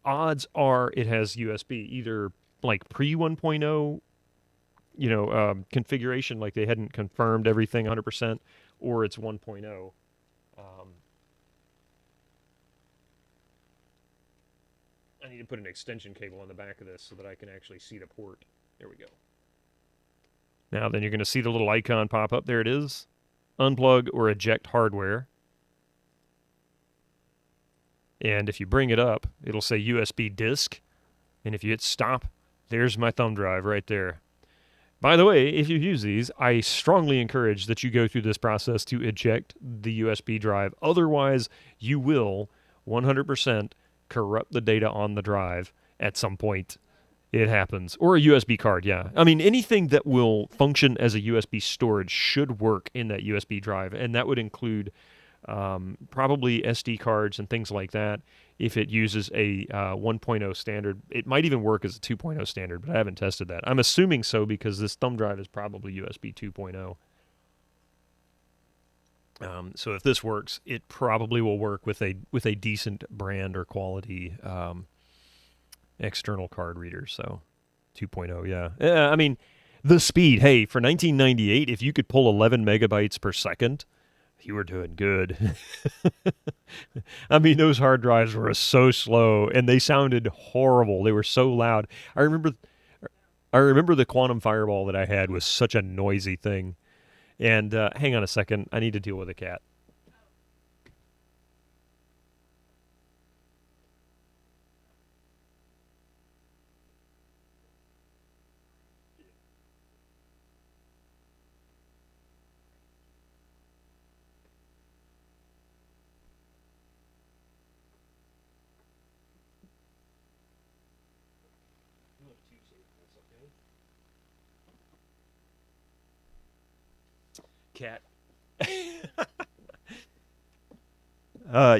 odds are it has USB, either like pre 1.0, configuration, like they hadn't confirmed everything 100%, or it's 1.0. I need to put an extension cable on the back of this so that I can actually see the port. There we go. Now then you're going to see the little icon pop up. There it is. Unplug or eject hardware. And if you bring it up, it'll say USB disk. And if you hit stop, there's my thumb drive right there. By the way, if you use these, I strongly encourage that you go through this process to eject the USB drive. Otherwise, you will 100% corrupt the data on the drive at some point. It happens. Or a USB card, yeah. I mean, anything that will function as a USB storage should work in that USB drive, and that would include probably SD cards and things like that. If it uses a 1.0 standard, it might even work as a 2.0 standard, but I haven't tested that. I'm assuming so because this thumb drive is probably USB 2.0. So if this works, it probably will work with a decent brand or quality external card reader. So 2.0, yeah. I mean, the speed. Hey, for 1998, if you could pull 11 megabytes per second, you were doing good. I mean, those hard drives were so slow, and they sounded horrible. They were so loud. I remember the Quantum Fireball that I had was such a noisy thing. And hang on a second, I need to deal with a cat. Cat.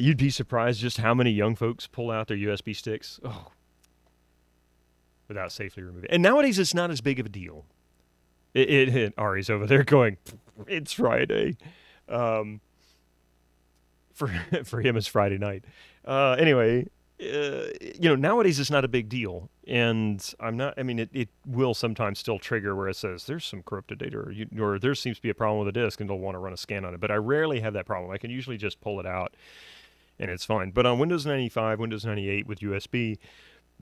You'd be surprised just how many young folks pull out their USB sticks without safely removing it. And nowadays, it's not as big of a deal. Ari's over there going, it's Friday. For him, it's Friday night. Anyway, nowadays it's not a big deal. And it will sometimes still trigger where it says there's some corrupted data or there seems to be a problem with the disk and they'll want to run a scan on it. But I rarely have that problem. I can usually just pull it out and it's fine. But on Windows 95, Windows 98 with USB,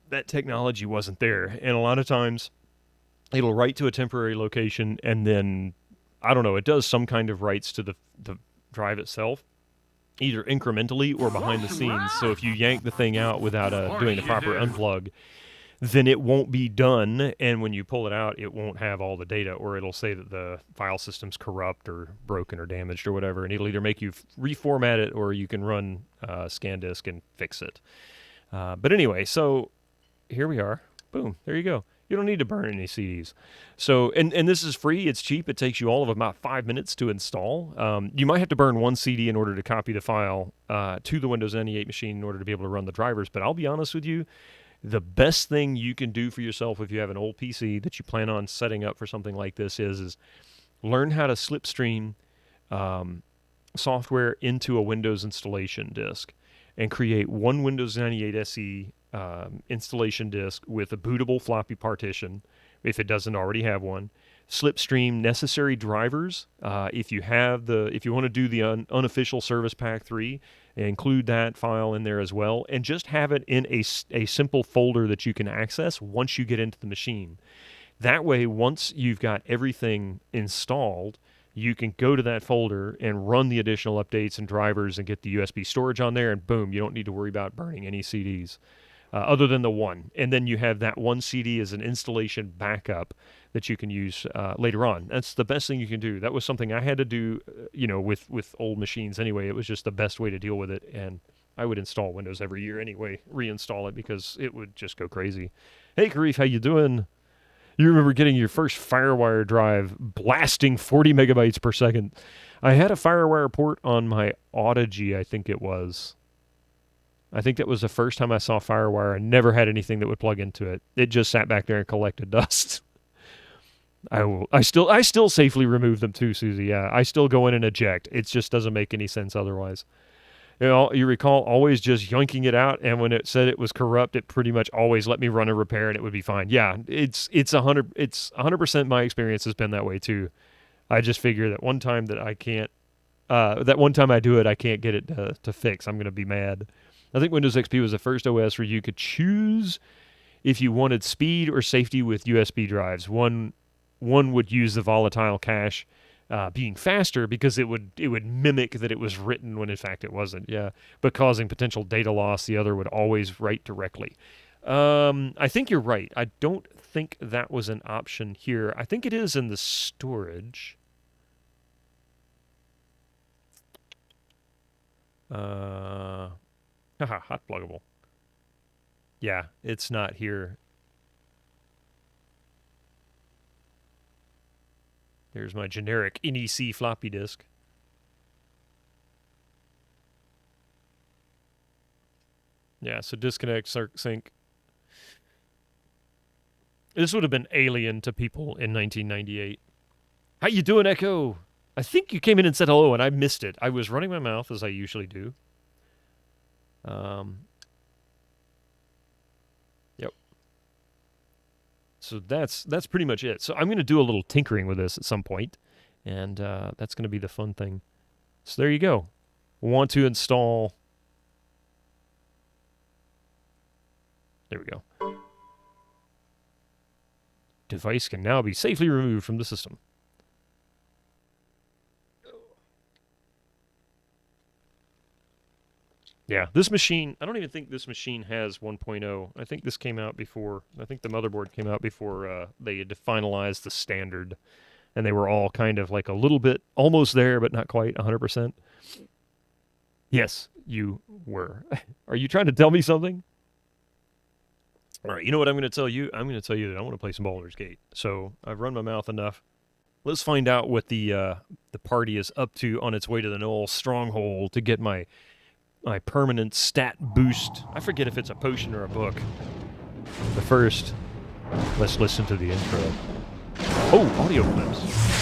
that technology wasn't there. And a lot of times it'll write to a temporary location and then, I don't know, it does some kind of writes to the drive itself, either incrementally or behind the scenes. So if you yank the thing out without doing the proper unplug, then it won't be done, and when you pull it out, it won't have all the data, or it'll say that the file system's corrupt or broken or damaged or whatever, and it'll either make you reformat it or you can run ScanDisk and fix it. But anyway, so here we are. Boom, there you go. You don't need to burn any CDs. So, and this is free. It's cheap. It takes you all of about 5 minutes to install. You might have to burn one CD in order to copy the file to the Windows 98 machine in order to be able to run the drivers. But I'll be honest with you, the best thing you can do for yourself if you have an old PC that you plan on setting up for something like this is learn how to slipstream software into a Windows installation disk and create one Windows 98 SE installation disk with a bootable floppy partition, if it doesn't already have one. Slipstream necessary drivers. If you want to do the unofficial Service Pack 3, include that file in there as well, and just have it in a simple folder that you can access once you get into the machine. That way, once you've got everything installed, you can go to that folder and run the additional updates and drivers and get the USB storage on there, and boom, you don't need to worry about burning any CDs. Other than the one. And then you have that one CD as an installation backup that you can use later on. That's the best thing you can do. That was something I had to do, with old machines anyway. It was just the best way to deal with it. And I would install Windows every year anyway, reinstall it because it would just go crazy. Hey, Karif, how you doing? You remember getting your first FireWire drive blasting 40 megabytes per second. I had a FireWire port on my Audigy, I think it was. I think that was the first time I saw FireWire. I never had anything that would plug into it. It just sat back there and collected dust. I still safely remove them too, Susie. Yeah, I still go in and eject. It just doesn't make any sense otherwise. You recall always just yanking it out, and when it said it was corrupt, it pretty much always let me run a repair, and it would be fine. Yeah, it's 100% my experience has been that way too. I just figure that one time that I can't, that one time I do it, I can't get it to fix. I'm gonna be mad. I think Windows XP was the first OS where you could choose if you wanted speed or safety with USB drives. One would use the volatile cache being faster because it would mimic that it was written when in fact it wasn't. Yeah, but causing potential data loss. The other would always write directly. I think you're right. I don't think that was an option here. I think it is in the storage. Hot pluggable. Yeah, it's not here. There's my generic NEC floppy disk. Yeah, so disconnect, sync. This would have been alien to people in 1998. How you doing, Echo? I think you came in and said hello, and I missed it. I was running my mouth, as I usually do. Yep. So that's pretty much it. So I'm going to do a little tinkering with this at some point, and that's going to be the fun thing. So there you go. Want to install... There we go. Device can now be safely removed from the system. Yeah, this machine, I don't even think this machine has 1.0. I think this came out before, I think the motherboard came out before they had finalized the standard. And they were all kind of like a little bit almost there, but not quite 100%. Yes, you were. Are you trying to tell me something? All right, you know what I'm going to tell you? I'm going to tell you that I want to play some Baldur's Gate. So I've run my mouth enough. Let's find out what the party is up to on its way to the Knoll Stronghold to get my permanent stat boost. I forget if it's a potion or a book. But first, let's listen to the intro. Oh, audio clips.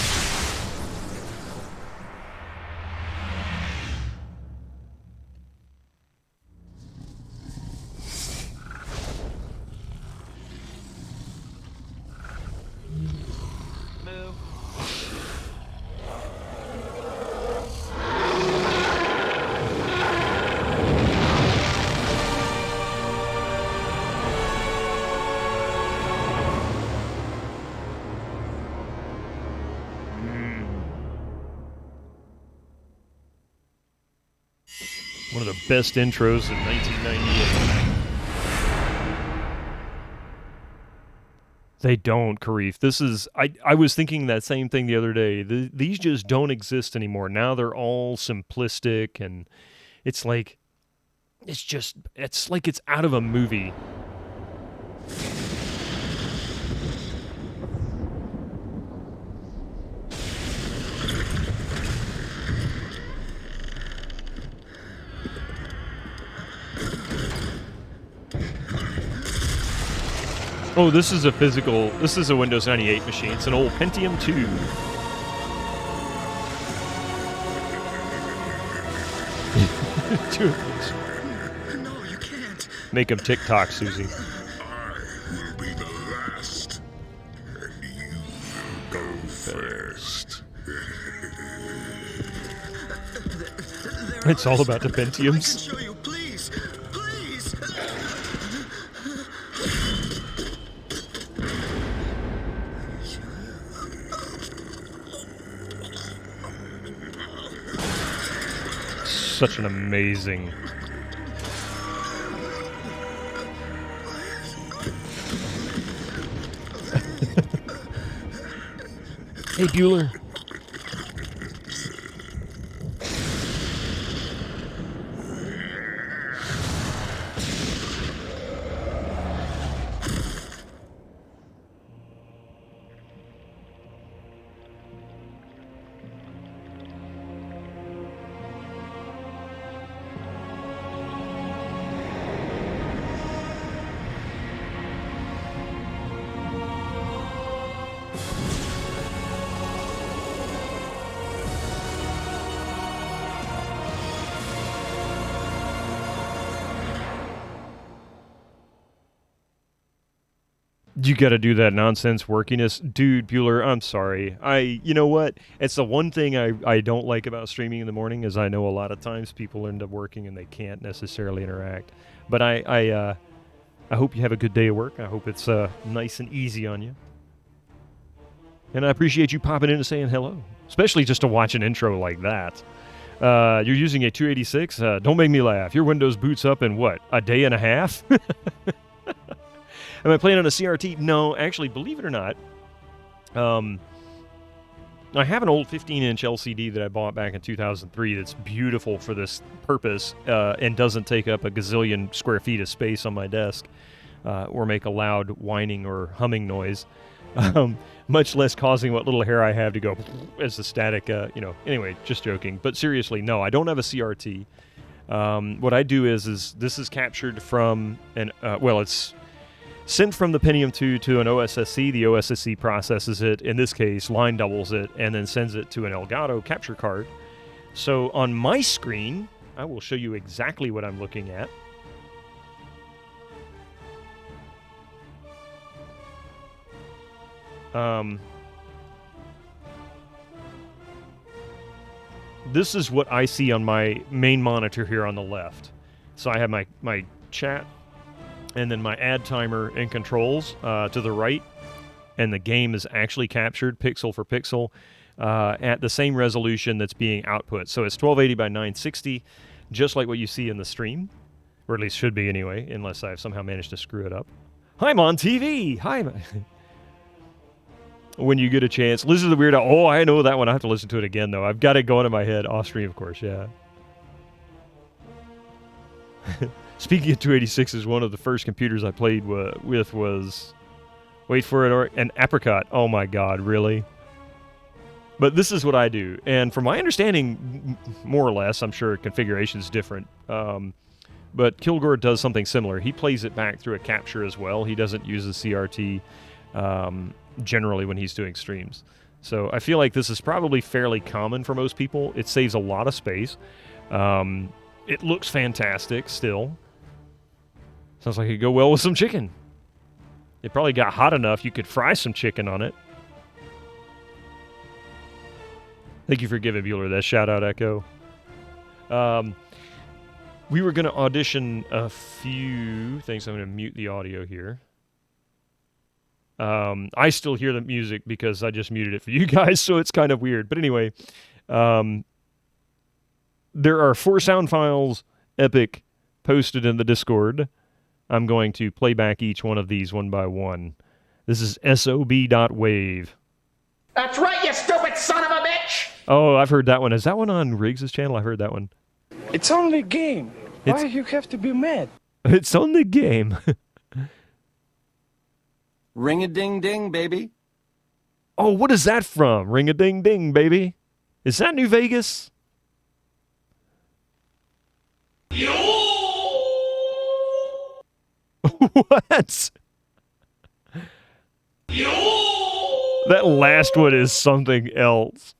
One of the best intros of 1998. They don't, Karif. This is... I was thinking that same thing the other day. These just don't exist anymore. Now they're all simplistic, and it's like... It's like it's out of a movie. Oh, this is a Windows 98 machine. It's an old Pentium 2. No, you can't. Make him TikTok, Susie. I will be the last, and you go first. It's all about the Pentiums. I can show you, please. Please. Such an amazing... Hey, Bueller. You got to do that nonsense workiness. Dude, Bueller, I'm sorry. You know what? It's the one thing I don't like about streaming in the morning is I know a lot of times people end up working and they can't necessarily interact. But I hope you have a good day of work. I hope it's nice and easy on you. And I appreciate you popping in and saying hello, especially just to watch an intro like that. You're using a 286? Don't make me laugh. Your Windows boots up in what, a day and a half? Am I playing on a CRT? No, actually, believe it or not, I have an old 15-inch LCD that I bought back in 2003 that's beautiful for this purpose and doesn't take up a gazillion square feet of space on my desk or make a loud whining or humming noise, much less causing what little hair I have to go as the static, Anyway, just joking. But seriously, no, I don't have a CRT. What I do is this is captured from it's sent from the Pentium 2 to an OSSC. The OSSC processes it, in this case, line doubles it, and then sends it to an Elgato capture card. So on my screen, I will show you exactly what I'm looking at. This is what I see on my main monitor here on the left. So I have my chat, and then my ad timer and controls to the right, and the game is actually captured pixel for pixel at the same resolution that's being output. So it's 1280 by 960, just like what you see in the stream, or at least should be anyway, unless I've somehow managed to screw it up. I'm on TV! Hi! When you get a chance. Listen to the Weird Al. Oh, I know that one. I have to listen to it again, though. I've got it going in my head. Off stream, of course, yeah. Speaking of 286s, one of the first computers I played with was, wait for it, an Apricot. Oh my God, really? But this is what I do, and from my understanding, more or less, I'm sure configuration is different. But Kilgore does something similar. He plays it back through a capture as well. He doesn't use a CRT generally when he's doing streams. So I feel like this is probably fairly common for most people. It saves a lot of space. It looks fantastic still. Sounds like it'd go well with some chicken. It probably got hot enough you could fry some chicken on it. Thank you for giving Bueller that shout-out, Echo. We were going to audition a few things. I'm going to mute the audio here. I still hear the music because I just muted it for you guys, so it's kind of weird. But anyway, there are 4 sound files, Epic, posted in the Discord. I'm going to play back each one of these one by one. This is sob.wave. That's right, you stupid son of a bitch! Oh, I've heard that one. Is that one on Riggs' channel? I heard that one. It's only a game. Why you have to be mad? It's on the game. Ring-a-ding-ding, baby. Oh, what is that from? Ring-a-ding-ding, baby. Is that New Vegas? What? That last one is something else.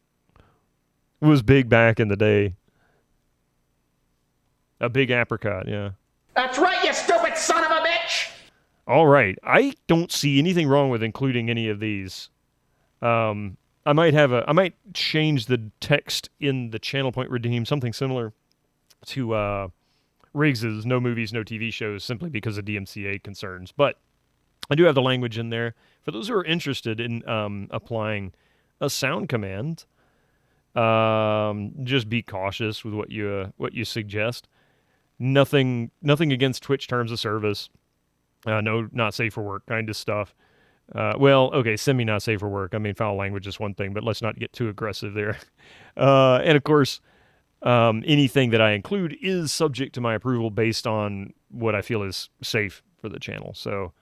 It was big back in the day. A big apricot, yeah. That's right, you stupid son of a bitch! All right. I don't see anything wrong with including any of these. I might change the text in the channel point redeem, something similar to Riggs's No Movies, No TV Shows, simply because of DMCA concerns. But I do have the language in there. For those who are interested in applying a sound command, just be cautious with what you suggest. Nothing against Twitch terms of service. No, not safe for work kind of stuff. Semi not safe for work. I mean, foul language is one thing, but let's not get too aggressive there. And of course, anything that I include is subject to my approval based on what I feel is safe for the channel. So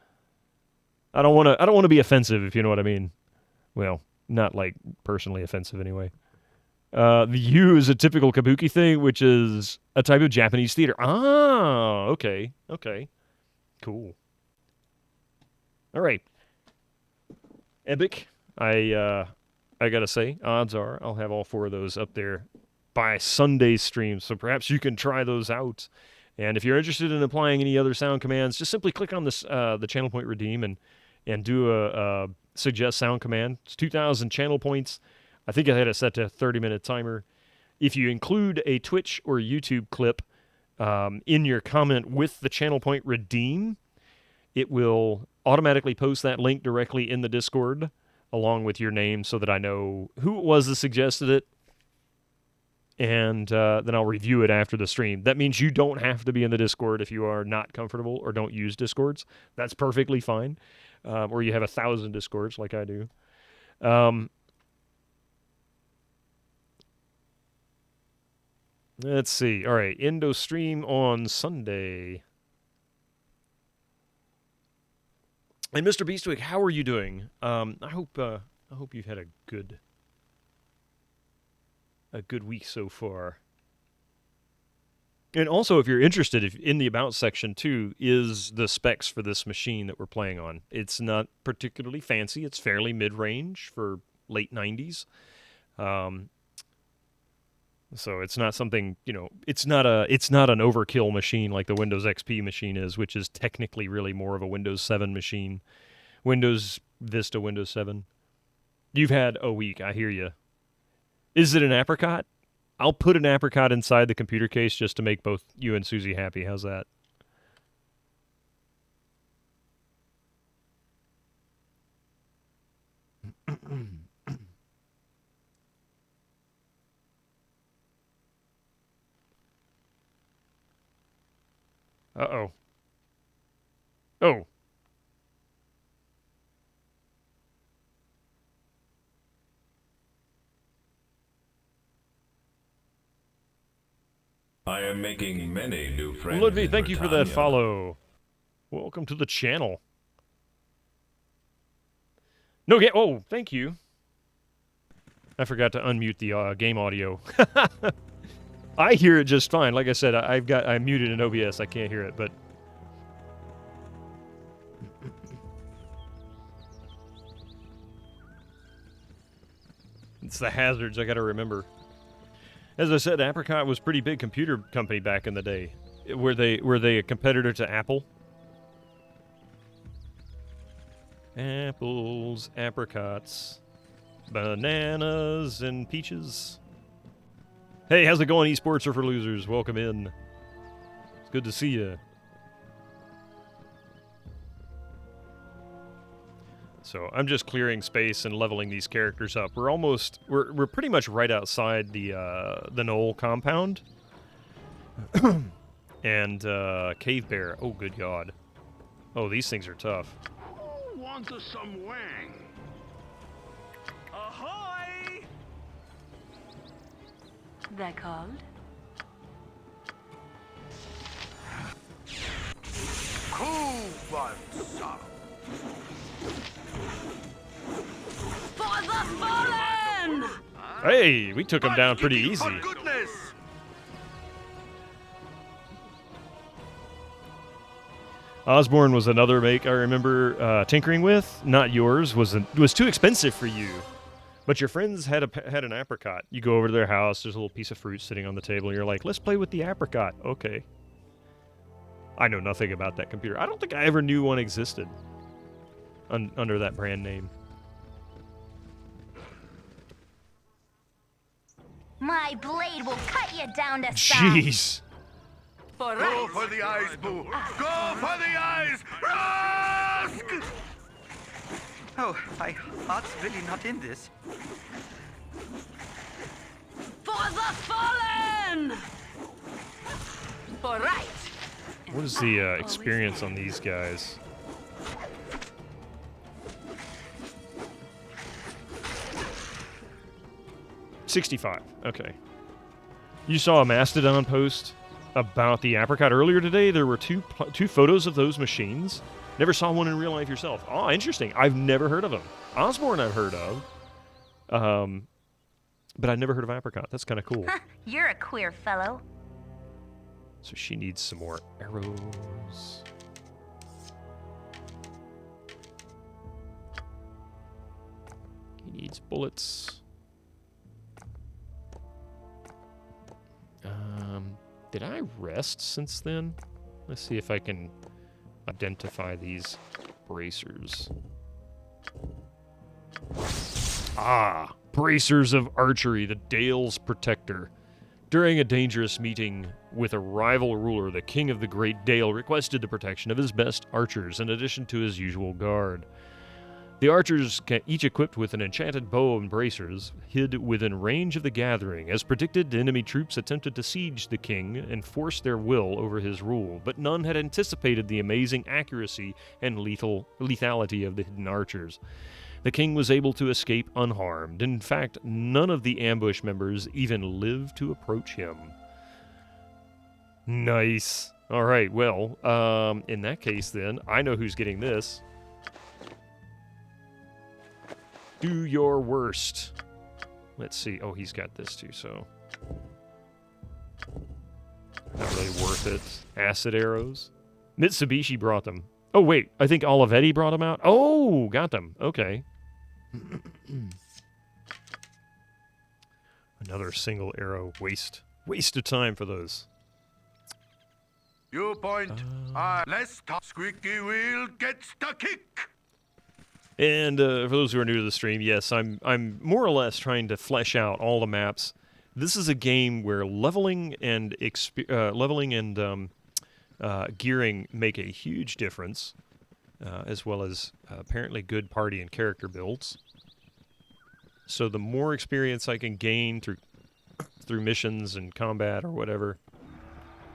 I don't want to be offensive, if you know what I mean. Well, not like personally offensive anyway. The U is a typical kabuki thing, which is a type of Japanese theater. Ah, okay. Cool. All right. Epic, I gotta say, odds are I'll have all 4 of those up there by Sunday's stream, so perhaps you can try those out. And if you're interested in applying any other sound commands, just simply click on this the channel point redeem, and and do a suggest sound command. It's 2,000 channel points. I think I had it set to a 30-minute timer. If you include a Twitch or YouTube clip in your comment with the channel point redeem, it will automatically post that link directly in the Discord along with your name so that I know who it was that suggested it, and then I'll review it after the stream. That means you don't have to be in the Discord if you are not comfortable or don't use Discords. That's perfectly fine. Or you have 1,000 Discords like I do. Let's see. All right, Indo stream on Sunday. And Mr. Beastwick, how are you doing? I hope you've had a good week so far. And also, if you're interested, in the About section, too, is the specs for this machine that we're playing on. It's not particularly fancy. It's fairly mid-range for late 90s. So it's not something, it's not an overkill machine like the Windows XP machine is, which is technically really more of a Windows 7 machine. Windows Vista, Windows 7. You've had a week, I hear you. Is it an apricot? I'll put an apricot inside the computer case just to make both you and Susie happy. How's that? Uh-oh. Oh. I am making many new friends. Ludwig, in thank you for that Britannia. follow. Welcome to the channel. No game. Oh, thank you. I forgot to unmute the game audio. I hear it just fine. Like I said, I muted in OBS. I can't hear it, but it's the hazards I got to remember. As I said, Apricot was a pretty big computer company back in the day. Were they a competitor to Apple? Apples, apricots, bananas, and peaches. Hey, how's it going, Esports are for losers? Welcome in. It's good to see you. So I'm just clearing space and leveling these characters up. We're pretty much right outside the Knoll compound. And Cave Bear. Oh, good God. Oh, these things are tough. Who wants some wang? Ahoy! They're called? Who wants some? For the fallen! Hey, we took him down pretty easy. For goodness! Osborne was another make I remember tinkering with. Not yours. Was too expensive for you. But your friends had an apricot. You go over to their house. There's a little piece of fruit sitting on the table. And you're like, let's play with the apricot. Okay. I know nothing about that computer. I don't think I ever knew one existed under that brand name. My blade will cut you down to size. Jeez. For Go right. for the eyes, Boo! Go for the eyes! Rusk! Oh, my heart's really not in this. For the fallen! For right. What is the experience on these guys? $65. Okay. You saw a Mastodon post about the apricot earlier today. There were two photos of those machines. Never saw one in real life yourself. Oh, interesting. I've never heard of them. Osborne I've heard of. But I've never heard of apricot. That's kind of cool. You're a queer fellow. So she needs some more arrows. He needs bullets. Did I rest since then? Let's see if I can identify these bracers. Ah, bracers of archery, the Dale's protector. During a dangerous meeting with a rival ruler, the king of the Great Dale requested the protection of his best archers in addition to his usual guard. The archers, each equipped with an enchanted bow and bracers, hid within range of the gathering. As predicted, enemy troops attempted to siege the king and force their will over his rule, but none had anticipated the amazing accuracy and lethality of the hidden archers. The king was able to escape unharmed. In fact, none of the ambush members even lived to approach him. Nice. All right, well, in that case then, I know who's getting this. Do your worst. Let's see. Oh, he's got this too, so. Not really worth it. Acid arrows. Mitsubishi brought them. Oh, wait. I think Olivetti brought them out. Oh, got them. Okay. Another single arrow waste. Waste of time for those. You point. Let's talk. Squeaky wheel gets the kick. And for those who are new to the stream, yes, I'm more or less trying to flesh out all the maps. This is a game where leveling and gearing make a huge difference, as well as apparently good party and character builds. So the more experience I can gain through missions and combat or whatever,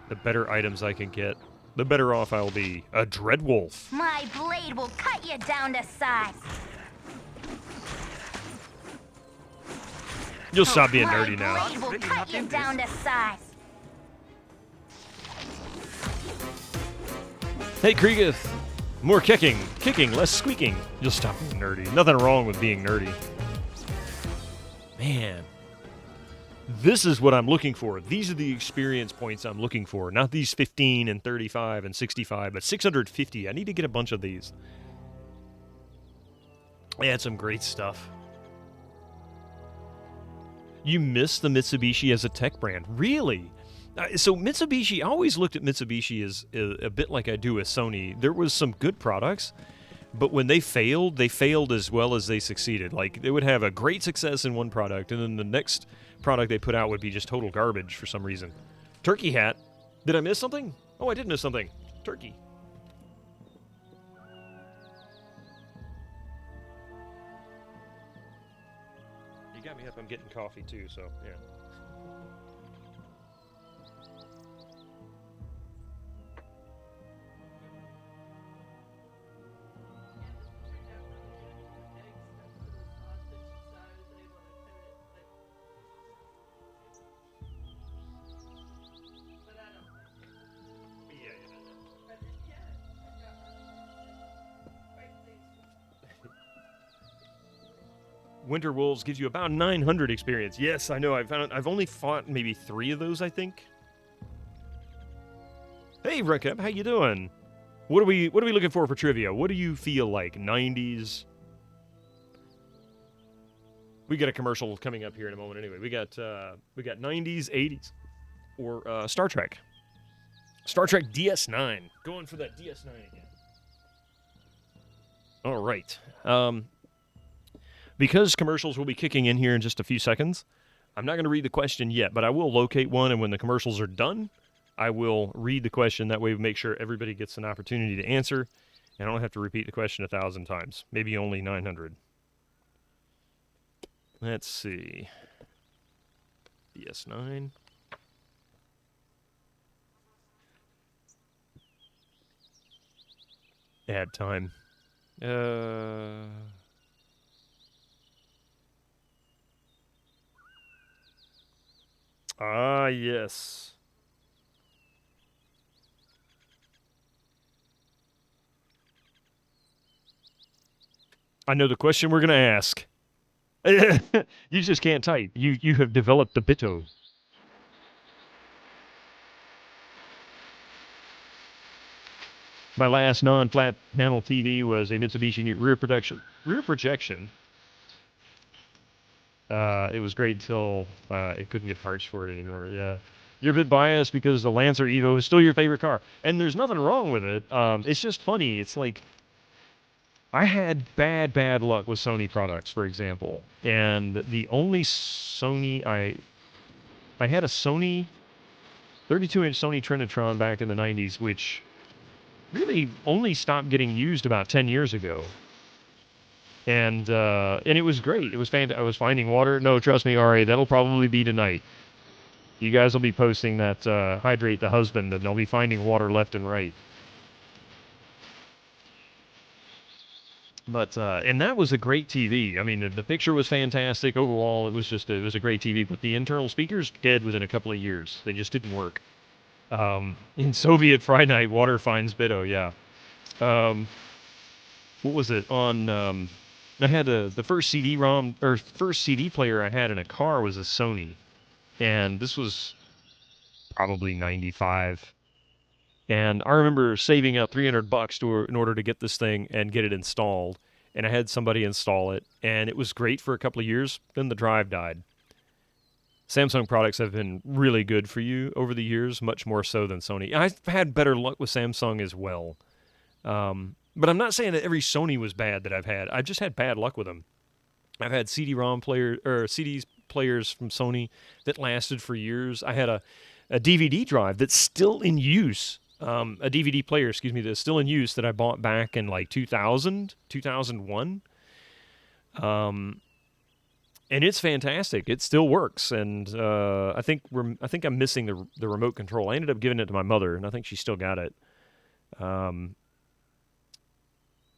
the better items I can get, the better off I will be. A Dreadwolf. My blade will cut you down to size. You'll stop being nerdy now. My blade will cut you down to size. Hey, Kriegeth. More kicking. Kicking, less squeaking. You'll stop being nerdy. Nothing wrong with being nerdy. Man. This is what I'm looking for. These are the experience points I'm looking for. Not these 15 and 35 and 65, but 650. I need to get a bunch of these. They had some great stuff. You miss the Mitsubishi as a tech brand. Really? So Mitsubishi, I always looked at Mitsubishi as a bit like I do with Sony. There was some good products, but when they failed as well as they succeeded. Like, they would have a great success in one product, and then the next product they put out would be just total garbage for some reason. Turkey hat. Did I miss something? Oh, I did miss something. Turkey. You got me up. I'm getting coffee too, so yeah. Winter Wolves gives you about 900 experience. Yes, I know. I've only fought maybe 3 of those, I think. Hey, Recap, how you doing? What are we looking for trivia? What do you feel like? 90s? We got a commercial coming up here in a moment. Anyway, we got 90s, 80s, or Star Trek. Star Trek DS9. Going for that DS9 again. All right. Because commercials will be kicking in here in just a few seconds, I'm not going to read the question yet, but I will locate one, and when the commercials are done, I will read the question. That way we make sure everybody gets an opportunity to answer, and I don't have to repeat the question 1,000 times. Maybe only 900. Let's see. DS9. Add time. Ah, yes. I know the question we're going to ask. You just can't type. You have developed the Bito. My last non-flat panel TV was a Mitsubishi rear projection. It was great until it couldn't get parts for it anymore. Yeah, you're a bit biased because the Lancer Evo is still your favorite car, and there's nothing wrong with it. It's just funny. It's like I had bad luck with Sony products, for example. And the only Sony I had a Sony 32-inch Sony Trinitron back in the 90s, which really only stopped getting used about 10 years ago. And it was great. It was fantastic. I was finding water. No, trust me, Ari, that'll probably be tonight. You guys will be posting that hydrate the husband, and they'll be finding water left and right. But and that was a great TV. I mean, the picture was fantastic. Overall, it was a great TV. But the internal speakers dead within a couple of years. They just didn't work. In Soviet Friday Night, water finds Bido. Yeah. What was it on? I had the first CD-ROM or first CD player I had in a car was a Sony, and this was probably '95. And I remember saving up $300 in order to get this thing and get it installed. And I had somebody install it, and it was great for a couple of years. Then the drive died. Samsung products have been really good for you over the years, much more so than Sony. I've had better luck with Samsung as well. But I'm not saying that every Sony was bad that I've had. I've just had bad luck with them. I've had CD-ROM CDs players from Sony that lasted for years. I had a DVD drive that's still in use. A DVD player, that's still in use that I bought back in like 2000, 2001. And it's fantastic. It still works, and I think I'm missing the remote control. I ended up giving it to my mother, and I think she still got it.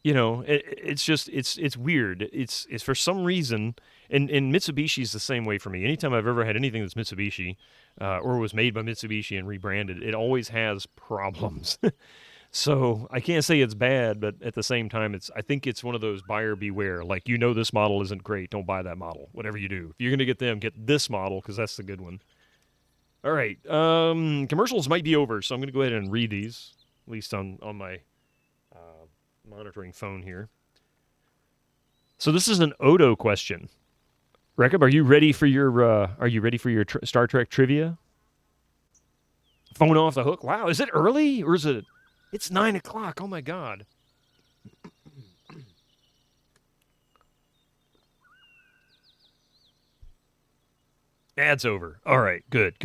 It's weird. It's for some reason, and Mitsubishi's the same way for me. Anytime I've ever had anything that's Mitsubishi, or was made by Mitsubishi and rebranded, it always has problems. So I can't say it's bad, but at the same time, I think it's one of those buyer beware. Like, this model isn't great, don't buy that model. Whatever you do, if you're gonna get them, get this model because that's the good one. All right, commercials might be over, so I'm gonna go ahead and read these, at least on my monitoring phone here. So this is an Odo question. Rekab, are you ready for your Star Trek trivia? Phone off the hook. Wow, is it early or is it? It's 9 o'clock. Oh my God. Ad's over. All right, good.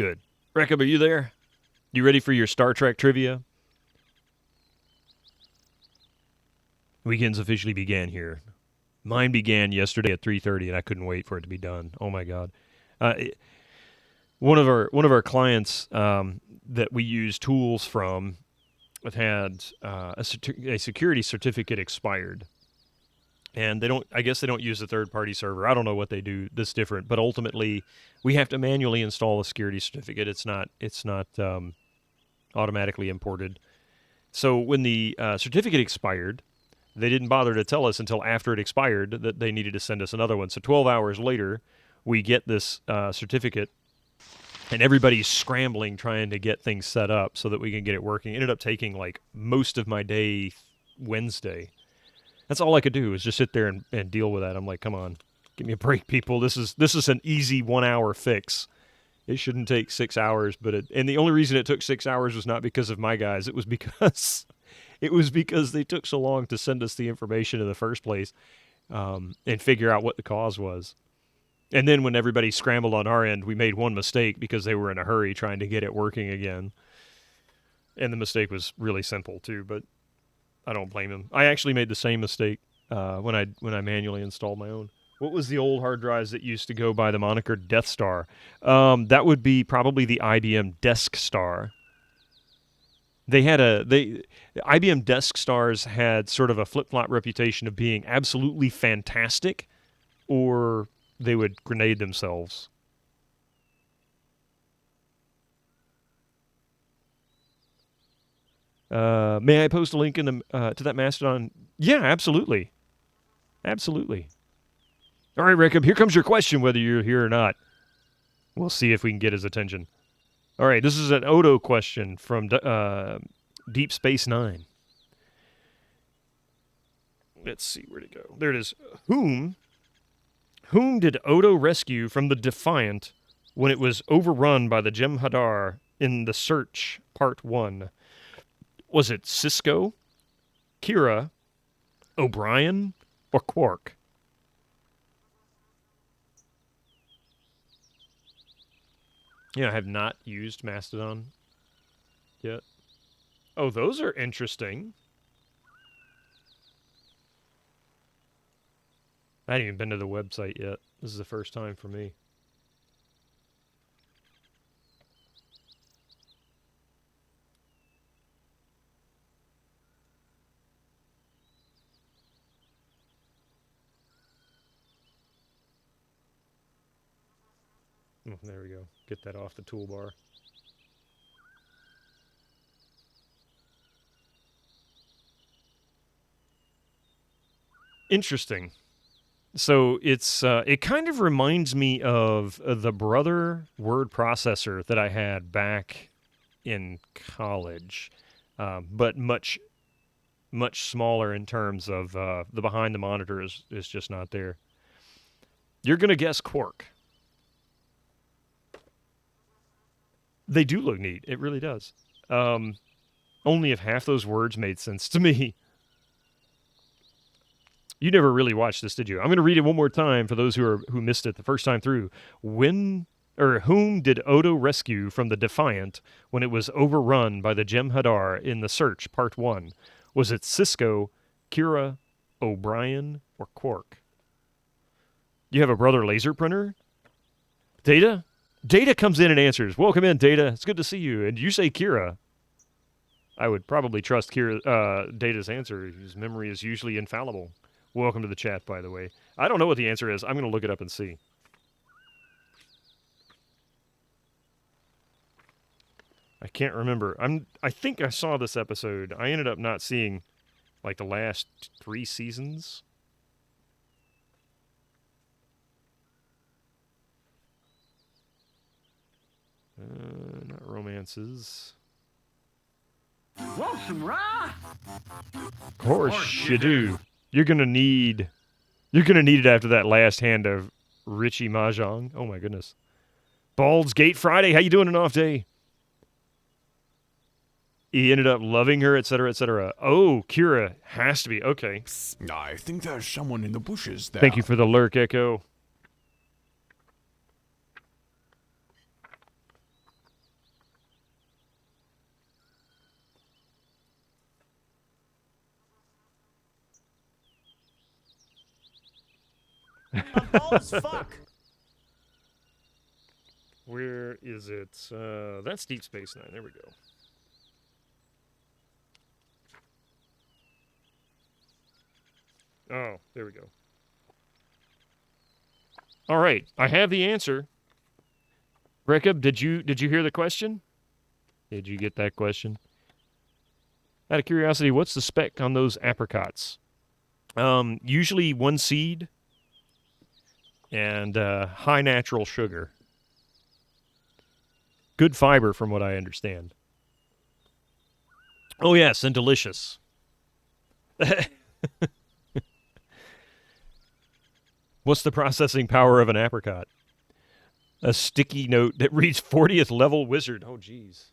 Rekab, are you there? You ready for your Star Trek trivia? Weekends officially began here. Mine began yesterday at 3:30, and I couldn't wait for it to be done. Oh my God! One of our clients that we use tools from had a security certificate expired, and I guess they don't use a third-party server. I don't know what they do that's different, but ultimately we have to manually install a security certificate. It's not automatically imported. So when the certificate expired, they didn't bother to tell us until after it expired that they needed to send us another one. So 12 hours later, we get this certificate, and everybody's scrambling trying to get things set up so that we can get it working. It ended up taking like most of my day Wednesday. That's all I could do was just sit there and deal with that. I'm like, come on, give me a break, people. This is an easy 1 hour fix. It shouldn't take 6 hours, and the only reason it took 6 hours was not because of my guys. It was because they took so long to send us the information in the first place, and figure out what the cause was. And then when everybody scrambled on our end, we made one mistake because they were in a hurry trying to get it working again. And the mistake was really simple too, but I don't blame them. I actually made the same mistake when I manually installed my own. What was the old hard drives that used to go by the moniker Death Star? That would be probably the IBM Desk Star. IBM Desk Stars had sort of a flip-flop reputation of being absolutely fantastic, or they would grenade themselves. May I post a link to that Mastodon? Yeah, absolutely. Absolutely. All right, Rick, here comes your question, whether you're here or not. We'll see if we can get his attention. All right, this is an Odo question from Deep Space Nine. Let's see where to go. There it is. Whom did Odo rescue from the Defiant when it was overrun by the Jem'Hadar in The Search Part 1? Was it Cisco, Kira, O'Brien or Quark? Yeah, I have not used Mastodon yet. Oh, those are interesting. I hadn't even been to the website yet. This is the first time for me. Oh, there we go. Get that off the toolbar. Interesting. So it's it kind of reminds me of the Brother word processor that I had back in college, but much smaller in terms of the behind the monitor is just not there. You're gonna guess Quark. They do look neat. It really does. Only if half those words made sense to me. You never really watched this, did you? I'm going to read it one more time for those who missed it the first time through. Whom did Odo rescue from the Defiant when it was overrun by the Jem'Hadar in The Search, Part 1? Was it Sisko, Kira, O'Brien, or Quark? You have a Brother laser printer? Data? Data comes in and answers. Welcome in, Data. It's good to see you. And you say Kira. I would probably trust Data's answer. His memory is usually infallible. Welcome to the chat, by the way. I don't know what the answer is. I'm going to look it up and see. I can't remember. I think I saw this episode. I ended up not seeing, like, the last 3 seasons. Not romances. Want some raw? Of course you do. You're gonna need it after that last hand of Richie Mahjong. Oh my goodness. Bald's Gate Friday. How you doing an off day? He ended up loving her, etc., etc. Oh, Kira has to be okay. I think there's someone in the bushes there. Thank you for the lurk, Echo. I'm bald as fuck. Where is it? That's Deep Space Nine. There we go. Oh, there we go. All right, I have the answer. Rekab, did you hear the question? Did you get that question? Out of curiosity, what's the spec on those apricots? Usually 1 seed and high natural sugar. Good fiber, from what I understand. Oh, yes, and delicious. What's the processing power of an apricot? A sticky note that reads 40th level wizard. Oh, geez.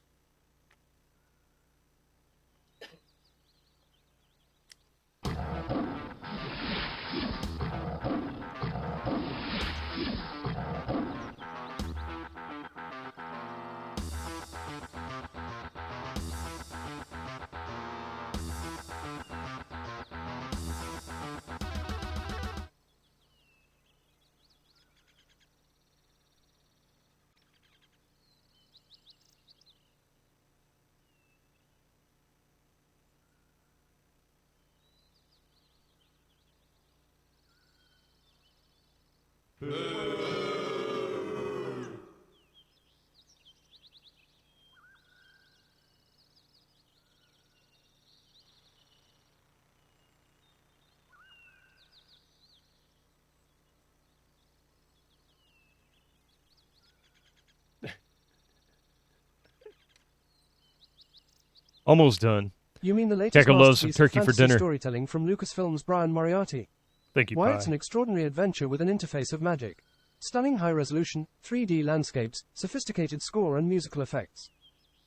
Almost done. You mean the latest Tekka loves some masterpiece turkey of for fantasy dinner. storytelling from Lucasfilm's Brian Moriarty? Thank you, Why, Pi. it's an extraordinary adventure with an interface of magic. Stunning high-resolution, 3D landscapes, sophisticated score and musical effects.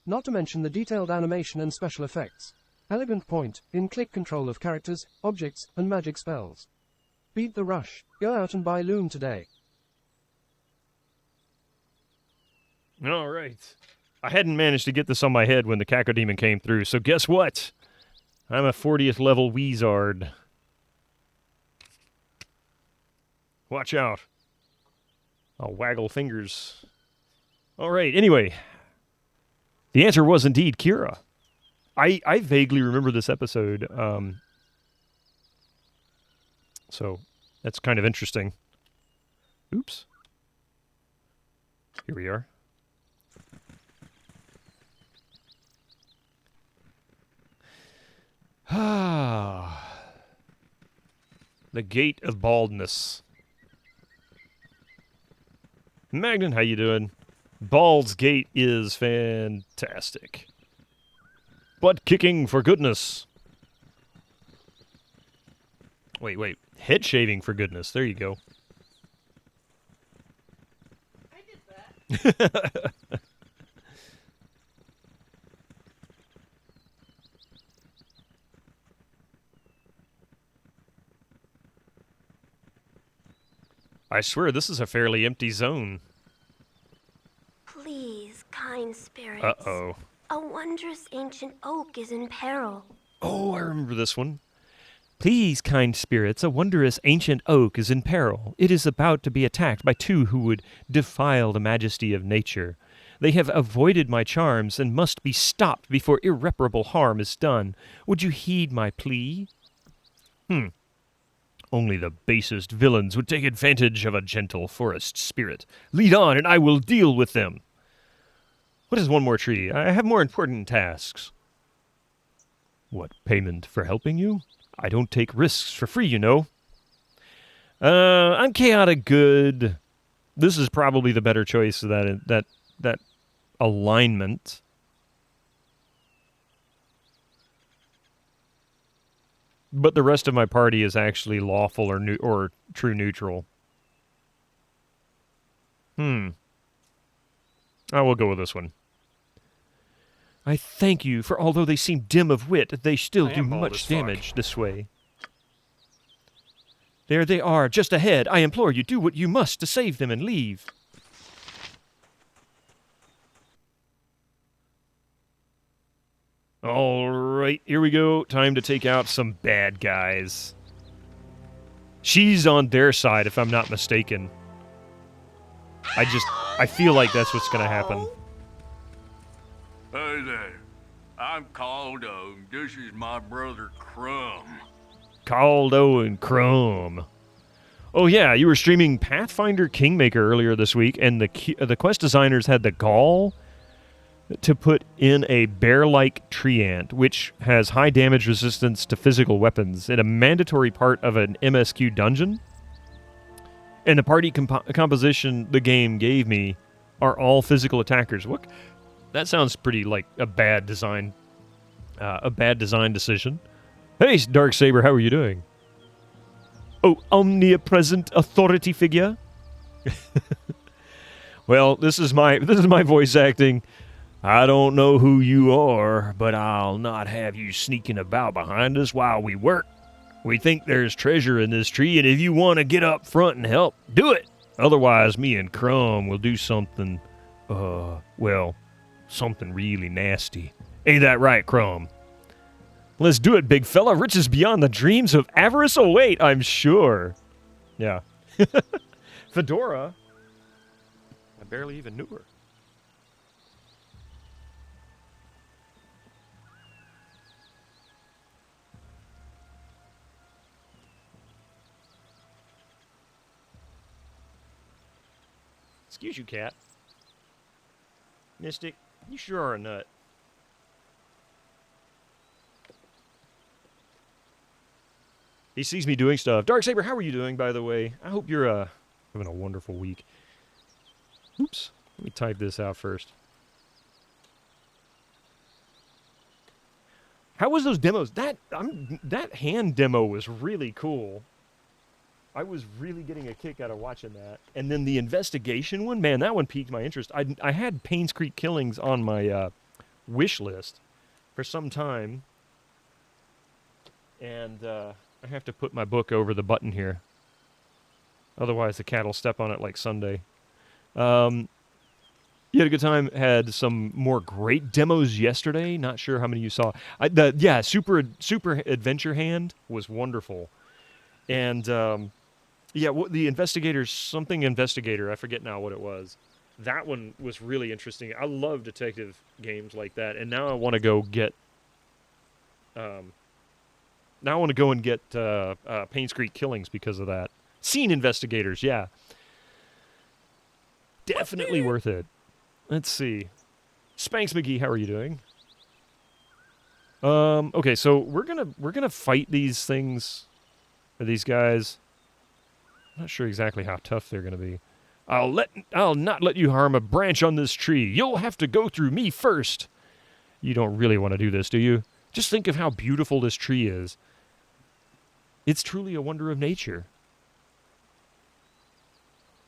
Not to mention the detailed animation and special effects. Elegant point in click control of characters, objects, and magic spells. Beat the rush. Go out and buy Loom today. All right. I hadn't managed to get this on my head when the Cacodemon came through, so guess what? I'm a 40th level Weezard. Watch out. I'll waggle fingers. All right, anyway. The answer was indeed Kira. I vaguely remember this episode, so that's kind of interesting. Oops. Here we are. The Gate of Baldness. Magnan, how you doing? Bald's Gate is fantastic. Butt kicking for goodness. Wait. Head shaving for goodness. There you go. I did that. I swear this is a fairly empty zone. Please, kind spirits. Uh-oh. A wondrous ancient oak is in peril. Oh, I remember this one. Please, kind spirits, a wondrous ancient oak is in peril. It is about to be attacked by two who would defile the majesty of nature. They have avoided my charms and must be stopped before irreparable harm is done. Would you heed my plea? Only the basest villains would take advantage of a gentle forest spirit. Lead on, and I will deal with them. What is one more tree? I have more important tasks. What, payment for helping you? I don't take risks for free, you know. I'm chaotic good. This is probably the better choice of that alignment. But the rest of my party is actually lawful or true neutral. I will go with this one. I thank you, for although they seem dim of wit, they still do much damage this way. There they are, just ahead. I implore you, do what you must to save them and leave. All right, here we go. Time to take out some bad guys. She's on their side, if I'm not mistaken. I feel like that's what's going to happen. Hey there. I'm Caldo, and this is my brother Crumb. Caldo and Crumb. Oh yeah, you were streaming Pathfinder Kingmaker earlier this week, and the quest designers had the gall to put in a bear-like treant, which has high damage resistance to physical weapons, in a mandatory part of an MSQ dungeon. And the party composition the game gave me are all physical attackers. What? That sounds pretty like a bad design decision. Hey, Darksaber, how are you doing? Oh, omnipresent authority figure. Well, this is my voice acting. I don't know who you are, but I'll not have you sneaking about behind us while we work. We think there's treasure in this tree, and if you want to get up front and help, do it. Otherwise, me and Crumb will do something, something really nasty. Ain't that right, Crumb? Let's do it, big fella. Riches beyond the dreams of avarice await, I'm sure. Yeah. Fedora. I barely even knew her. Excuse you, cat. Mystic, you sure are a nut. He sees me doing stuff. Darksaber, how are you doing, by the way? I hope you're having a wonderful week. Oops. Let me type this out first. How was those demos? That hand demo was really cool. I was really getting a kick out of watching that. And then the investigation one, man, that one piqued my interest. I had Payne's Creek Killings on my wish list for some time. And I have to put my book over the button here. Otherwise, the cat will step on it like Sunday. You had a good time. Had some more great demos yesterday. Not sure how many you saw. Super Adventure Hand was wonderful. And the something investigator. I forget now what it was. That one was really interesting. I love detective games like that. And now I want to go get. Now I want to go and get Payne Street Killings because of that. Scene investigators, yeah. Definitely worth it. Let's see. Spanx McGee, how are you doing? Okay, so we're gonna fight these things, or these guys. I'm not sure exactly how tough they're gonna be. I'll not let you harm a branch on this tree. You'll have to go through me first. You don't really want to do this, do you? Just think of how beautiful this tree is. It's truly a wonder of nature.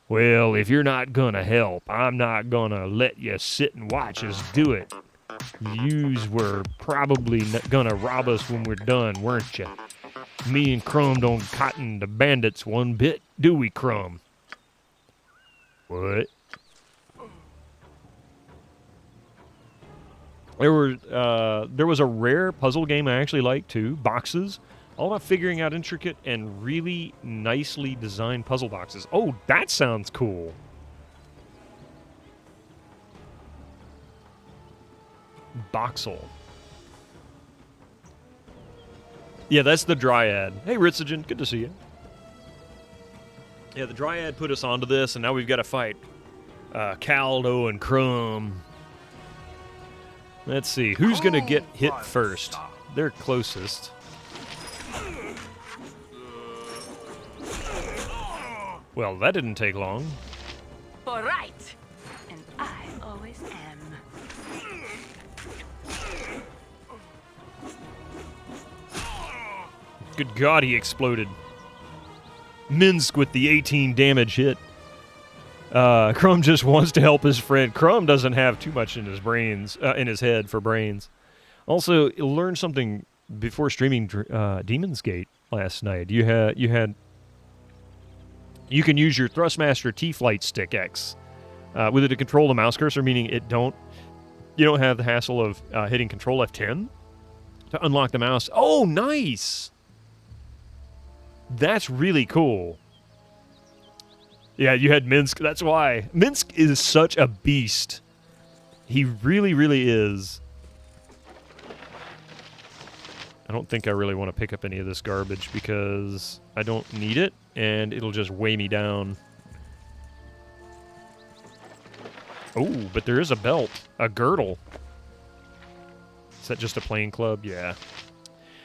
Well, if you're not gonna help, I'm not gonna let you sit and watch us do it. Yous were probably gonna rob us when we're done, weren't you? Me and Crumb don't cotton to bandits one bit, do we, Crumb? What? There was a rare puzzle game I actually liked too, Boxes. All about figuring out intricate and really nicely designed puzzle boxes. Oh, that sounds cool. Boxel. Yeah, that's the Dryad. Hey, Ritzigen, good to see you. Yeah, the Dryad put us onto this, and now we've got to fight Caldo and Crumb. Let's see, who's going to get hit first? They're closest. Well, that didn't take long. All right. And I always am. Good God, he exploded. Minsc with the 18 damage hit. Crumb just wants to help his friend. Crumb doesn't have too much in his in his head for brains. Also, learned something before streaming Demon's Gate last night. You can use your Thrustmaster T-Flight Stick X with it to control the mouse cursor, meaning you don't have the hassle of hitting Control F10 to unlock the mouse. Oh, nice! That's really cool. Yeah, you had Minsc. That's why. Minsc is such a beast. He really, really is. I don't think I really want to pick up any of this garbage because I don't need it, and it'll just weigh me down. Oh, but there is a belt. A girdle. Is that just a plain club? Yeah.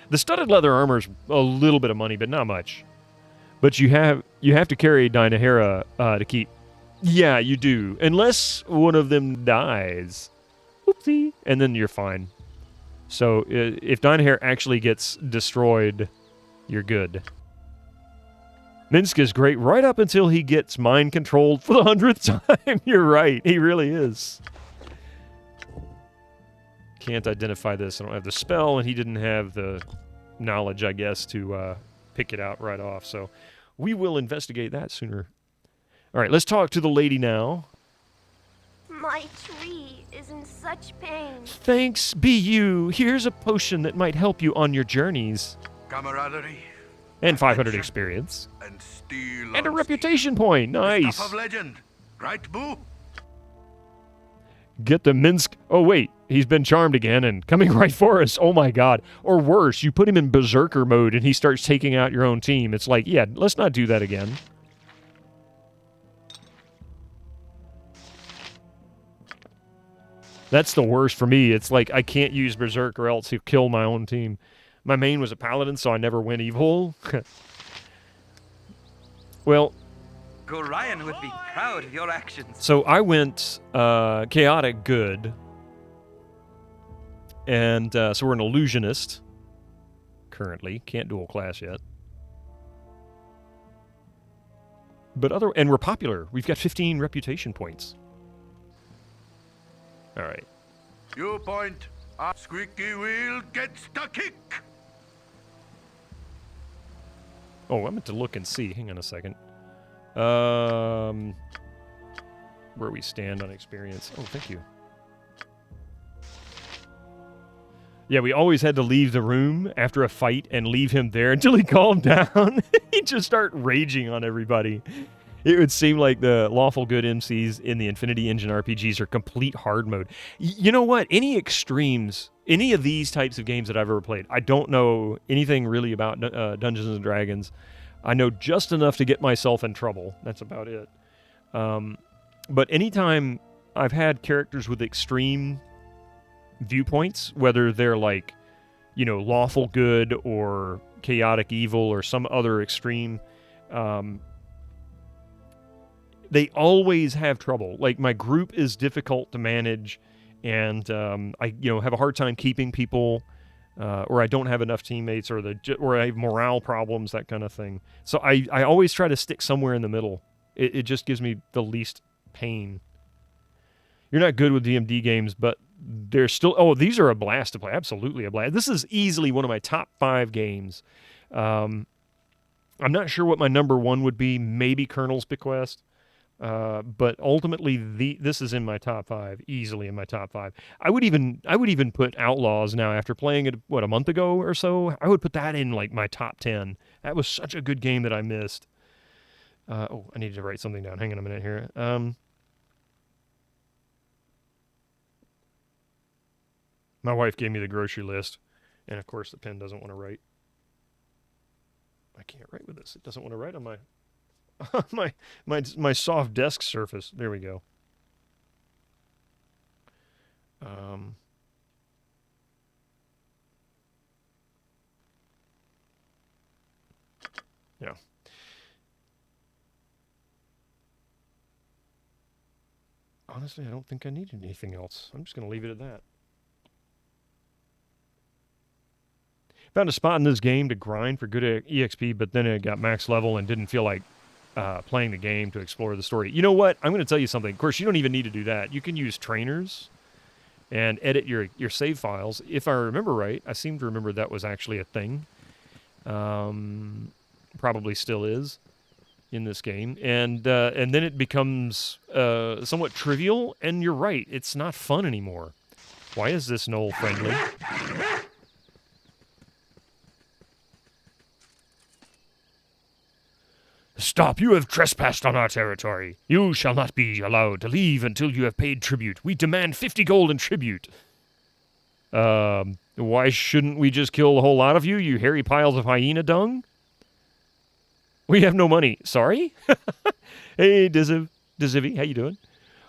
The studded leather armor's a little bit of money, but not much. But you have to carry Dynahera to keep. Yeah, you do. Unless one of them dies. Oopsie. And then you're fine. So if Dynahera actually gets destroyed, you're good. Minsc is great right up until he gets mind controlled for the 100th time. You're right. He really is. Can't identify this. I don't have the spell, and he didn't have the knowledge, I guess, to pick it out right off. So we will investigate that sooner. All right, let's talk to the lady now. My tree is in such pain. Thanks, be you. Here's a potion that might help you on your journeys. Camaraderie. And 500 experience. And steel. And a reputation point. Nice. Stuff of legend. Right, Boo? Get the Minsc. Oh, wait. He's been charmed again and coming right for us. Oh, my God. Or worse, you put him in berserker mode and he starts taking out your own team. It's like, yeah, let's not do that again. That's the worst for me. It's like I can't use berserk or else he'll kill my own team. My main was a paladin, so I never went evil. Well, Gorion would be proud of your actions. so I went chaotic good. And so we're an illusionist currently. Can't dual class yet. And we're popular. We've got 15 reputation points. All right. You point. Squeaky wheel gets the kick. Oh, I meant to look and see. Hang on a second. Where we stand on experience. Oh, thank you. Yeah, we always had to leave the room after a fight and leave him there until he calmed down. He'd just start raging on everybody. It would seem like the lawful good MCs in the Infinity Engine RPGs are complete hard mode. You know what? Any extremes, any of these types of games that I've ever played, I don't know anything really about Dungeons and Dragons. I know just enough to get myself in trouble. That's about it. But anytime I've had characters with extreme viewpoints, whether they're like, you know, lawful good or chaotic evil or some other extreme, they always have trouble. Like, my group is difficult to manage, and I, you know, have a hard time keeping people, or I don't have enough teammates, or I have morale problems, that kind of thing. So I always try to stick somewhere in the middle. It just gives me the least pain. You're not good with D&D games, but they're still... Oh, these are a blast to play. Absolutely a blast. This is easily one of my top 5 games. I'm not sure what my number 1 would be. Maybe Colonel's Bequest. But ultimately, this is in my top 5. Easily in my top 5. I would even put Outlaws now, after playing it, a month ago or so? I would put that in, like, my top 10. That was such a good game that I missed. Oh, I needed to write something down. Hang on a minute here. My wife gave me the grocery list, and of course the pen doesn't want to write. I can't write with this. It doesn't want to write on my soft desk surface. There we go. Yeah. Honestly, I don't think I needed anything else. I'm just going to leave it at that. Found a spot in this game to grind for good EXP, but then it got max level and didn't feel like playing the game to explore the story. You know what? I'm going to tell you something. Of course, you don't even need to do that. You can use trainers and edit your save files. If I remember right, I seem to remember that was actually a thing. Probably still is in this game. And then it becomes somewhat trivial, and you're right. It's not fun anymore. Why is this Knoll friendly? Stop! You have trespassed on our territory. You shall not be allowed to leave until you have paid tribute. We demand 50 gold in tribute. Why shouldn't we just kill the whole lot of you, you hairy piles of hyena dung? We have no money. Sorry? Hey, Dizivy, how you doing?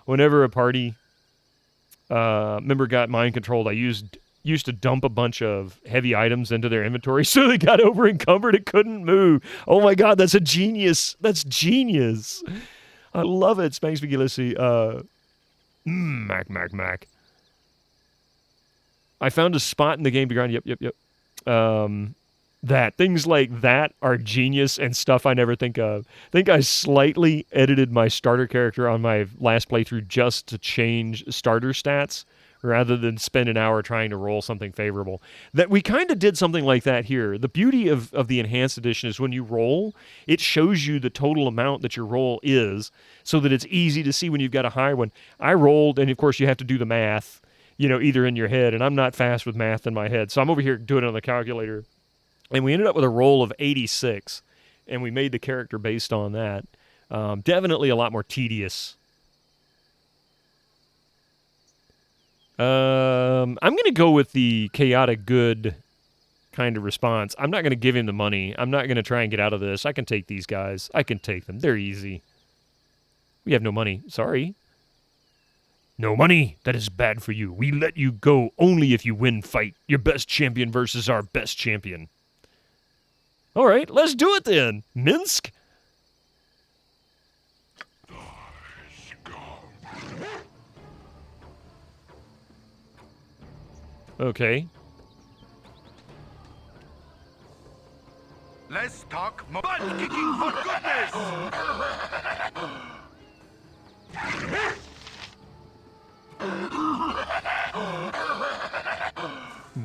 Whenever a party member got mind controlled, I used to dump a bunch of heavy items into their inventory so they got over encumbered and couldn't move. Oh my god, that's a genius. That's genius. I love it. Spanx McGillisy. Mac. I found a spot in the game to grind. Yep. That. Things like that are genius and stuff I never think of. I think I slightly edited my starter character on my last playthrough just to change starter stats, rather than spend an hour trying to roll something favorable. That we kind of did something like that here. The beauty of the Enhanced Edition is when you roll, it shows you the total amount that your roll is, so that it's easy to see when you've got a high one. I rolled, and of course you have to do the math, either in your head, and I'm not fast with math in my head, so I'm over here doing it on the calculator. And we ended up with a roll of 86, and we made the character based on that. Definitely a lot more tedious. I'm going to go with the chaotic good kind of response. I'm not going to give him the money. I'm not going to try and get out of this. I can take these guys. I can take them. They're easy. We have no money. Sorry. No money? That is bad for you. We let you go only if you win fight. Your best champion versus our best champion. All right, let's do it then. Minsc? Okay. Let's talk butt kicking for goodness!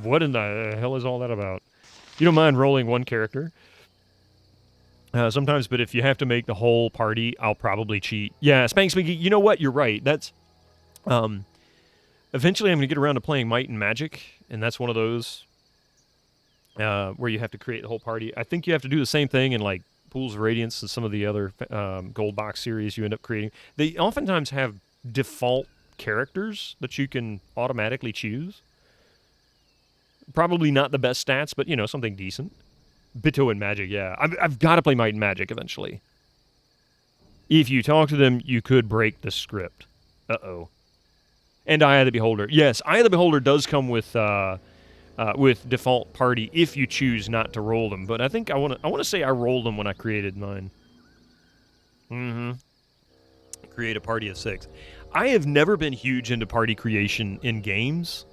What in the hell is all that about? You don't mind rolling one character? sometimes, but if you have to make the whole party, I'll probably cheat. Yeah, Spanx McGee, you know what? You're right. That's eventually I'm going to get around to playing Might and Magic, and that's one of those where you have to create the whole party. I think you have to do the same thing in like Pools of Radiance and some of the other gold box series you end up creating. They oftentimes have default characters that you can automatically choose. Probably not the best stats, but, you know, something decent. Bitto and Magic, yeah. I've got to play Might and Magic eventually. If you talk to them, you could break the script. Uh-oh. And Eye of the Beholder. Yes, Eye of the Beholder does come with default party if you choose not to roll them. But I think I want to say I rolled them when I created mine. Mm-hmm. Create a party of 6. I have never been huge into party creation in games.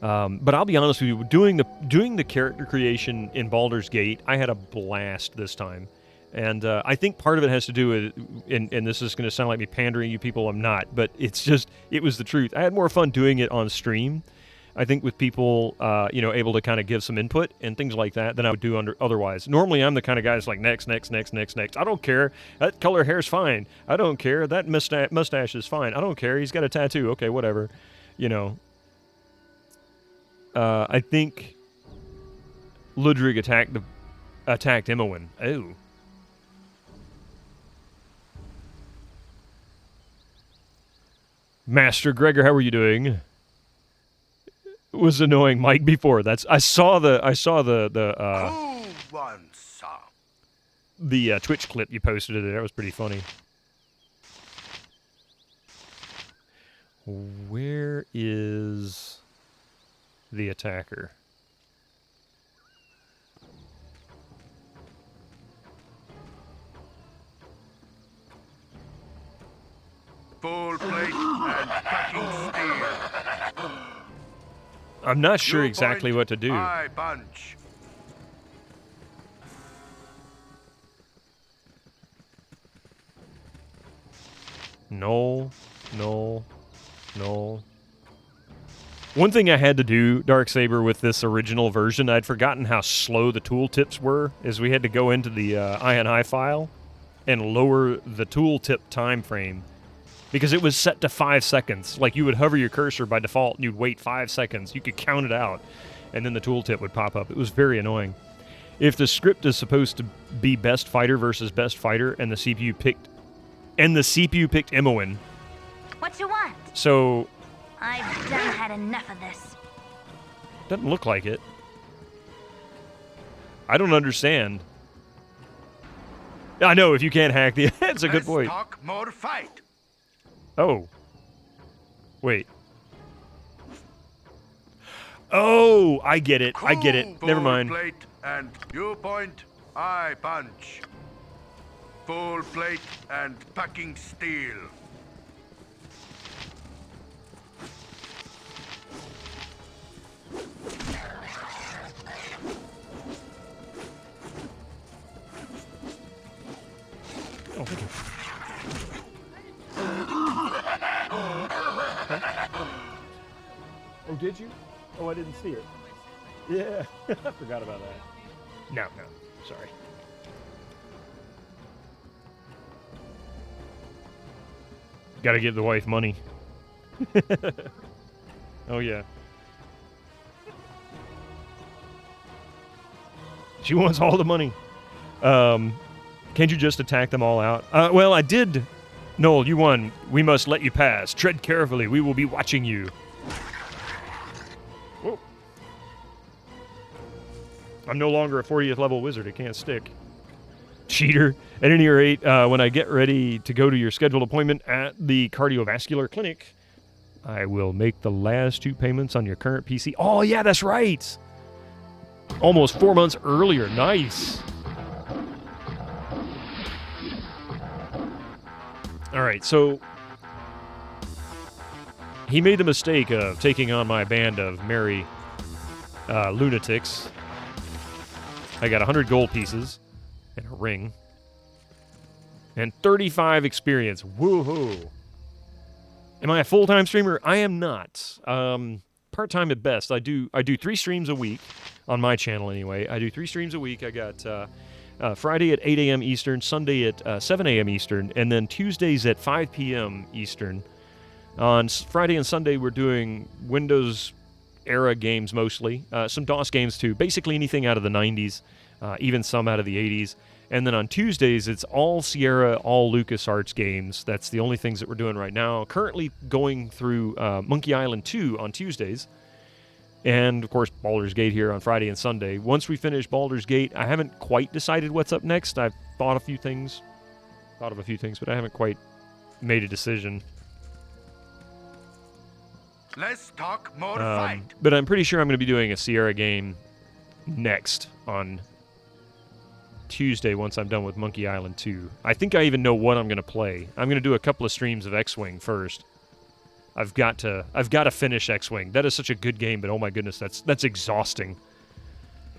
But I'll be honest with you, doing the character creation in Baldur's Gate, I had a blast this time. And I think part of it has to do with, and this is going to sound like me pandering you people, I'm not, but it's just, it was the truth. I had more fun doing it on stream, I think, with people, able to kind of give some input and things like that than I would do otherwise. Normally, I'm the kind of guy that's like, next. I don't care. That color hair's fine. I don't care. That mustache is fine. I don't care. He's got a tattoo. Okay, whatever. You know. I think Ludwig attacked Imoen. Oh. Master Gregor, how are you doing? It was annoying Mike before. I saw the Twitch clip you posted of it. That was pretty funny. Where is the attacker? Full plate and packing steel. I'm not sure exactly what to do. High bunch. No. One thing I had to do, Darksaber, with this original version, I'd forgotten how slow the tooltips were, is we had to go into the INI file and lower the tooltip time frame because it was set to 5 seconds. Like, you would hover your cursor by default and you'd wait 5 seconds. You could count it out, and then the tooltip would pop up. It was very annoying. If the script is supposed to be best fighter versus best fighter, and the CPU picked Imoen. What you want? So I've done had enough of this. Doesn't look like it. I don't understand. I know, if you can't hack the... That's a good point. Talk more fight. Oh. Wait. Oh, I get it. I get it. Never mind. Full plate and you point, I punch. Full plate and packing steel. Oh, thank you. Oh, did you? Oh, I didn't see it. Yeah, I forgot about that. No, sorry. Gotta give the wife money. Oh, yeah. She wants all the money. Can't you just attack them all out? Well, I did. Noel, you won. We must let you pass. Tread carefully. We will be watching you. Whoa. I'm no longer a 40th level wizard. It can't stick. Cheater. At any rate, when I get ready to go to your scheduled appointment at the cardiovascular clinic, I will make the last 2 payments on your current PC. Oh, yeah, that's right. Almost 4 months earlier. Nice. All right, so he made the mistake of taking on my band of merry lunatics. I got 100 gold pieces and a ring and 35 experience. Woohoo! Am I a full-time streamer? I am not. Part-time at best. I do 3 streams a week on my channel anyway. I do 3 streams a week. I got Friday at 8 a.m. Eastern, Sunday at 7 a.m. Eastern, and then Tuesdays at 5 p.m. Eastern. On Friday and Sunday, we're doing Windows era games mostly. Some DOS games too. Basically anything out of the 90s, even some out of the 80s. And then on Tuesdays, it's all Sierra, all LucasArts games. That's the only things that we're doing right now. Currently going through Monkey Island 2 on Tuesdays. And, of course, Baldur's Gate here on Friday and Sunday. Once we finish Baldur's Gate, I haven't quite decided what's up next. I've thought of a few things, but I haven't quite made a decision. Let's talk more fight. But I'm pretty sure I'm going to be doing a Sierra game next on Tuesday once I'm done with Monkey Island 2. I think I even know what I'm going to play. I'm going to do a couple of streams of X-Wing first. I've got to finish X-Wing. That is such a good game, but oh my goodness, that's exhausting.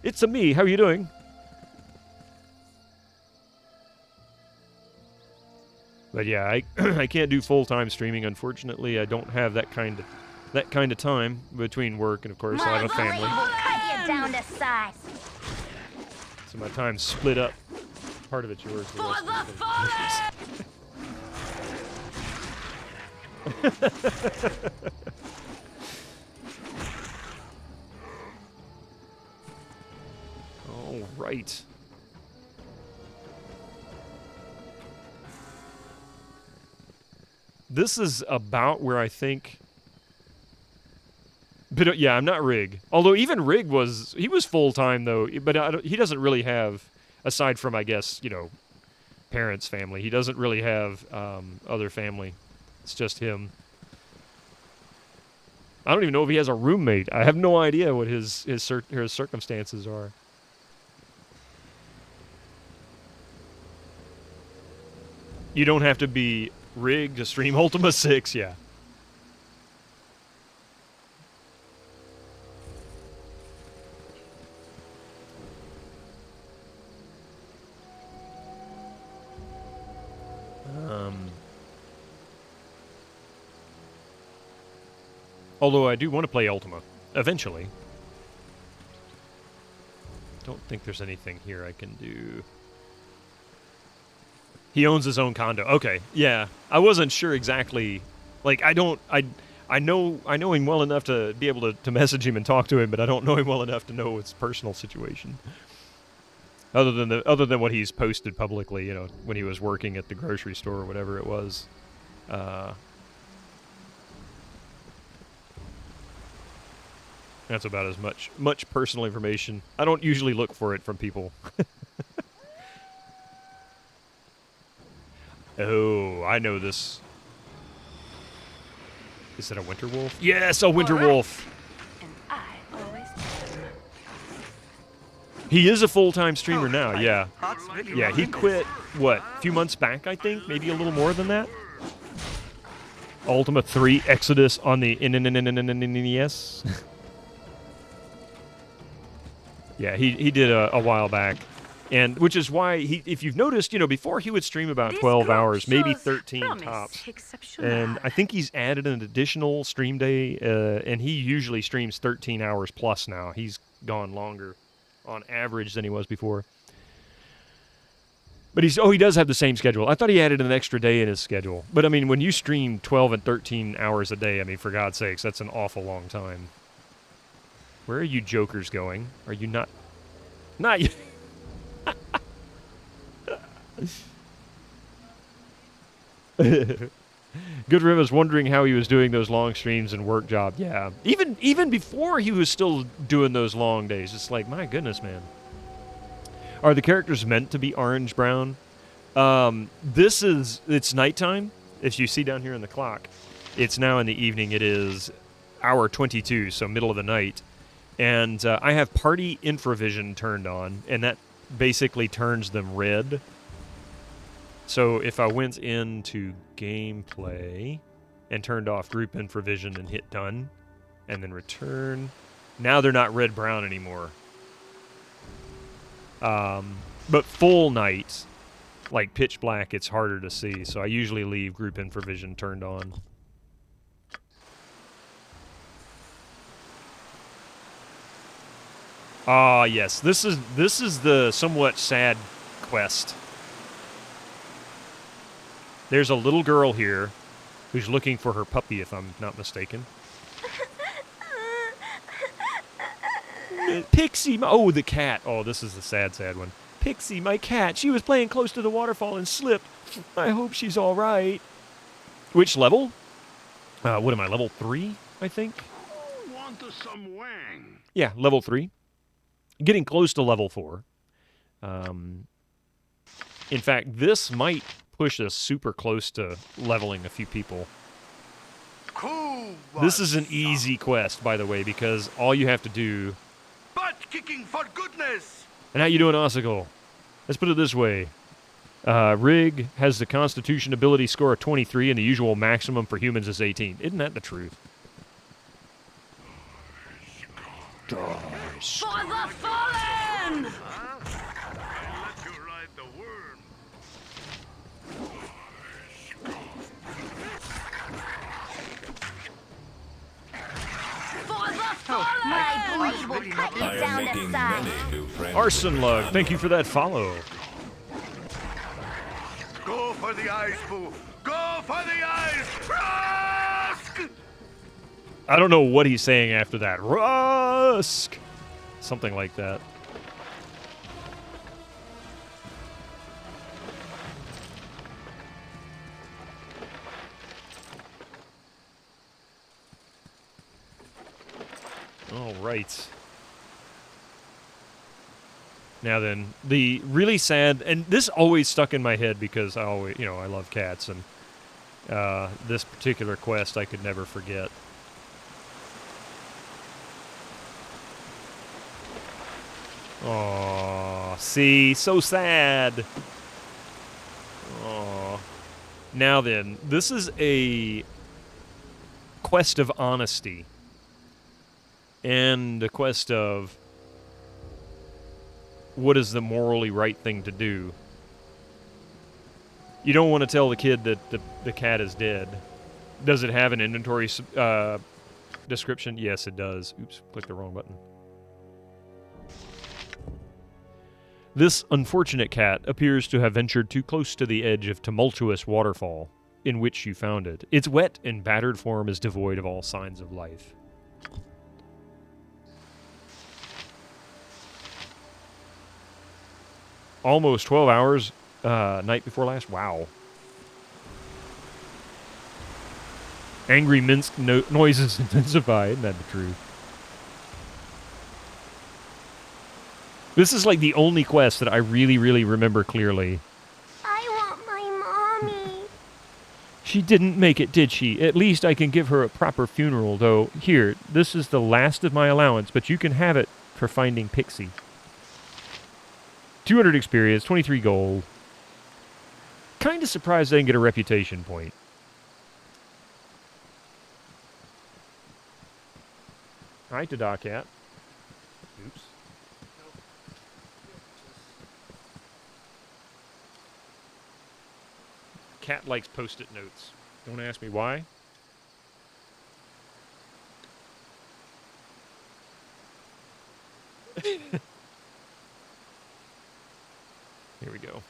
It's a me. How are you doing? But yeah, I can't do full-time streaming. Unfortunately, I don't have that kind of time between work and of course I have a family. Cut you down to size. So my time's split up. Part of it's yours. The rest of it. All right. This is about where I think. But yeah, I'm not Rig. Although even Rig was full time though. But he doesn't really have, aside from I guess parents' family. He doesn't really have other family. It's just him. I don't even know if he has a roommate. I have no idea what his circumstances are. You don't have to be Rig to stream Ultima 6, yeah. Although I do want to play Ultima, eventually. Don't think there's anything here I can do. He owns his own condo. Okay, yeah. I wasn't sure exactly. Like, I know him well enough to be able to message him and talk to him, but I don't know him well enough to know his personal situation. Other than what he's posted publicly, when he was working at the grocery store or whatever it was. That's about as much personal information. I don't usually look for it from people. Oh, I know this. Is it a winter wolf? Yes, a winter wolf. And I always He is a full-time streamer now, my yeah. heart's really Yeah, he pounding. quit, what, a few months back, I think? Maybe a little more than that? Ultima 3 Exodus on the NES. Yeah, he did a while back. And which is why, if you've noticed, before he would stream about 12 hours, maybe 13 tops. And I think he's added an additional stream day, and he usually streams 13 hours plus now. He's gone longer on average than he was before. But he does have the same schedule. I thought he added an extra day in his schedule. But I mean, when you stream 12 and 13 hours a day, I mean, for God's sakes, that's an awful long time. Where are you jokers going? Are you not? Not you. Good Rim is wondering how he was doing those long streams and work job. Yeah, even before he was still doing those long days. It's like, my goodness, man. Are the characters meant to be orange-brown? It's nighttime. If you see down here in the clock, it's now in the evening. It is hour 22, so middle of the night. And I have party infravision turned on, and that basically turns them red. So if I went into gameplay and turned off group infravision and hit done, and then return, now they're not red-brown anymore. But full night, like pitch black, it's harder to see, so I usually leave group infravision turned on. Ah, yes. This is the somewhat sad quest. There's a little girl here who's looking for her puppy, if I'm not mistaken. Pixie, oh, the cat. Oh, this is the sad, sad one. Pixie, my cat. She was playing close to the waterfall and slipped. I hope she's all right. Which level? What am I, level 3, I think? Want some wang? Yeah, level 3. Getting close to level 4. In fact, this might push us super close to leveling a few people. Cool. This is an easy quest, by the way, because all you have to do... Butt kicking for goodness! And how you doing, Ossicle? Let's put it this way. Rig has the Constitution ability score of 23, and the usual maximum for humans is 18. Isn't that the truth? For the fallen! My blade will cut you I down am to making size. many new friends. Arson Lug, thank you for that follow. Go for the eyes, Boo! Go for the eyes! Rusk! I don't know what he's saying after that. Rusk! Something like that. All right. Now then, the really sad, and this always stuck in my head because I always, I love cats, and this particular quest I could never forget. Aw, see, so sad. Aw. Now then, this is a quest of honesty. And a quest of what is the morally right thing to do. You don't want to tell the kid that the cat is dead. Does it have an inventory description? Yes, it does. Oops, clicked the wrong button. This unfortunate cat appears to have ventured too close to the edge of tumultuous waterfall in which you found it. Its wet and battered form is devoid of all signs of life. Almost 12 hours night before last. Wow. Angry Minsc noises intensify. Isn't that the truth? This is like the only quest that I really, really remember clearly. I want my mommy. She didn't make it, did she? At least I can give her a proper funeral, though. Here, this is the last of my allowance, but you can have it for finding Pixie. 200 experience, 23 gold. Kind of surprised I didn't get a reputation point. Hi, Dada Cat. Oops. Cat likes post-it notes. Don't ask me why. Here we go.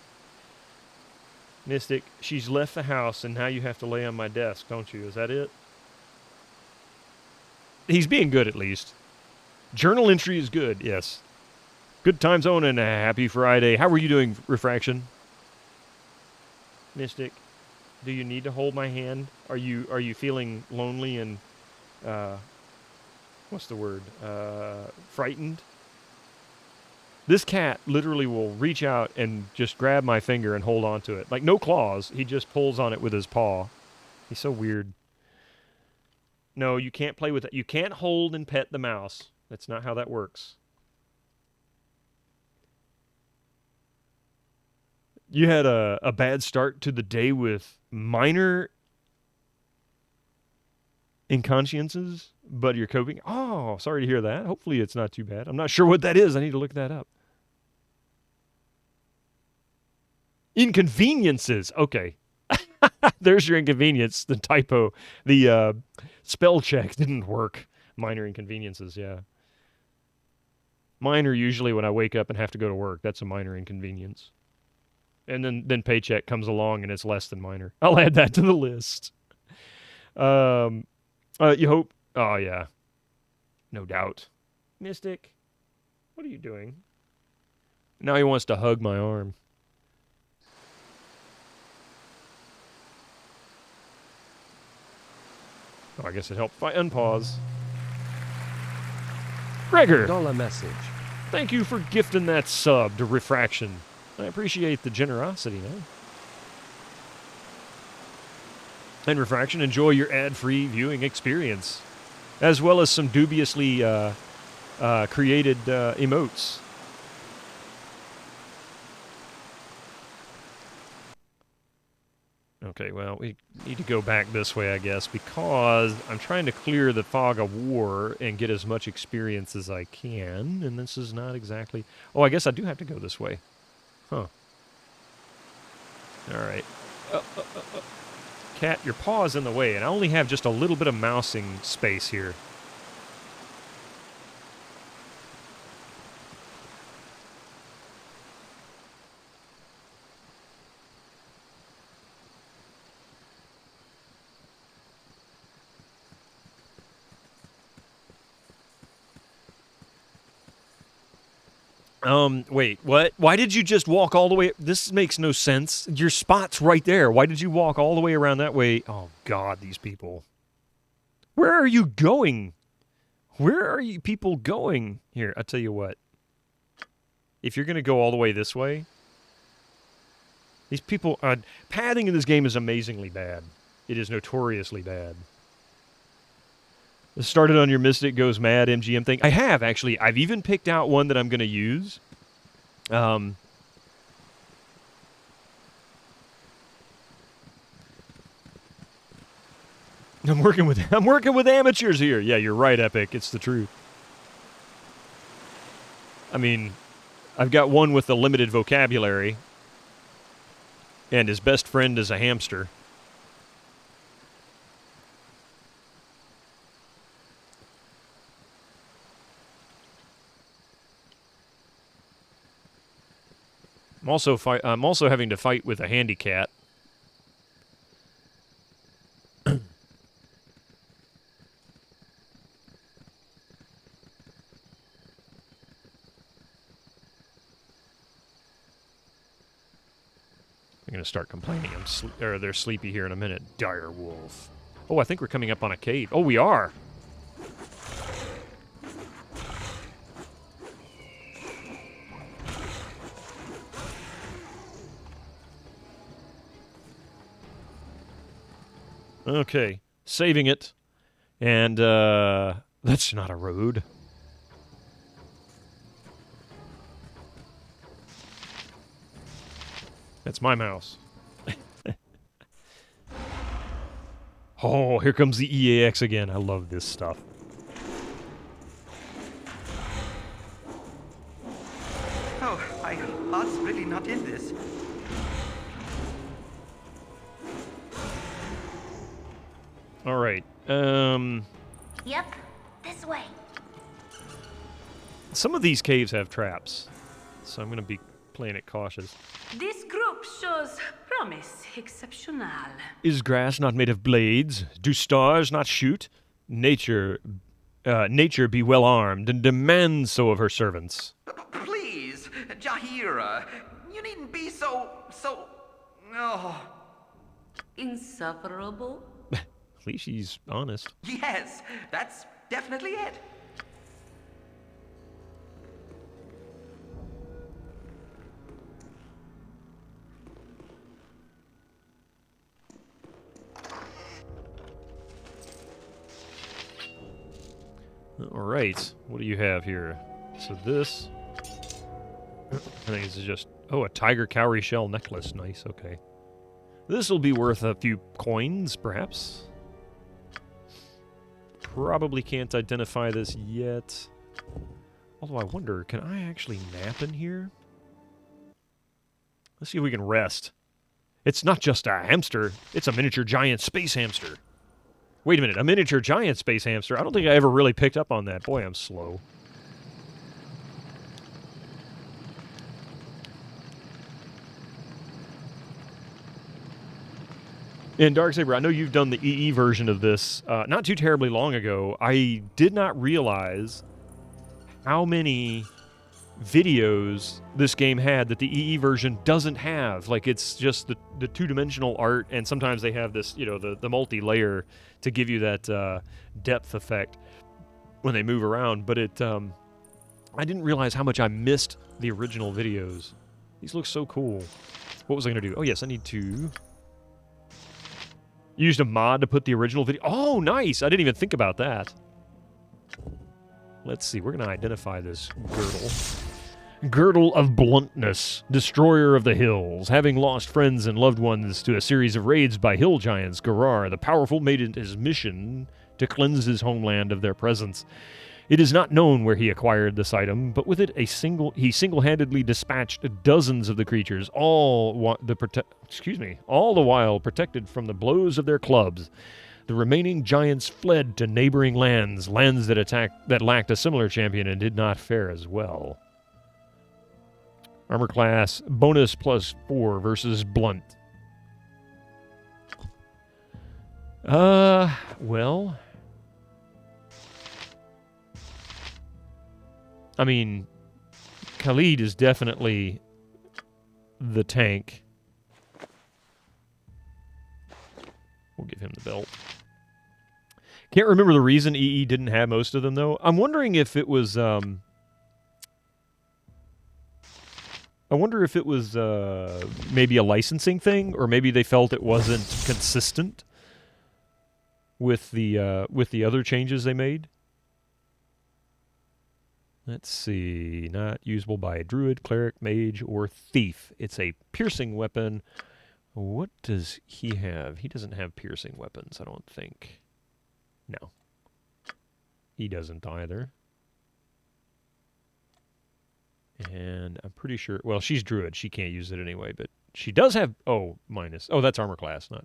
Mystic, she's left the house and now you have to lay on my desk, don't you? Is that it? He's being good, at least. Journal entry is good, yes. Good time zone and a happy Friday. How are you doing, Refraction? Mystic, do you need to hold my hand? Are you feeling lonely and what's the word? Frightened? This cat literally will reach out and just grab my finger and hold on to it. Like, no claws. He just pulls on it with his paw. He's so weird. No, you can't play with it. You can't hold and pet the mouse. That's not how that works. You had a bad start to the day with minor inconsciences, but you're coping. Oh, sorry to hear that. Hopefully it's not too bad. I'm not sure what that is. I need to look that up. Inconveniences. Okay. There's your inconvenience. The typo. The spell check didn't work. Minor inconveniences, yeah. Minor usually when I wake up and have to go to work. That's a minor inconvenience. And then Paycheck comes along and it's less than minor. I'll add that to the list. You hope... Oh, yeah. No doubt. Mystic, what are you doing? Now he wants to hug my arm. Oh, I guess it helped if I unpause. Gregor! Dollar message. Thank you for gifting that sub to Refraction. I appreciate the generosity, man. And Refraction, enjoy your ad-free viewing experience, as well as some dubiously created emotes. Okay, well, we need to go back this way, I guess, because I'm trying to clear the fog of war and get as much experience as I can, and this is not exactly... Oh, I guess I do have to go this way. Huh. All right. Cat, your paw's in the way, and I only have just a little bit of mousing space here. Wait, what? Why did you just walk all the way? This makes no sense. Your spot's right there. Why did you walk all the way around that way? Oh, God, these people. Where are you going? Where are you people going? Here, I'll tell you what. If you're going to go all the way this way, these people, pathing in this game is amazingly bad. It is notoriously bad. Started on your Mystic Goes Mad MGM thing. I have, actually. I've even picked out one that I'm going to use. I'm working with amateurs here. Yeah, you're right, Epic. It's the truth. I mean, I've got one with a limited vocabulary, and his best friend is a hamster. I'm also having to fight with a handy cat. I'm going to start complaining. They're sleepy here in a minute. Dire wolf. Oh, I think we're coming up on a cave. Oh, we are. Okay, saving it, and that's not a road. That's my mouse. Oh, here comes the EAX again. I love this stuff. Oh, my heart's really not in this. All right. Yep, this way. Some of these caves have traps, so I'm going to be playing it cautious. This group shows promise exceptional. Is grass not made of blades? Do stars not shoot? Nature be well armed and demands so of her servants. Please, Jahira, you needn't be so... Oh. Insufferable? At least she's honest. Yes, that's definitely it. All right, what do you have here? So this, I think this is just, oh, a tiger cowrie shell necklace. Nice, okay. This will be worth a few coins, perhaps. Probably can't identify this yet. Although I wonder, can I actually nap in here? Let's see if we can rest. It's not just a hamster, it's a miniature giant space hamster. Wait a minute, a miniature giant space hamster? I don't think I ever really picked up on that. Boy, I'm slow. And Darksaber, I know you've done the EE version of this not too terribly long ago. I did not realize how many videos this game had that the EE version doesn't have. Like, it's just the two-dimensional art, and sometimes they have this, the multi-layer to give you that depth effect when they move around. But I didn't realize how much I missed the original videos. These look so cool. What was I going to do? Oh, yes, I need to... Used a mod to put the original video... Oh, nice! I didn't even think about that. Let's see. We're going to identify this girdle. Girdle of Bluntness, Destroyer of the Hills. Having lost friends and loved ones to a series of raids by hill giants, Garar, the powerful, made it his mission to cleanse his homeland of their presence. It is not known where he acquired this item, but with it he single-handedly dispatched dozens of the creatures, all the while protected from the blows of their clubs. The remaining giants fled to neighboring lands that lacked a similar champion and did not fare as well. Armor class bonus +4 versus blunt. Well, I mean, Khalid is definitely the tank. We'll give him the belt. Can't remember the reason EE didn't have most of them, though. I'm wondering if it was... maybe a licensing thing, or maybe they felt it wasn't consistent with the other changes they made. Let's see. Not usable by a druid, cleric, mage, or thief. It's a piercing weapon. What does he have? He doesn't have piercing weapons, I don't think. No. He doesn't either. And I'm pretty sure... Well, she's druid. She can't use it anyway, but she does have... Oh, minus. Oh, that's armor class, not...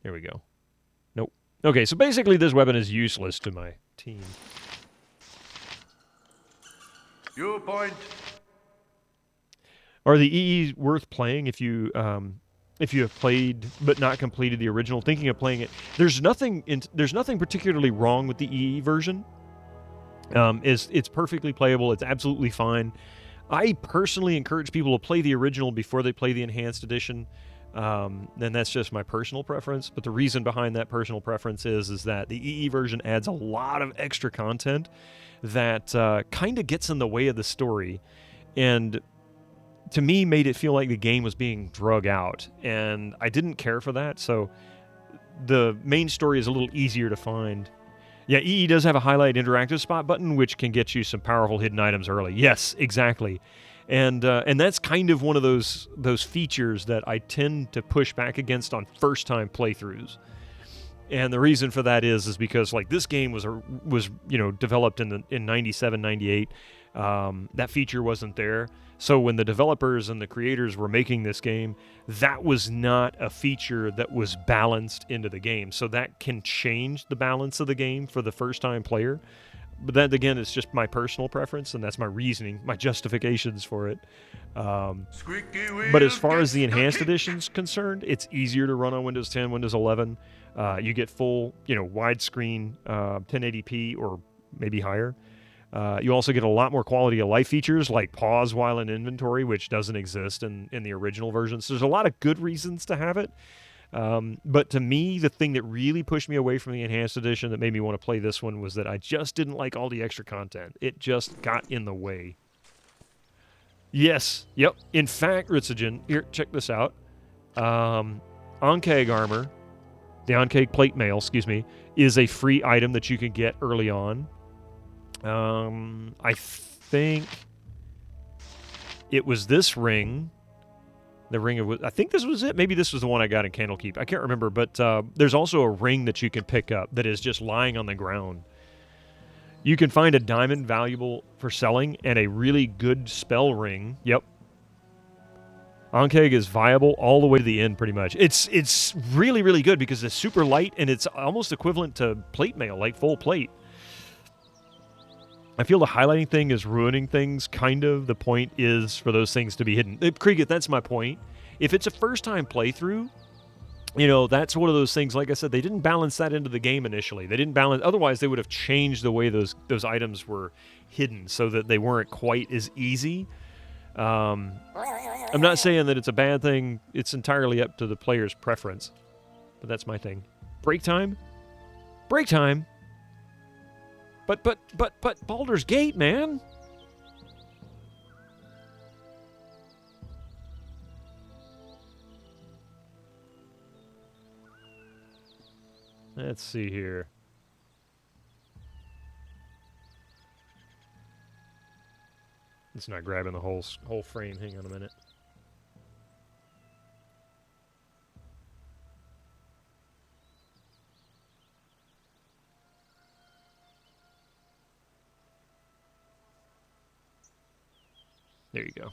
There we go. Nope. Okay, so basically this weapon is useless to my team. Your point. Are the EEs worth playing if you have played but not completed the original? Thinking of playing it, there's nothing particularly wrong with the EE version. It's perfectly playable. It's absolutely fine. I personally encourage people to play the original before they play the enhanced edition. And that's just my personal preference. But the reason behind that personal preference is that the EE version adds a lot of extra content that kind of gets in the way of the story, and to me made it feel like the game was being drug out, and I didn't care for that. So the main story is a little easier to find. Yeah, EE does have a highlight interactive spot button, which can get you some powerful hidden items early. Yes, exactly. And that's kind of one of those features that I tend to push back against on first-time playthroughs. And the reason for that is because, like, this game was developed in 97, 98. That feature wasn't there. So when the developers and the creators were making this game, that was not a feature that was balanced into the game. So that can change the balance of the game for the first-time player. But that, again, is just my personal preference, and that's my reasoning, my justifications for it. But as far as the enhanced edition's concerned, it's easier to run on Windows 10, Windows 11. You get full, widescreen 1080p or maybe higher. You also get a lot more quality of life features like pause while in inventory, which doesn't exist in the original version. So there's a lot of good reasons to have it. But to me, the thing that really pushed me away from the enhanced edition that made me want to play this one was that I just didn't like all the extra content. It just got in the way. Yes. Yep. In fact, Ritzigen, here, check this out. Ankeg armor, the Ankeg plate mail, is a free item that you can get early on. I think it was this ring. The ring of... I think this was it. Maybe this was the one I got in Candlekeep. I can't remember, but there's also a ring that you can pick up that is just lying on the ground. You can find a diamond valuable for selling and a really good spell ring. Yep. Ankeg is viable all the way to the end, pretty much. It's really, really good because it's super light and it's almost equivalent to plate mail, like full plate. I feel the highlighting thing is ruining things, kind of. The point is for those things to be hidden. Krieg, that's my point. If it's a first-time playthrough, you know, that's one of those things. Like I said, they didn't balance that into the game initially. They didn't balance. Otherwise, they would have changed the way those items were hidden so that they weren't quite as easy. I'm not saying that it's a bad thing. It's entirely up to the player's preference. But that's my thing. Break time? Break time? But Baldur's Gate, man. Let's see here. It's not grabbing the whole frame. Hang on a minute. There you go.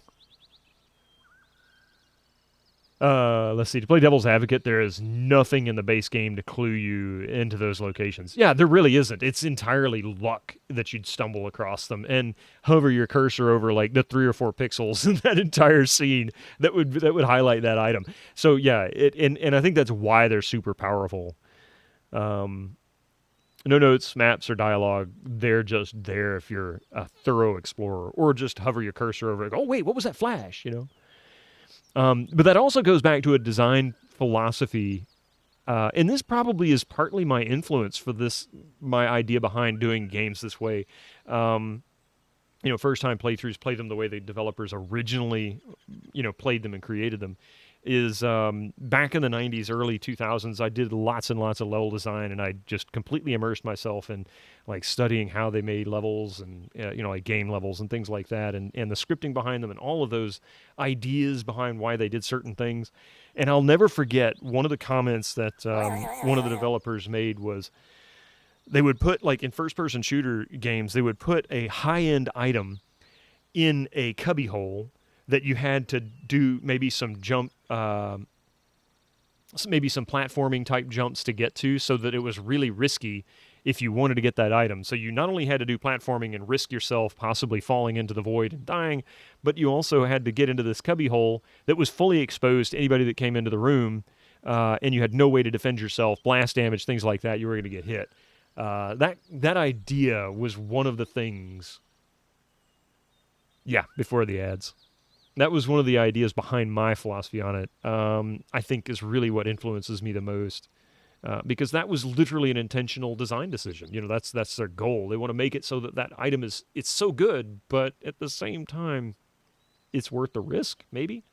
Let's see. To play devil's advocate, there is nothing in the base game to clue you into those locations. Yeah, there really isn't. It's entirely luck that you'd stumble across them and hover your cursor over like the 3 or 4 pixels in that entire scene that would highlight that item. So yeah, and I think that's why they're super powerful. No notes, maps, or dialogue. They're just there if you're a thorough explorer, or just hover your cursor over it. Oh wait, what was that flash? You know. But that also goes back to a design philosophy, and this probably is partly my influence for this, my idea behind doing games this way. You know, first-time playthroughs, play them the way the developers originally, you know, played them and created them, is back in the 90s, early 2000s, I did lots and lots of level design, and I just completely immersed myself in, like, studying how they made levels and, you know, like game levels and things like that, and the scripting behind them and all of those ideas behind why they did certain things. And I'll never forget one of the comments that one of the developers made was, they would put, like in first-person shooter games, they would put a high-end item in a cubbyhole that you had to do maybe some jump, maybe some platforming type jumps to get to, so that it was really risky if you wanted to get that item. So you not only had to do platforming and risk yourself possibly falling into the void and dying, but you also had to get into this cubbyhole that was fully exposed to anybody that came into the room, and you had no way to defend yourself, blast damage, things like that. You were going to get hit. That idea was one of the things. Yeah, before the ads. That was one of the ideas behind my philosophy on it. I think is really what influences me the most, because that was literally an intentional design decision. You know, that's their goal. They want to make it so that item it's so good, but at the same time, it's worth the risk. Maybe.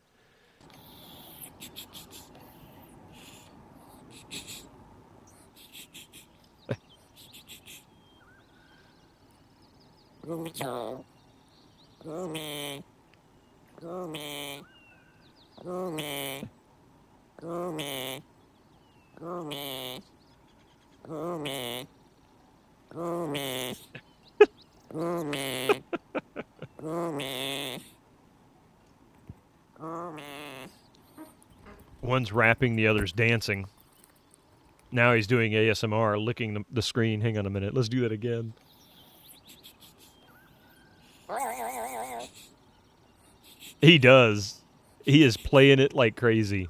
One's rapping, the other's dancing. Now he's doing ASMR, licking the screen. Hang on a minute. Let's do that again. He does. He is playing it like crazy.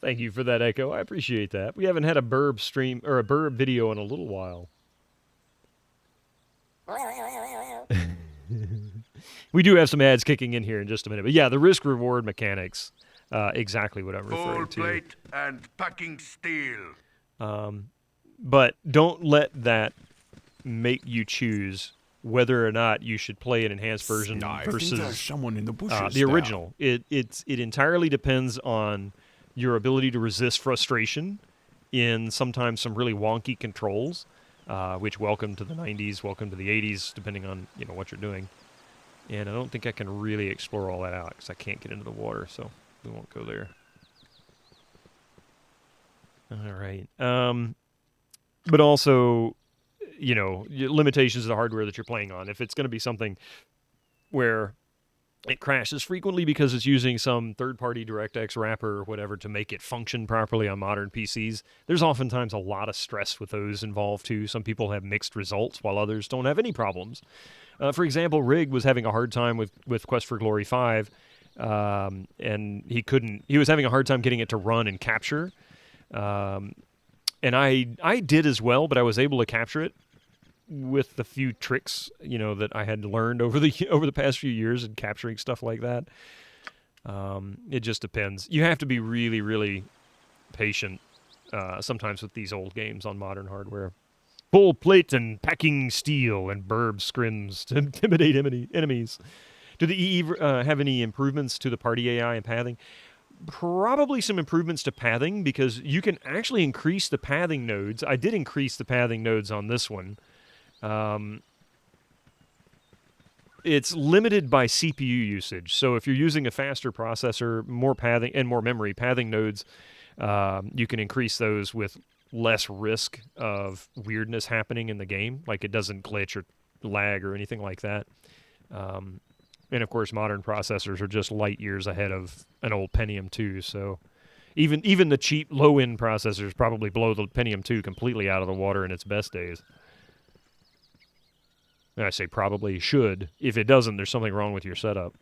Thank you for that, Echo. I appreciate that. We haven't had a burb stream or a burb video in a little while. We do have some ads kicking in here in just a minute. But yeah, the risk-reward mechanics, exactly what I'm referring to. Full plate and packing steel. But don't let that make you choose whether or not you should play an enhanced version versus someone in the bushes the original. It entirely depends on your ability to resist frustration in sometimes some really wonky controls, which welcome to the 90s, welcome to the 80s, depending on what you're doing. And I don't think I can really explore all that out because I can't get into the water, so we won't go there. All right. but also, limitations of the hardware that you're playing on. If it's going to be something where it crashes frequently because it's using some third-party DirectX wrapper or whatever to make it function properly on modern PCs, there's oftentimes a lot of stress with those involved too. Some people have mixed results while others don't have any problems. For example, Rig was having a hard time with Quest for Glory 5, and he was having a hard time getting it to run and capture. And I did as well, but I was able to capture it with the few tricks, that I had learned over the past few years in capturing stuff like that. It just depends. You have to be really, really patient sometimes with these old games on modern hardware. Full plate and packing steel and burb scrims to intimidate enemies. Do the EE have any improvements to the party AI and pathing? Probably some improvements to pathing, because you can actually increase the pathing nodes. I did increase the pathing nodes on this one. It's limited by CPU usage. So if you're using a faster processor, more pathing and more memory, pathing nodes, you can increase those with less risk of weirdness happening in the game. Like it doesn't glitch or lag or anything like that. And of course, modern processors are just light years ahead of an old Pentium 2. So even the cheap low-end processors probably blow the Pentium 2 completely out of the water in its best days. And I say probably should. If it doesn't, there's something wrong with your setup.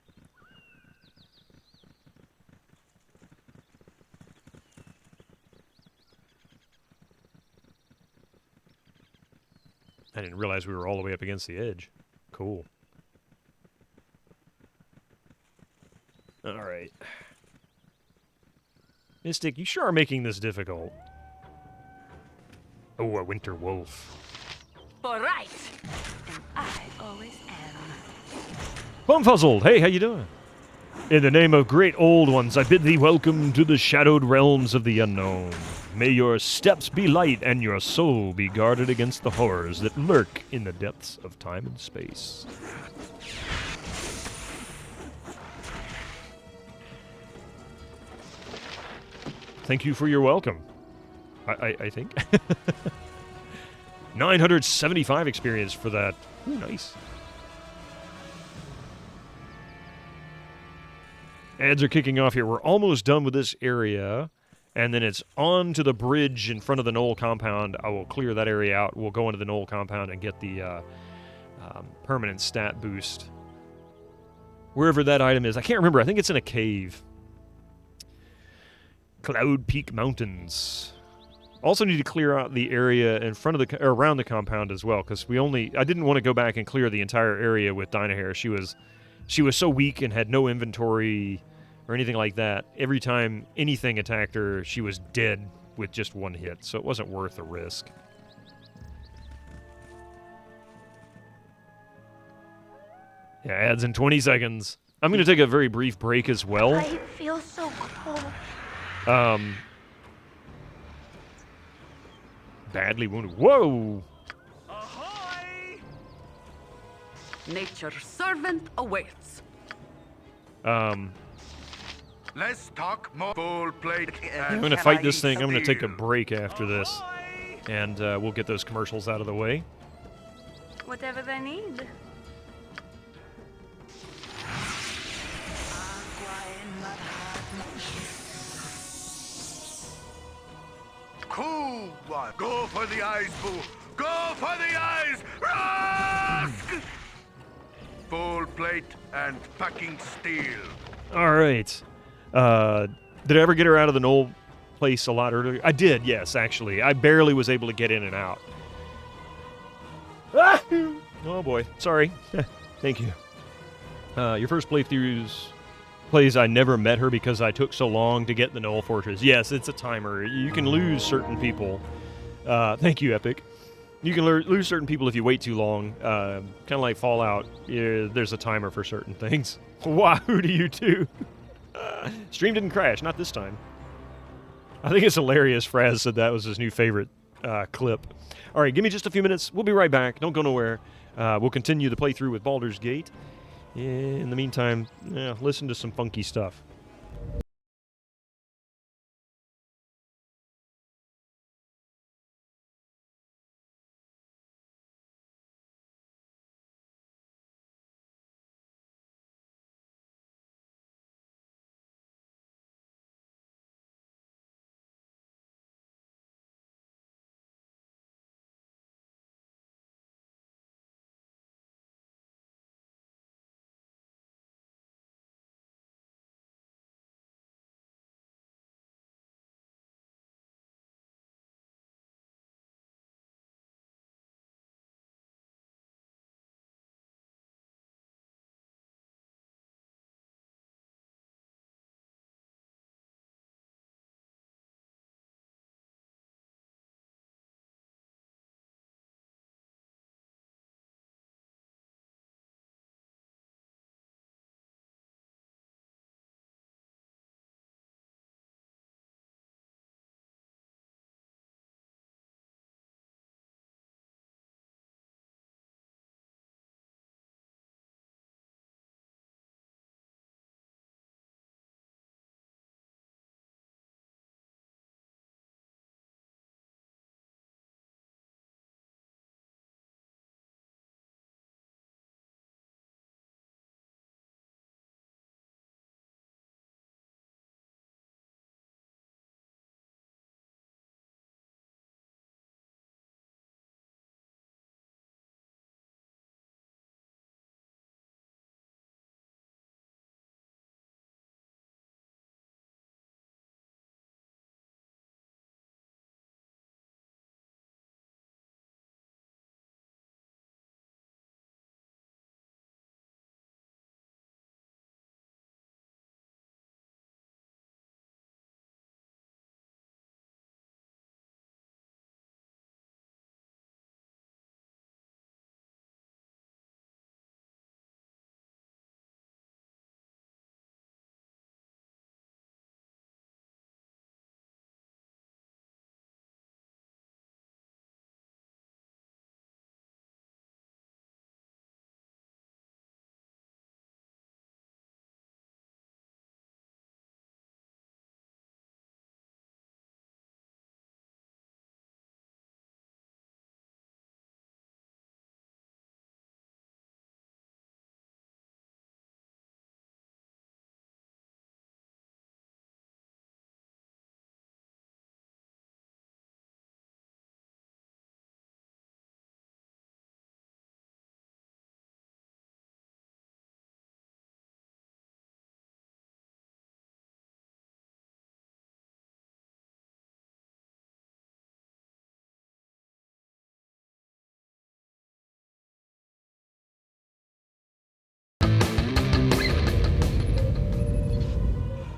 I didn't realize we were all the way up against the edge. Cool. All right. Mystic, you sure are making this difficult. Oh, a winter wolf. For right. And I always am. Bumfuzzled, hey, how you doing? In the name of great old ones, I bid thee welcome to the shadowed realms of the unknown. May your steps be light and your soul be guarded against the horrors that lurk in the depths of time and space. Thank you for your welcome. I think. 975 experience for that. Ooh, nice. Ads are kicking off here. We're almost done with this area, and then it's on to the bridge in front of the Knoll compound. I will clear that area out. We'll go into the Knoll compound and get the permanent stat boost. Wherever that item is. I can't remember. I think it's in a cave. Cloud Peak Mountains. Also need to clear out the area in front of the around the compound as well, because I didn't want to go back and clear the entire area with Dynahair. She was so weak and had no inventory or anything like that. Every time anything attacked her, she was dead with just one hit, so it wasn't worth the risk. Yeah, ads in 20 seconds. I'm going to take a very brief break as well. I feel so cold. Badly wounded. Whoa! Ahoy! Nature's servant awaits. Let's talk more. Full plate. I'm going to fight this thing. I'm going to take a break after this. And we'll get those commercials out of the way. Whatever they need. Cool one. Go for the eyes, boo. Go for the eyes. Rusk! Full plate and packing steel. All right. Did I ever get her out of the Knoll place a lot earlier? I did, yes, actually. I barely was able to get in and out. Ah! Oh, boy. Sorry. Thank you. Your first playthroughs... plays I never met her because I took so long to get the Knoll Fortress. Yes, it's a timer. You can lose certain people. Thank you, Epic. You can lose certain people if you wait too long. Kind of like Fallout. Yeah, there's a timer for certain things. Wahoo to you too. Stream didn't crash, not this time. I think it's hilarious. Fraz said that was his new favorite clip. All right, give me just a few minutes. We'll be right back. Don't go nowhere. We'll continue the playthrough with Baldur's Gate. In the meantime, listen to some funky stuff.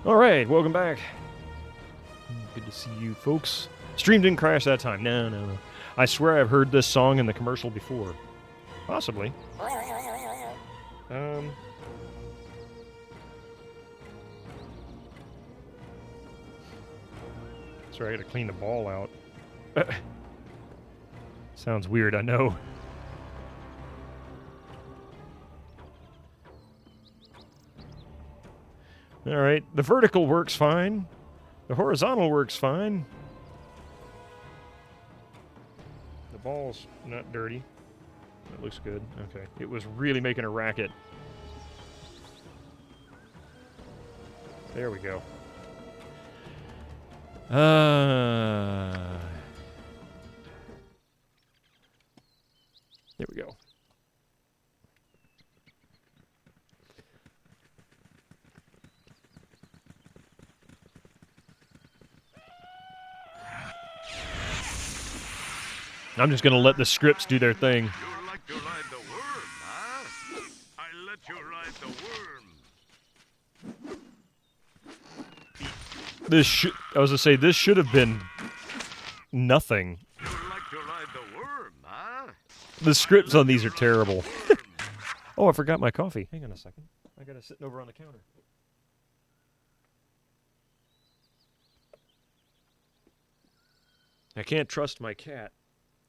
All right, welcome back. Good to see you folks. Stream didn't crash that time. No. I swear I've heard this song in the commercial before. Possibly. Sorry, I gotta clean the ball out. Sounds weird, I know. Alright, the vertical works fine. The horizontal works fine. The ball's not dirty. That looks good. Okay. It was really making a racket. There we go. There we go. I'm just gonna let the scripts do their thing. You like to ride the worm, huh? I let you ride the worm. I was gonna say, this should have been nothing. You like to ride the worm, huh? The scripts on these are terrible. Oh, I forgot my coffee. Hang on a second. I got it sitting over on the counter. I can't trust my cat.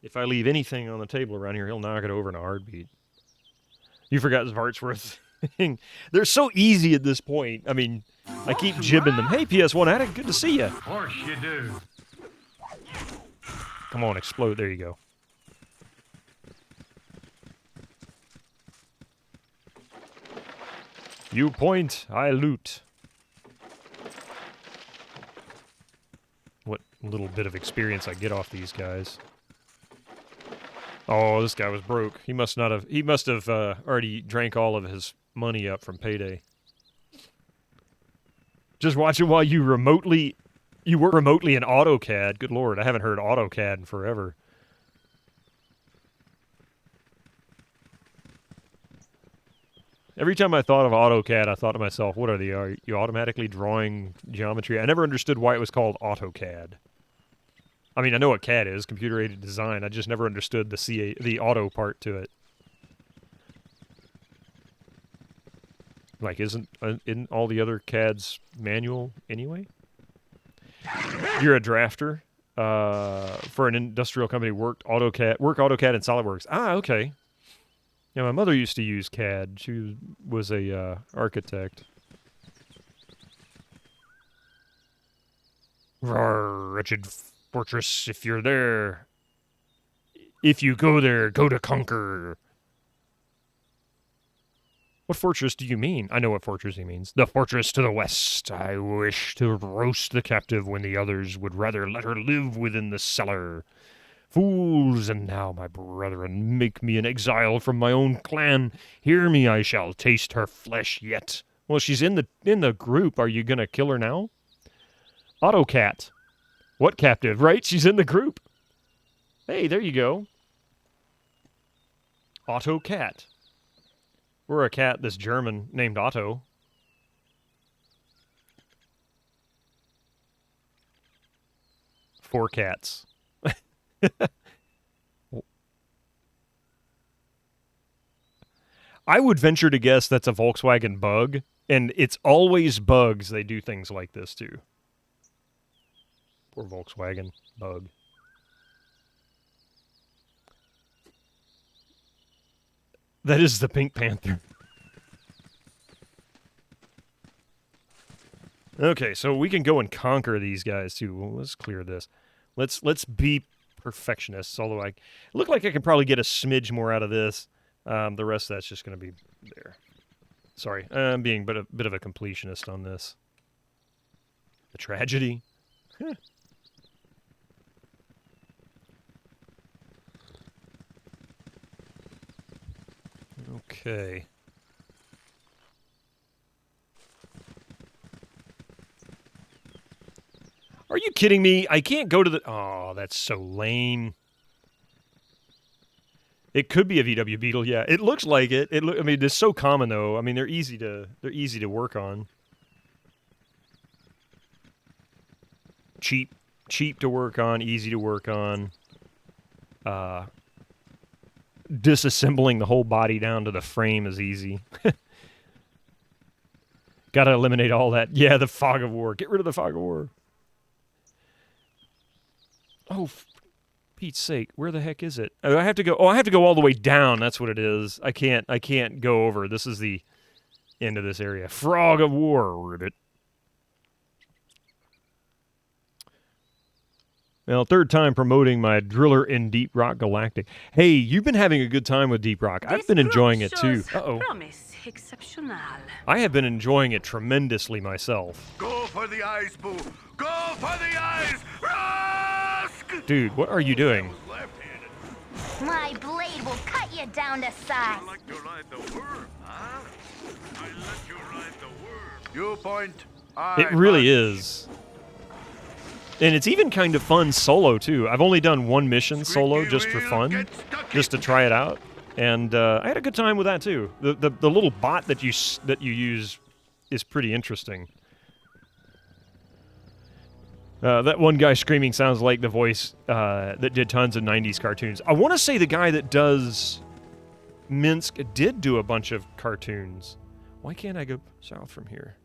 If I leave anything on the table around here, he'll knock it over in a heartbeat. You forgot Vartsworth. They're so easy at this point. I mean, I keep jibbing them. Hey, PS1 Addict, good to see you. Of course you do. Come on, explode. There you go. You point, I loot. What little bit of experience I get off these guys. Oh, this guy was broke. He must have already drank all of his money up from payday. Just watching while you work remotely in AutoCAD. Good lord, I haven't heard AutoCAD in forever. Every time I thought of AutoCAD, I thought to myself, what are they? Are you automatically drawing geometry? I never understood why it was called AutoCAD. I mean, I know what CAD is, computer-aided design. I just never understood the auto part to it. Like, isn't all the other CADs manual anyway? You're a drafter for an industrial company. Work AutoCAD and SolidWorks. Ah, okay. Yeah, my mother used to use CAD. She was a architect. Rawr, wretched fortress, if you're there. If you go there, go to conquer. What fortress do you mean? I know what fortress he means. The fortress to the west. I wish to roast the captive when the others would rather let her live within the cellar. Fools, and now, my brethren, make me an exile from my own clan. Hear me, I shall taste her flesh yet. Well, she's in the group. Are you gonna kill her now? Autocat. What captive? Right? She's in the group. Hey, there you go. Autocat. We're a cat that's German, named Otto. Four cats. I would venture to guess that's a Volkswagen Bug, and it's always Bugs they do things like this to. Poor Volkswagen Bug. That is the Pink Panther. Okay, so we can go and conquer these guys too. Well, let's clear this. Let's be perfectionists. Although I look like I can probably get a smidge more out of this. The rest of that's just going to be there. Sorry, I'm being a bit of a completionist on this. The tragedy. Okay. Are you kidding me? I can't go to the... Oh, that's so lame. It could be a VW Beetle, yeah. It looks like it. I mean, it's so common though. I mean, they're easy to work on. cheap to work on, easy to work on. Disassembling the whole body down to the frame is easy. Gotta eliminate all that. Yeah, the fog of war. Get rid of the fog of war. Oh, Pete's sake, where the heck is it? Oh, I have to go. Oh, I have to go all the way down. That's what it is. I can't go over. This is the end of this area. Frog of war, ribbit. Well, third time promoting my driller in Deep Rock Galactic. Hey, you've been having a good time with Deep Rock. I've been enjoying it too. Uh-oh. I have been enjoying it tremendously myself. Go for the eyes, Boo! Go for the eyes! Rusk! Dude, what are you doing? My blade will cut you down to size. I like to ride the worm, huh? I let you ride the worm. You point. It really is. And it's even kind of fun solo, too. I've only done one mission solo just for fun, just to try it out. And I had a good time with that, too. The little bot that you use is pretty interesting. That one guy screaming sounds like the voice that did tons of 90s cartoons. I want to say the guy that does Minsc did do a bunch of cartoons. Why can't I go south from here?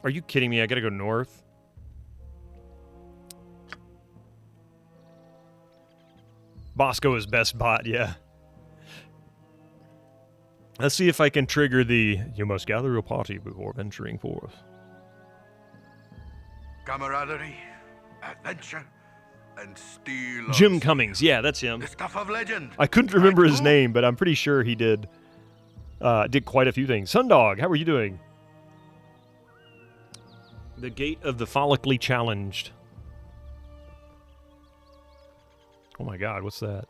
Are you kidding me? I gotta go north? Bosco is best bot, yeah. Let's see if I can trigger the "you must gather a party before venturing forth." Camaraderie, adventure, and steel. Jim Cummings, yeah, that's him. The stuff of legend. I couldn't remember his name, but I'm pretty sure he did quite a few things. Sundog, how are you doing? The Gate of the Follically Challenged. Oh my god, what's that?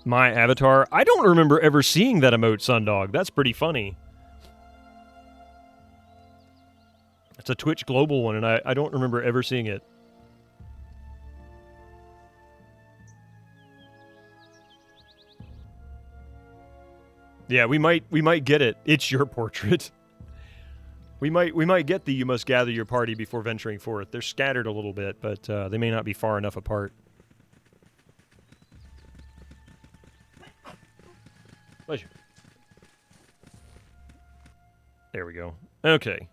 My avatar? I don't remember ever seeing that emote, Sundog. That's pretty funny. It's a Twitch Global one, and I don't remember ever seeing it. Yeah, we might get it. It's your portrait. We might get the "you must gather your party before venturing forth." They're scattered a little bit, but they may not be far enough apart. Pleasure. There we go. Okay.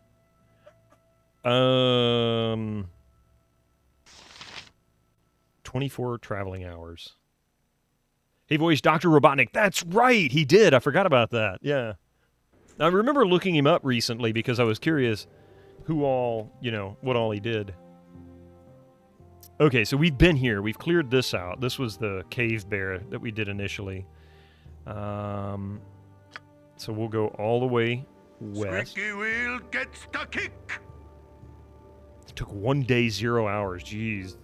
24 traveling hours. He voiced Dr. Robotnik. That's right, he did. I forgot about that. Yeah. I remember looking him up recently because I was curious who all, what all he did. Okay, so we've been here. We've cleared this out. This was the cave bear that we did initially. So we'll go all the way west. Squeaky wheel gets the kick. It took 1 day, 0 hours. Jeez.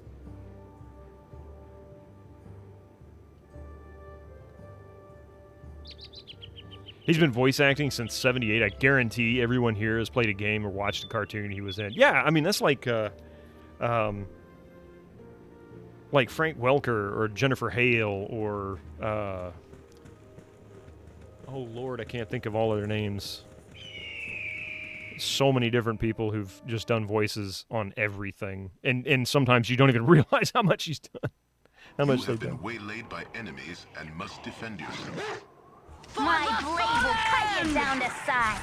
He's been voice acting since '78. I guarantee everyone here has played a game or watched a cartoon he was in. Yeah, I mean, that's like Frank Welker or Jennifer Hale or oh Lord, I can't think of all of their names. So many different people who've just done voices on everything, and sometimes you don't even realize how much he's done. How much they've done. You have been waylaid by enemies and must defend yourself. My blade will cut you down to size.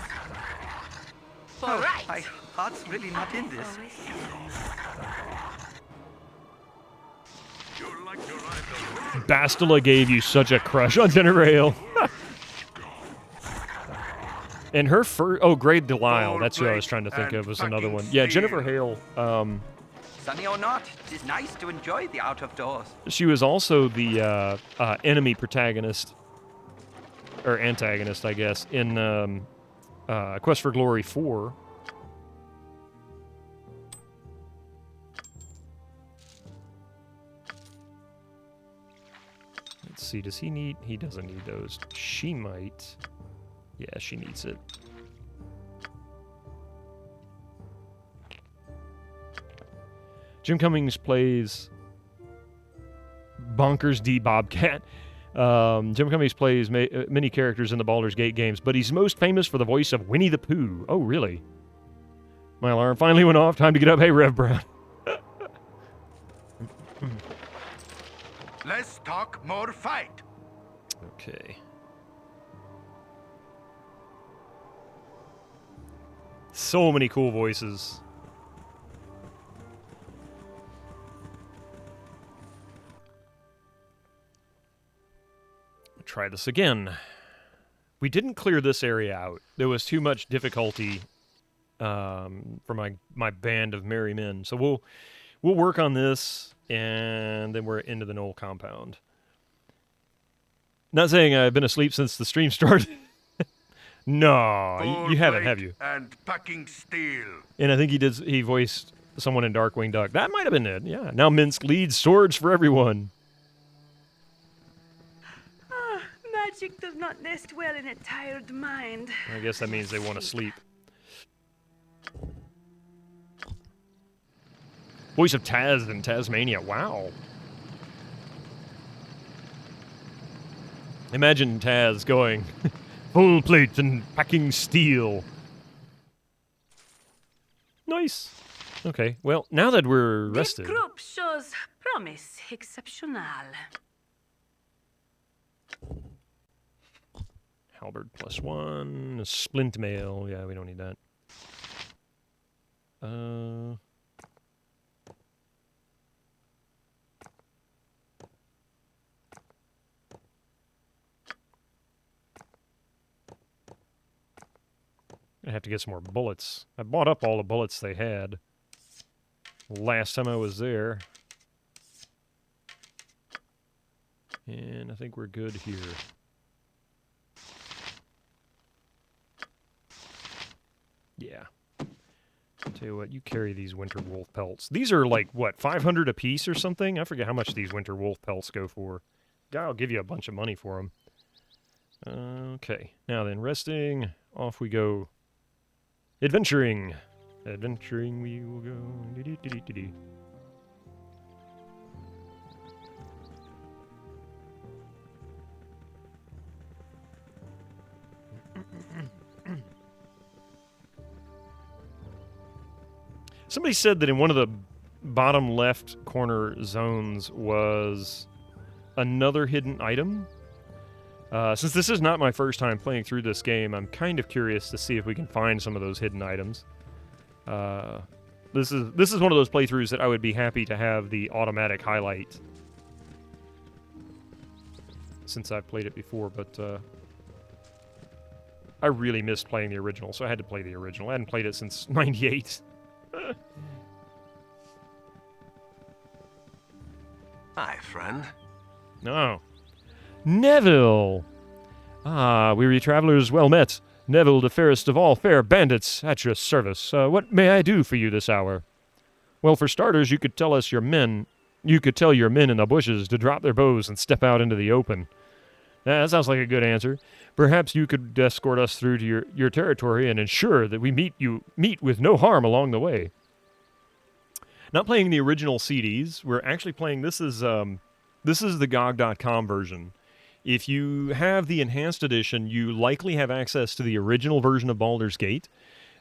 Oh, my heart's really not in this. Bastila gave you such a crush on Jennifer Hale. And her Grey Delisle, that's who I was trying to think of, was another one. Yeah, Jennifer Hale. Sunny or not, it is nice to enjoy the out of doors. She was also the enemy protagonist. Or antagonist, I guess, in Quest for Glory 4. Let's see, does he need... He doesn't need those. She might. Yeah, she needs it. Jim Cummings plays Bonkers D. Bobcat. Jim Cummings plays many characters in the Baldur's Gate games, but he's most famous for the voice of Winnie the Pooh. Oh, really? My alarm finally went off. Time to get up. Hey, Rev Brown. Less talk, more fight. Okay. So many cool voices. Try this again. We didn't clear this area out. There was too much difficulty for my band of merry men. So we'll work on this, and then we're into the Knoll compound. Not saying I've been asleep since the stream started. No, you haven't, have you? And packing steel. And I think he voiced someone in Darkwing Duck. That might have been it. Yeah. Now Minsc leads Swords for Everyone. Magic does not nest well in a tired mind. I guess that means they want to sleep. Voice of Taz in Tasmania. Wow. Imagine Taz going full plate and packing steel. Nice. Okay, well, now that we're rested... This group shows promise exceptional. Halberd +1, splint mail. Yeah, we don't need that. I have to get some more bullets. I bought up all the bullets they had last time I was there. And I think we're good here. Yeah. I'll tell you what, you carry these winter wolf pelts. These are like, what, 500 a piece or something? I forget how much these winter wolf pelts go for. Guy will give you a bunch of money for them. Okay. Now then, resting. Off we go. Adventuring. Adventuring we will go. Do-do-do-do-do. Somebody said that in one of the bottom left corner zones was another hidden item. Since this is not my first time playing through this game, I'm kind of curious to see if we can find some of those hidden items. This is one of those playthroughs that I would be happy to have the automatic highlight, since I've played it before, but I really missed playing the original, so I had to play the original. I hadn't played it since '98. Hi, friend. No. Neville! Ah, weary travelers, well met. Neville, the fairest of all fair bandits, at your service. What may I do for you this hour? Well, for starters, you could tell your men in the bushes to drop their bows and step out into the open. That sounds like a good answer. Perhaps you could escort us through to your territory and ensure that we meet with no harm along the way. Not playing the original CDs. We're actually playing, this is the GOG.com version. If you have the enhanced edition, you likely have access to the original version of Baldur's Gate.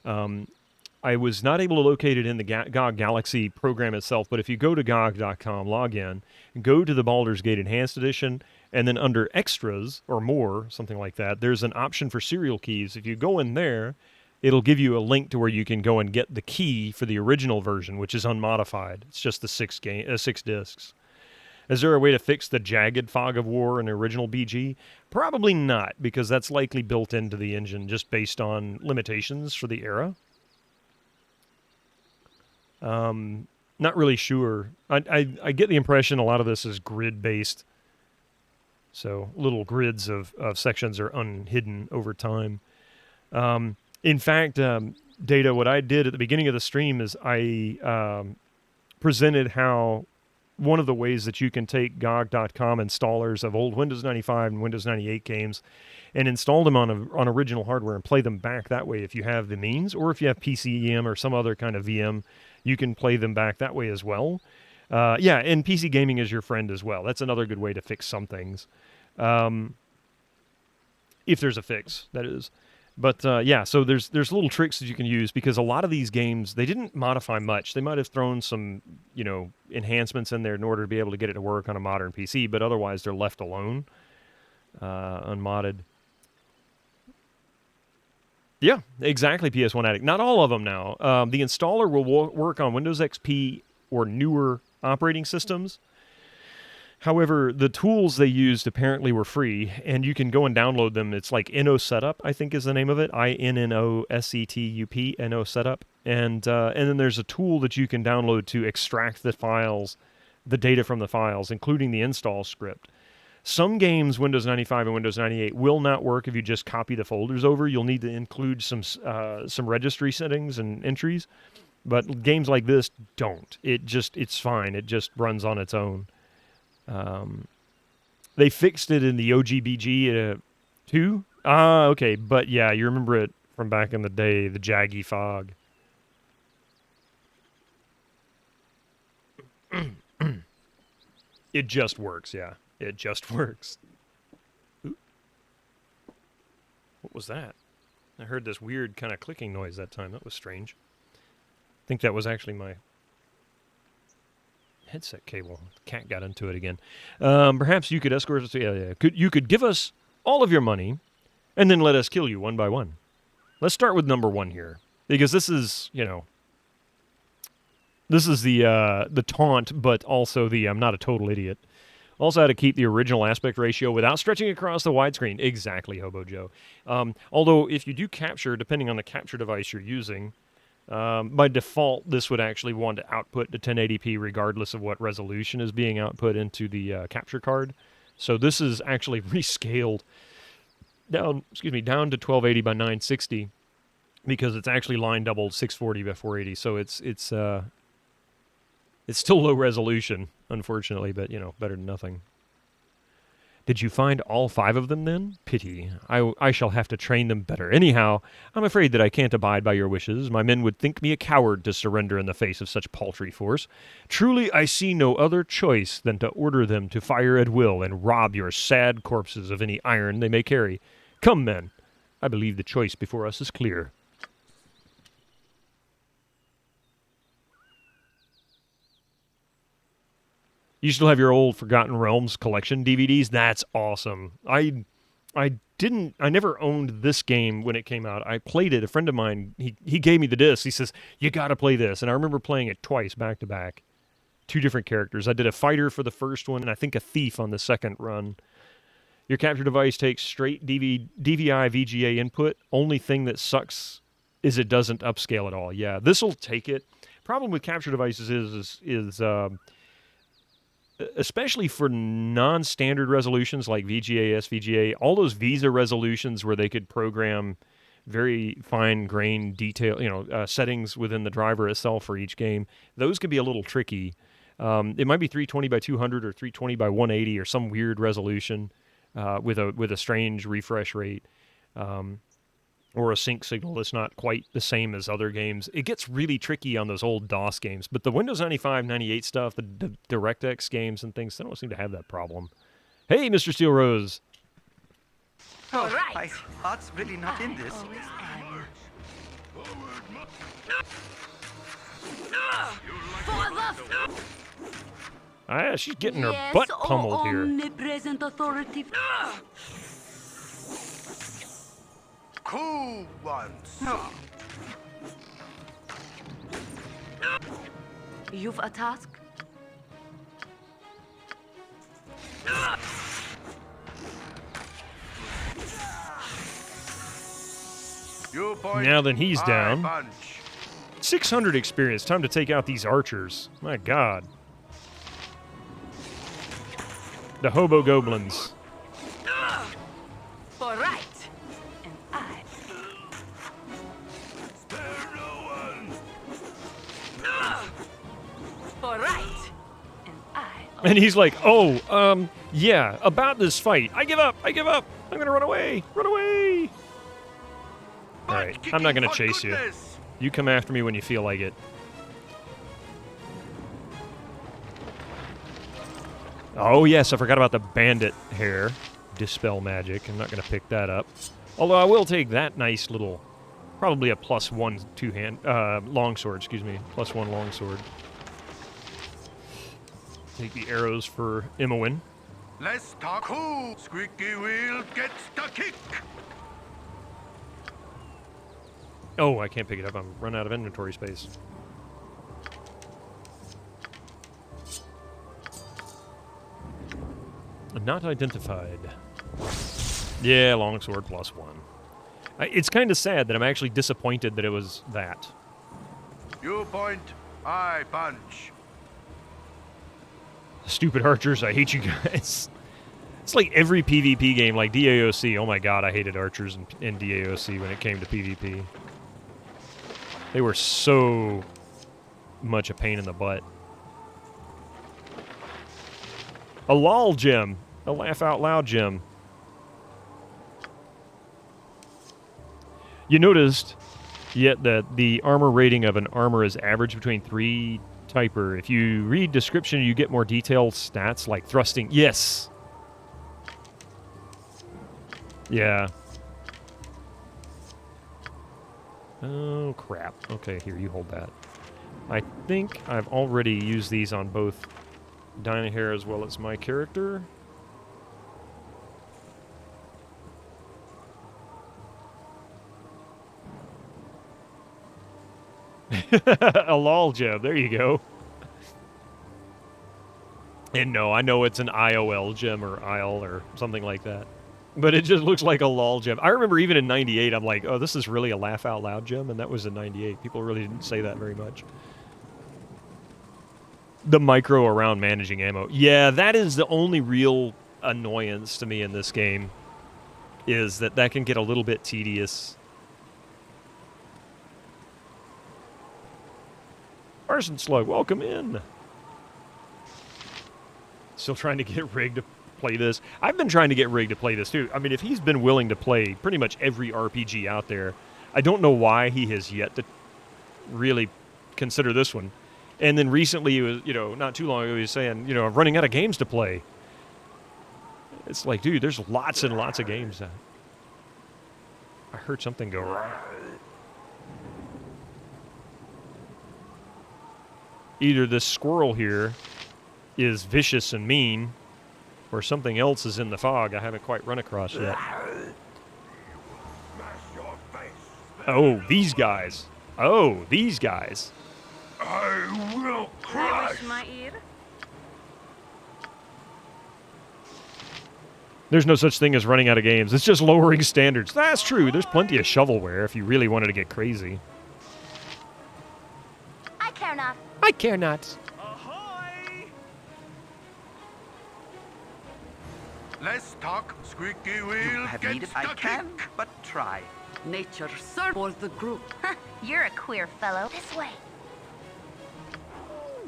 I was not able to locate it in the GOG Galaxy program itself, but if you go to GOG.com, log in, go to the Baldur's Gate Enhanced Edition, and then under Extras, or More, something like that, there's an option for serial keys. If you go in there, it'll give you a link to where you can go and get the key for the original version, which is unmodified. It's just the 6 discs. Is there a way to fix the jagged fog of war in the original BG? Probably not, because that's likely built into the engine just based on limitations for the era. Not really sure. I get the impression a lot of this is grid-based. So little grids of sections are unhidden over time. In fact, Data, what I did at the beginning of the stream is I presented how one of the ways that you can take GOG.com installers of old Windows 95 and Windows 98 games and install them on original hardware and play them back that way if you have the means, or if you have PCEM or some other kind of VM, you can play them back that way as well. Yeah, and PC gaming is your friend as well. That's another good way to fix some things. If there's a fix, that is. But yeah, so there's little tricks that you can use because a lot of these games, they didn't modify much. They might have thrown some, enhancements in there in order to be able to get it to work on a modern PC, but otherwise they're left alone, unmodded. Yeah, exactly, PS1 Addict. Not all of them now. The installer will work on Windows XP or newer operating systems. However, the tools they used apparently were free, and you can go and download them. It's like Inno Setup, I think is the name of it. INNOSETUP, Inno Setup. And then there's a tool that you can download to extract the data from the files, including the install script. Some games, Windows 95 and Windows 98, will not work if you just copy the folders over. You'll need to include some registry settings and entries. But games like this don't. It's fine. It just runs on its own. They fixed it in the OGBG 2. Okay, but yeah, you remember it from back in the day, the jaggy fog. It just works, yeah. It just works. Ooh. What was that? I heard this weird kind of clicking noise that time. That was strange. I think that was actually my headset cable. The cat got into it again. Perhaps you could escort us to... Yeah. You could give us all of your money, and then let us kill you one by one. Let's start with number 1 here. Because this is, this is the taunt, but also the I'm not a total idiot. Also how to keep the original aspect ratio without stretching across the widescreen. Exactly, Hobo Joe. Although, if you do capture, depending on the capture device you're using... by default, this would actually want to output to 1080p regardless of what resolution is being output into the capture card. So this is actually rescaled down to 1280 by 960 because it's actually line doubled 640 by 480. So it's still low resolution, unfortunately, but better than nothing. Did you find all 5 of them then? Pity. I shall have to train them better. Anyhow, I'm afraid that I can't abide by your wishes. My men would think me a coward to surrender in the face of such paltry force. Truly, I see no other choice than to order them to fire at will and rob your sad corpses of any iron they may carry. Come, men. I believe the choice before us is clear. You still have your old Forgotten Realms collection DVDs? That's awesome. I never owned this game when it came out. I played it. A friend of mine, he gave me the disc. He says, you got to play this. And I remember playing it twice back to back. 2 different characters. I did a fighter for the first one, and I think a thief on the second run. Your capture device takes straight DVI VGA input. Only thing that sucks is it doesn't upscale at all. Yeah, this will take it. Problem with capture devices is especially for non-standard resolutions like VGA, SVGA, all those VISA resolutions where they could program very fine-grained detail, settings within the driver itself for each game, those can be a little tricky. It might be 320 by 200 or 320 by 180 or some weird resolution with a strange refresh rate. Or a sync signal that's not quite the same as other games. It gets really tricky on those old DOS games. But the Windows 95, 98 stuff, the DirectX games and things, they don't seem to have that problem. Hey, Mr. Steel Rose. Oh, right. My heart's really not in this. She's getting her butt pummeled here. Omnipresent authority. Cool ones. You've a task? Now then, he's down. 600 experience. Time to take out these archers. My God. The hobo goblins. For right. And I. For right. And I. And he's like, yeah, about this fight. I give up. I'm going to run away. All right, I'm not going to chase you. You come after me when you feel like it. Oh, yes, I forgot about the bandit hair. Dispel Magic. I'm not going to pick that up. Although I will take that nice little, probably a +1 two-hand, longsword, excuse me. +1 longsword. Take the arrows for Imowen. Let's talk who. Squeaky wheel gets the kick. Oh, I can't pick it up. I'm run out of inventory space. Not identified. Yeah, longsword +1. It's kind of sad that I'm actually disappointed that it was that. You point, I punch. Stupid archers, I hate you guys. It's like every PvP game, like DAOC. Oh my god, I hated archers in DAOC when it came to PvP. They were so much a pain in the butt. A lol gem. A laugh out loud gem. You noticed yet that the armor rating of an armor is average between 3 typer. If you read description, you get more detailed stats like thrusting. Yes. Yeah. Oh, crap. Okay, here, you hold that. I think I've already used these on both Dynahair as well as my character. A lol gem. There you go. And no, I know it's an IOL gem or IL or something like that. But it just looks like a lol gem. I remember even in 98, I'm like, oh, this is really a laugh out loud gem. And that was in 98. People really didn't say that very much. The micro around managing ammo. Yeah, that is the only real annoyance to me in this game. Is that can get a little bit tedious. Arson Slug, welcome in. Still trying to get Rig to play this. I've been trying to get Rig to play this too. I mean, if he's been willing to play pretty much every RPG out there, I don't know why he has yet to really consider this one. And then recently, he was, not too long ago, he was saying, I'm running out of games to play. It's like, dude, there's lots and lots of games. I heard something go wrong. Either this squirrel here is vicious and mean, or something else is in the fog I haven't quite run across yet. Oh, these guys. Oh, these guys. I will crush my ear. There's no such thing as running out of games. It's just lowering standards. That's true. There's plenty of shovelware if you really wanted to get crazy. I care not. I care not. Ahoy! Let's talk. Squeaky wheel You have gets need the I kick. can, but try. Nature serves the group. You're a queer fellow. This way.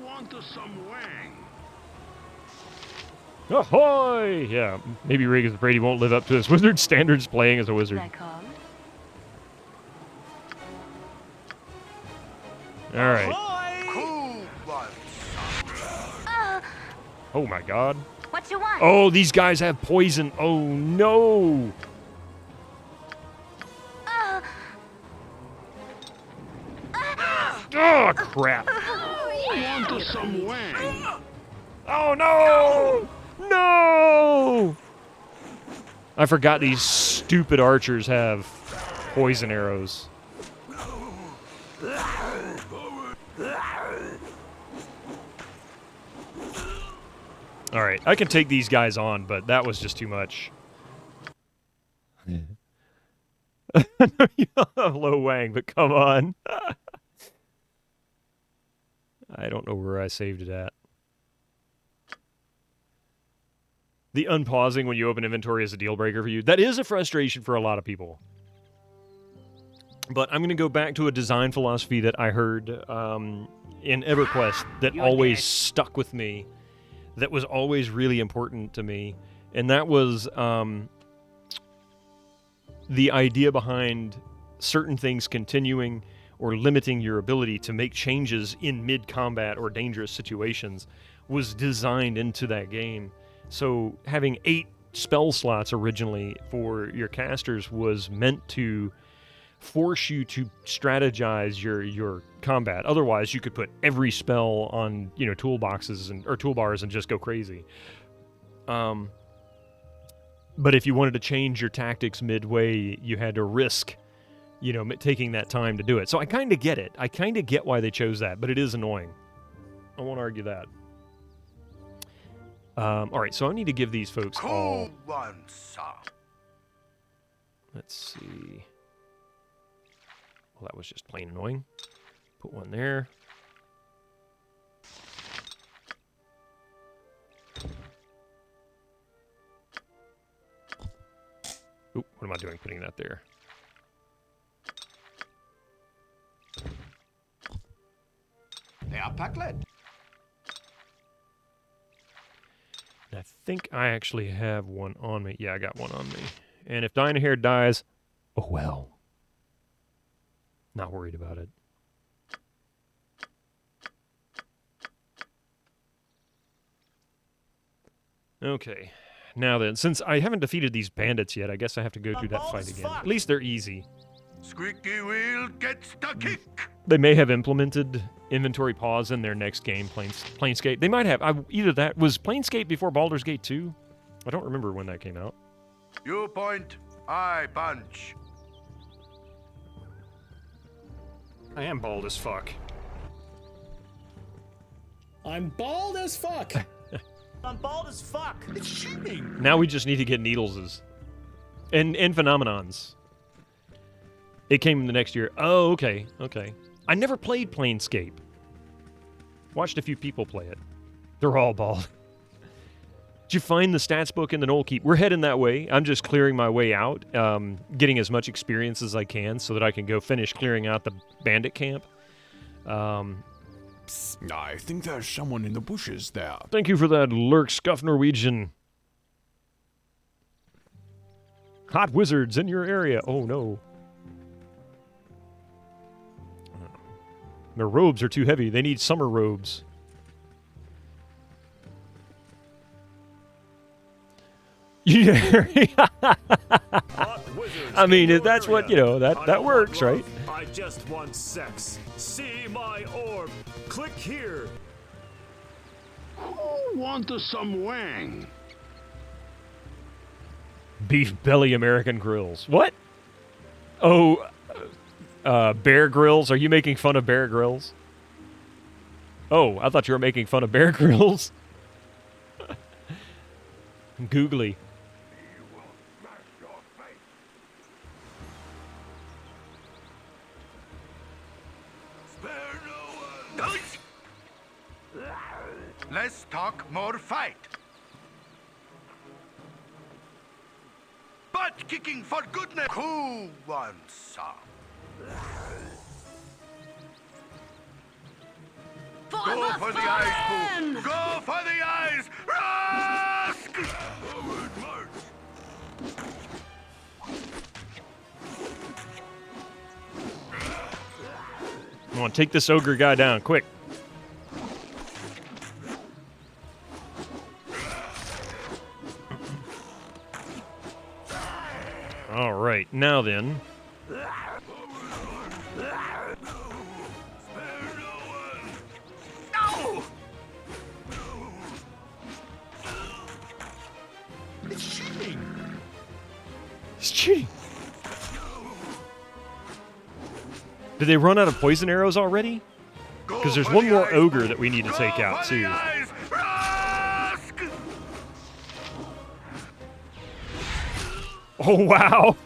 Want some wang? Ahoy! Yeah, maybe Rig is afraid he won't live up to his wizard standards playing as a wizard. All right. Cool one. Oh my god. What you want? Oh, these guys have poison. Oh no. Oh crap. Want some wang? Oh no! No! I forgot these stupid archers have poison arrows. Alright, I can take these guys on, but that was just too much. Hello, Wang, but come on. I don't know where I saved it at. The unpausing when you open inventory is a deal breaker for you. That is a frustration for a lot of people. But I'm going to go back to a design philosophy that I heard in EverQuest that always stuck with me, that was always really important to me, and that was the idea behind certain things continuing or limiting your ability to make changes in mid-combat or dangerous situations was designed into that game. So having 8 spell slots originally for your casters was meant to force you to strategize your combat. Otherwise, you could put every spell on toolboxes or toolbars and just go crazy. But if you wanted to change your tactics midway, you had to risk, taking that time to do it. So I kind of get it. I kind of get why they chose that, but it is annoying. I won't argue that. All right, so I need to give these folks all. Let's see. Well, that was just plain annoying. Put one there. Oop, what am I doing putting that there? They are packlet. I think I actually have one on me. Yeah, I got one on me. And if Dynahair dies, oh well. Not worried about it. Okay. Now then, since I haven't defeated these bandits yet, I guess I have to go through that fight again. At least they're easy. Squeaky wheel gets the kick. They may have implemented inventory pause in their next game, Planescape. They might have. Either that. Was Planescape before Baldur's Gate 2? I don't remember when that came out. You point, I punch. I am bald as fuck. I'm bald as fuck. I'm bald as fuck. It's cheating. Now we just need to get Needleses. And Phenomenons. It came in the next year. Oh, okay. Okay. I never played Planescape. Watched a few people play it. They're all bald. Did you find the stats book in the Knoll Keep? We're heading that way. I'm just clearing my way out, getting as much experience as I can so that I can go finish clearing out the bandit camp. I think there's someone in the bushes there. Thank you for that, Lurk Scuff Norwegian. Hot wizards in your area. Oh, no. Their robes are too heavy. They need summer robes. Yeah. I mean, if that's what, that works, right? I just want sex. See my orb. Click here. Who wants some wang? Beef belly American grills. What? Oh, Bear Grylls. Are you making fun of Bear Grylls? Oh, I thought you were making fun of Bear Grylls. Googly. Less talk, more fight. Butt kicking for goodness. Who wants some? Go for the eyes, Pooh. Go for the eyes. Rusk! Forward march. Come on, take this ogre guy down, quick. All right, now then. No! It's cheating. It's cheating. Did they run out of poison arrows already? Because there's one more ogre that we need to take out, too. Oh, wow.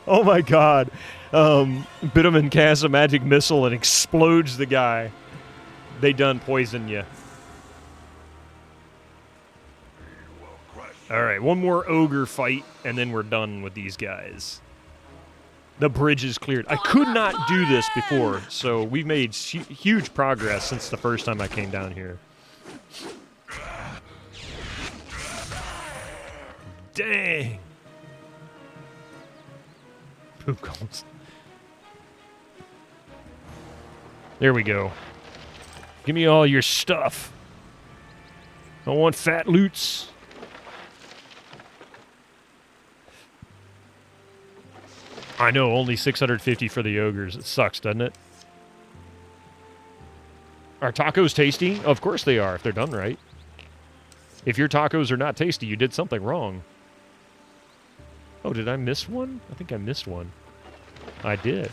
Oh, my God. Bitterman casts a magic missile and explodes the guy. They done poison you. All right, one more ogre fight, and then we're done with these guys. The bridge is cleared. I could not do this before, so we've made huge progress since the first time I came down here. Dang. Poop goals. There we go. Give me all your stuff. I want fat loots. I know, only 650 for the ogres. It sucks, doesn't it? Are tacos tasty? Of course they are, if they're done right. If your tacos are not tasty, you did something wrong. Oh, did I miss one? I think I missed one. I did.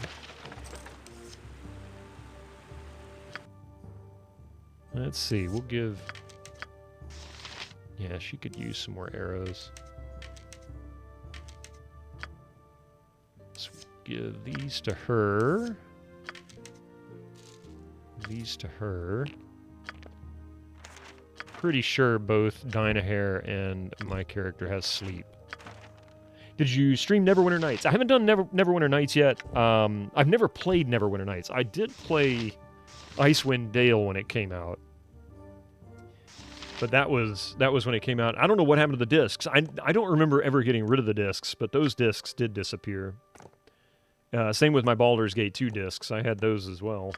Let's see, we'll give... Yeah, she could use some more arrows. Let's give these to her. These to her. Pretty sure both Dynahair and my character has sleep. Did you stream Neverwinter Nights? I haven't done Neverwinter Nights yet. I've never played Neverwinter Nights. I did play Icewind Dale when it came out. But that was when it came out. I don't know what happened to the discs. I don't remember ever getting rid of the discs, but those discs did disappear. Same with my Baldur's Gate 2 discs. I had those as well.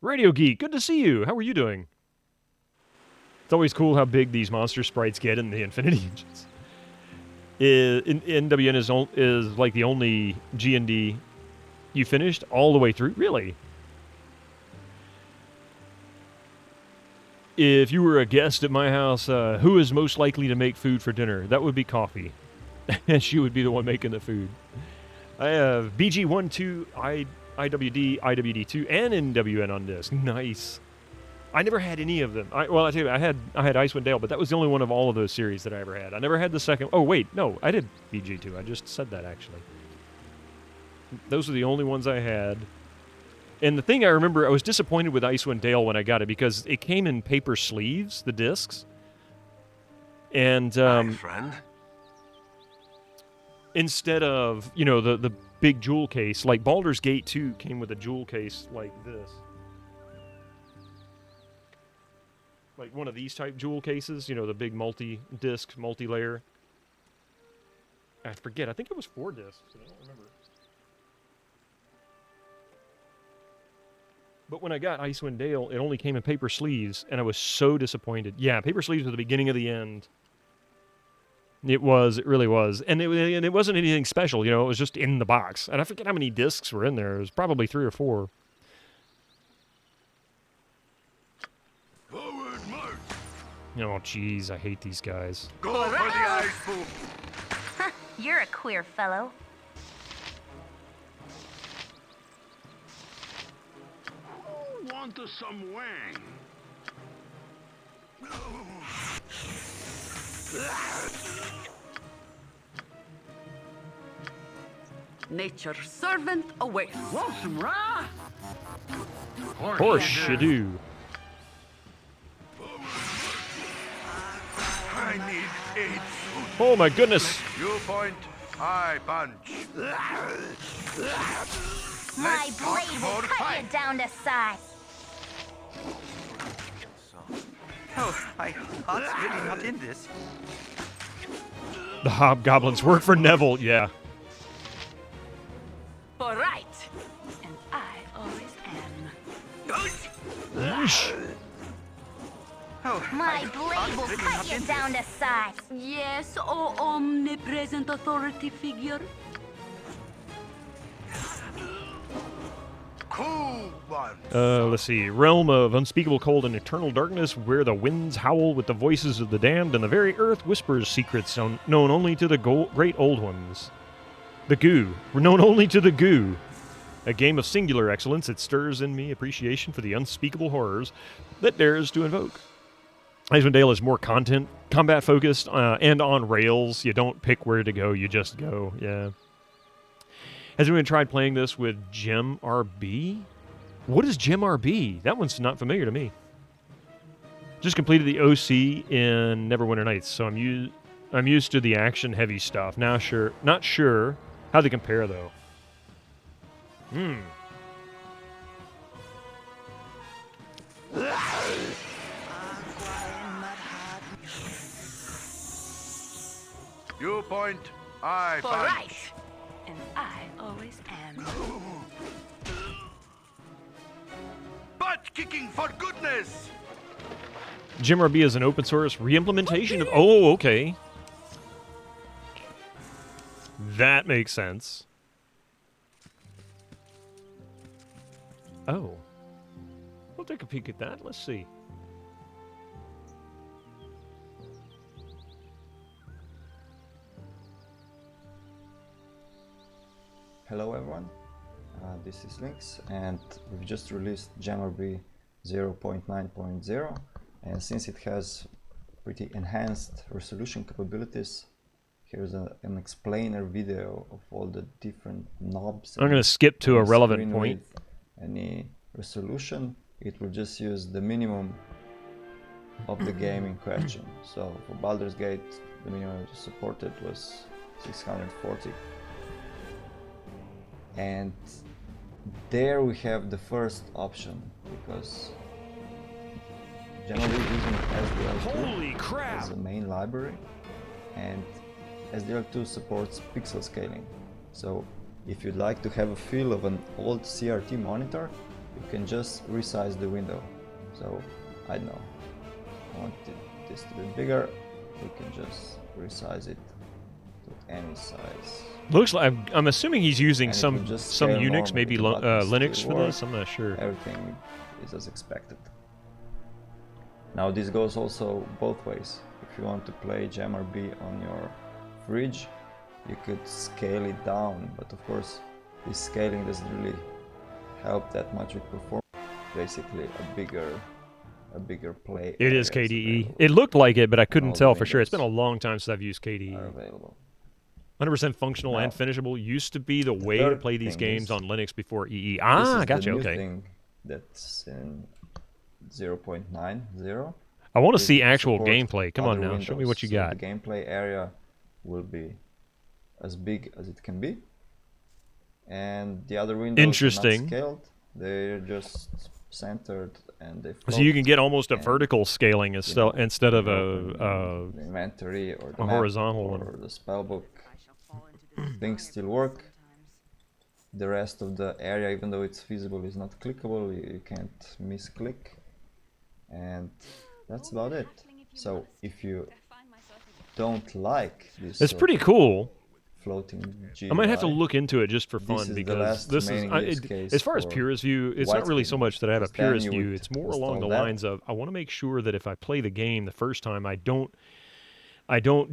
Radio Geek, good to see you. How are you doing? It's always cool how big these monster sprites get in the Infinity Engines. NWN is like the only G&D you finished all the way through? Really? If you were a guest at my house, who is most likely to make food for dinner? That would be Coffee. And she would be the one making the food. I have BG1, 2, IWD, IWD2, and NWN on disc. Nice. I never had any of them. I tell you, I had Icewind Dale, but that was the only one of all of those series that I ever had. I never had the second. Oh wait, no, I did BG2. I just said that actually. Those are the only ones I had. And the thing I remember, I was disappointed with Icewind Dale when I got it because it came in paper sleeves, the discs. And My friend. Instead of, you know, the big jewel case, like Baldur's Gate 2 came with a jewel case like this. Like one of these type jewel cases, you know, the big multi-disc, multi-layer. I forget, I think it was 4 discs, I don't remember. But when I got Icewind Dale, it only came in paper sleeves, and I was so disappointed. Yeah, paper sleeves were the beginning of the end. It really was. And it wasn't anything special, you know, it was just in the box. And I forget how many discs were in there. It was probably 3 or 4. Forward march. Oh, jeez, I hate these guys. Go for the ice pool. You're a queer fellow. Who want some wang? Nature's servant awaits. Want some raw? Of course you do. I need 8. Oh my goodness. You point, I punch. My blade will cut you down to size. Oh, my heart's really not in this. The hobgoblins work for Neville, yeah. For right. And I always am. Yeesh. Oh, My blade will cut you down to size. Yes, oh omnipresent authority figure. Cool one. Let's see. Realm of unspeakable cold and eternal darkness, where the winds howl with the voices of the damned, and the very earth whispers secrets known only to the great old ones. The goo. Known only to the goo. A game of singular excellence, it stirs in me appreciation for the unspeakable horrors that dares to invoke. Icewind Dale is more combat focused, and on rails. You don't pick where to go, you just go. Yeah. Has anyone tried playing this with Gem RB? What is Gem RB? That one's not familiar to me. Just completed the OC in Neverwinter Nights, so I'm used to the action-heavy stuff. Not sure how they compare, though. You point, I For punch. right. And I always am. Butt kicking for goodness! GemRB is an open source re-implementation of... Oh, okay. That makes sense. Oh. We'll take a peek at that. Let's see. Hello everyone, this is Minsc, and we've just released GemRB 0.9.0, and since it has pretty enhanced resolution capabilities, here's an explainer video of all the different knobs. I'm going to skip to a relevant point. Any resolution, it will just use the minimum of the game in question. So for Baldur's Gate, the minimum supported was 640. And there we have the first option, because generally using SDL2 as a main library, and SDL2 supports pixel scaling. So if you'd like to have a feel of an old CRT monitor, you can just resize the window. So I don't know, I want this to be bigger, we can just resize it to any size. Looks like I'm assuming he's using some Unix, maybe Linux for this. I'm not sure. Everything is as expected. Now this goes also both ways. If you want to play GemRB on your fridge, you could scale it down, but of course this scaling doesn't really help that much with performance. Basically a bigger play. It is KDE. It looked like it, but I couldn't tell for sure. It's been a long time since I've used KDE. Are available. 100% functional and finishable used to be the way to play these games on Linux before EE. Ah, gotcha. Okay. Thing that's in 0.90. I want to see actual gameplay. Come on now, show me what you got. The gameplay area will be as big as it can be, and the other windows are not scaled. They're just centered and they float. So you can get almost a vertical scaling instead of a inventory or the horizontal one or the spellbook. Things still work. The rest of the area, even though it's feasible, is not clickable. You can't misclick, and that's about it. So if you don't like this, it's pretty cool. Floating GUI, I might have to look into it just for fun, because this is, as far as purist view, it's not really so much that I have a purist view. It's more along the lines of I want to make sure that if I play the game the first time, I don't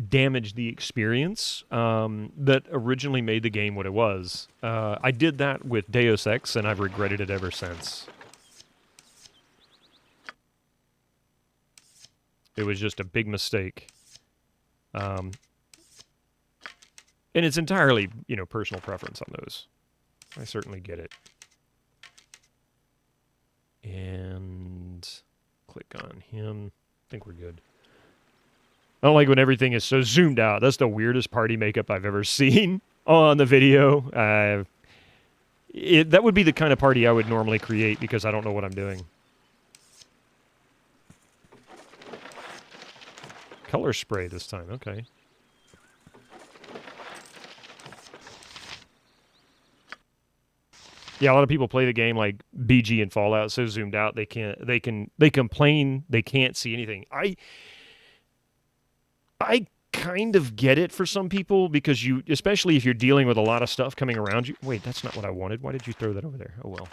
damage the experience that originally made the game what it was. I did that with Deus Ex, and I've regretted it ever since. It was just a big mistake. And it's entirely, personal preference on those. I certainly get it. And click on him. I think we're good. I don't like when everything is so zoomed out. That's the weirdest party makeup I've ever seen on the video. That would be the kind of party I would normally create, because I don't know what I'm doing. Color spray this time, okay. Yeah, a lot of people play the game like BG and Fallout, so zoomed out they complain they can't see anything. I kind of get it for some people, because especially if you're dealing with a lot of stuff coming around you. Wait, that's not what I wanted. Why did you throw that over there? Oh well.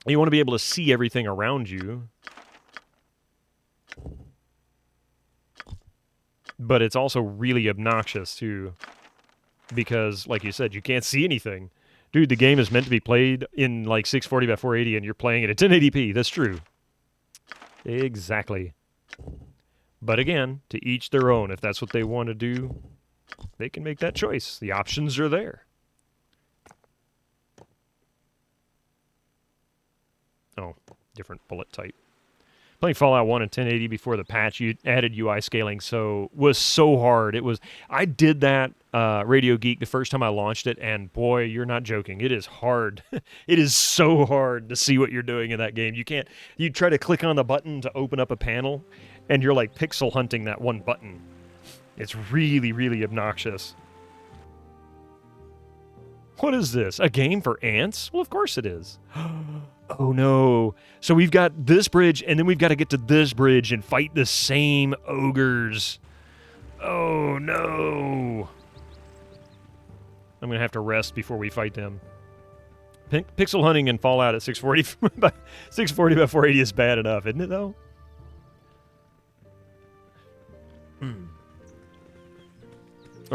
You want to be able to see everything around you. But it's also really obnoxious too, because like you said, you can't see anything. Dude, the game is meant to be played in like 640 by 480 and you're playing it at 1080p. That's true. Exactly. But again, to each their own. If that's what they want to do, they can make that choice. The options are there. Oh, different bullet type. Playing Fallout 1 in 1080 before the patch, you added UI scaling, was so hard. I did that Radio Geek the first time I launched it, and boy, you're not joking. It is hard. It is so hard to see what you're doing in that game. You try to click on the button to open up a panel, and you're like pixel hunting that one button. It's really, really obnoxious. What is this? A game for ants? Well, of course it is. Oh no. So we've got this bridge, and then we've got to get to this bridge and fight the same ogres. Oh no. I'm going to have to rest before we fight them. Pixel hunting and Fallout at 640 by 480 is bad enough, isn't it though?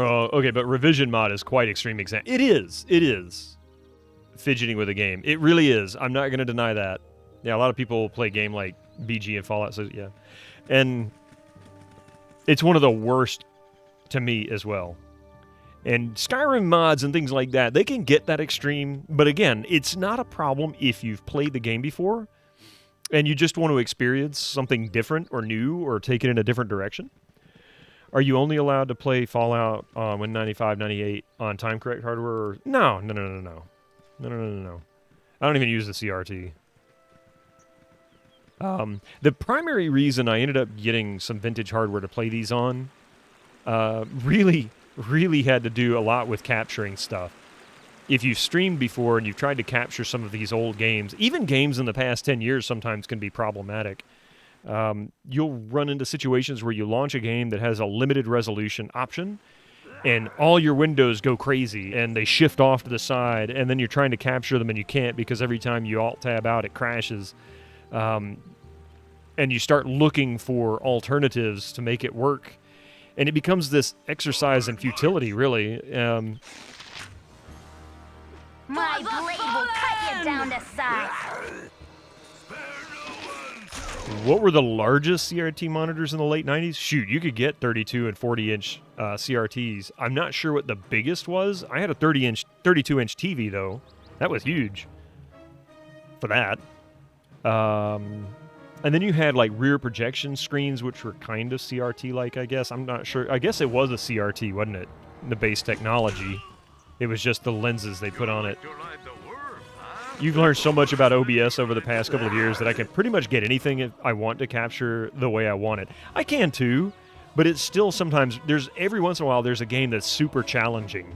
Oh, okay, but revision mod is quite extreme example. It is. Fidgeting with a game. It really is. I'm not going to deny that. Yeah, a lot of people play a game like BG and Fallout, so yeah. And it's one of the worst to me as well. And Skyrim mods and things like that, they can get that extreme, but again, it's not a problem if you've played the game before and you just want to experience something different or new or take it in a different direction. Are you only allowed to play Fallout on Win 95, 98 on time-correct hardware? Or... No. I don't even use the CRT. The primary reason I ended up getting some vintage hardware to play these on really had to do a lot with capturing stuff. If you've streamed before and you've tried to capture some of these old games, even games in the past 10 years sometimes can be problematic. You'll run into situations where you launch a game that has a limited resolution option, and all your windows go crazy, and they shift off to the side, and then you're trying to capture them, and you can't because every time you Alt-Tab out, it crashes. And you start looking for alternatives to make it work. And it becomes this exercise in futility, really. My blade will cut you down to size. What were the largest CRT monitors in the late 90s? Shoot, you could get 32 and 40-inch CRTs. I'm not sure what the biggest was. I had a 32-inch TV, though. That was huge for that. And then you had, like, rear projection screens, which were kind of CRT-like, I guess. I'm not sure. I guess it was a CRT, wasn't it? The base technology. It was just the lenses they put on it. You've learned so much about OBS over the past couple of years that I can pretty much get anything if I want to capture the way I want it. I can too, but it's still sometimes, every once in a while there's a game that's super challenging.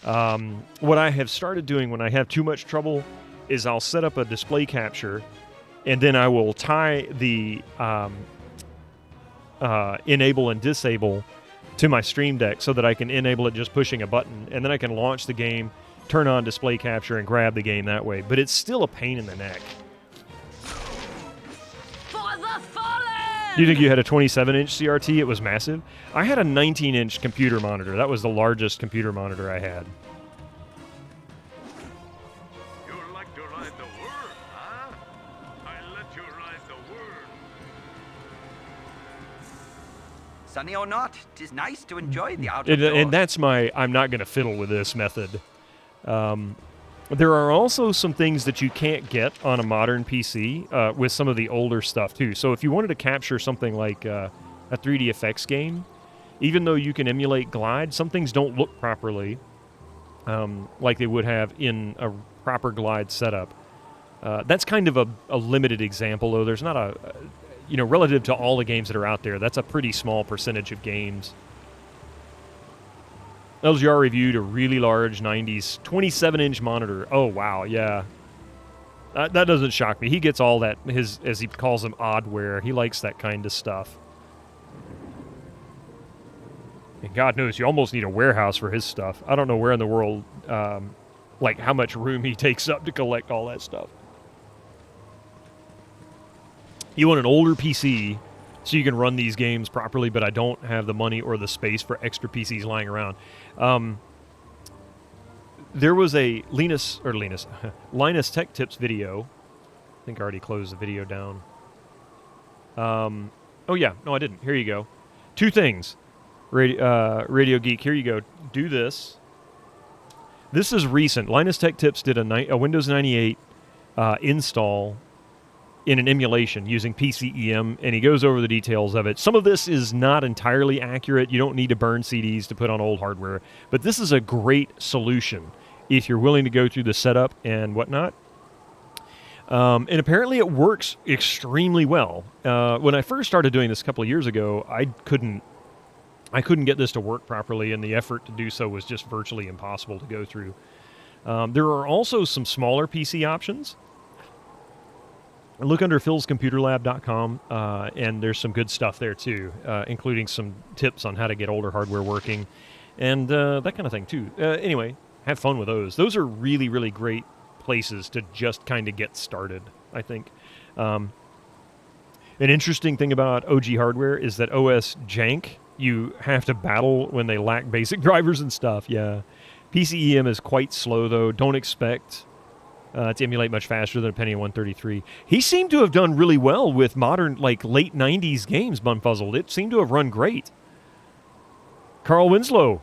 What I have started doing when I have too much trouble is I'll set up a display capture, and then I will tie the enable and disable to my Stream Deck so that I can enable it just pushing a button, and then I can launch the game, turn on display capture, and grab the game that way. But it's still a pain in the neck. For the fallen! Do you think you had a 27-inch CRT? It was massive. I had a 19-inch computer monitor. That was the largest computer monitor I had. You like to ride the word, huh? I let you ride the word. Sunny or not, 'tis nice to enjoy the outdoors. And that's my I'm not going to fiddle with this method. There are also some things that you can't get on a modern PC with some of the older stuff too. So if you wanted to capture something like a 3D effects game, even though you can emulate Glide, some things don't look properly like they would have in a proper Glide setup. That's kind of a limited example, though. There's not a, relative to all the games that are out there, that's a pretty small percentage of games. LGR reviewed a really large 90s 27-inch monitor. Oh, wow, yeah. That doesn't shock me. He gets all that, as he calls them, oddware. He likes that kind of stuff. And God knows, you almost need a warehouse for his stuff. I don't know where in the world, how much room he takes up to collect all that stuff. You want an older PC so you can run these games properly, but I don't have the money or the space for extra PCs lying around. There was a Linus Tech Tips video. I think I already closed the video down. Oh yeah, no I didn't. Here you go. 2 things. Radio Geek, here you go. Do this. This is recent. Linus Tech Tips did a Windows 98 install in an emulation using PCEM, and he goes over the details of it. Some of this is not entirely accurate. You don't need to burn CDs to put on old hardware, but this is a great solution if you're willing to go through the setup and whatnot. And apparently it works extremely well. When I first started doing this a couple of years ago, I couldn't get this to work properly, and the effort to do so was just virtually impossible to go through. There are also some smaller PC options. Look under philscomputerlab.com, and there's some good stuff there too, including some tips on how to get older hardware working, and that kind of thing too. Anyway, have fun with those. Those are really, really great places to just kind of get started, I think. An interesting thing about OG hardware is that OS jank, you have to battle when they lack basic drivers and stuff, yeah. PCEM is quite slow, though. Don't expect to emulate much faster than a Pentium 133. He seemed to have done really well with modern, like, late 90s games, Bunfuzzled. It seemed to have run great. Carl Winslow,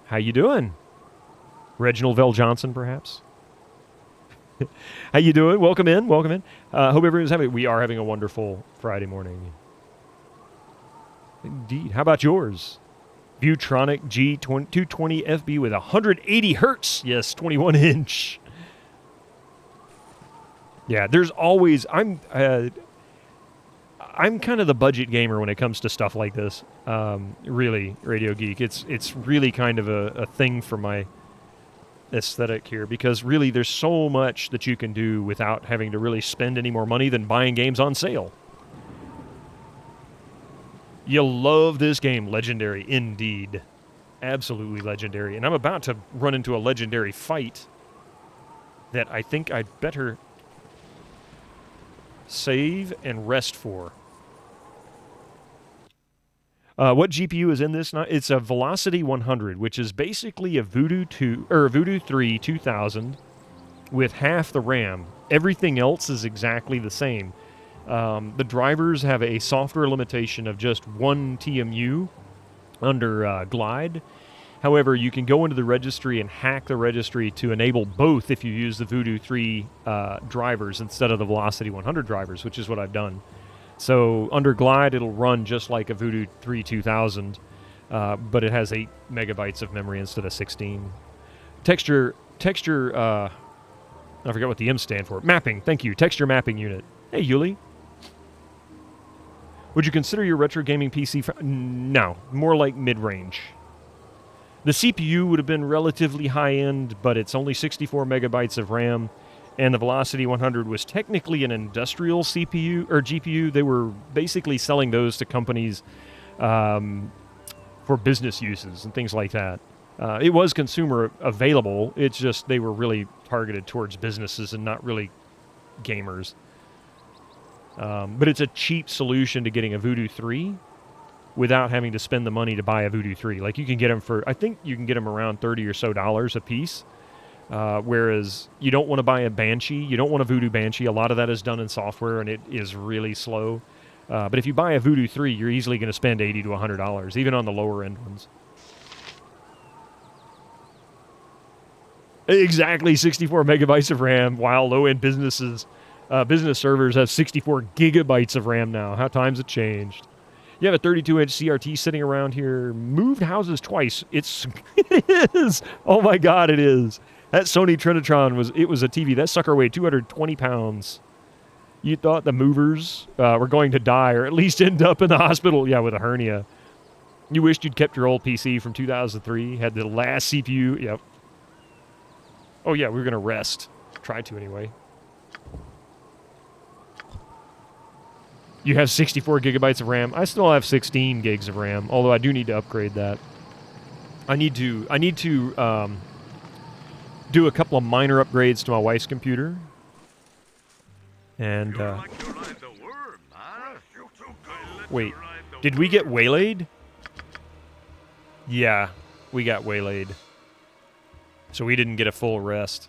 how you doing? Reginald Vell Johnson, perhaps? How you doing? Welcome in. Welcome in. Hope everyone's having. We are having a wonderful Friday morning. Indeed. How about yours? Viewtronic G220 FB with 180 hertz. Yes, 21 inch. Yeah, there's always. I'm kind of the budget gamer when it comes to stuff like this. Really, Radio Geek. It's really kind of a thing for my aesthetic here, because really there's so much that you can do without having to really spend any more money than buying games on sale. You'll love this game. Legendary indeed. Absolutely legendary. And I'm about to run into a legendary fight that I think I'd better save and rest for. What GPU is in this? It's a Velocity 100, which is basically a Voodoo 3 2000 with half the RAM. Everything else is exactly the same. The drivers have a software limitation of just 1 TMU under Glide. However, you can go into the registry and hack the registry to enable both if you use the Voodoo 3 drivers instead of the Velocity 100 drivers, which is what I've done. So under Glide, it'll run just like a Voodoo 3 2000, but it has 8 megabytes of memory instead of 16. Texture, I forgot what the M stand for. Mapping, thank you. Texture mapping unit. Hey, Yuli. Would you consider your retro gaming PC? No, more like mid-range. The CPU would have been relatively high-end, but it's only 64 megabytes of RAM. And the Velocity 100 was technically an industrial CPU or GPU. They were basically selling those to companies for business uses and things like that. It was consumer available. It's just they were really targeted towards businesses and not really gamers. But it's a cheap solution to getting a Voodoo 3 without having to spend the money to buy a Voodoo 3. Like you can get them for, I think you can get them around $30 or so a piece. Whereas you don't want to buy a Banshee. You don't want a Voodoo Banshee. A lot of that is done in software, and it is really slow. But if you buy a Voodoo 3, you're easily going to spend $80 to $100, even on the lower-end ones. Exactly, 64 megabytes of RAM, while low-end business servers have 64 gigabytes of RAM now. How times have changed. You have a 32-inch CRT sitting around here. Moved houses twice. It is. Oh, my God, it is. That Sony Trinitron was a TV. That sucker weighed 220 pounds. You thought the movers were going to die or at least end up in the hospital, yeah, with a hernia. You wished you'd kept your old PC from 2003, had the last CPU. Yep. Oh, yeah, we were going to rest. Try to, anyway. You have 64 gigabytes of RAM. I still have 16 gigs of RAM, although I do need to upgrade that. I need to do a couple of minor upgrades to my wife's computer. And, wait, did we get waylaid? Yeah, we got waylaid. So we didn't get a full rest.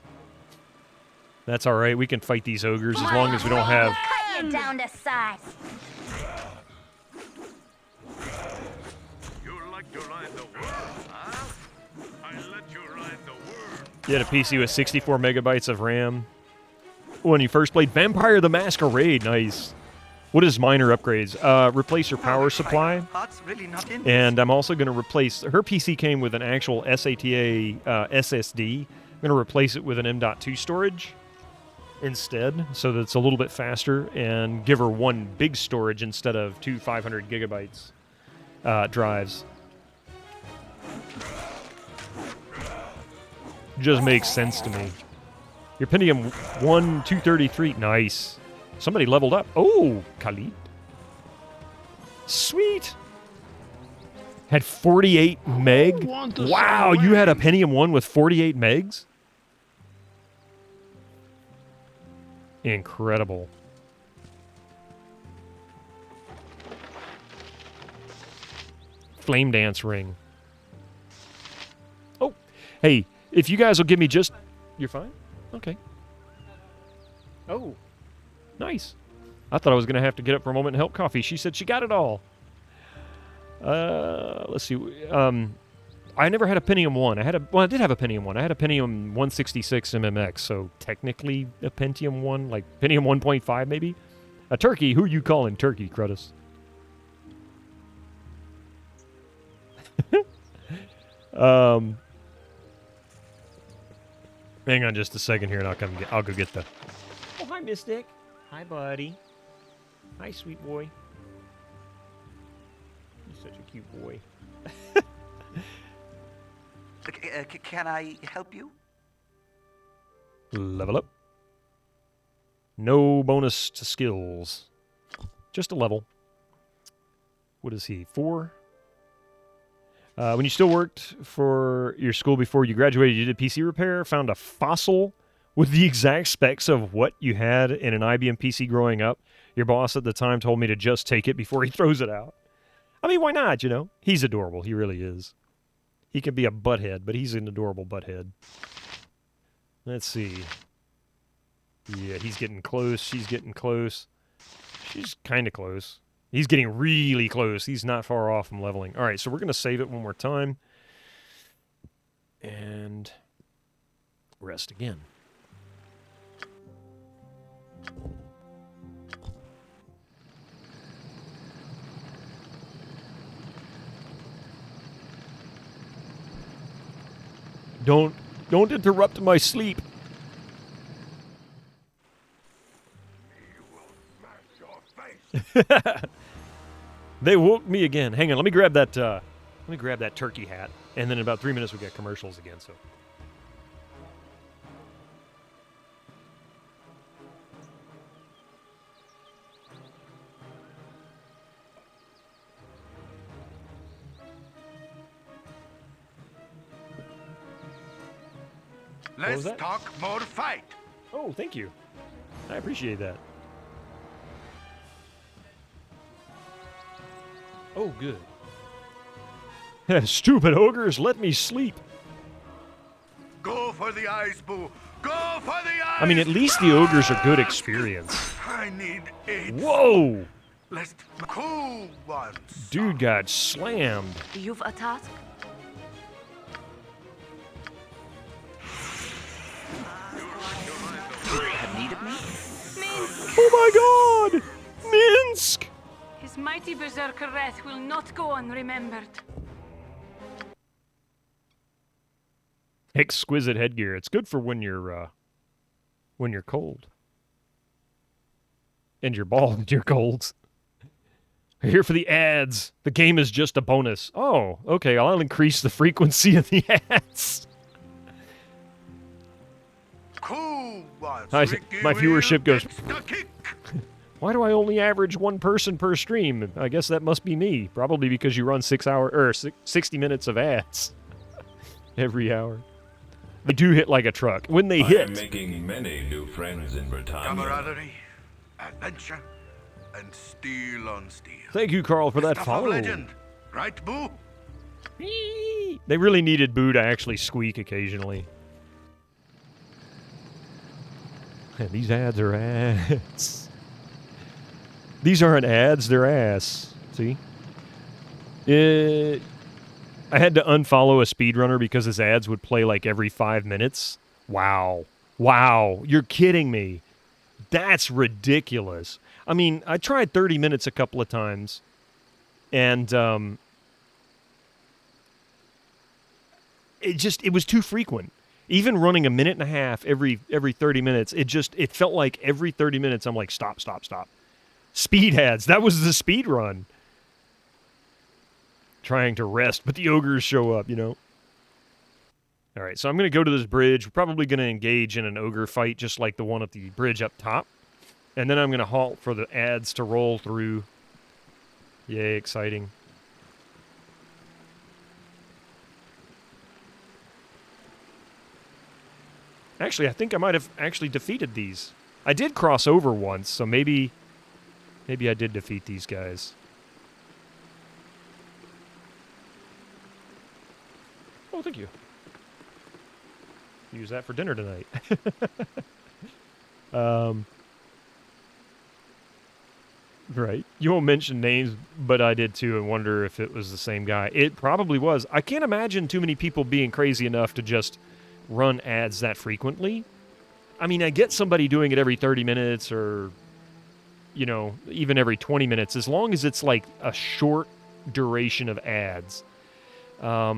That's alright, we can fight these ogres as long as we don't have... Cut you down to size. You had a PC with 64 megabytes of RAM. When you first played Vampire the Masquerade, nice. What is minor upgrades? Replace your power supply. And I'm also going to replace... Her PC came with an actual SATA SSD. I'm going to replace it with an M.2 storage instead, so that it's a little bit faster, and give her one big storage instead of two 500 gigabytes drives. just makes sense to me. Your Pentium 1, 233. Nice. Somebody leveled up. Oh, Khalid. Sweet. Had 48 meg. Wow, you had a Pentium 1 with 48 megs? Incredible. Flame dance ring. Oh, hey, if you guys will give me just... You're fine? Okay. Oh, nice. I thought I was going to have to get up for a moment and help Coffee. She said she got it all. Let's see. I never had a Pentium 1. I did have a Pentium 1. I had a Pentium 166 MMX, so technically a Pentium 1, like Pentium 1.5 maybe. A turkey. Who you calling turkey, Crutus? Hang on just a second here, and I'll go get the... Oh, hi, Mystic. Hi, buddy. Hi, sweet boy. You're such a cute boy. Can I help you? Level up. No bonus to skills. Just a level. What is he? 4? When you still worked for your school before you graduated, you did PC repair, found a fossil with the exact specs of what you had in an IBM PC growing up. Your boss at the time told me to just take it before he throws it out. I mean, why not, you know? He's adorable. He really is. He can be a butthead, but he's an adorable butthead. Let's see. Yeah, he's getting close. She's getting close. She's kind of close. He's getting really close. He's not far off from leveling. All right, so we're going to save it one more time. And rest again. Don't interrupt my sleep. They woke me again. Hang on, let me grab that turkey hat, and then in about 3 minutes we get commercials again. So. Let's talk more fight. Oh, thank you. I appreciate that. Oh, good. Stupid ogres, let me sleep. Go for the eyes, boo. Go for the eyes. I mean, at least the ogres are good experience. I need 8. Whoa! Let's cool ones. Dude got slammed. You've a task? Have need of me? Minsc! Oh my god! Minsc! His mighty berserker wrath will not go unremembered. Exquisite headgear. It's good for when you're cold. And you're bald and you're cold. We're here for the ads. The game is just a bonus. Oh, okay. I'll increase the frequency of the ads. Cool ones. My viewership goes... Why do I only average one person per stream? I guess that must be me. Probably because you run 60 minutes of ads every hour. They do hit like a truck. When they hit... I'm making many new friends in Britannia. Camaraderie, adventure, and steel on steel. Thank you, Carl, for that follow. Legend. Right, Boo? They really needed Boo to actually squeak occasionally. These ads are ads. These aren't ads, they're ass. See? I had to unfollow a speedrunner because his ads would play like every 5 minutes. Wow. Wow. You're kidding me. That's ridiculous. I mean, I tried 30 minutes a couple of times, and it was too frequent. Even running a minute and a half every 30 minutes, it felt like every 30 minutes I'm like, stop. Speed ads. That was the speed run. Trying to rest, but the ogres show up, you know. All right, so I'm going to go to this bridge. We're probably going to engage in an ogre fight just like the one at the bridge up top. And then I'm going to halt for the ads to roll through. Yay, exciting. Actually, I think I might have actually defeated these. I did cross over once, so maybe I did defeat these guys. Oh, thank you. Use that for dinner tonight. Right. You won't mention names, but I did too, and wonder if it was the same guy. It probably was. I can't imagine too many people being crazy enough to just run ads that frequently. I mean, I get somebody doing it every 30 minutes or, you know, even every 20 minutes, as long as it's like a short duration of ads. I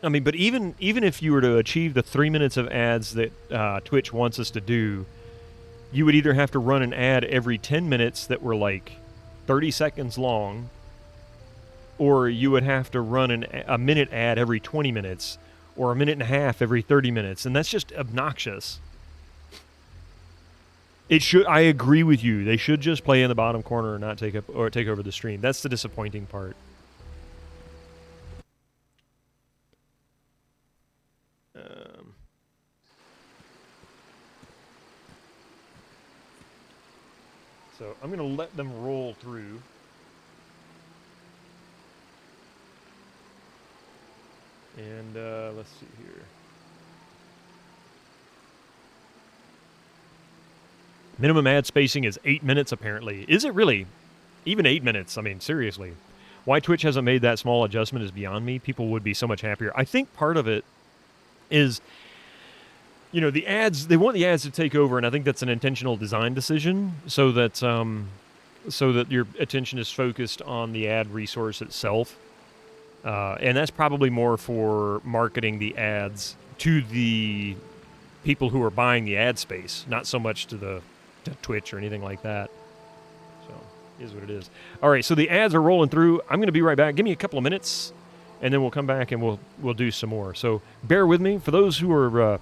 mean, but even if you were to achieve the 3 minutes of ads that Twitch wants us to do, you would either have to run an ad every 10 minutes that were like 30 seconds long, or you would have to run a minute ad every 20 minutes, or a minute and a half every 30 minutes, and that's just obnoxious. It should. I agree with you. They should just play in the bottom corner and not take over the stream. That's the disappointing part. So I'm going to let them roll through. And let's see here. Minimum ad spacing is 8 minutes, apparently. Is it really? Even 8 minutes? I mean, seriously. Why Twitch hasn't made that small adjustment is beyond me. People would be so much happier. I think part of it is, you know, the ads, they want the ads to take over, and I think that's an intentional design decision so that your attention is focused on the ad resource itself. And that's probably more for marketing the ads to the people who are buying the ad space, not so much to Twitch or anything like that. So, it is what it is. All right, so the ads are rolling through. I'm going to be right back. Give me a couple of minutes, and then we'll come back and we'll do some more. So bear with me. For those who are,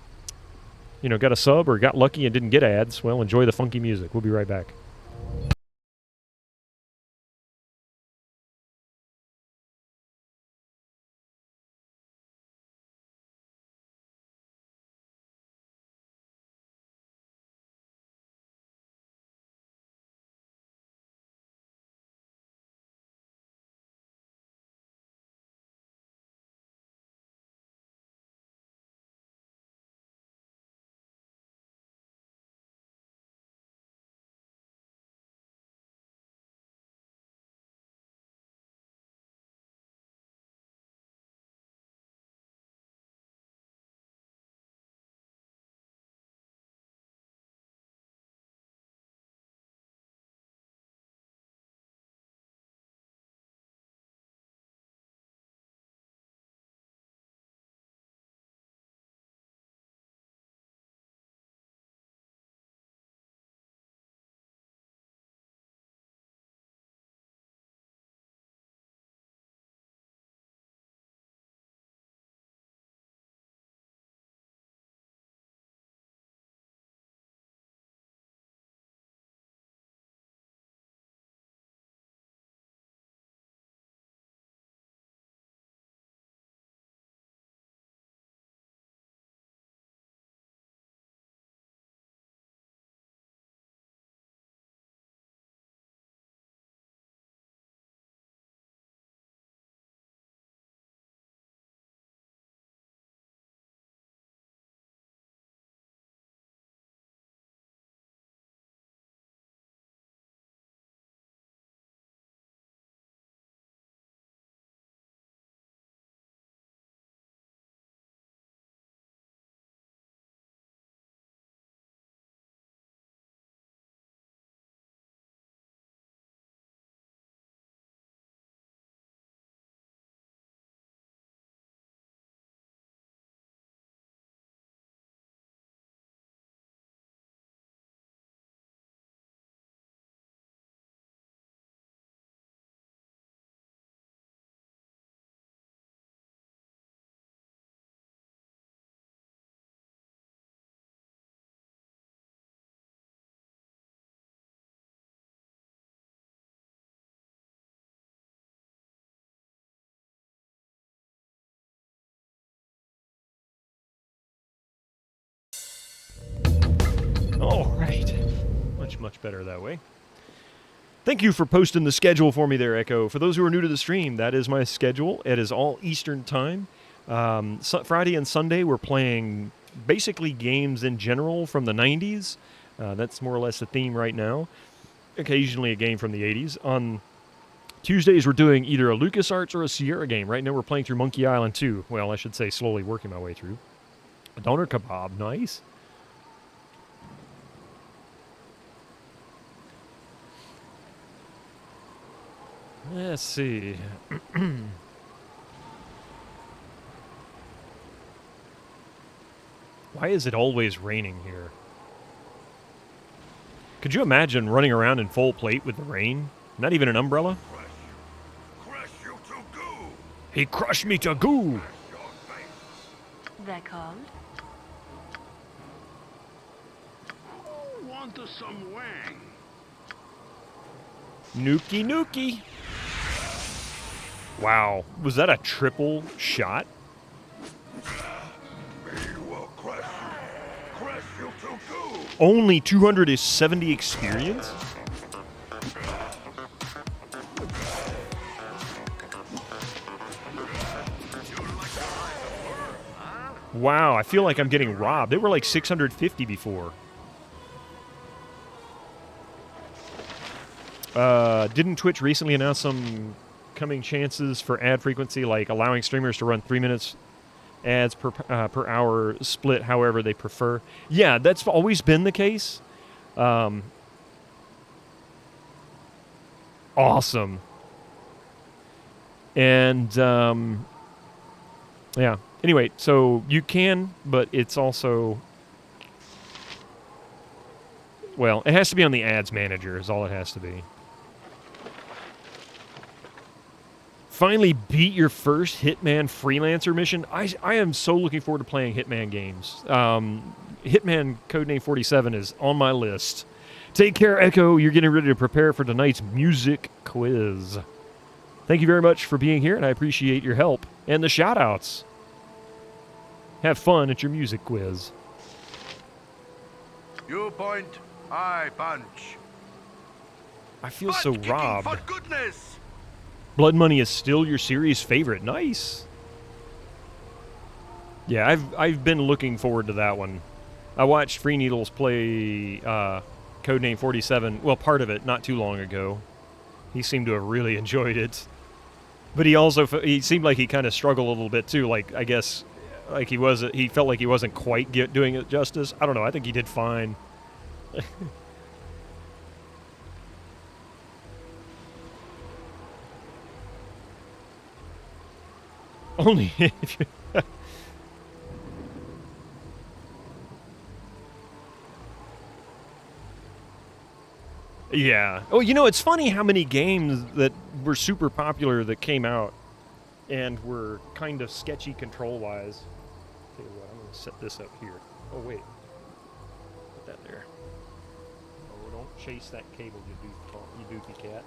got a sub or got lucky and didn't get ads, well, enjoy the funky music. We'll be right back. Much, much better that way. Thank you for posting the schedule for me there, Echo. For those who are new to the stream, that is my schedule. It is all Eastern time. Friday and Sunday, we're playing basically games in general from the 90s. That's more or less the theme right now. Occasionally a game from the 80s. On Tuesdays, we're doing either a LucasArts or a Sierra game. Right now, we're playing through Monkey Island 2. Well, I should say slowly working my way through. A doner kebab, nice. Let's see. Why is it always raining here? Could you imagine running around in full plate with the rain? Not even an umbrella? Crush you to goo! He crushed me to goo! They're called? Who wants some wang? Nuki Nuki! Wow, was that a triple shot? Only 270 experience? Wow, I feel like I'm getting robbed. They were like 650 before. Didn't Twitch recently announce some coming chances for ad frequency, like allowing streamers to run 3 minutes ads per hour split however they prefer? Yeah, that's always been the case. Awesome. And yeah. Anyway, so you can, but it's also, well, it has to be on the ads manager is all it has to be. Finally beat your first Hitman freelancer mission. I am so looking forward to playing Hitman games. Hitman Codename 47 is on my list. Take care, Echo. You're getting ready to prepare for tonight's music quiz. Thank you very much for being here, and I appreciate your help and the shout-outs. Have fun at your music quiz. You point, I punch. I feel so robbed. For goodness! Blood Money is still your series favorite. Nice. Yeah, I've been looking forward to that one. I watched Free Needles play Codename 47, well, part of it, not too long ago. He seemed to have really enjoyed it. But he seemed like he kind of struggled a little bit too, like, I guess, like he felt like he wasn't quite doing it justice. I don't know, I think he did fine. Only if you... Yeah. Oh, you know, it's funny how many games that were super popular that came out and were kind of sketchy control-wise. Tell you what, I'm going to set this up here. Oh, wait. Put that there. Oh, don't chase that cable, you doofy cat.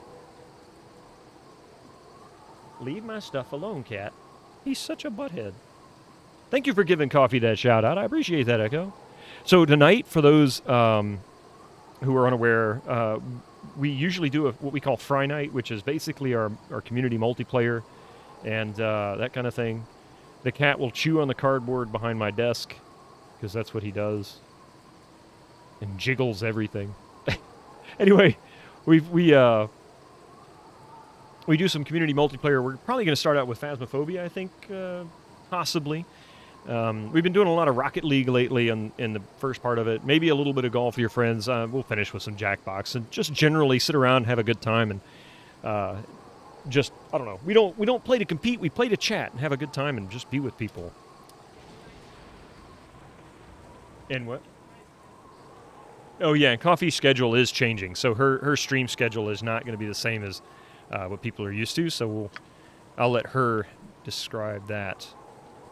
Leave my stuff alone, cat. He's such a butthead. Thank you for giving Coffee that shout-out. I appreciate that, Echo. So tonight, for those who are unaware, we usually do what we call Fry Night, which is basically our community multiplayer and that kind of thing. The cat will chew on the cardboard behind my desk, because that's what he does, and jiggles everything. Anyway, we do some community multiplayer. We're probably going to start out with Phasmophobia, I think, possibly. We've been doing a lot of Rocket League lately in the first part of it. Maybe a little bit of golf with your friends. We'll finish with some Jackbox and just generally sit around and have a good time and just, I don't know. We don't play to compete. We play to chat and have a good time and just be with people. And what? Oh, yeah, Coffee's schedule is changing. So her stream schedule is not going to be the same as what people are used to. So I'll let her describe that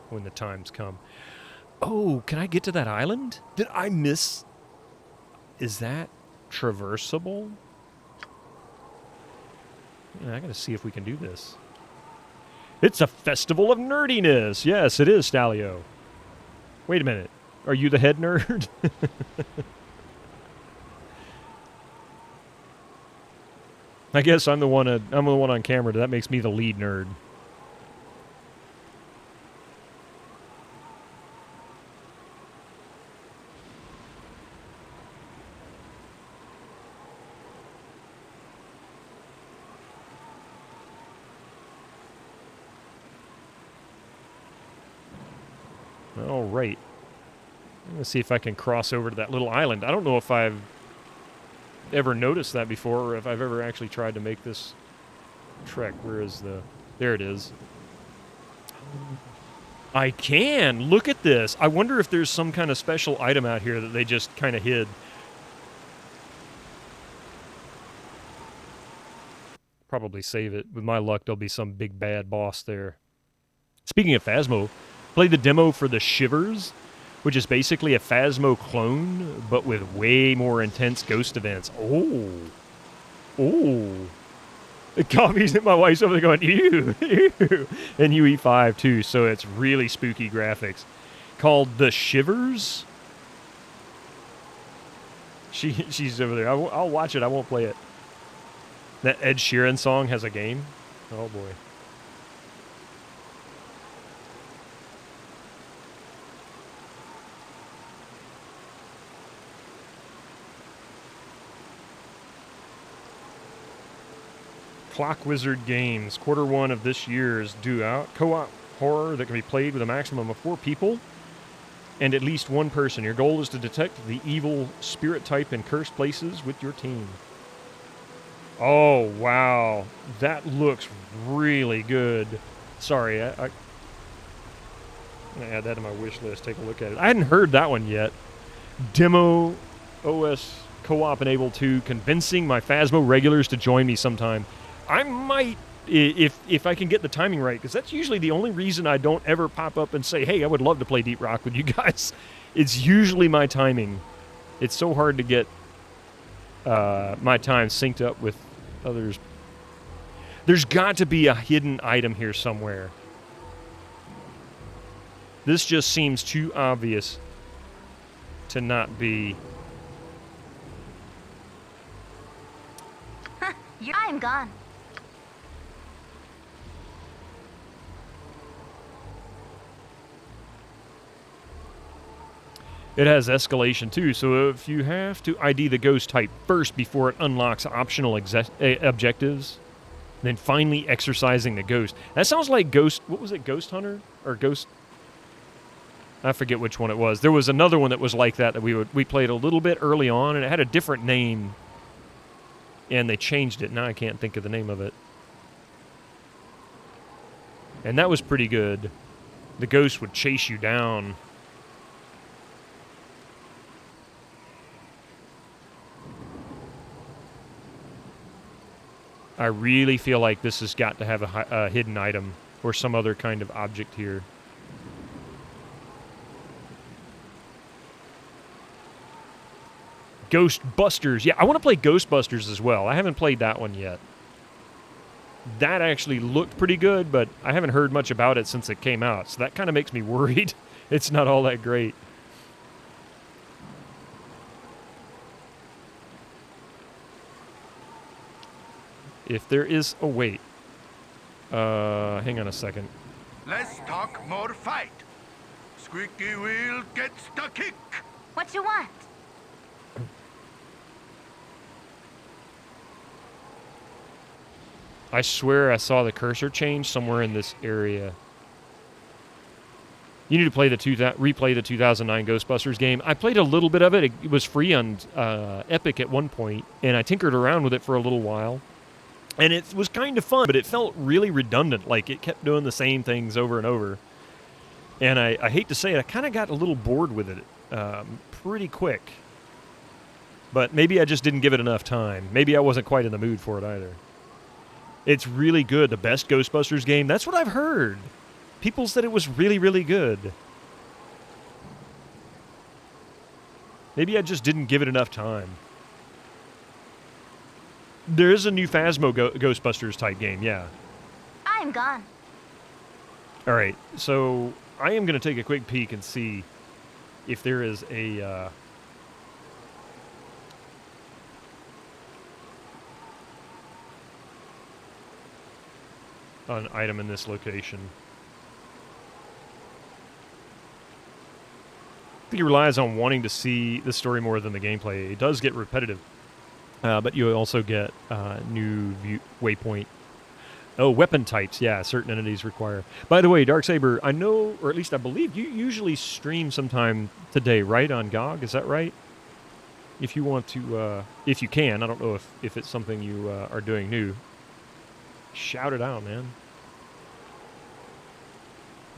when the times come. Oh, can I get to that island? Did I miss? Is that traversable? Yeah, I gotta see if we can do this. It's a festival of nerdiness. Yes, it is, Stalio. Wait a minute. Are you the head nerd? I guess I'm the one on camera. That makes me the lead nerd. All right. I'm going to see if I can cross over to that little island. I don't know if I've ever noticed that before or if I've ever actually tried to make this trek. Where is the... There it is. I can! Look at this! I wonder if there's some kind of special item out here that they just kind of hid. Probably save it. With my luck, there'll be some big bad boss there. Speaking of Phasmo, played the demo for the Shivers, which is basically a Phasmo clone, but with way more intense ghost events. Oh. Oh. The coffee's in my wife's over there going, ew, ew. And UE5 too, so it's really spooky graphics. Called The Shivers. She's over there. I'll watch it, I won't play it. That Ed Sheeran song has a game? Oh boy. Clock Wizard Games, Q1 of this year is due out. Co-op horror that can be played with a maximum of 4 people and at least one person. Your goal is to detect the evil spirit type in cursed places with your team. Oh, wow. That looks really good. Sorry, I'm going to add that to my wish list. Take a look at it. I hadn't heard that one yet. Demo OS co-op enabled to convincing my Phasmo regulars to join me sometime. I might, if I can get the timing right, because that's usually the only reason I don't ever pop up and say, hey, I would love to play Deep Rock with you guys. It's usually my timing. It's so hard to get my time synced up with others. There's got to be a hidden item here somewhere. This just seems too obvious to not be. I'm gone. It has escalation too, so if you have to ID the ghost type first before it unlocks optional objectives, then finally exercising the ghost. That sounds like Ghost, what was it, Ghost Hunter? Or Ghost, I forget which one it was. There was another one that was like that we played a little bit early on, and it had a different name, and they changed it. Now I can't think of the name of it. And that was pretty good. The ghost would chase you down. I really feel like this has got to have a hidden item or some other kind of object here. Ghostbusters. Yeah, I want to play Ghostbusters as well. I haven't played that one yet. That actually looked pretty good, but I haven't heard much about it since it came out, so that kind of makes me worried. It's not all that great. If there is a wait. Hang on a second. Less talk, more fight. Squeaky wheel gets the kick. What you want? I swear I saw the cursor change somewhere in this area. You need to play replay the 2009 Ghostbusters game. I played a little bit of it. It was free on Epic at one point, and I tinkered around with it for a little while. And it was kind of fun, but it felt really redundant. Like, it kept doing the same things over and over. And I hate to say it, I kind of got a little bored with it pretty quick. But maybe I just didn't give it enough time. Maybe I wasn't quite in the mood for it either. It's really good. The best Ghostbusters game. That's what I've heard. People said it was really, really good. Maybe I just didn't give it enough time. There is a new Phasmo Ghostbusters type game, yeah. I'm gone. All right, so I am going to take a quick peek and see if there is a... an item in this location. I think he relies on wanting to see the story more than the gameplay. It does get repetitive, but you also get new waypoint. Oh, weapon types. Yeah, certain entities require. By the way, Darksaber, I know, or at least I believe, you usually stream sometime today, right, on GOG? Is that right? If you want to, if you can. I don't know if it's something you are doing new. Shout it out, man.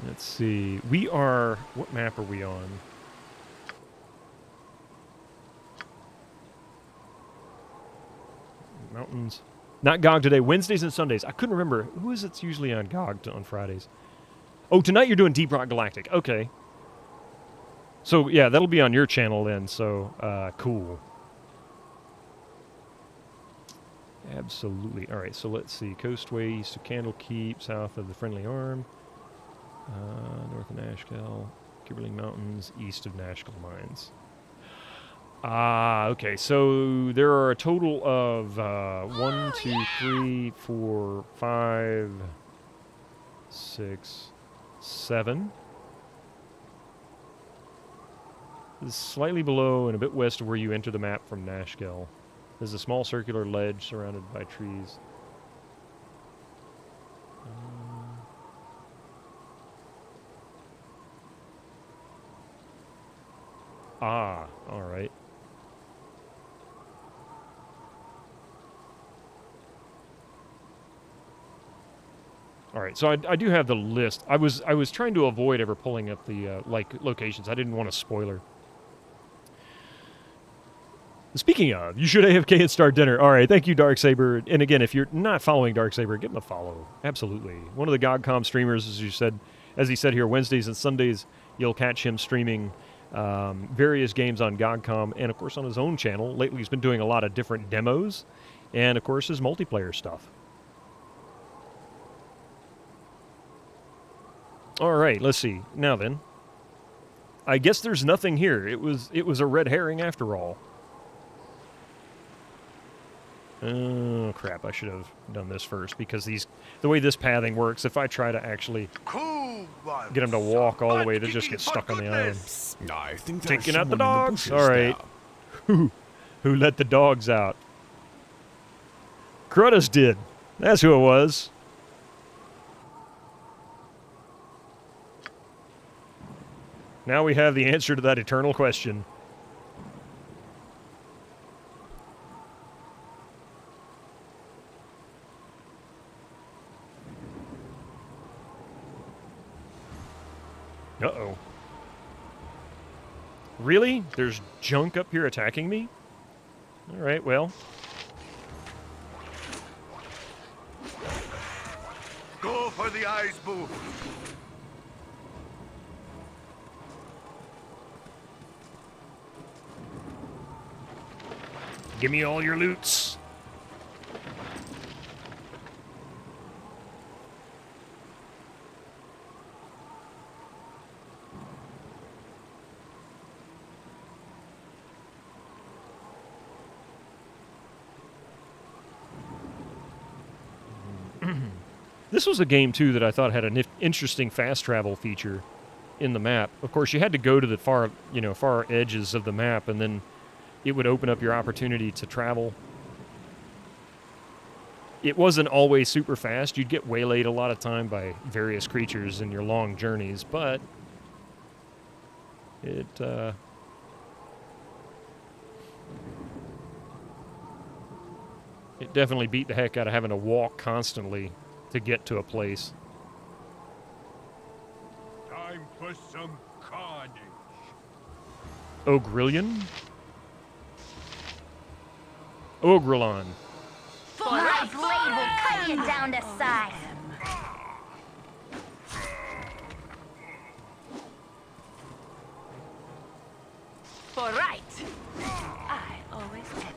Let's see. We are... What map are we on? Mountains. Not GOG today. Wednesdays and Sundays. I couldn't remember. Who is it's usually on GOG on Fridays? Oh, tonight you're doing Deep Rock Galactic. Okay. So, yeah, that'll be on your channel then. So, cool. Absolutely. All right, so let's see. Coastway, east of Candlekeep, south of the Friendly Arm. North of Nashkel. Kimberling Mountains, east of Nashkel Mines. Okay, so there are a total of 1, 2, 3, 4, 5, 6, 7. This is slightly below and a bit west of where you enter the map from Nashkel. There's a small circular ledge surrounded by trees. All right. All right, so I do have the list. I was trying to avoid ever pulling up the locations. I didn't want a spoiler. Speaking of, you should AFK and start dinner. All right, thank you, Darksaber. And again, if you're not following Darksaber, give him a follow. Absolutely. One of the GOGCom streamers, as he said here, Wednesdays and Sundays, you'll catch him streaming various games on GOGCom and, of course, on his own channel. Lately, he's been doing a lot of different demos and, of course, his multiplayer stuff. All right, let's see. Now then, I guess there's nothing here. It was a red herring after all. Oh, crap. I should have done this first because the way this pathing works, if I try to actually get him to walk all the way, they just get stuck on the island. I think taking out the dogs. All right. Who let the dogs out? Crudus did. That's who it was. Now we have the answer to that eternal question. Uh-oh. Really? There's junk up here attacking me? All right, well. Go for the eyes, boo. Give me all your loots. This was a game, too, that I thought had an interesting fast travel feature in the map. Of course, you had to go to the far edges of the map, and then it would open up your opportunity to travel. It wasn't always super fast. You'd get waylaid a lot of time by various creatures in your long journeys, but it definitely beat the heck out of having to walk constantly to get to a place. Time for some carnage. Ogrillion? Ogrelon. My blade will cut you down to size. For right. I always am.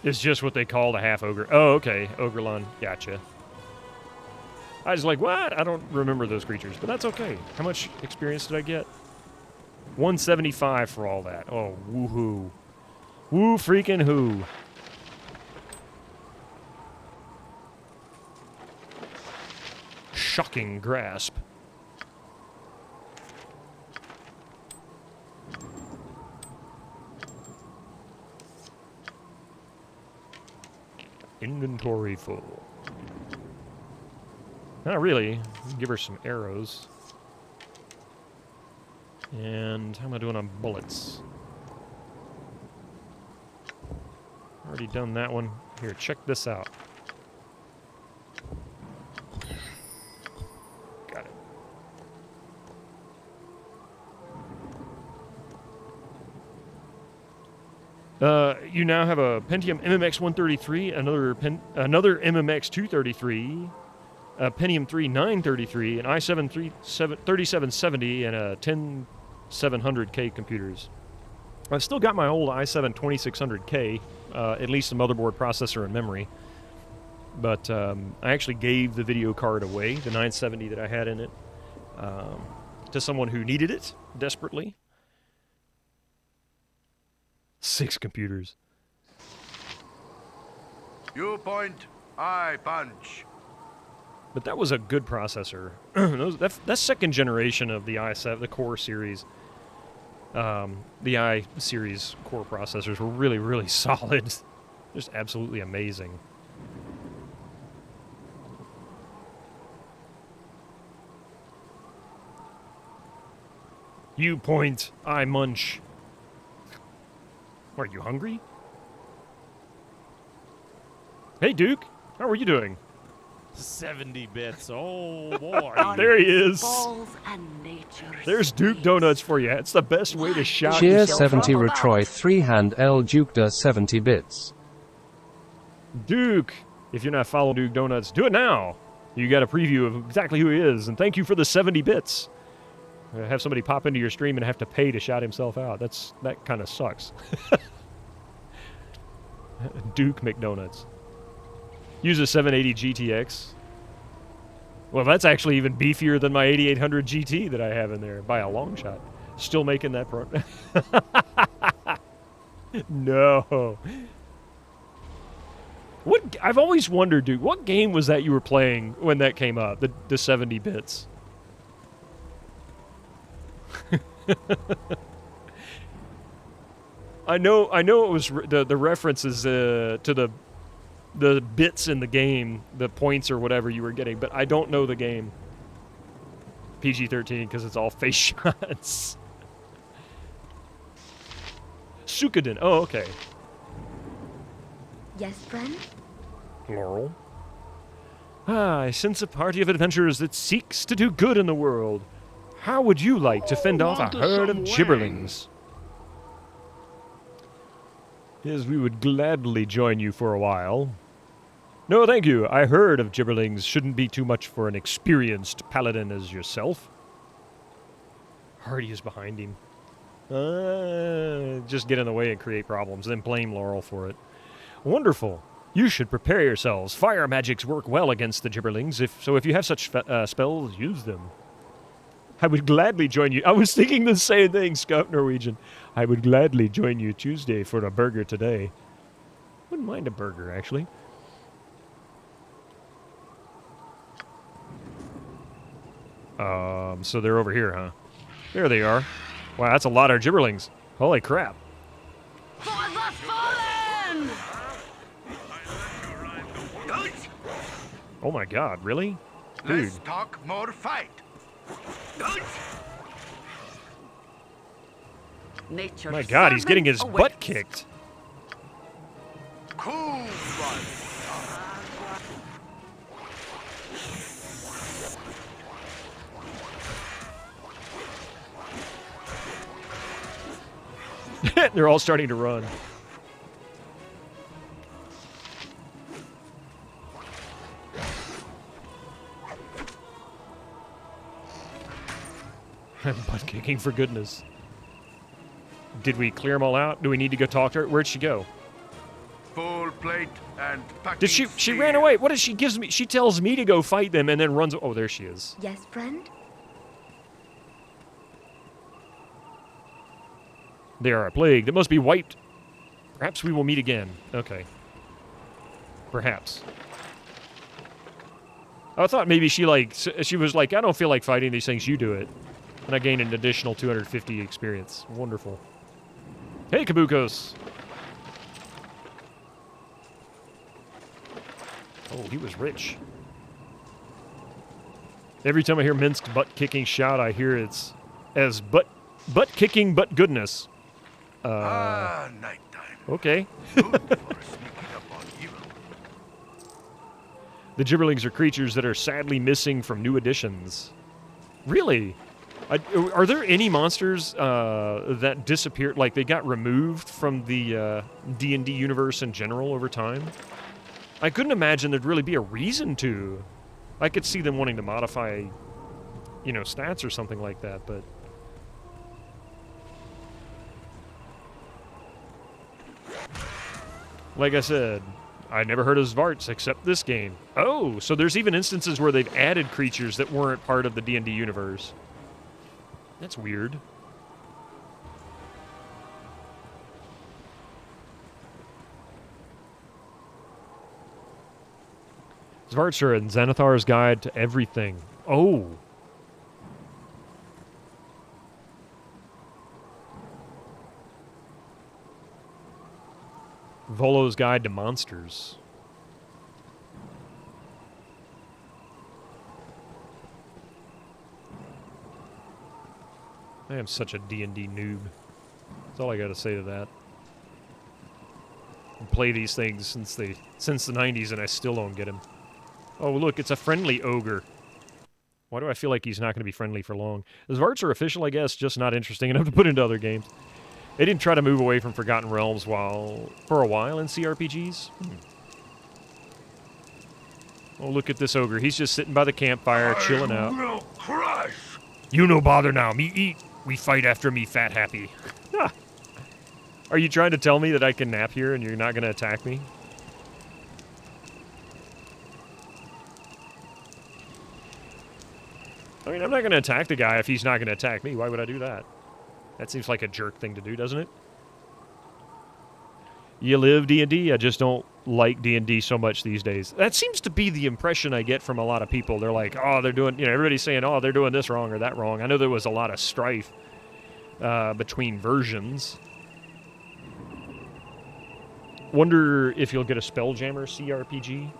It's just what they call the half ogre. Oh, okay. Ogrelon. Gotcha. I was like, what? I don't remember those creatures, but that's okay. How much experience did I get? $175 for all that. Oh, woohoo. Woo freaking who. Shocking grasp. Inventory full. Not really. Give her some arrows. And how am I doing on bullets? Already done that one. Here, check this out. Got it. You now have a Pentium MMX 133, another MMX 233, a Pentium 3 933, an i7 3770, and a 10700K computers. I've still got my old i7 2600K, at least the motherboard, processor, and memory. But I actually gave the video card away, the 970 that I had in it, to someone who needed it desperately. 6 computers. You point, I punch. But that was a good processor. That second generation of the i7, the Core series, the i series Core processors were really, really solid. Just absolutely amazing. You point, I munch. Are you hungry? Hey, Duke. How are you doing? 70 bits. Oh, boy. There he is. There's Duke Donuts for you. It's the best way to shout. Cheer 70 Retroy 3-hand L Duke da 70 bits. Duke, if you're not following Duke Donuts, do it now. You got a preview of exactly who he is, and thank you for the 70 bits. Have somebody pop into your stream and have to pay to shout himself out. That kind of sucks. Duke McDonuts. Use a 780 GTX. Well, that's actually even beefier than my 8800 GT that I have in there by a long shot. Still making that pro. No. I've always wondered, dude, what game was that you were playing when that came up? The 70 bits. I know it was the references to the bits in the game, the points or whatever you were getting, but I don't know the game. PG-13 because it's all face shots. Suikoden. Oh, okay. Yes, friend? Laurel. I sense a party of adventurers that seeks to do good in the world. How would you like to fend off a herd of gibberlings? Yes, we would gladly join you for a while. No, thank you. I heard of gibberlings shouldn't be too much for an experienced paladin as yourself. Hardy is behind him. Just get in the way and create problems, then blame Laurel for it. Wonderful. You should prepare yourselves. Fire magics work well against the gibberlings, so if you have such spells, use them. I would gladly join you. I was thinking the same thing, Scout Norwegian. I would gladly join you Tuesday for a burger today. Wouldn't mind a burger, actually. So they're over here, huh? There they are. Wow, that's a lot of gibberlings. Holy crap. For the fallen! Oh my god, really? Dude. Let's talk more fight. Nature My god, he's getting his butt kicked. Cool one. They're all starting to run. Butt kicking, for goodness. Did we clear them all out? Do we need to go talk to her? Where'd she go? Full plate and packing. Did she ran away? What does she gives me? She tells me to go fight them and then runs. Oh, there she is. Yes, friend? They are a plague that must be wiped. Perhaps we will meet again. Okay. Perhaps. I thought maybe she was like, I don't feel like fighting these things, you do it. And I gained an additional 250 experience. Wonderful. Hey, Kabukos! Oh, he was rich. Every time I hear Minsc butt-kicking shout, I hear it's as butt-kicking but goodness. Nighttime. Okay. Good for sneaking up on you. The Gibberlings are creatures that are sadly missing from new editions. Really? Are there any monsters that disappeared, like they got removed from the D&D universe in general over time? I couldn't imagine there'd really be a reason to. I could see them wanting to modify, you know, stats or something like that, but... Like I said, I never heard of Zvarts except this game. Oh, so there's even instances where they've added creatures that weren't part of the D&D universe. That's weird. Zvarts are in Xanathar's Guide to Everything. Oh. Volo's Guide to Monsters. I am such a D&D noob. That's all I gotta say to that. I play these things since the 90s and I still don't get him. Oh, look, it's a friendly ogre. Why do I feel like he's not going to be friendly for long? The Zvarts are official, I guess, just not interesting enough to put into other games. They didn't try to move away from Forgotten Realms for a while in CRPGs. Oh, look at this ogre. He's just sitting by the campfire, chilling out. Will crush. You no bother now. Me eat. We fight after me fat happy. Are you trying to tell me that I can nap here and you're not going to attack me? I mean, I'm not going to attack the guy if he's not going to attack me. Why would I do that? That seems like a jerk thing to do, doesn't it? You live D&D? I just don't like D&D so much these days. That seems to be the impression I get from a lot of people. They're like, oh, they're doing, you know, everybody's saying, oh, they're doing this wrong or that wrong. I know there was a lot of strife between versions. Wonder if you'll get a Spelljammer CRPG?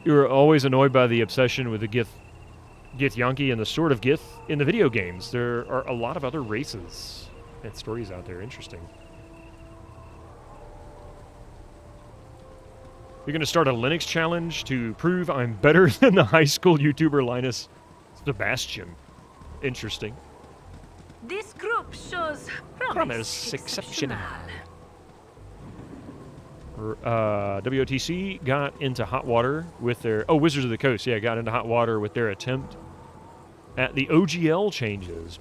You're always annoyed by the obsession with the Githyanki and the Sword of Gith in the video games. There are a lot of other races and stories out there. Interesting. You're going to start a Linux challenge to prove I'm better than the high school YouTuber Linus Sebastian. Interesting. This group shows promise exceptional. WOTC got into hot water with their... Oh, Wizards of the Coast, yeah, got into hot water with their attempt at the OGL changes.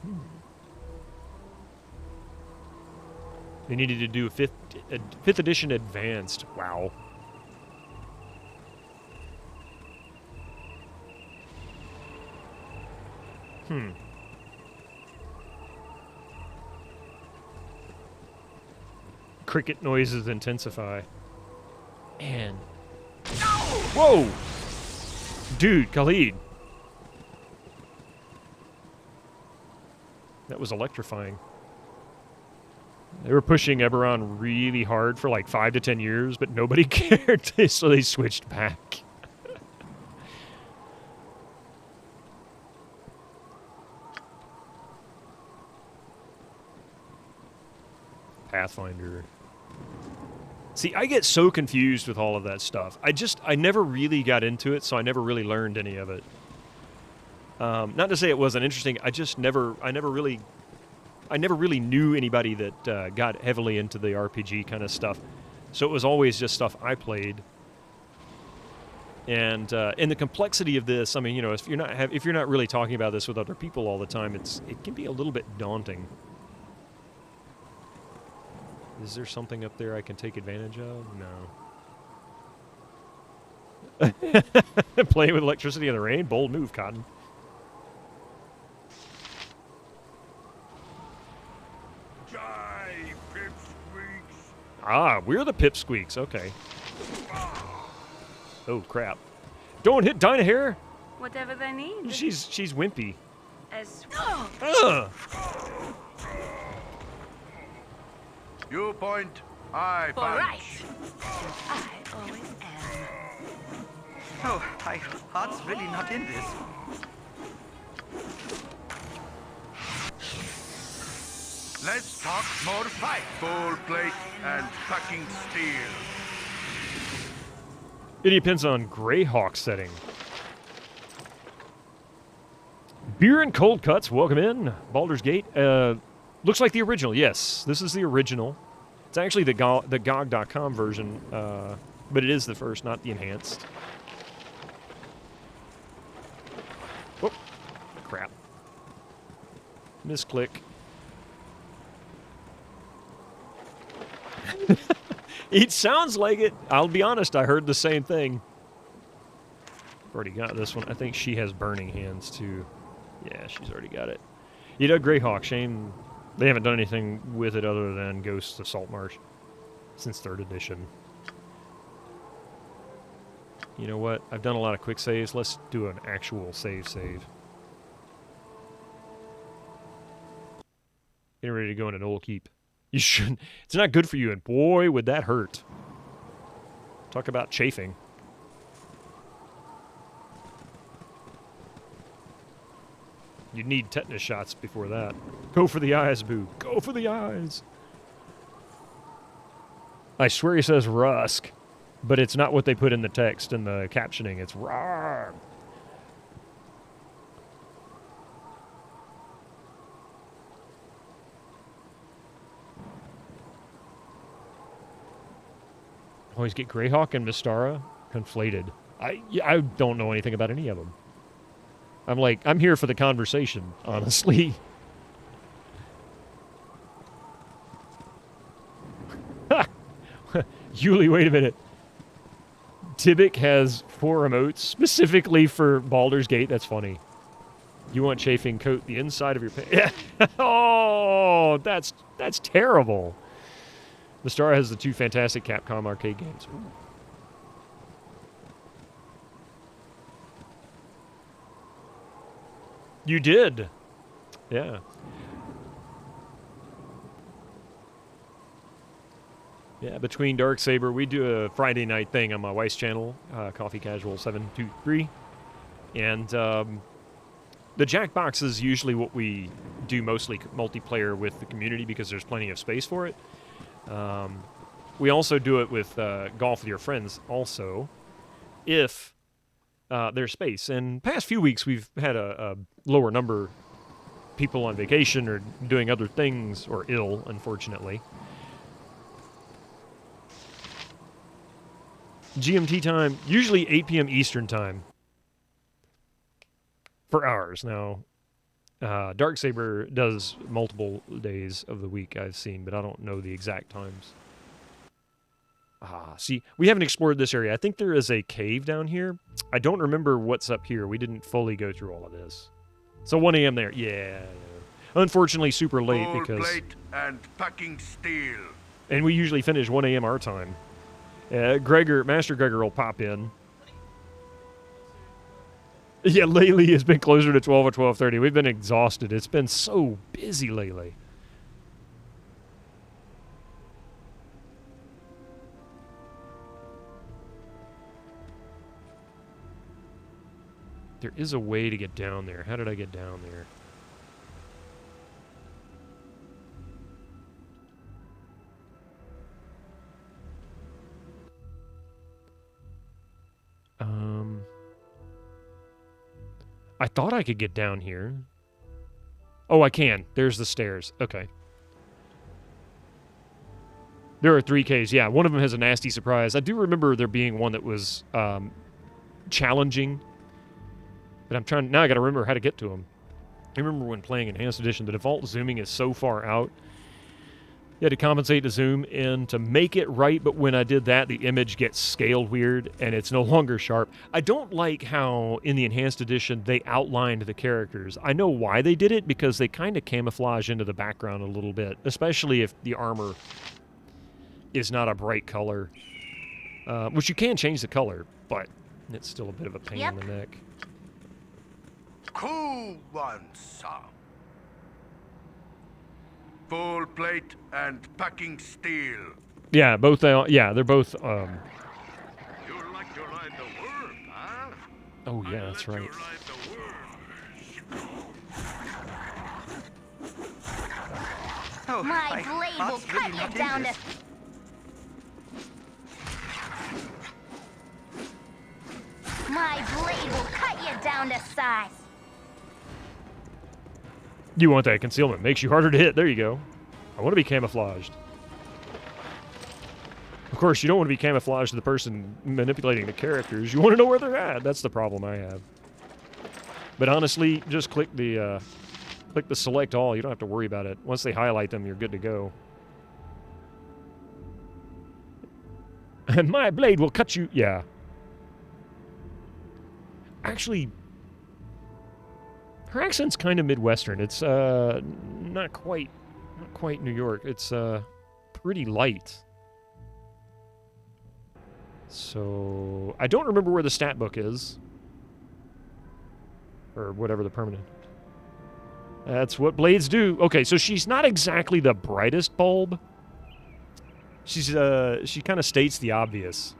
They needed to do a 5th edition advanced. Wow. Cricket noises intensify. Man. Whoa! Dude, Khalid. That was electrifying. They were pushing Eberron really hard for like 5 to 10 years, but nobody cared, so they switched back. Pathfinder. See, I get so confused with all of that stuff. I never really got into it, so I never really learned any of it. Not to say it wasn't interesting. I never really knew anybody that got heavily into the RPG kind of stuff. So it was always just stuff I played. And the complexity of this, I mean, you know, if you're not really talking about this with other people all the time, it can be a little bit daunting. Is there something up there I can take advantage of? No. Playing with electricity in the rain? Bold move, Cotton. Die, pipsqueaks. Ah, we're the pipsqueaks. Okay. Oh, crap. Don't hit Dinah here. Whatever they need. She's wimpy. As Ugh. You point, I punch. All right. I always am. Oh, my heart's really not in this. Let's talk more fight. Full plate and fucking steel. It depends on Greyhawk setting. Beer and cold cuts, welcome in. Baldur's Gate. Looks like the original. Yes, this is the original. It's actually the GOG.com version, but it is the first, not the enhanced. Oh, crap. Misclick. It sounds like it. I'll be honest, I heard the same thing. Already got this one. I think she has burning hands, too. Yeah, she's already got it. You know, Greyhawk, shame they haven't done anything with it other than Ghosts of Saltmarsh since 3rd edition. You know what? I've done a lot of quick saves. Let's do an actual save. Getting ready to go in an old keep. You shouldn't. It's not good for you, and boy, would that hurt. Talk about chafing. You'd need tetanus shots before that. Go for the eyes, boo. Go for the eyes. I swear he says Rusk, but it's not what they put in the text and the captioning. It's Rawr. Always get Greyhawk and Mystara conflated. I don't know anything about any of them. I'm here for the conversation, honestly. Yuli, wait a minute. Tibik has 4 emotes specifically for Baldur's Gate. That's funny. You want chafing coat the inside of your pants. Oh, that's terrible. Mystara has the 2 fantastic Capcom arcade games. Ooh. You did. Yeah. Yeah, between Darksaber, we do a Friday night thing on my wife's channel, Coffee Casual 723. And the Jackbox is usually what we do mostly multiplayer with the community because there's plenty of space for it. We also do it with Golf with Your Friends also, if there's space. And past few weeks, we've had a lower number people on vacation or doing other things, or ill, unfortunately. GMT time, usually 8 p.m. Eastern time for ours. Now, Darksaber does multiple days of the week I've seen, but I don't know the exact times. See, we haven't explored this area. I think there is a cave down here. I don't remember what's up here. We didn't fully go through all of this. So 1 a.m. there. Yeah. Unfortunately, super late Full because... plate and packing steel. And we usually finish 1 a.m. our time. Master Gregor will pop in. Yeah, lately it's been closer to 12 or 12:30. We've been exhausted. It's been so busy lately. There is a way to get down there. How did I get down there? I thought I could get down here. Oh, I can. There's the stairs. Okay. There are 3 caves. Yeah, one of them has a nasty surprise. I do remember there being one that was challenging. But I'm trying... Now I got to remember how to get to them. I remember when playing Enhanced Edition, the default zooming is so far out You had to compensate to zoom in to make it right, but when I did that, the image gets scaled weird, and it's no longer sharp. I don't like how, in the Enhanced Edition, they outlined the characters. I know why they did it, because they kind of camouflage into the background a little bit, especially if the armor is not a bright color. Which you can change the color, but it's still a bit of a pain in the neck. Cool one, sir. Full plate and packing steel. Yeah, both. They're both. You like to ride the worm, huh? Oh yeah, that's right. Oh, My blade will cut you down to... My blade will cut you down to size. You want that concealment. Makes you harder to hit. There you go. I want to be camouflaged. Of course, you don't want to be camouflaged to the person manipulating the characters. You want to know where they're at. That's the problem I have. But honestly, just click the select all. You don't have to worry about it. Once they highlight them, you're good to go. And my blade will cut you. Yeah. Actually, her accent's kind of Midwestern. It's not quite New York. It's pretty light. So I don't remember where the stat book is, or whatever the permanent. That's what blades do. Okay, so she's not exactly the brightest bulb. She's she kind of states the obvious.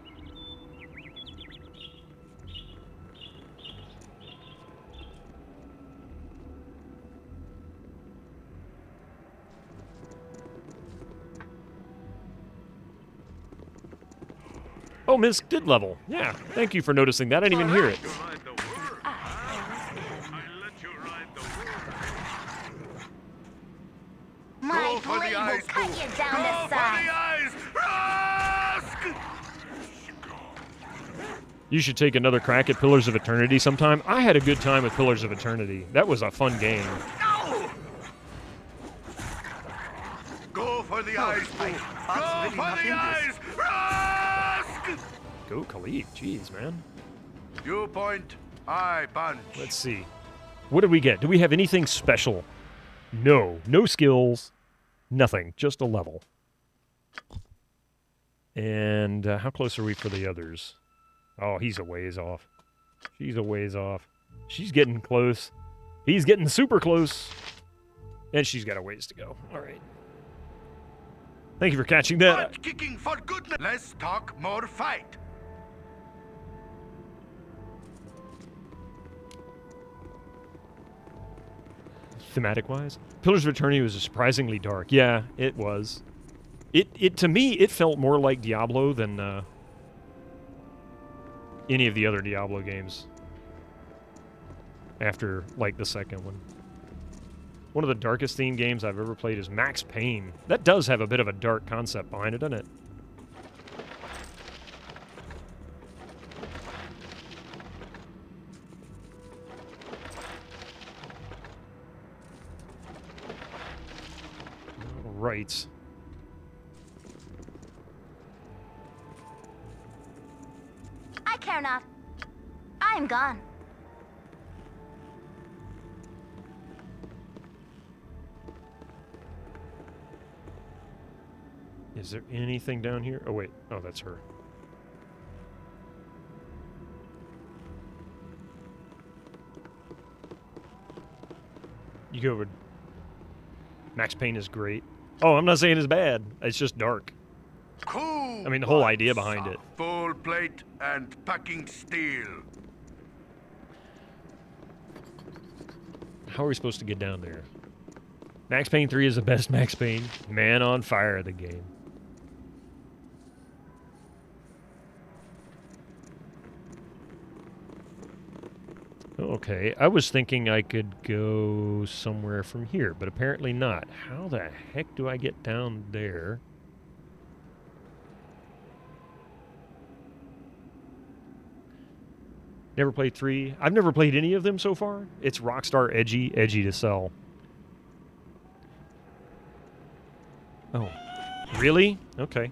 Oh, Minsc did level. Yeah, thank you for noticing that. I didn't even hear it. My blade will cut you down to size. You should take another crack at Pillars of Eternity sometime. I had a good time with Pillars of Eternity. That was a fun game. Go for the eyes, Go for the eyes. Go Khalid. Jeez, man. You point, I punch. Let's see. What did we get? Do we have anything special? No. No skills. Nothing. Just a level. And how close are we for the others? Oh, he's a ways off. She's a ways off. She's getting close. He's getting super close. And she's got a ways to go. All right. Thank you for catching that. Butt kicking for goodness. Less talk, more fight. Thematic-wise, Pillars of Eternity was surprisingly dark. Yeah, it was. It to me, it felt more like Diablo than any of the other Diablo games. After, like, the second one. One of the darkest themed games I've ever played is Max Payne. That does have a bit of a dark concept behind it, doesn't it? Right. I care not. I am gone. Is there anything down here? Oh, wait. Oh, that's her. You go over... Max Payne is great. Oh, I'm not saying it's bad. It's just dark. Cool. I mean, the whole idea behind it. Full plate and packing steel. How are we supposed to get down there? Max Payne 3 is the best Max Payne. Man on fire, the game. Okay, I was thinking I could go somewhere from here, but apparently not. How the heck do I get down there? Never played 3. I've never played any of them so far. It's Rockstar edgy to sell. Oh. Really? Okay.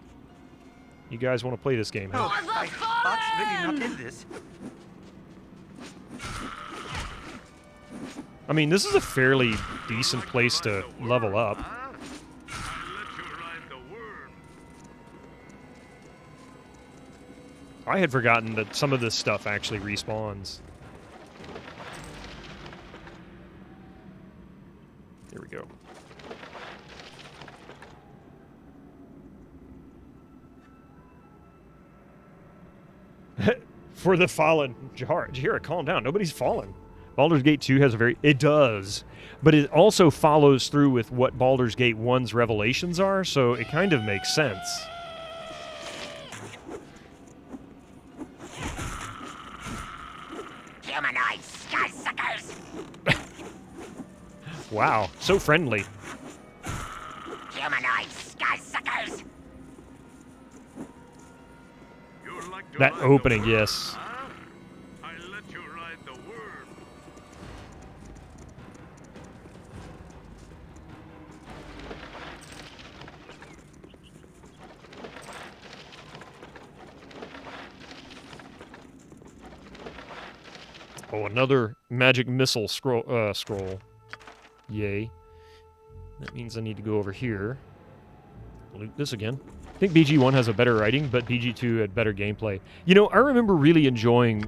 You guys want to play this game, huh? Oh, Art's really not in this. I mean, this is a fairly decent place to level up. I had forgotten that some of this stuff actually respawns. There we go. For the fallen. Jahira, calm down. Nobody's fallen. Baldur's Gate 2 has a very... It does. But it also follows through with what Baldur's Gate 1's revelations are, so it kind of makes sense. Humanoid sky-suckers! Wow, so friendly. Humanoid sky-suckers! That opening, yes. I let you ride the worm. Oh, another magic missile scroll. Yay. That means I need to go over here. Loot this again. I think BG1 has a better writing, but BG2 had better gameplay. You know, I remember really enjoying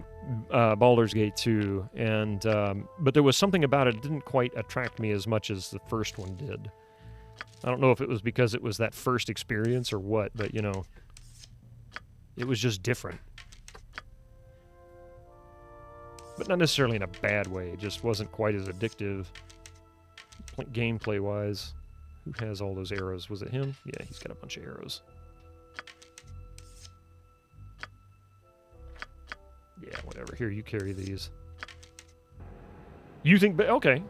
Baldur's Gate 2, and but there was something about it that didn't quite attract me as much as the first one did. I don't know if it was because it was that first experience or what, but, you know, it was just different. But not necessarily in a bad way. It just wasn't quite as addictive gameplay-wise. Who has all those arrows? Was it him? Yeah, he's got a bunch of arrows. Yeah, whatever. Here, you carry these. You think... Okay.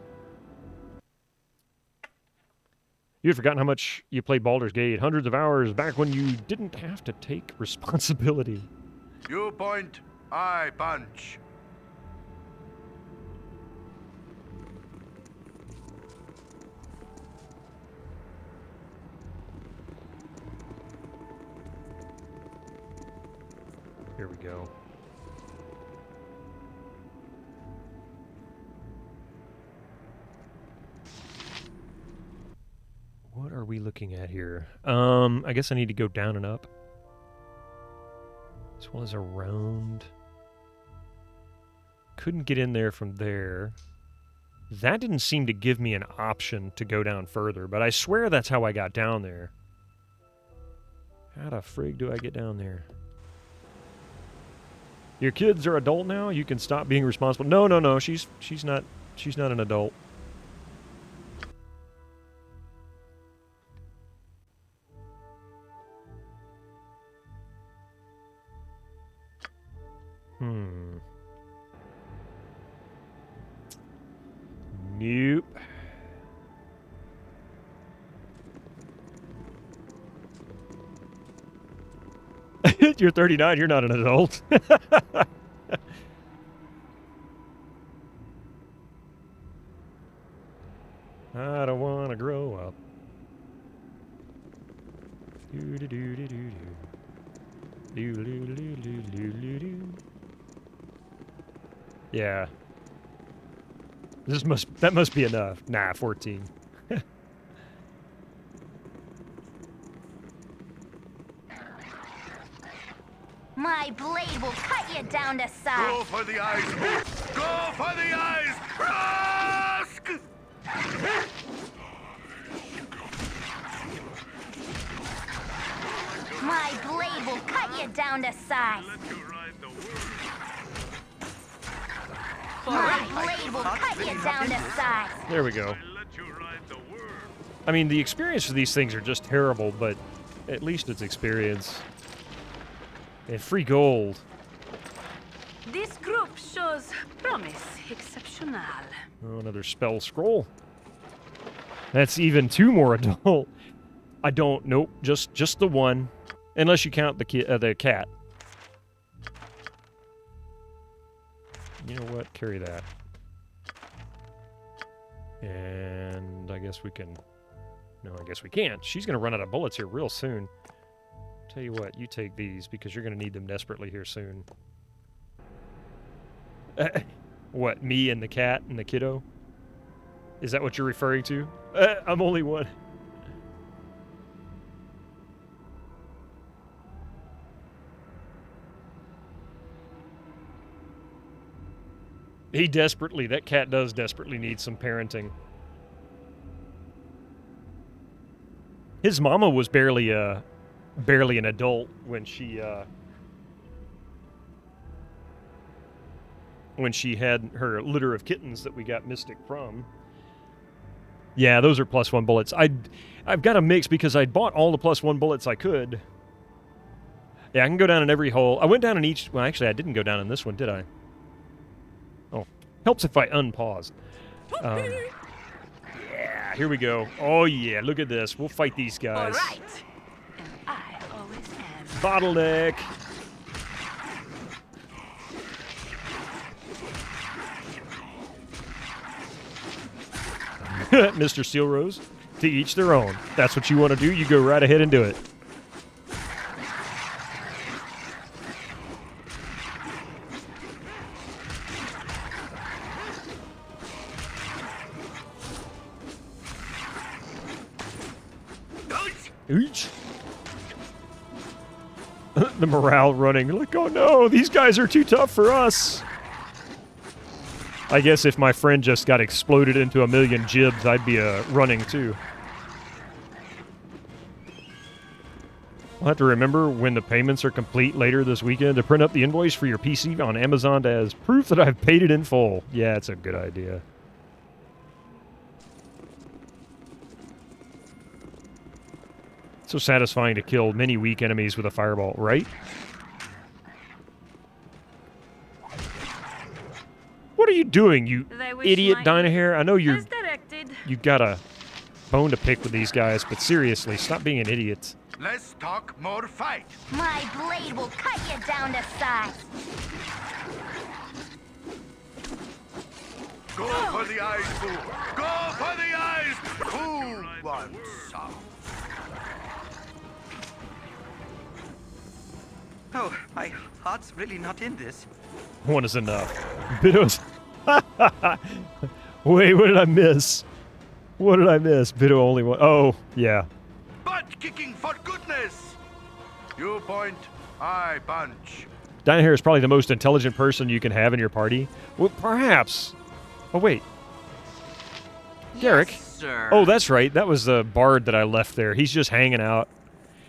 You had forgotten how much you played Baldur's Gate. Hundreds of hours back when you didn't have to take responsibility. You point, I punch. Here we go. What are we looking at here? I guess I need to go down and up. This one is around. Couldn't get in there from there. That didn't seem to give me an option to go down further, but I swear that's how I got down there. How the frig do I get down there? Your kids are adult now? You can stop being responsible. No, no, no. She's not an adult. Nope. You're 39, you're not an adult. I don't want to grow up. Yeah. That must be enough. Nah, 14. My blade will cut you down to size. Go for the eyes, boo! Go for the eyes! Rask! My blade will cut you down to size. My blade will cut you down to size. There we go. I mean, the experience for these things are just terrible, but at least it's experience. And free gold. This group shows promise exceptional. Oh, another spell scroll. That's even two more adult. I don't. Nope. Just the one, unless you count the cat. You know what? Carry that. And I guess we can No, I guess we can't. She's going to run out of bullets here real soon. Tell you what, you take these because you're going to need them desperately here soon. What, me and the cat and the kiddo? Is that what you're referring to? I'm only one. That cat does desperately need some parenting. His mama was barely an adult when she had her litter of kittens that we got Mystic from. Yeah, those are +1 bullets. I've got a mix because I bought all the +1 bullets I could. Yeah, I can go down in every hole. I went down in each... Well, actually, I didn't go down in this one, did I? Oh, helps if I unpause. Yeah, here we go. Oh, yeah, look at this. We'll fight these guys. All right. And I always am. Bottleneck. Mr. Steel Rose, to each their own. That's what you want to do, you go right ahead and do it. Each. The morale running. Like, oh no, these guys are too tough for us. I guess if my friend just got exploded into a million jibs, I'd be running too. I'll have to remember when the payments are complete later this weekend to print up the invoice for your PC on Amazon as proof that I've paid it in full. Yeah, it's a good idea. So satisfying to kill many weak enemies with a fireball, right? What are you doing, you idiot Dynahair? I know you've got a bone to pick with these guys, but seriously, stop being an idiot. Less talk, more fight. My blade will cut you down to size. Go for the eyes, boo. Go for the eyes. Who wants some? Oh, my heart's really not in this. One is enough. Biddo's... Wait, what did I miss? What did I miss? Biddo only one. Oh, yeah. Butt kicking for goodness. You point, I punch. Dynahair is probably the most intelligent person you can have in your party. Well, perhaps. Oh, wait. Garrick? Yes, sir. Oh, that's right. That was the bard that I left there. He's just hanging out.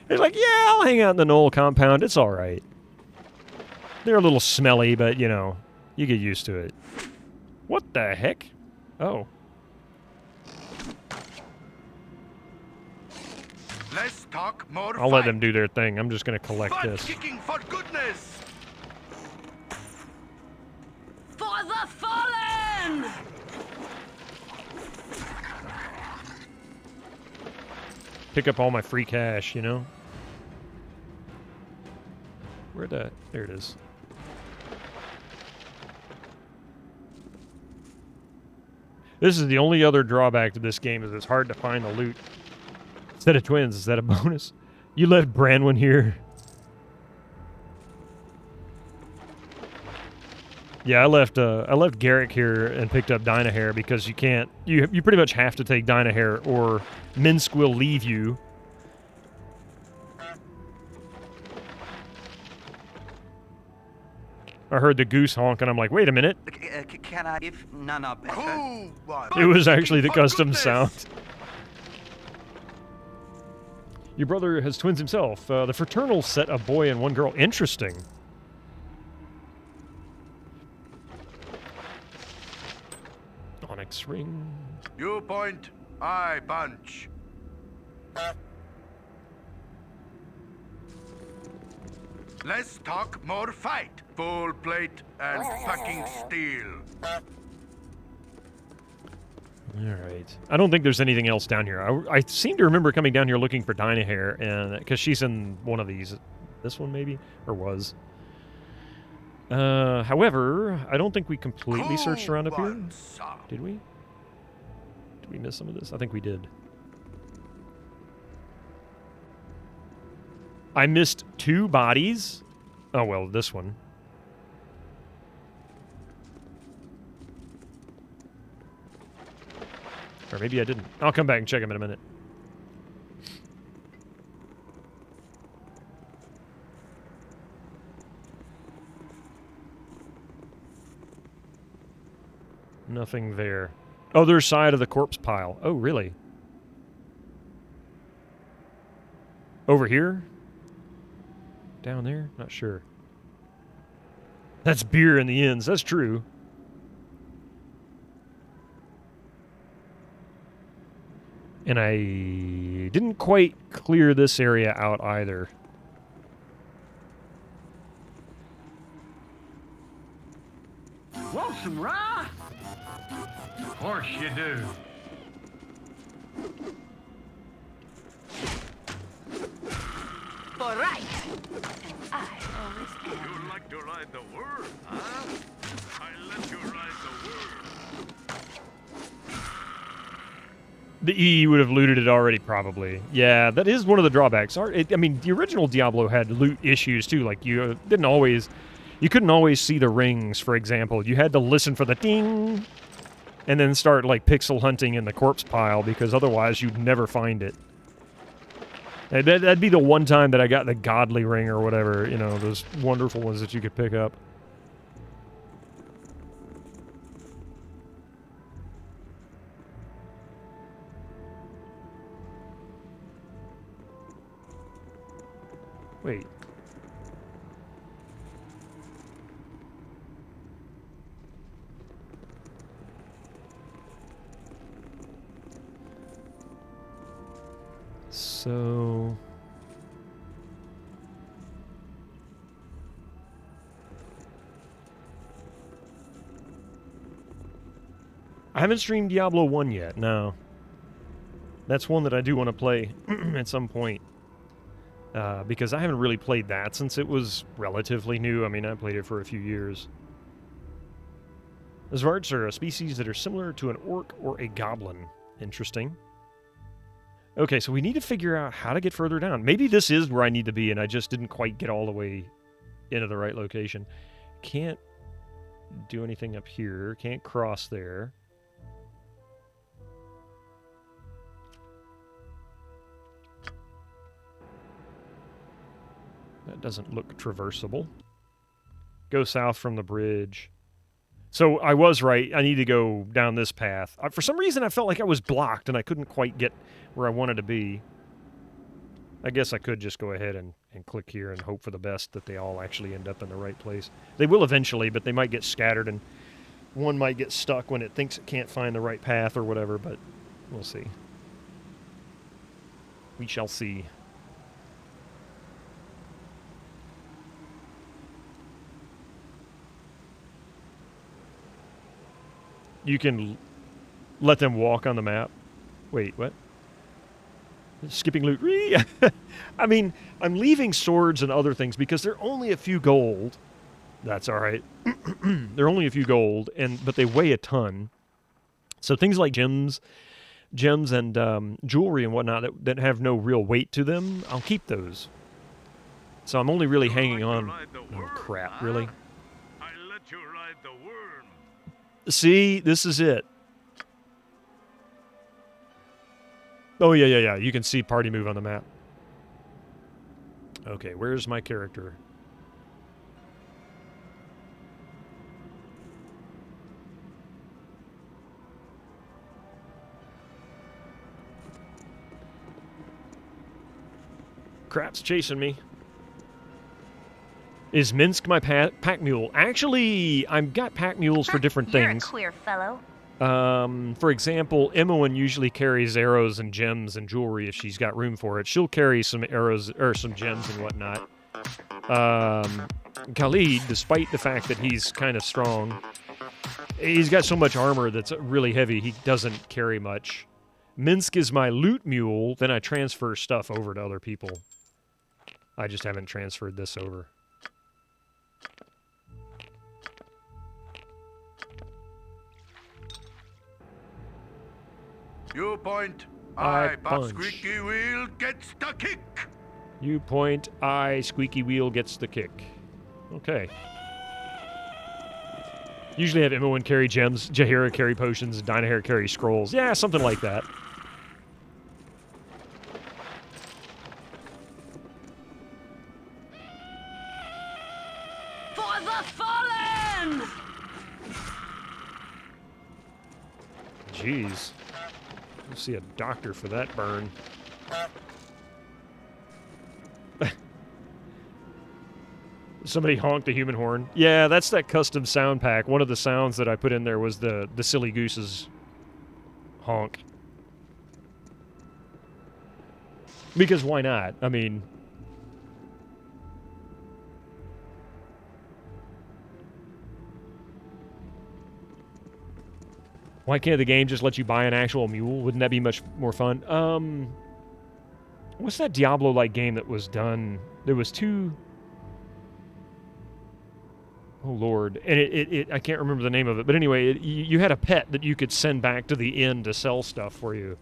He's like, yeah, I'll hang out in the Knoll compound. It's all right. They're a little smelly, but, you know, you get used to it. What the heck? Oh. Less talk, more I'll let them do their thing. I'm just going to collect this. Kicking for goodness. For the fallen! Pick up all my free cash, you know? Where'd that? There it is. This is the only other drawback to this game is it's hard to find the loot. Set of twins, is that a bonus? You left Branwyn here. Yeah, I left Garrick here and picked up Dynahair because you can't you pretty much have to take Dynahair or Minsc will leave you. I heard the goose honk and I'm like, wait a minute. Can I, if none are better? It was actually the custom sound. Your brother has twins himself. The fraternal set a boy and one girl. Interesting. Onyx ring. You point, I punch. Less talk, more fight. Full plate and fucking steel. Alright. I don't think there's anything else down here. I seem to remember coming down here looking for Dynahair, and because she's in one of these. This one, maybe? Or was. However, I don't think we completely searched around up here. Did we? Did we miss some of this? I think we did. I missed 2 bodies. Oh, well, this one. Or maybe I didn't. I'll come back and check them in a minute. Nothing there. Other side of the corpse pile. Oh, really? Over here? Down there? Not sure. That's beer in the ends. That's true. And I didn't quite clear this area out either. Want some rye? Of course you do. For right. And I always am. You like to ride the worm, huh? I let you ride the worm. The E would have looted it already, probably. Yeah, that is one of the drawbacks. I mean, the original Diablo had loot issues, too. Like, you couldn't always see the rings, for example. You had to listen for the ding, and then start, like, pixel hunting in the corpse pile, because otherwise you'd never find it. And that'd be the one time that I got the godly ring or whatever, you know, those wonderful ones that you could pick up. Wait. So... I haven't streamed Diablo 1 yet, no. That's one that I do want to play at some point. Because I haven't really played that since it was relatively new. I mean, I played it for a few years. The Zvarts are a species that are similar to an orc or a goblin. Interesting. Okay, so we need to figure out how to get further down. Maybe this is where I need to be, and I just didn't quite get all the way into the right location. Can't do anything up here. Can't cross there. That doesn't look traversable. Go south from the bridge. So I was right. I need to go down this path. For some reason, I felt like I was blocked and I couldn't quite get where I wanted to be. I guess I could just go ahead and click here and hope for the best that they all actually end up in the right place. They will eventually, but they might get scattered and one might get stuck when it thinks it can't find the right path or whatever, but we'll see. We shall see. You can let them walk on the map. Wait, what? Skipping loot. I mean, I'm leaving swords and other things because they're only a few gold. That's all right. They're only a few gold, but they weigh a ton. So things like gems and jewelry and whatnot that have no real weight to them, I'll keep those. So I'm only really hanging on. Oh, crap, really? I let you ride the worm. See, this is it. Oh, yeah. You can see party move on the map. Okay, where's my character? Crap's chasing me. Is Minsc my pack mule? Actually, I've got pack mules for different things. You're a queer fellow. For example, Imoen usually carries arrows and gems and jewelry if she's got room for it. She'll carry some arrows or some gems and whatnot. Khalid, despite the fact that he's kind of strong, he's got so much armor that's really heavy, he doesn't carry much. Minsc is my loot mule, then I transfer stuff over to other people. I just haven't transferred this over. You point, I Bob punch. Squeaky Wheel gets the kick. You point, I, squeaky wheel gets the kick. Okay. Usually have Imoen carry gems, Jaheira carry potions, Dynaheir carry scrolls. Yeah, something like that. For the fallen! Jeez. We'll see a doctor for that burn. Somebody honked a human horn. Yeah, that's that custom sound pack. One of the sounds that I put in there was the silly goose's honk. Because why not? I mean... Why can't the game just let you buy an actual mule? Wouldn't that be much more fun? What's that Diablo-like game that was done? There was two... Oh, Lord. And I can't remember the name of it. But anyway, you had a pet that you could send back to the inn to sell stuff for you.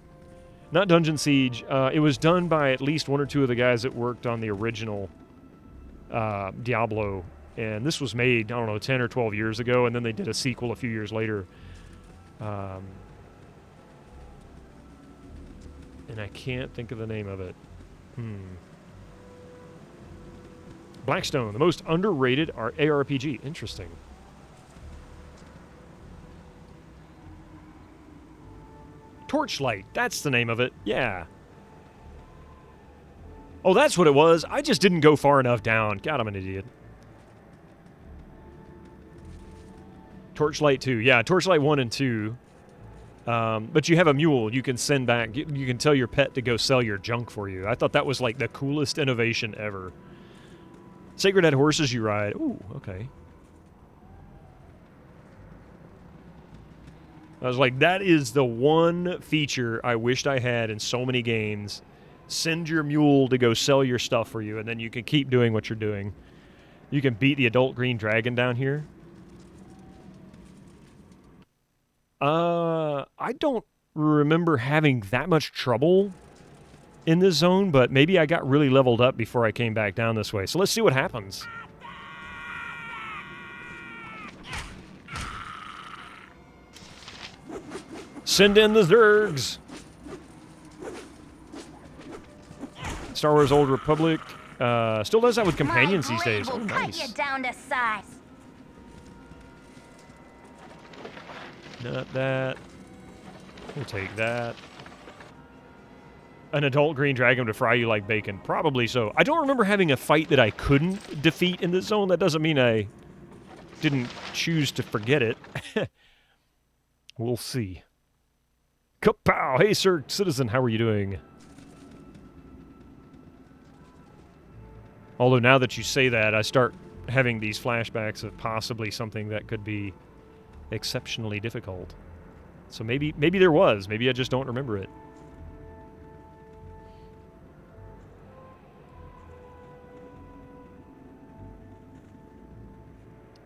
Not Dungeon Siege. It was done by at least one or two of the guys that worked on the original Diablo. And this was made, I don't know, 10 or 12 years ago. And then they did a sequel a few years later. And I can't think of the name of it. Blackstone, the most underrated ARPG. Interesting. Torchlight, that's the name of it. Yeah. Oh, that's what it was. I just didn't go far enough down. God, I'm an idiot. Torchlight 2. Yeah, Torchlight 1 and 2. But you have a mule you can send back. You can tell your pet to go sell your junk for you. I thought that was like the coolest innovation ever. Sacred Head horses you ride. Ooh, okay. I was like, that is the one feature I wished I had in so many games. Send your mule to go sell your stuff for you, and then you can keep doing what you're doing. You can beat the adult green dragon down here. I don't remember having that much trouble in this zone, but maybe I got really leveled up before I came back down this way. So let's see what happens. Send in the Zergs. Star Wars Old Republic still does that with companions these days. Oh, nice. Cut you down to size. Not that. We'll take that. An adult green dragon to fry you like bacon. Probably so. I don't remember having a fight that I couldn't defeat in this zone. That doesn't mean I didn't choose to forget it. We'll see. Kapow! Hey, Sir Citizen, how are you doing? Although now that you say that, I start having these flashbacks of possibly something that could be exceptionally difficult. So maybe there was. Maybe I just don't remember it.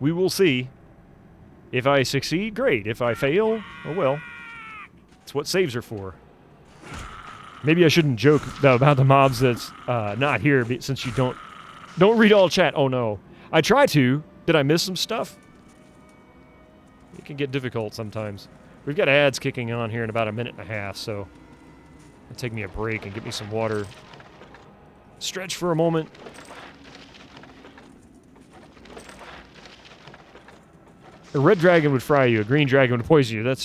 We will see. If I succeed, great. If I fail, oh well. It's what saves are for. Maybe I shouldn't joke though about the mobs that's not here, since you don't read all chat. Oh no. I try to. Did I miss some stuff? It can get difficult sometimes. We've got ads kicking on here in about a minute and a half, so I'll take me a break and get me some water. Stretch for a moment. A red dragon would fry you. A green dragon would poison you. That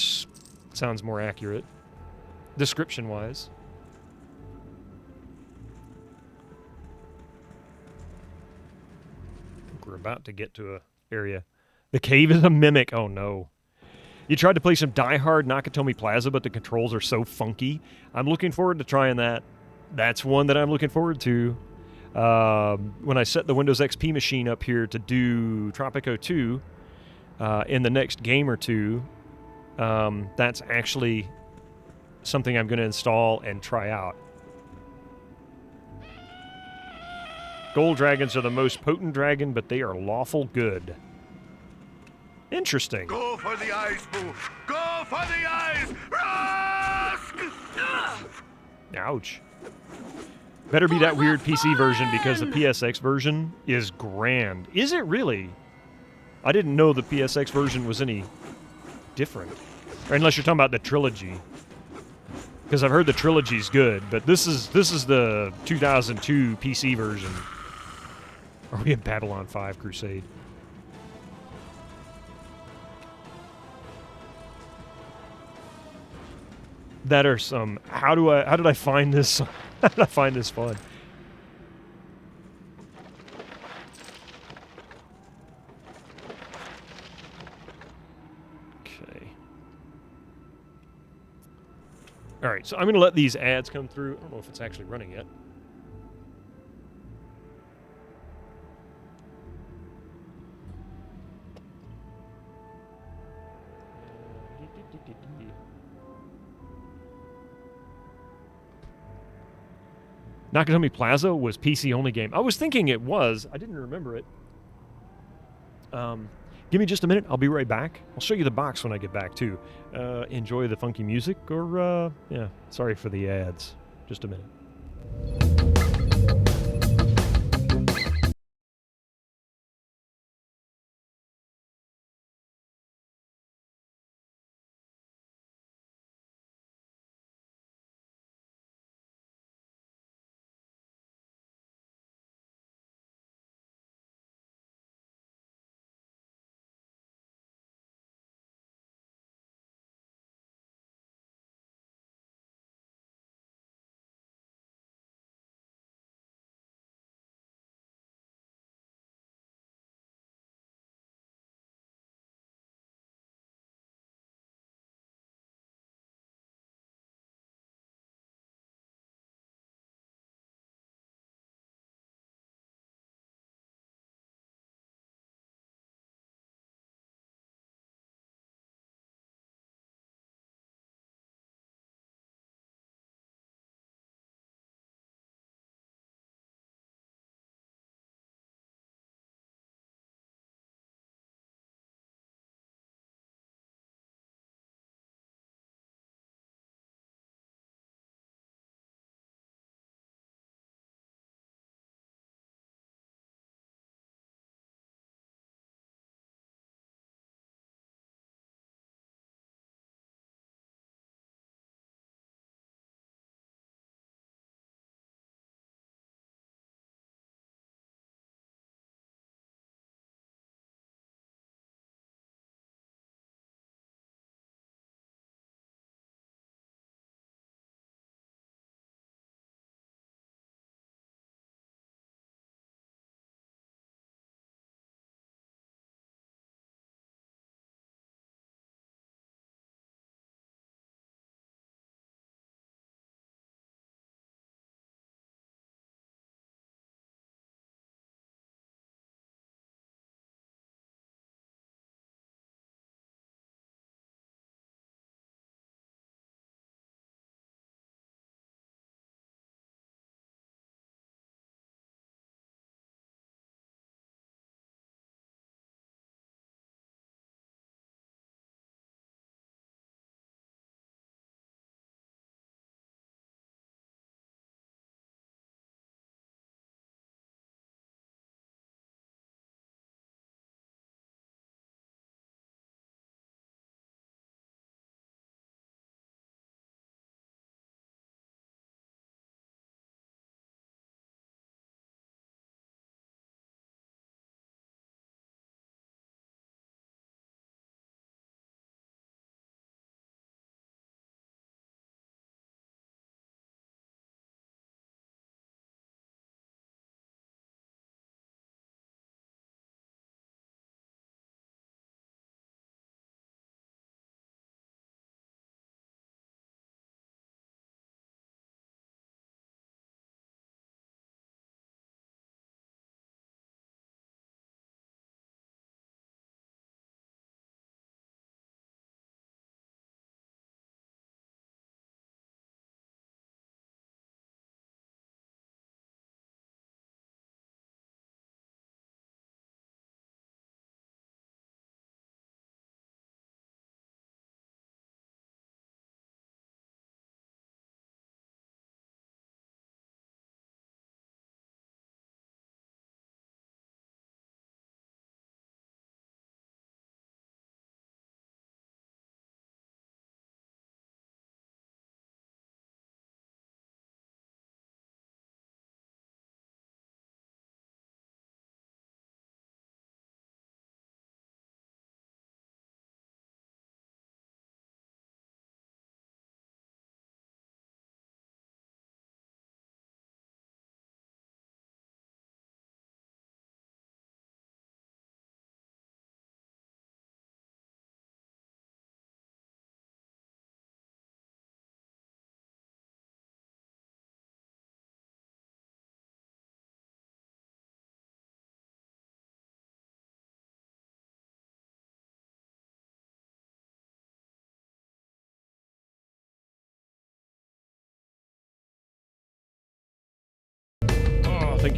sounds more accurate, description-wise. I think we're about to get to a area. The cave is a mimic. Oh, no. You tried to play some Die Hard Nakatomi Plaza, but the controls are so funky. I'm looking forward to trying that. That's one that I'm looking forward to. When I set the Windows XP machine up here to do Tropico 2, in the next game or two, that's actually something I'm going to install and try out. Gold dragons are the most potent dragon, but they are lawful good. Interesting. Go for the eyes, boo! Go for the eyes! Rusk! Ouch. Better be that weird PC version because the PSX version is grand. Is it really? I didn't know the PSX version was any different. Or unless you're talking about the trilogy. Because I've heard the trilogy's good, but this is the 2002 PC version. Are we in Babylon 5 Crusade? That are some. How did I find this? How did I find this fun? Okay. All right, so I'm going to let these ads come through. I don't know if it's actually running yet. Nakatomi Plaza was PC only game. I was thinking it was. I didn't remember it. Give me just a minute. I'll be right back. I'll show you the box when I get back too. Enjoy the funky music, or yeah. Sorry for the ads. Just a minute.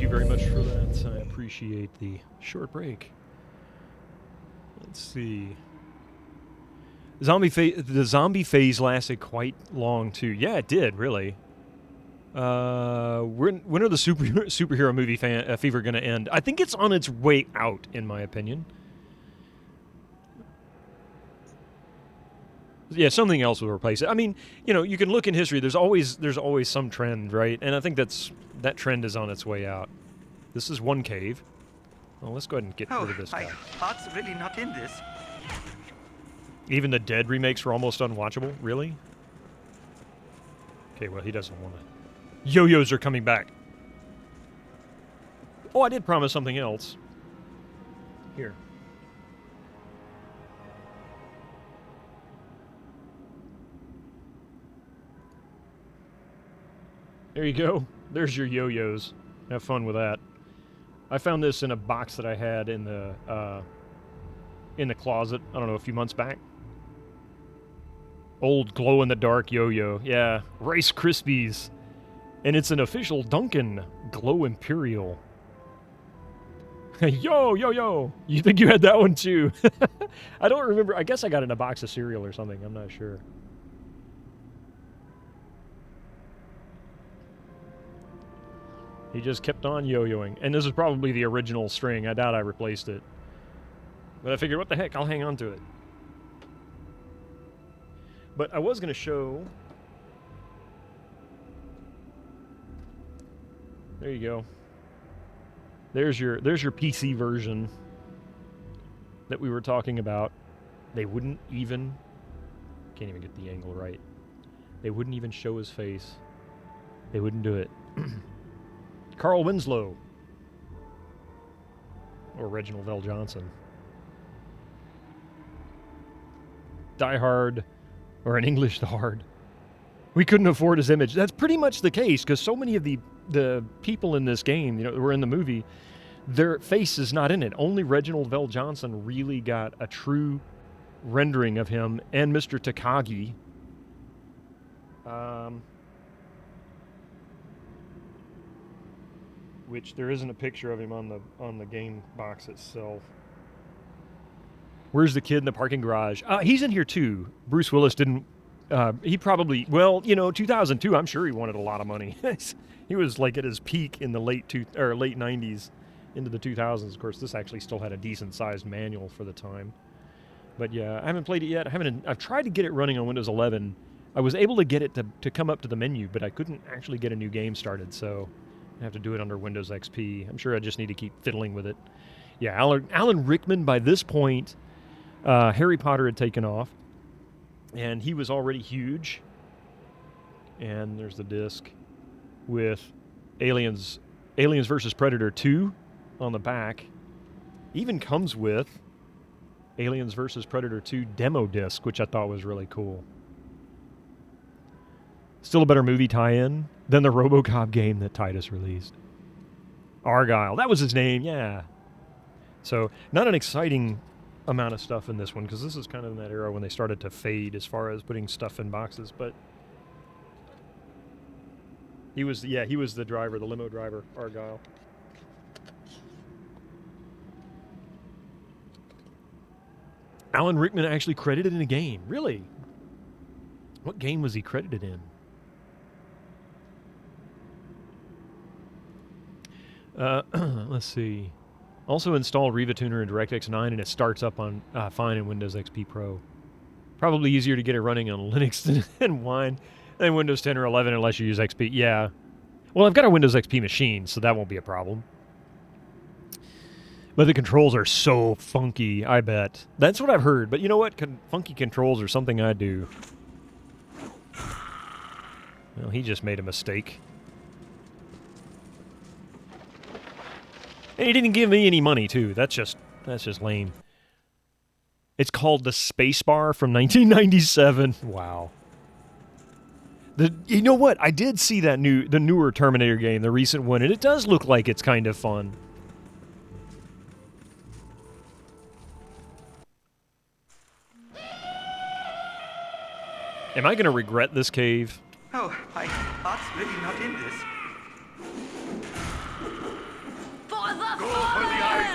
you very much for that. I appreciate the short break. Let's see. The zombie phase lasted quite long too. Yeah, it did really. When are the superhero movie fever going to end? I think it's on its way out, in my opinion. Yeah, something else will replace it. I mean, you know, you can look in history. There's always some trend, right? And I think that trend is on its way out. This is one cave. Well, let's go ahead and get rid of this guy. My heart's really not in this. Even the Dead remakes were almost unwatchable? Really? Okay, well, he doesn't want to. Yo-yos are coming back. Oh, I did promise something else. Here. There you go. There's your yo-yos. Have fun with that. I found this in a box that I had in the closet, I don't know, a few months back. Old glow-in-the-dark yo-yo. Yeah, Rice Krispies. And it's an official Dunkin' Glow Imperial. Yo! You think you had that one too? I don't remember. I guess I got it in a box of cereal or something. I'm not sure. He just kept on yo-yoing. And this is probably the original string. I doubt I replaced it. But I figured, what the heck? I'll hang on to it. But I was going to show... There you go. There's your PC version that we were talking about. They wouldn't even... Can't even get the angle right. They wouldn't even show his face. They wouldn't do it. Carl Winslow. Or Reginald Vell Johnson. Die Hard, or in English, The Hard. We couldn't afford his image. That's pretty much the case, because so many of the people in this game, you know, were in the movie, their face is not in it. Only Reginald Vell Johnson really got a true rendering of him, and Mr. Takagi. Which there isn't a picture of him on the game box itself. Where's the kid in the parking garage? He's in here too. Bruce Willis didn't. He probably, well, you know, 2002. I'm sure he wanted a lot of money. He was like at his peak in the late 90s into the 2000s. Of course, this actually still had a decent sized manual for the time. But yeah, I haven't played it yet. I've tried to get it running on Windows 11. I was able to get it to come up to the menu, but I couldn't actually get a new game started. So I have to do it under Windows XP. I'm sure I just need to keep fiddling with it. Yeah, Alan Rickman, by this point, Harry Potter had taken off, and he was already huge. And there's the disc with Aliens vs. Predator 2 on the back. Even comes with Aliens vs. Predator 2 demo disc, which I thought was really cool. Still a better movie tie-in than the RoboCop game that Titus released. Argyle, that was his name, yeah. So, not an exciting amount of stuff in this one, because this is kind of in that era when they started to fade as far as putting stuff in boxes, but he was the driver, the limo driver, Argyle. Alan Rickman actually credited in a game. Really? What game was he credited in? Let's see. Also install Riva Tuner in DirectX 9, and it starts up on fine in Windows XP Pro. Probably easier to get it running on Linux than Wine than Windows 10 or 11 unless you use XP. Yeah. Well, I've got a Windows XP machine, so that won't be a problem. But the controls are so funky, I bet. That's what I've heard. But you know what? Funky controls are something I do. Well, he just made a mistake. And he didn't give me any money, too. That's just lame. It's called the Spacebar from 1997. Wow. You know what? I did see the newer Terminator game, the recent one, and it does look like it's kind of fun. Am I going to regret this cave? Oh, my heart's really not in this.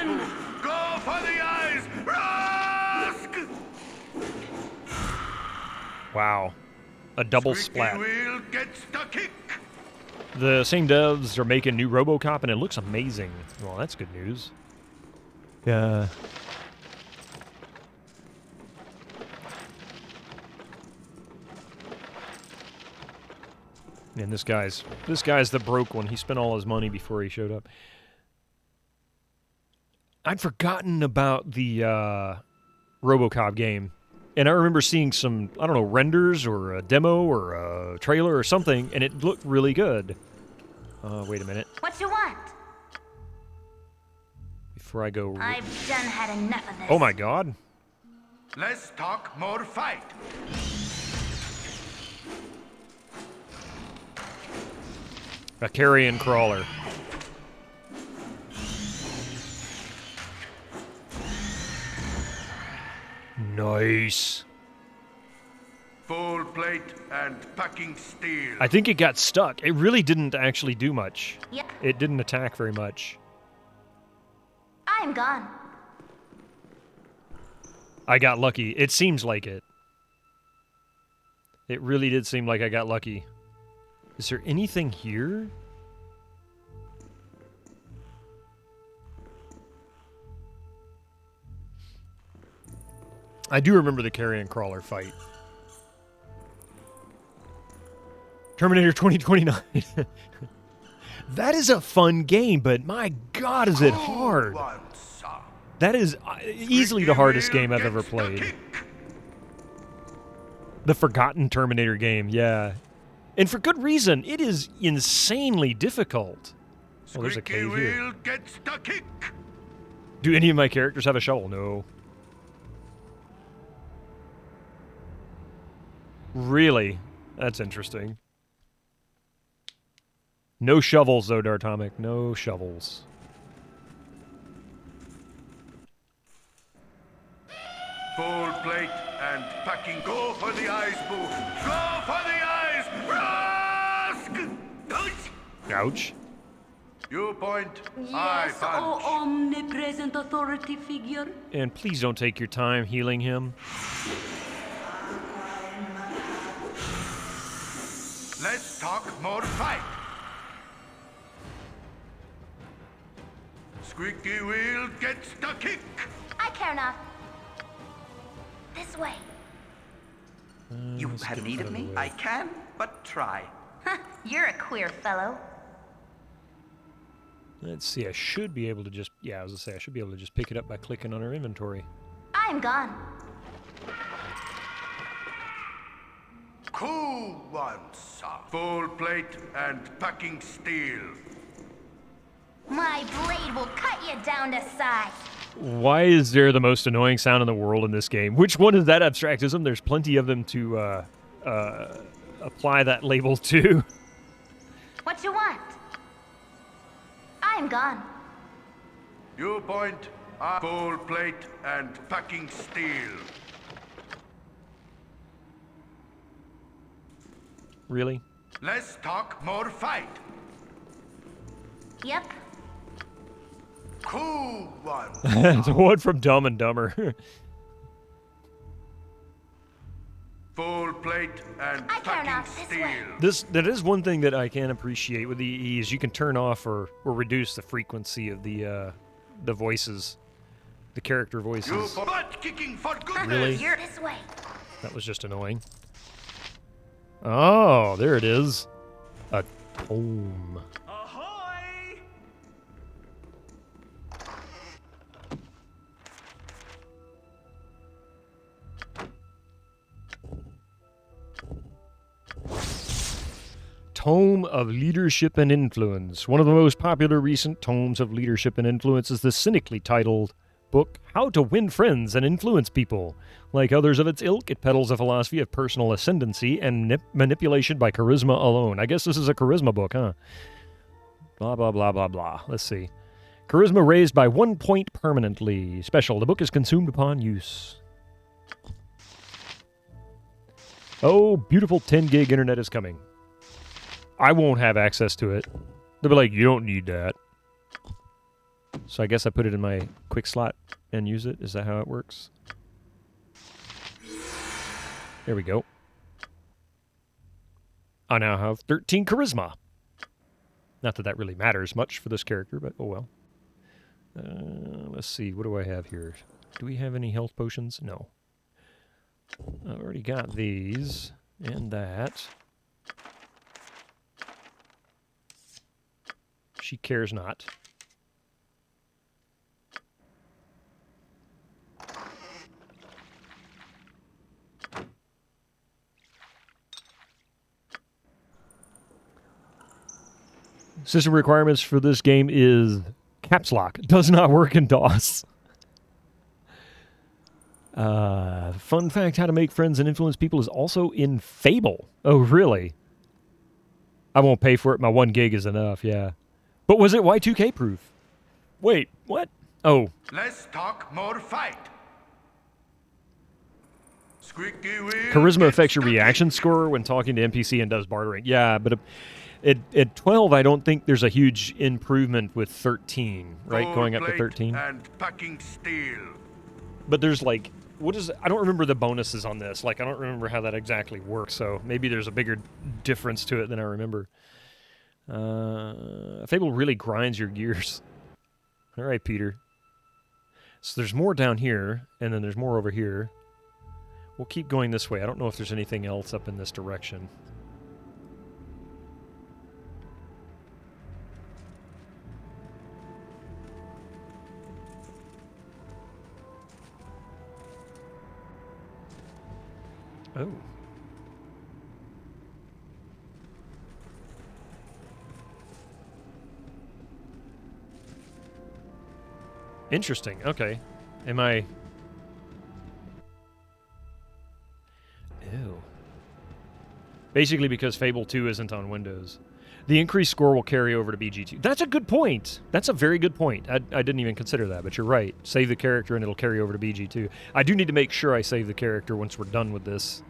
boo! Go for the eyes! Rusk! Wow. A double Squeaky splat. wheel gets the kick! The same devs are making new RoboCop, and it looks amazing. Well, that's good news. Yeah. And this guy's the broke one. He spent all his money before he showed up. I'd forgotten about the RoboCop game. And I remember seeing some, I don't know, renders or a demo or a trailer or something, and it looked really good. Wait a minute. What you want? Before I go... I've done had enough of this. Oh my god. Less talk, more fight! A carrion crawler. Nice. Full plate and packing steel. I think it got stuck. It really didn't actually do much. Yep. It didn't attack very much. I'm gone. I got lucky. It seems like it. It really did seem like I got lucky. Is there anything here? I do remember the carrion crawler fight. Terminator 2029. That is a fun game, but my god, is it hard. That is easily the hardest game I've ever played. The Forgotten Terminator game, yeah. And for good reason. It is insanely difficult. Oh, there's a cave here. Do any of my characters have a shovel? No. Really? That's interesting. No shovels, though, Dartomic. No shovels. Full plate and packing. Go for the eyes, boo! Go for the eyes! Rusk! Ouch! Ouch. You point, Yes, I punch. oh omnipresent authority figure. And please don't take your time healing him. Less talk, more fight. Squeaky wheel gets the kick. I care not. This way. You have need of me? I can, but try. You're a queer fellow. Let's see, I should be able to just... Yeah, I was going to say, I should be able to just pick it up by clicking on our inventory. I'm gone. Cool one, sir. Full plate and packing steel. My blade will cut you down to size. Why is there the most annoying sound in the world in this game? Which one is that abstractism? There's plenty of them to apply that label to. What you want? I'm gone. You point, full plate and packing steel. Really? Less talk, more fight. Yep. Cool one. It's one from Dumb and Dumber. Full plate and packing steel. That is one thing that I can appreciate with the EE is you can turn off or reduce the frequency of the voices, the character voices. You butt kicking for goodness. Really? You're this way. That was just annoying. Oh, there it is. A tome. Ahoy! Tome of Leadership and Influence. One of the most popular recent tomes of leadership and influence is the cynically titled book, How to Win Friends and Influence People. Like others of its ilk, it peddles a philosophy of personal ascendancy and manipulation by charisma alone. I guess this is a charisma book, huh? Blah, blah, blah, blah, blah. Let's see. Charisma raised by 1 point permanently. Special. The book is consumed upon use. Oh, beautiful 10 gig internet is coming. I won't have access to it. They'll be like, you don't need that. So I guess I put it in my quick slot and use it. Is that how it works? There we go. I now have 13 charisma. Not that that really matters much for this character, but oh well. Let's see, what do I have here? Do we have any health potions? No. I already got these and that. She cares not. System requirements for this game is caps lock. Does not work in DOS. Fun fact, how to make friends and influence people is also in Fable. Oh, really? I won't pay for it. My 1 gig is enough, yeah. But was it Y2K proof? Wait, what? Oh. Less talk, more fight. Squeaky wheel. Charisma affects your reaction score when talking to NPC and does bartering. Yeah, but at 12, I don't think there's a huge improvement with 13, right? Going up to 13. And packing steel. But there's like, what is? I don't remember the bonuses on this. Like, I don't remember how that exactly works. So maybe there's a bigger difference to it than I remember. Fable really grinds your gears. All right, Peter. So there's more down here, and then there's more over here. We'll keep going this way. I don't know if there's anything else up in this direction. Oh. Interesting. Okay. Am I... Ew. Basically because Fable 2 isn't on Windows. The increased score will carry over to BG2. That's a good point. That's a very good point. I didn't even consider that, but you're right. Save the character and it'll carry over to BG2. I do need to make sure I save the character once we're done with this.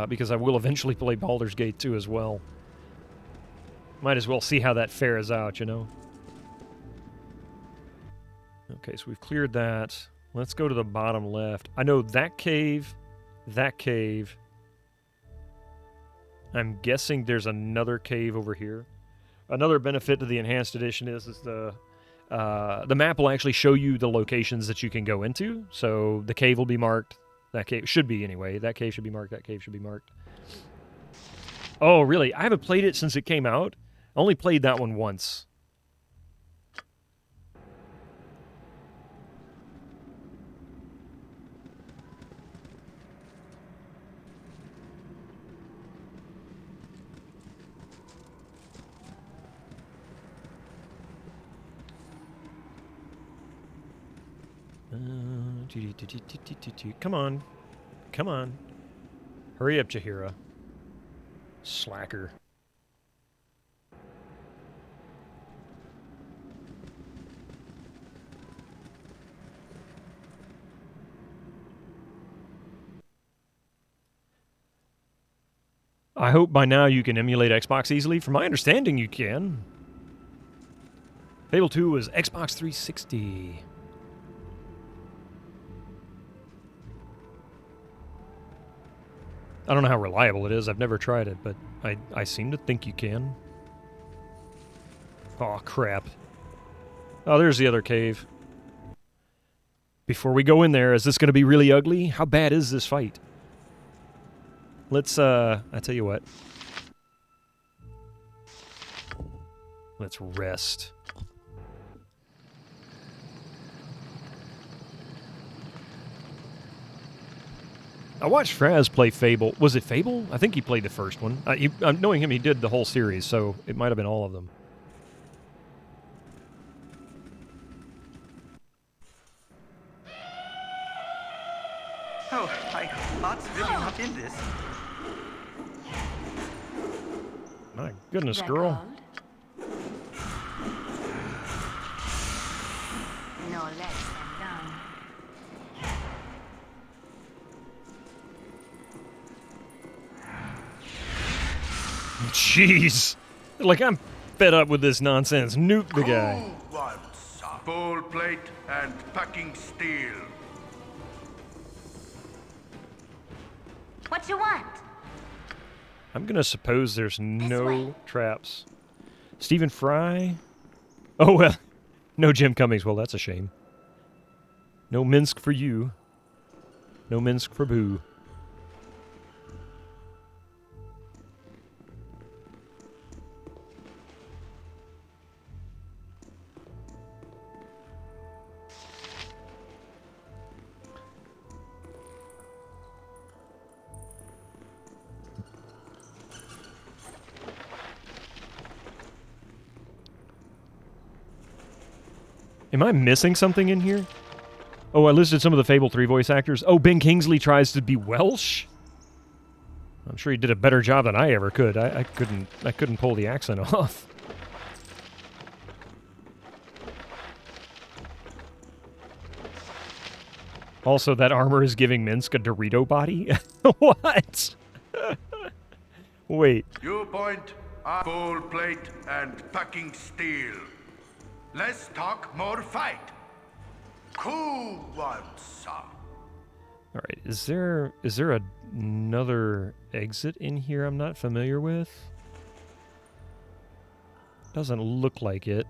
Because I will eventually play Baldur's Gate 2 as well. Might as well see how that fares out, you know? Okay, so we've cleared that. Let's go to the bottom left. I know that cave, that cave. I'm guessing there's another cave over here. Another benefit to the Enhanced Edition is the map will actually show you the locations that you can go into. So the cave will be marked. That cave should be anyway. That cave should be marked. That cave should be marked. Oh, really? I haven't played it since it came out. I only played that one once. Come on. Come on. Hurry up, Jaheira. Slacker. I hope by now you can emulate Xbox easily. From my understanding, you can. Fable 2 was Xbox 360. I don't know how reliable it is. I've never tried it, but I seem to think you can. Oh, crap. Oh, there's the other cave. Before we go in there, is this going to be really ugly? How bad is this fight? Let's, I tell you what. Let's rest. I watched Fraz play Fable. Was it Fable? I think he played the first one. Knowing him, he did the whole series, so it might have been all of them. Oh, my heart's really not in this. My goodness, girl. No less than done. Jeez. Like, I'm fed up with this nonsense. Nuke the guy. One, son. Full plate and packing steel. What you want? I'm gonna suppose there's no traps. Stephen Fry? Oh, well. No Jim Cummings. Well, that's a shame. No Minsc for you. No Minsc for Boo. Am I missing something in here? Oh, I listed some of the Fable 3 voice actors. Oh, Ben Kingsley tries to be Welsh? I'm sure he did a better job than I ever could. I couldn't pull the accent off. Also, that armor is giving Minsc a Dorito body? What? Wait. You point, full plate and packing steel. Less talk, more fight. Cool one, son. All right, is there another exit in here I'm not familiar with? Doesn't look like it.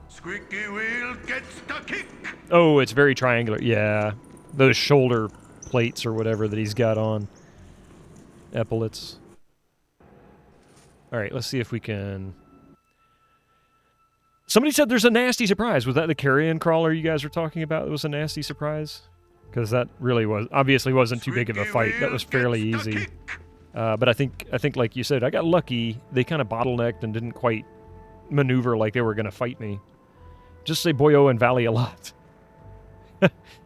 Squeaky wheel gets the kick. Oh, it's very triangular. Yeah, those shoulder plates or whatever that he's got on. Epaulets. All right, let's see if we can... Somebody said there's a nasty surprise. Was that the carrion crawler you guys were talking about that was a nasty surprise? Because that really obviously wasn't too big of a fight. That was fairly easy. But I think like you said, I got lucky. They kind of bottlenecked and didn't quite maneuver like they were going to fight me. Just say Boyo and Valley a lot.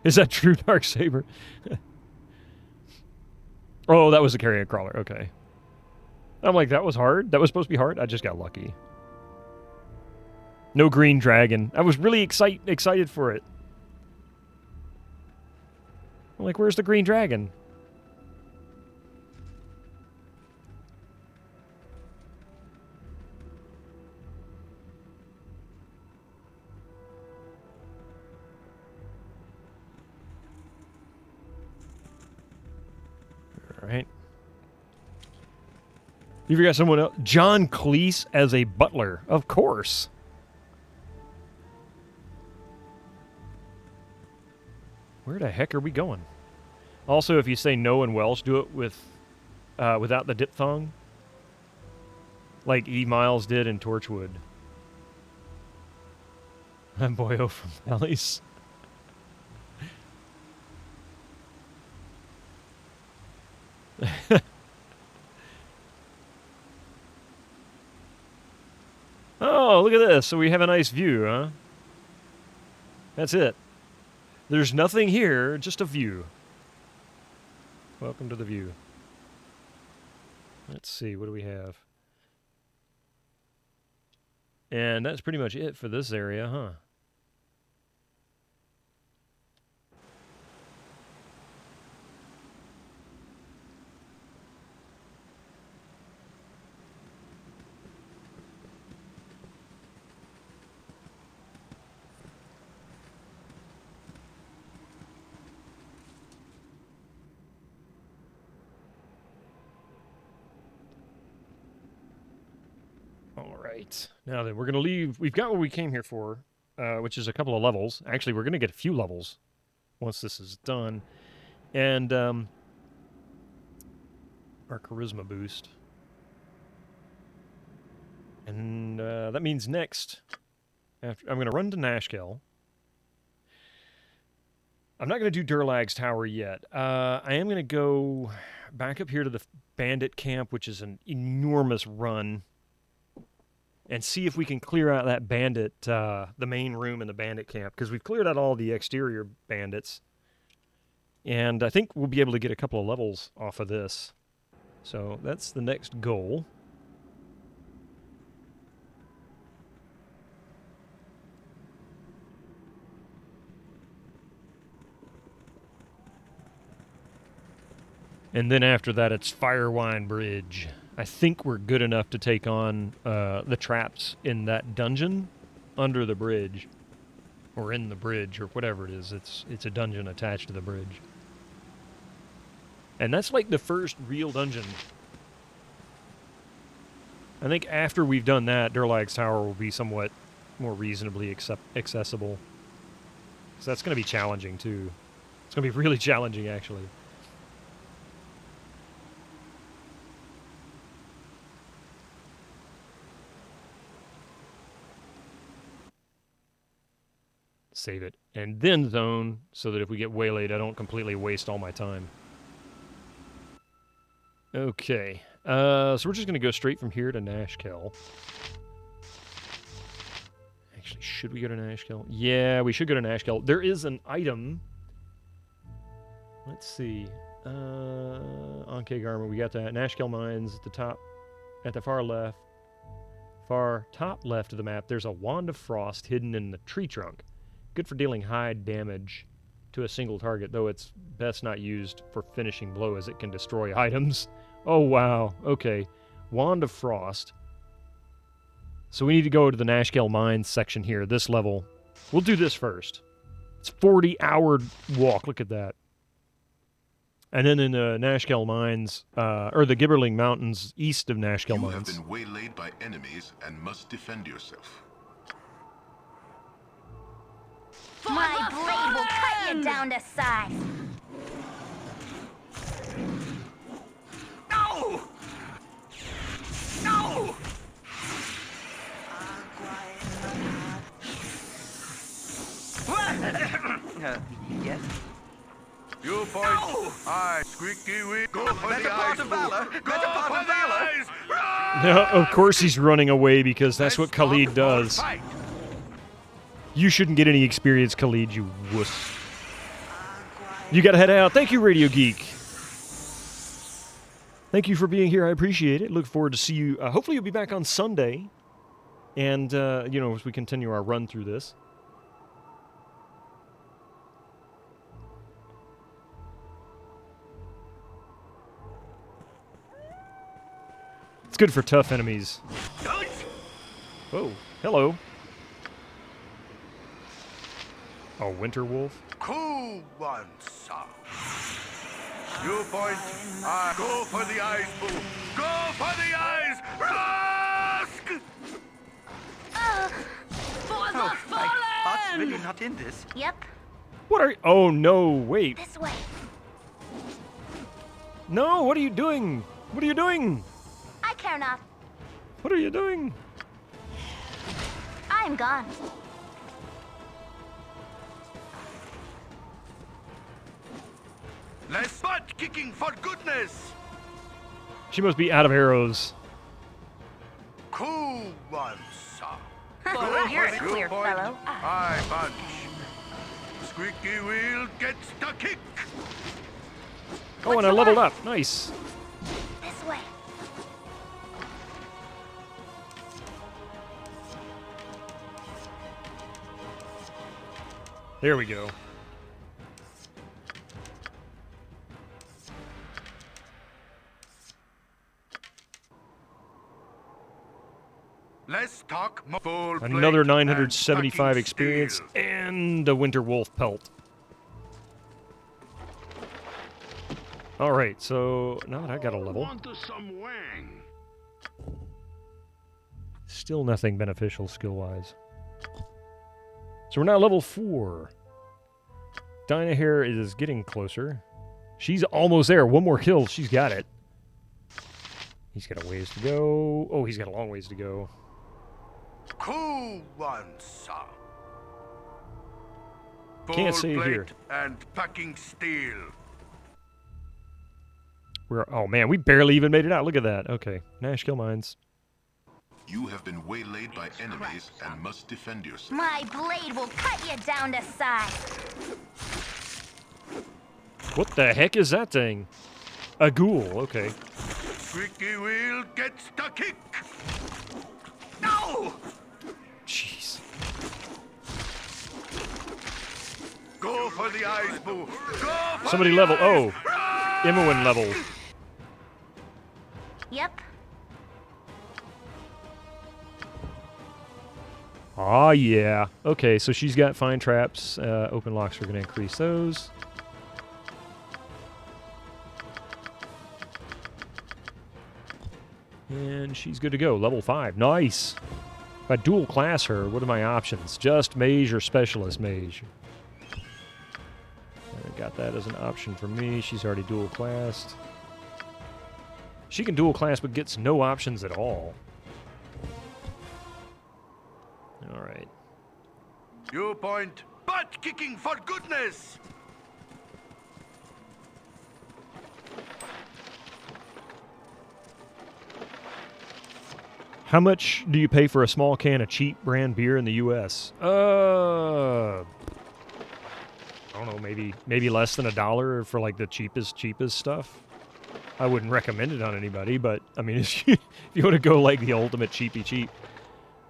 Is that true, Darksaber? Oh, that was a carrion crawler. Okay. I'm like, that was hard? That was supposed to be hard? I just got lucky. No green dragon. I was really excited for it. I'm like, where's the green dragon? All right. You forgot someone else? John Cleese as a butler. Of course. Where the heck are we going? Also, if you say no in Welsh, do it with without the diphthong. Like E. Miles did in Torchwood. I'm Boyo from Valleys. Oh, look at this. So we have a nice view, huh? That's it. There's nothing here, just a view. Welcome to the view. Let's see, what do we have? And that's pretty much it for this area, huh? All right. Now then, we're going to leave. We've got what we came here for, which is a couple of levels. Actually, we're going to get a few levels once this is done. And our charisma boost. And that means next, I'm going to run to Nashkel. I'm not going to do Durlag's Tower yet. I am going to go back up here to the bandit camp, which is an enormous run, and see if we can clear out that bandit, the main room in the bandit camp, because we've cleared out all the exterior bandits. And I think we'll be able to get a couple of levels off of this. So that's the next goal. And then after that, it's Firewine Bridge. I think we're good enough to take on the traps in that dungeon under the bridge. Or in the bridge, or whatever it is. It's a dungeon attached to the bridge. And that's like the first real dungeon. I think after we've done that, Durlag's Tower will be somewhat more reasonably accessible. So that's going to be challenging, too. It's going to be really challenging, actually. Save it. And then zone, so that if we get waylaid, I don't completely waste all my time. Okay. So we're just going to go straight from here to Nashkel. Actually, should we go to Nashkel? Yeah, we should go to Nashkel. There is an item. Let's see. Anke Garment, we got that. Nashkel Mines at the top, at the far left. Far top left of the map, there's a Wand of Frost hidden in the tree trunk. Good for dealing high damage to a single target, though it's best not used for finishing blow as it can destroy items. Oh, wow. Okay. Wand of Frost. So we need to go to the Nashkel Mines section here, this level. We'll do this first. It's a 40-hour walk. Look at that. And then in the Nashkel Mines, or the Gibberling Mountains east of Nashkel Mines. You have been waylaid by enemies and must defend yourself. My blade will cut you down to size. No! No! Yes? You point. No! I squeaky wheel. Go for Better the part eyes. of valor. Go Better part for of the valor. eyes. Yeah, of course he's running away because that's what Khalid does. Fight. You shouldn't get any experience, Khalid, you wuss. You gotta head out. Thank you, Radio Geek. Thank you for being here. I appreciate it. Look forward to see you. Hopefully you'll be back on Sunday. And, you know, as we continue our run through this. It's good for tough enemies. Whoa. Hello. Oh, Winter Wolf? Cool one, sir. You point. I go for the eyes, boo. Go for the eyes. Rask! For the My fallen! heart's really not in this. Yep. What are you? Oh, no, wait. This way. No, what are you doing? What are you doing? I care not. What are you doing? I'm gone. Less butt kicking for goodness. She must be out of arrows. Cool one, sir. You're a You queer point. fellow. I punch. Squeaky wheel gets the kick. Oh, and I leveled up. Nice. This way. There we go. Let's talk full Another plate 975 and experience steel. and a Winter Wolf pelt. All right, so now that I got a level, Want some wang? still nothing beneficial skill-wise. So we're now level 4. Dinah here is getting closer. She's almost there. One more kill, she's got it. He's got a ways to go. Oh, he's got a long ways to go. Cool one, sir. Can't Full save plate here. and packing steel. Oh man, we barely even made it out. Look at that. Okay, Nashkel Mines. You have been waylaid by enemies and must defend yourself. My blade will cut you down to size. What the heck is that thing? A ghoul. Okay. Squeaky wheel gets the kick. No! Jeez. Go for the eyes, boo. Go for Somebody the level. eyes. Oh. Imoen level. Yep. Ah, yeah. Okay, so she's got fine traps. Open locks, we're going to increase those. And she's good to go. Level 5. Nice. If I dual class her, what are my options? Just mage or specialist mage? I got that as an option for me. She's already dual classed. She can dual class but gets no options at all. All right. Viewpoint. Butt kicking for goodness! How much do you pay for a small can of cheap brand beer in the U.S.? I don't know, maybe less than $1 for like the cheapest stuff. I wouldn't recommend it on anybody, but I mean, if you want to go like the ultimate cheapy cheap,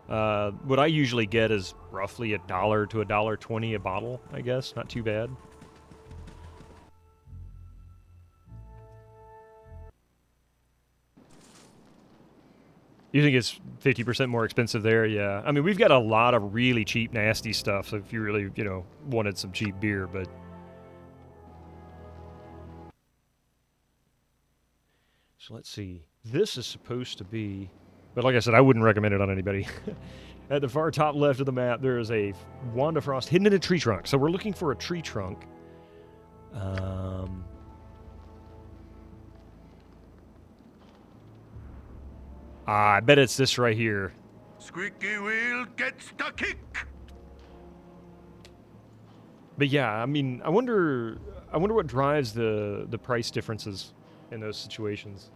what I usually get is roughly $1 to $1.20 a bottle. I guess not too bad. You think it's 50% more expensive there? Yeah. I mean, we've got a lot of really cheap, nasty stuff. So if you really, wanted some cheap beer, but so let's see. This is supposed to be, but like I said, I wouldn't recommend it on anybody. At the far top left of the map, there is a Wand of Frost hidden in a tree trunk. So we're looking for a tree trunk. I bet it's this right here. Squeaky wheel gets the kick. But yeah, I mean, I wonder what drives the price differences in those situations.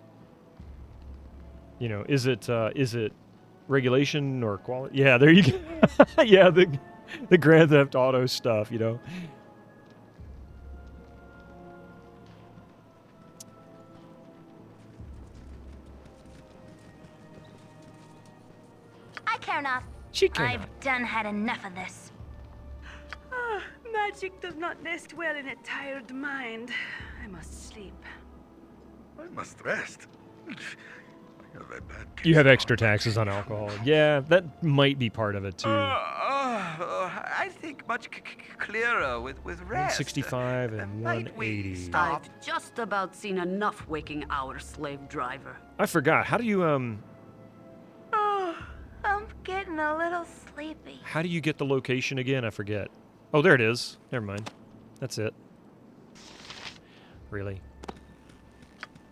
Is it regulation or quality? Yeah, there you go. Yeah, the Grand Theft Auto stuff, I care not. I've done had enough of this. Magic does not nest well in a tired mind. I must sleep. I must rest. You have extra taxes on alcohol. Yeah, that might be part of it too. I think much clearer with rest. 165 and 180. I've just about seen enough waking hour, slave driver. I forgot. How do you Oh, I'm getting a little sleepy. How do you get the location again? I forget. Oh, there it is. Never mind. That's it. Really?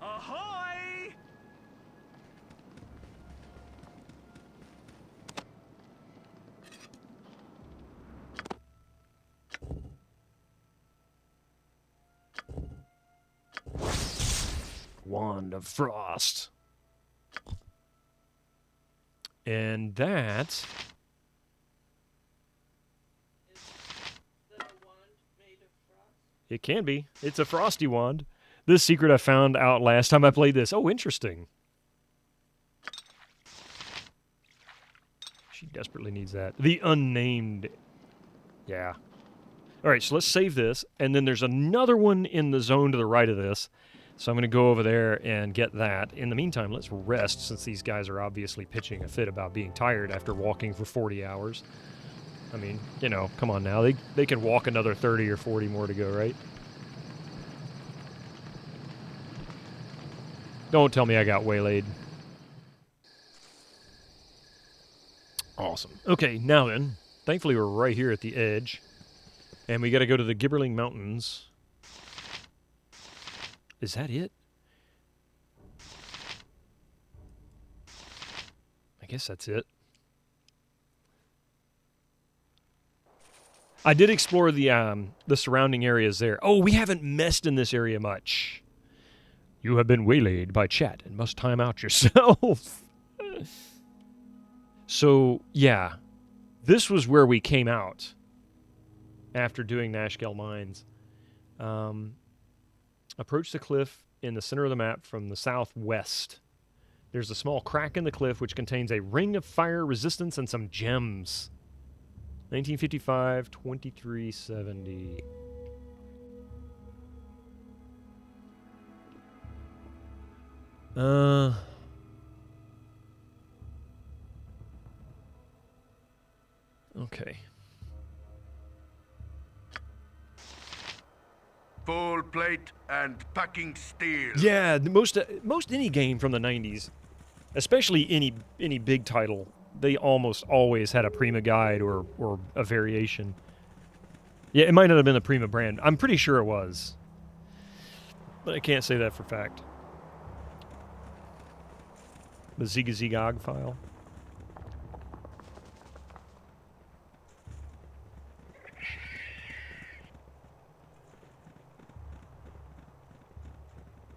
Ahoy! Wand of Frost. And that... It can be. It's a frosty wand. This secret I found out last time I played this. Oh, interesting. She desperately needs that. The unnamed. Yeah. All right, so let's save this. And then there's another one in the zone to the right of this. So I'm going to go over there and get that. In the meantime, let's rest since these guys are obviously pitching a fit about being tired after walking for 40 hours. I mean, come on now. They can walk another 30 or 40 more to go, right? Don't tell me I got waylaid. Awesome. Okay, now then. Thankfully, we're right here at the edge. And we got to go to the Gibberling Mountains. Is that it? I guess that's it. I did explore the surrounding areas there. Oh, we haven't messed in this area much. You have been waylaid by chat and must time out yourself. So, yeah. This was where we came out after doing Nashkel Mines. Approach the cliff in the center of the map from the southwest. There's a small crack in the cliff which contains a ring of fire resistance and some gems. 1955, 2370. Okay. Full plate and packing steel. Yeah, most any game from the 90s, especially any big title, they almost always had a Prima guide or a variation. Yeah, it might not have been the Prima brand. I'm pretty sure it was. But I can't say that for fact. The Zigazigog file.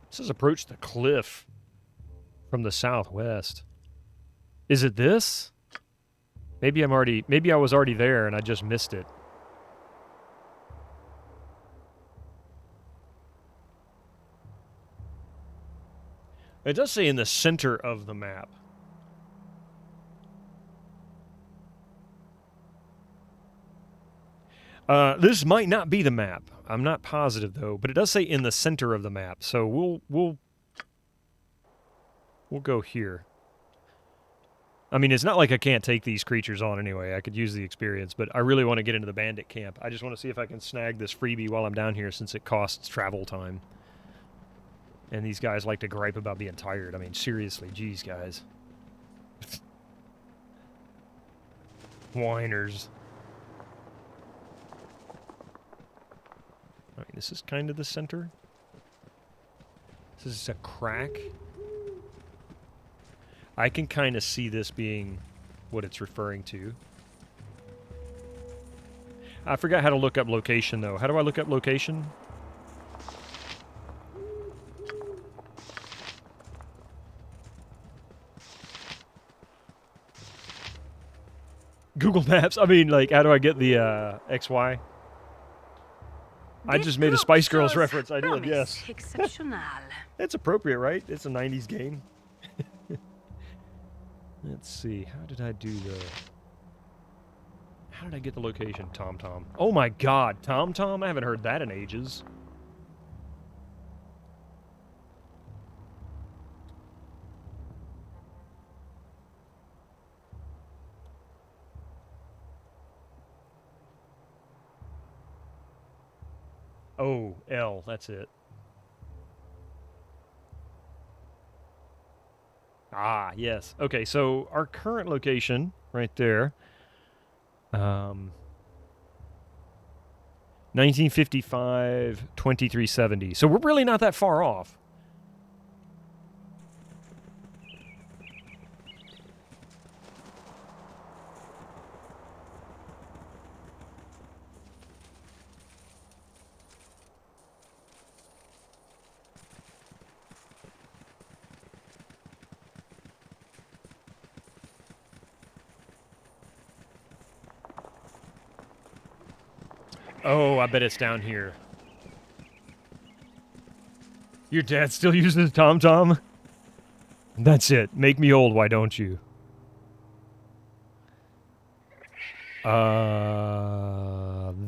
This says approach the cliff from the southwest. Is it this? Maybe I was already there and I just missed it. It does say in the center of the map. This might not be the map. I'm not positive though, but it does say in the center of the map. So we'll go here. I mean, it's not like I can't take these creatures on anyway. I could use the experience, but I really want to get into the bandit camp. I just want to see if I can snag this freebie while I'm down here since it costs travel time. And these guys like to gripe about being tired. I mean, seriously, geez, guys. Whiners. I mean, this is kind of the center. This is a crack. I can kind of see this being what it's referring to. I forgot how to look up location, though. How do I look up location? Google Maps? I mean, like, how do I get the XY? I just made a Spice Girls reference. I did, yes. Exceptional. It's appropriate, right? It's a 90s game. Let's see. How did I do the... How did I get the location? TomTom. Oh my god, TomTom? I haven't heard that in ages. Oh, L, that's it. Ah, yes. Okay, so our current location, right there, 1955, 2370. So we're really not that far off. Oh, I bet it's down here. Your dad still uses TomTom? That's it. Make me old, why don't you?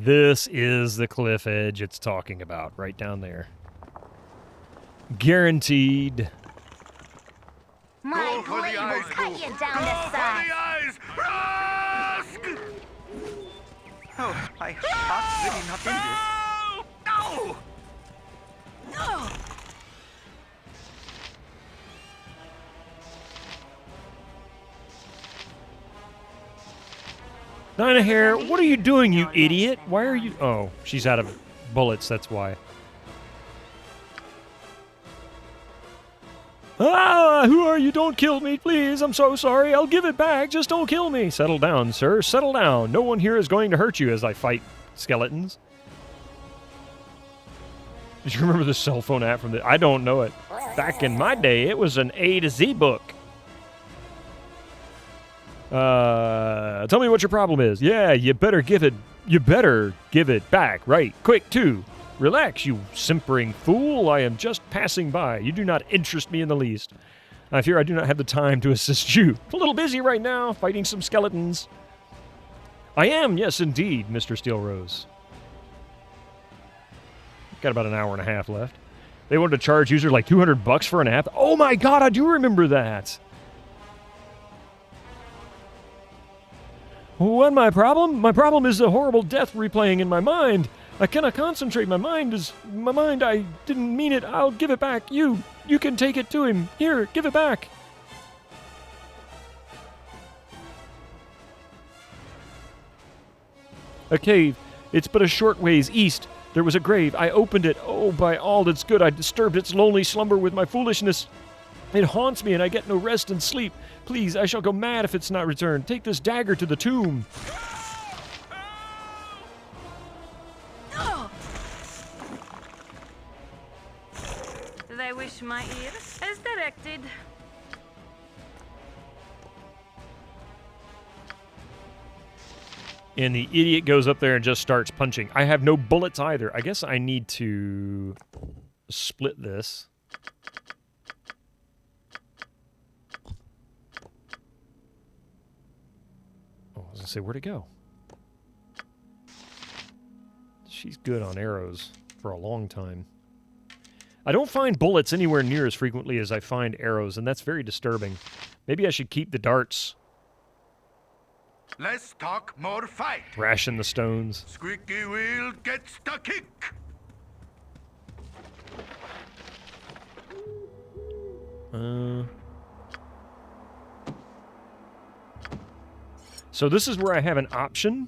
This is the cliff edge it's talking about, right down there. Guaranteed. My blade will cut you down to size. Oh, I ought really not do this. No! No! Nina Hair, what are you doing, you idiot? Why are you... Oh, she's out of bullets, that's why. Ah, who are you? Don't kill me, please. I'm so sorry. I'll give it back. Just don't kill me. Settle down, sir. Settle down. No one here is going to hurt you as I fight skeletons. Did you remember the cell phone app from the... I don't know it. Back in my day, it was an A to Z book. Tell me what your problem is. Yeah, you better give it back. Right. Quick, too. Relax, you simpering fool. I am just passing by. You do not interest me in the least. I fear I do not have the time to assist you. A little busy right now, fighting some skeletons. I am, yes, indeed, Mr. Steelrose. Got about an hour and a half left. They wanted to charge users like $200 for an app. Oh my god, I do remember that. What my problem? My problem is the horrible death replaying in my mind. I cannot concentrate. My mind, I didn't mean it. I'll give it back. You can take it to him. Here, give it back. A cave. It's but a short ways east. There was a grave. I opened it. Oh, by all that's good, I disturbed its lonely slumber with my foolishness. It haunts me, and I get no rest and sleep. Please, I shall go mad if it's not returned. Take this dagger to the tomb. They wish my ear as directed. And the idiot goes up there and just starts punching. I have no bullets either. I guess I need to split this. Oh, I was going to say, where'd it go? She's good on arrows for a long time. I don't find bullets anywhere near as frequently as I find arrows, and that's very disturbing. Maybe I should keep the darts. Less talk, more fight. Ration the stones. Squeaky wheel gets the kick. So this is where I have an option.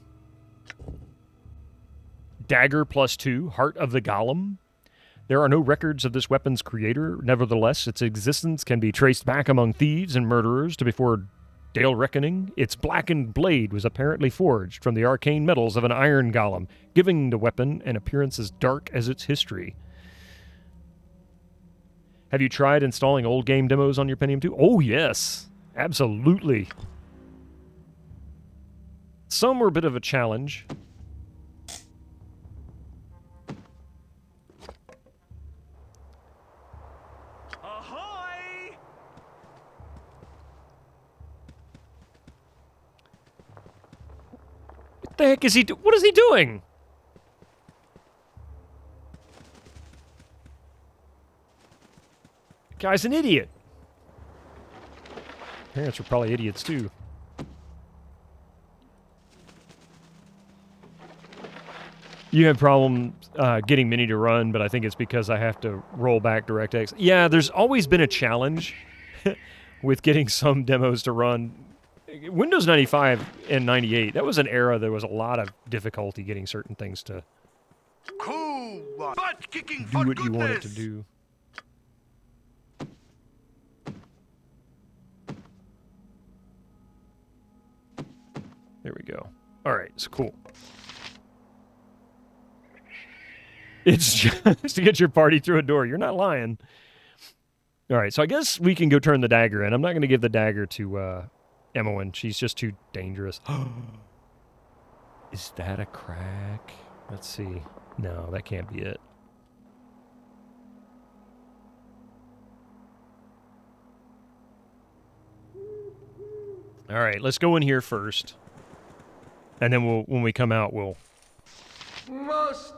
Dagger +2, Heart of the Golem. There are no records of this weapon's creator. Nevertheless, its existence can be traced back among thieves and murderers to before Dale Reckoning. Its blackened blade was apparently forged from the arcane metals of an iron golem, giving the weapon an appearance as dark as its history. Have you tried installing old game demos on your Pentium 2? Oh, yes. Absolutely. Some were a bit of a challenge. What the heck is he what is he doing? Guy's an idiot. Parents are probably idiots too. You have problems getting Mini to run, but I think it's because I have to roll back DirectX. Yeah, there's always been a challenge with getting some demos to run. Windows 95 and 98, that was an era there was a lot of difficulty getting certain things to Cool one. Butt kicking do what you want it to do. There we go. All right, so cool. It's just to get your party through a door. You're not lying. All right, so I guess we can go turn the dagger in. I'm not going to give the dagger to Emmeline. She's just too dangerous. Is that a crack? Let's see. No, that can't be it. All right, let's go in here first. And then when we come out, we'll... Must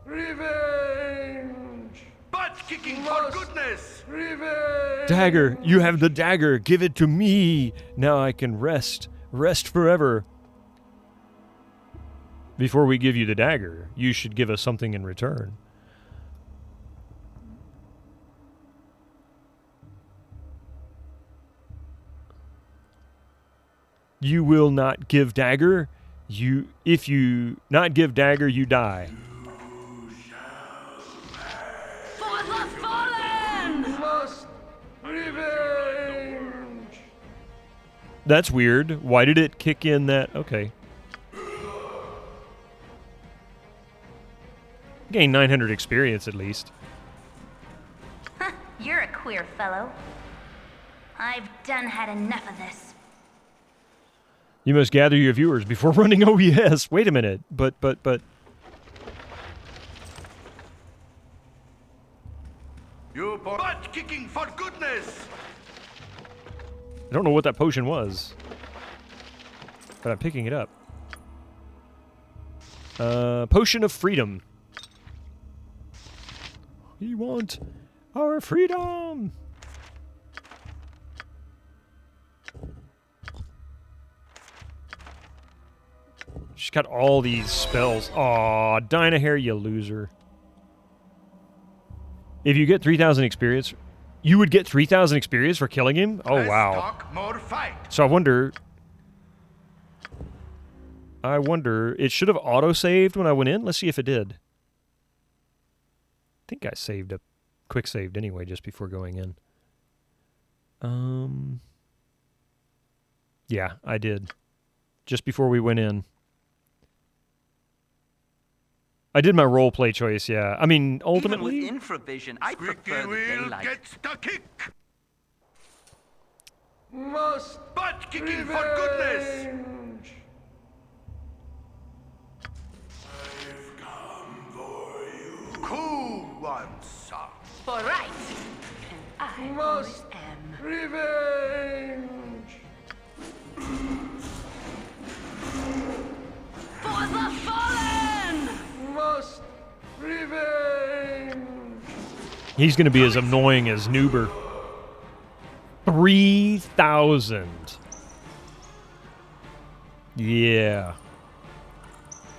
revenge! Butt kicking for goodness! Revenge! Dagger! You have the dagger! Give it to me! Now I can rest. Rest forever. Before we give you the dagger, you should give us something in return. You will not give dagger. If you not give dagger, you die. For the fallen! Must revenge! That's weird. Why did it kick in that? Okay. Gain 900 experience at least. You're a queer fellow. I've done had enough of this. You must gather your viewers before running OBS. Wait a minute. But. You butt kicking for goodness! I don't know what that potion was. But I'm picking it up. Potion of freedom. You want Our freedom! She's got all these spells. Aw, Dynahair, you loser. If you get 3,000 experience, you would get 3,000 experience for killing him? Oh, wow. Talk, more fight. So I wonder, it should have auto-saved when I went in. Let's see if it did. I think I saved a quick saved anyway just before going in. Yeah, I did. Just before we went in. I did my role play choice, yeah. I mean, ultimately... Even with infravision, I prefer the daylight. Gets the kick. Must butt kicking for goodness. I've come for you. Cool one, sir. For right. And I always am. Revenge. For the fallen! Must revenge. He's going to be as annoying as Noober. 3,000. Yeah.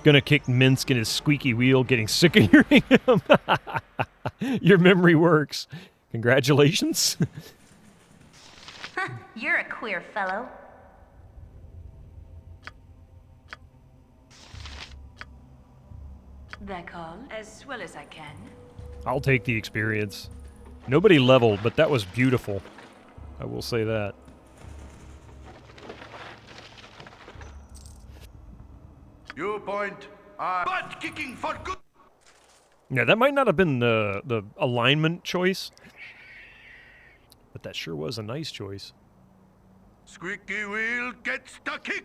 Gonna kick Minsc in his squeaky wheel, getting sick of hearing him. Your memory works. Congratulations. You're a queer fellow. That all? As well as I can. I'll take the experience. Nobody leveled, but that was beautiful. I will say that. You point. Butt kicking for good. Yeah, that might not have been the alignment choice, but that sure was a nice choice. Squeaky wheel gets the kick.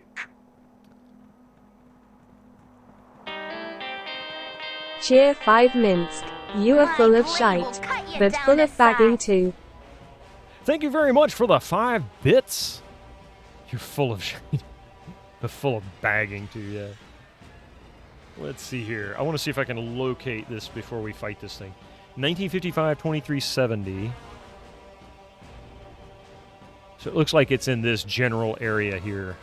Cheer 5 Minsc. You are full of shite, but full of bagging too. Thank you very much for the 5 bits. You're full of shit. But full of bagging too, yeah. Let's see here. I want to see if I can locate this before we fight this thing. 1955, 2370. So it looks like it's in this general area here.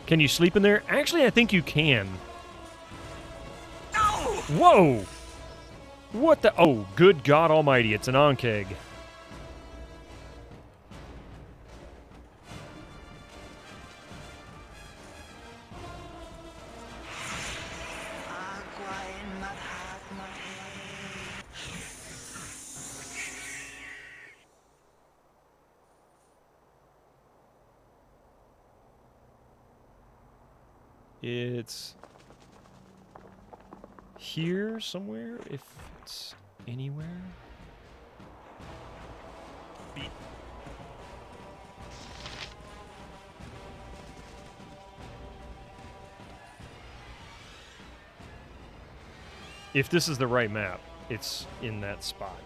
Can you sleep in there? Actually, I think you can. No! Whoa! What the? Oh, good God Almighty! It's an Ankeg. It's here somewhere, if it's anywhere. If this is the right map, it's in that spot.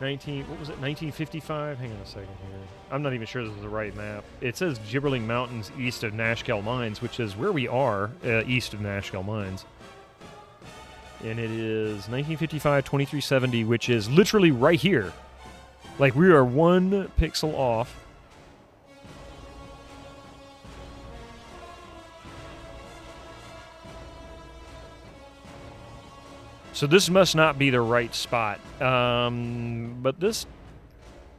What was it, 1955? Hang on a second here. I'm not even sure this is the right map. It says Gibberling Mountains east of Nashkel Mines, which is where we are, east of Nashkel Mines. And it is 1955, 2370, which is literally right here. Like, we are 1 pixel off. So this must not be the right spot. But this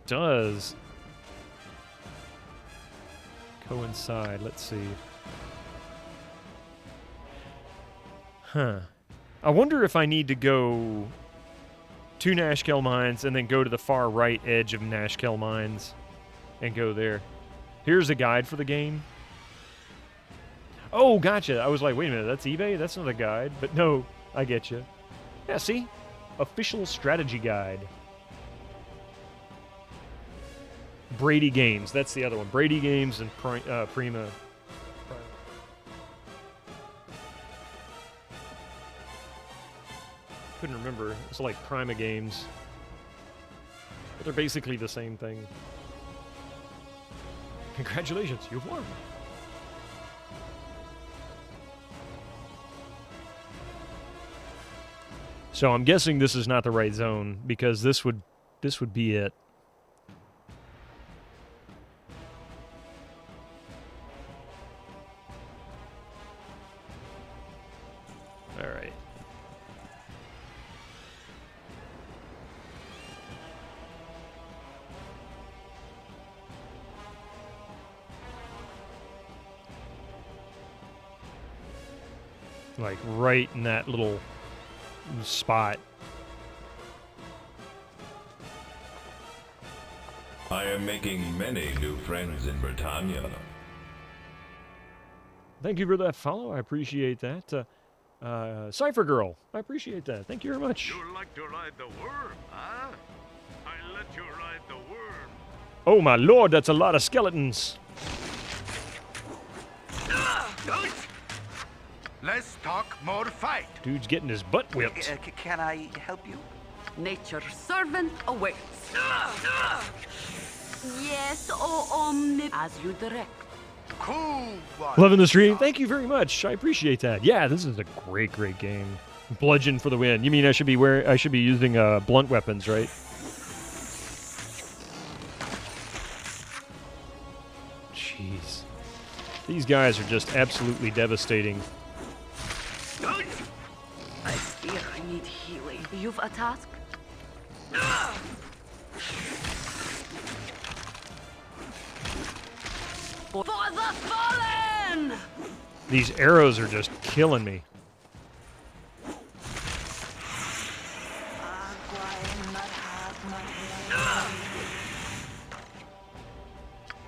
does coincide. Let's see. Huh. I wonder if I need to go to Nashkel Mines and then go to the far right edge of Nashkel Mines and go there. Here's a guide for the game. Oh, gotcha. I was like, wait a minute, that's eBay? That's not a guide. But no, I get you. Yeah, see? Official strategy guide. Brady Games. That's the other one. Brady Games and Prima. Couldn't remember. It's like Prima Games. But they're basically the same thing. Congratulations, you've won. So I'm guessing this is not the right zone because this would be it. All right. Like right in that little spot. I am making many new friends in Britannia. Thank you for that follow. I appreciate that. Cypher Girl, I appreciate that. Thank you very much. You like to ride the worm, huh? I let you ride the worm. Oh my lord, that's a lot of skeletons. Less talk, more fight. Dude's getting his butt whipped. Can I help you? Nature's servant awaits. Yes, oh Omni, as you direct. Cool one. Loving the stream. Thank you very much. I appreciate that. Yeah, this is a great game. Bludgeon for the win. You mean I should be using blunt weapons, right? Jeez. These guys are just absolutely devastating. I fear I need healing. You've a task? For the fallen! These arrows are just killing me.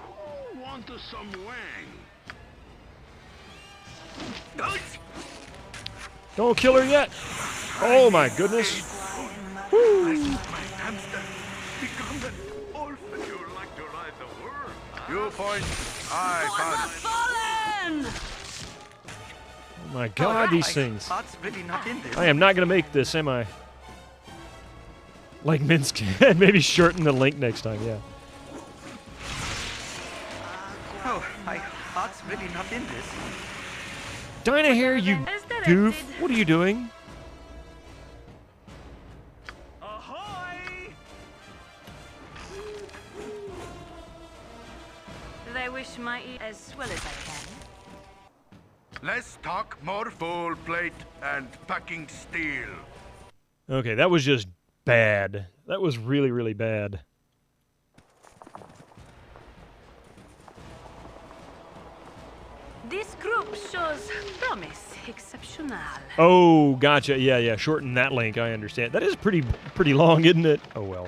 Who want some wang? Don't kill her yet. Oh my goodness. Woo. You point, I fallen. Oh my god, these things. Really not in this. I am not going to make this, am I? Like Minsc. Maybe shorten the link next time, yeah. Oh, my heart's really not in this. Dinah here, you goof. What are you doing? I wish my as well as I can. Less talk, more full plate and packing steel. Okay, that was just bad. That was really, really bad. This group shows promise exceptional. Oh, gotcha. Yeah. Shorten that link. I understand. That is pretty long, isn't it? Oh well.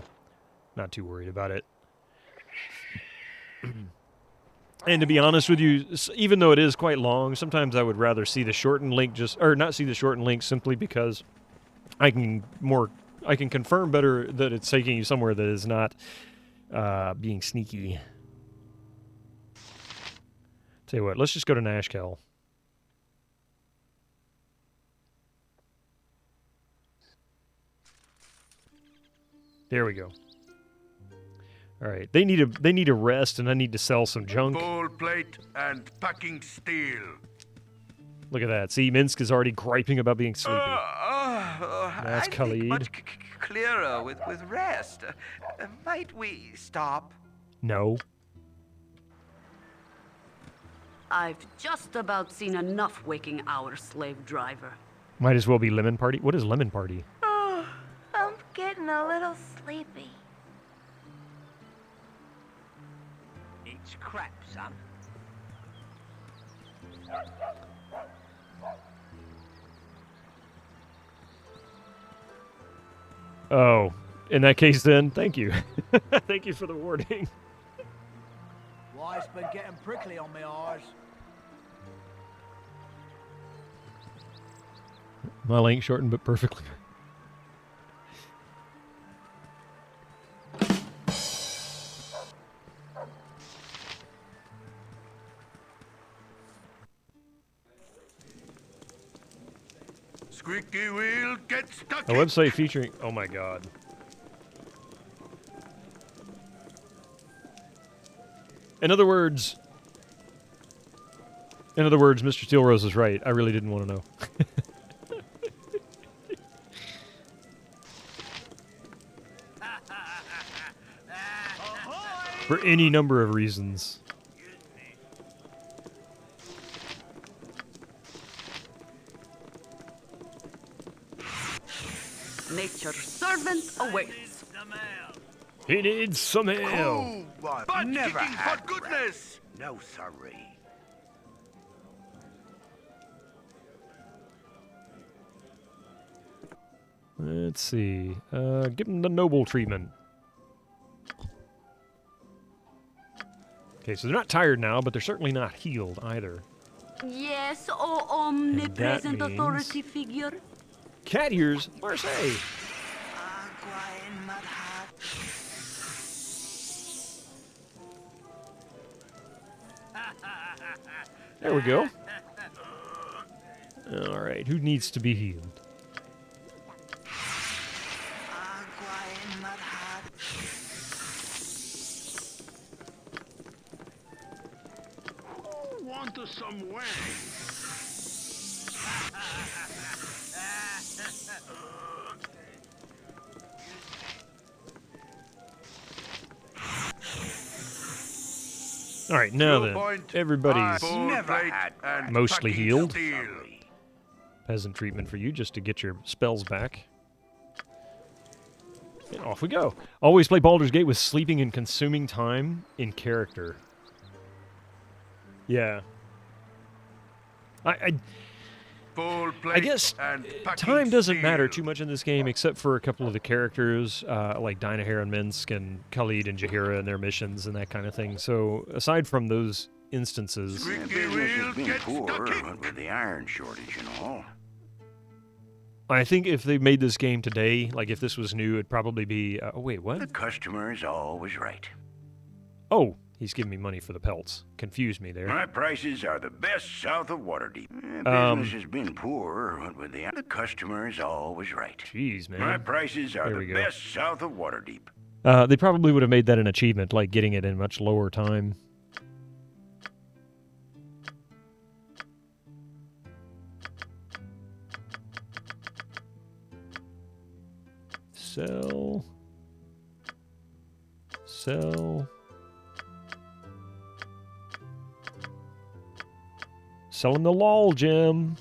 Not too worried about it. And to be honest with you, even though it is quite long, sometimes I would rather see the shortened link not see the shortened link simply because I can confirm better that it's taking you somewhere that is not being sneaky. Tell you what, let's just go to Nashkel. There we go. All right, they need a rest, and I need to sell some junk. Full plate and packing steel. Look at that. See, Minsc is already griping about being sleepy. That's Khalid. Much clearer with rest. Might we stop? No. I've just about seen enough waking hour, slave driver. Might as well be Lemon Party. What is Lemon Party? Oh, I'm getting a little sleepy. It's crap, son. Oh, in that case then, thank you. Thank you for the warning. Wife's been getting prickly on me eyes. My link shortened, but perfectly. Squeaky wheel, get stuck. A website featuring... Oh my god. In other words, Mr. Steelrose is right. I really didn't want to know. For any number of reasons. Nature's servant awaits. He needs some ale. Cool one. Butt Never kicking, for had goodness. No, sorry. Let's see. Give him the noble treatment. Okay, so they're not tired now, but they're certainly not healed either. Yes, oh omnipresent means- authority figure. Cat ears, Marseille. There we go. All right, who needs to be healed? Who want some wang? All right, now then, point. everybody's Never had and mostly packing healed. steel. Peasant treatment for you just to get your spells back. And off we go. Always play Baldur's Gate with sleeping and consuming time in character. Yeah. I guess time doesn't matter too much in this game, except for a couple of the characters, like Dinaher and Minsc and Khalid and Jaheira and their missions and that kind of thing. So aside from those instances, Business has been poor, what with the iron shortage and all. I think if they made this game today, like if this was new, it'd probably be... oh, wait, what? The customer is always right. Oh, he's giving me money for the pelts. Confused me there. My prices are the best south of Waterdeep. Business has been poor, what with the customer is always right. Jeez, man. My prices are There the we go. best south of Waterdeep. They probably would have made that an achievement, like getting it in much lower time. Sell. Sell. Selling the lol gem.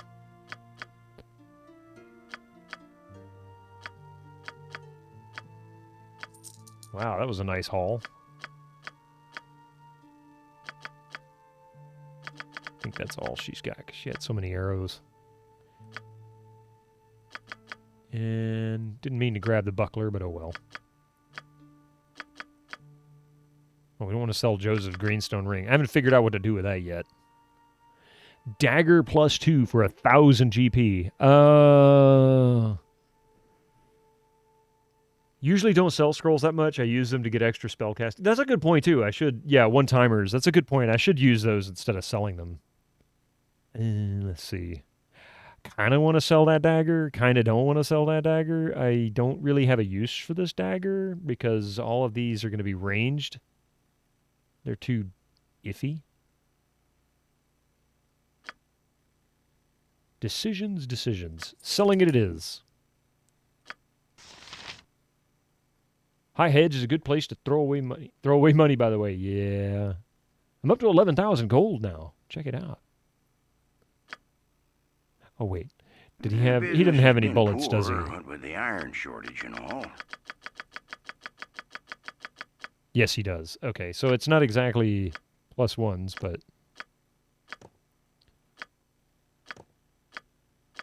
Wow, that was a nice haul. I think that's all she's got, 'cause she had so many arrows. And didn't mean to grab the buckler, but oh well. Oh, we don't want to sell Joseph's greenstone ring. I haven't figured out what to do with that yet. Dagger +2 for 1,000 GP. Usually don't sell scrolls that much. I use them to get extra spell casting. That's a good point, too. I should... Yeah, one-timers. That's a good point. I should use those instead of selling them. Let's see. Kind of want to sell that dagger. Kind of don't want to sell that dagger. I don't really have a use for this dagger because all of these are going to be ranged. They're too iffy. Decisions. Selling it is. High Hedge is a good place to throw away money. Throw away money, by the way. Yeah. I'm up to 11,000 gold now. Check it out. Oh, wait. Did he have... He didn't have any bullets, does he? What with the iron shortage and all. Yes, he does. Okay, so it's not exactly +1s, but...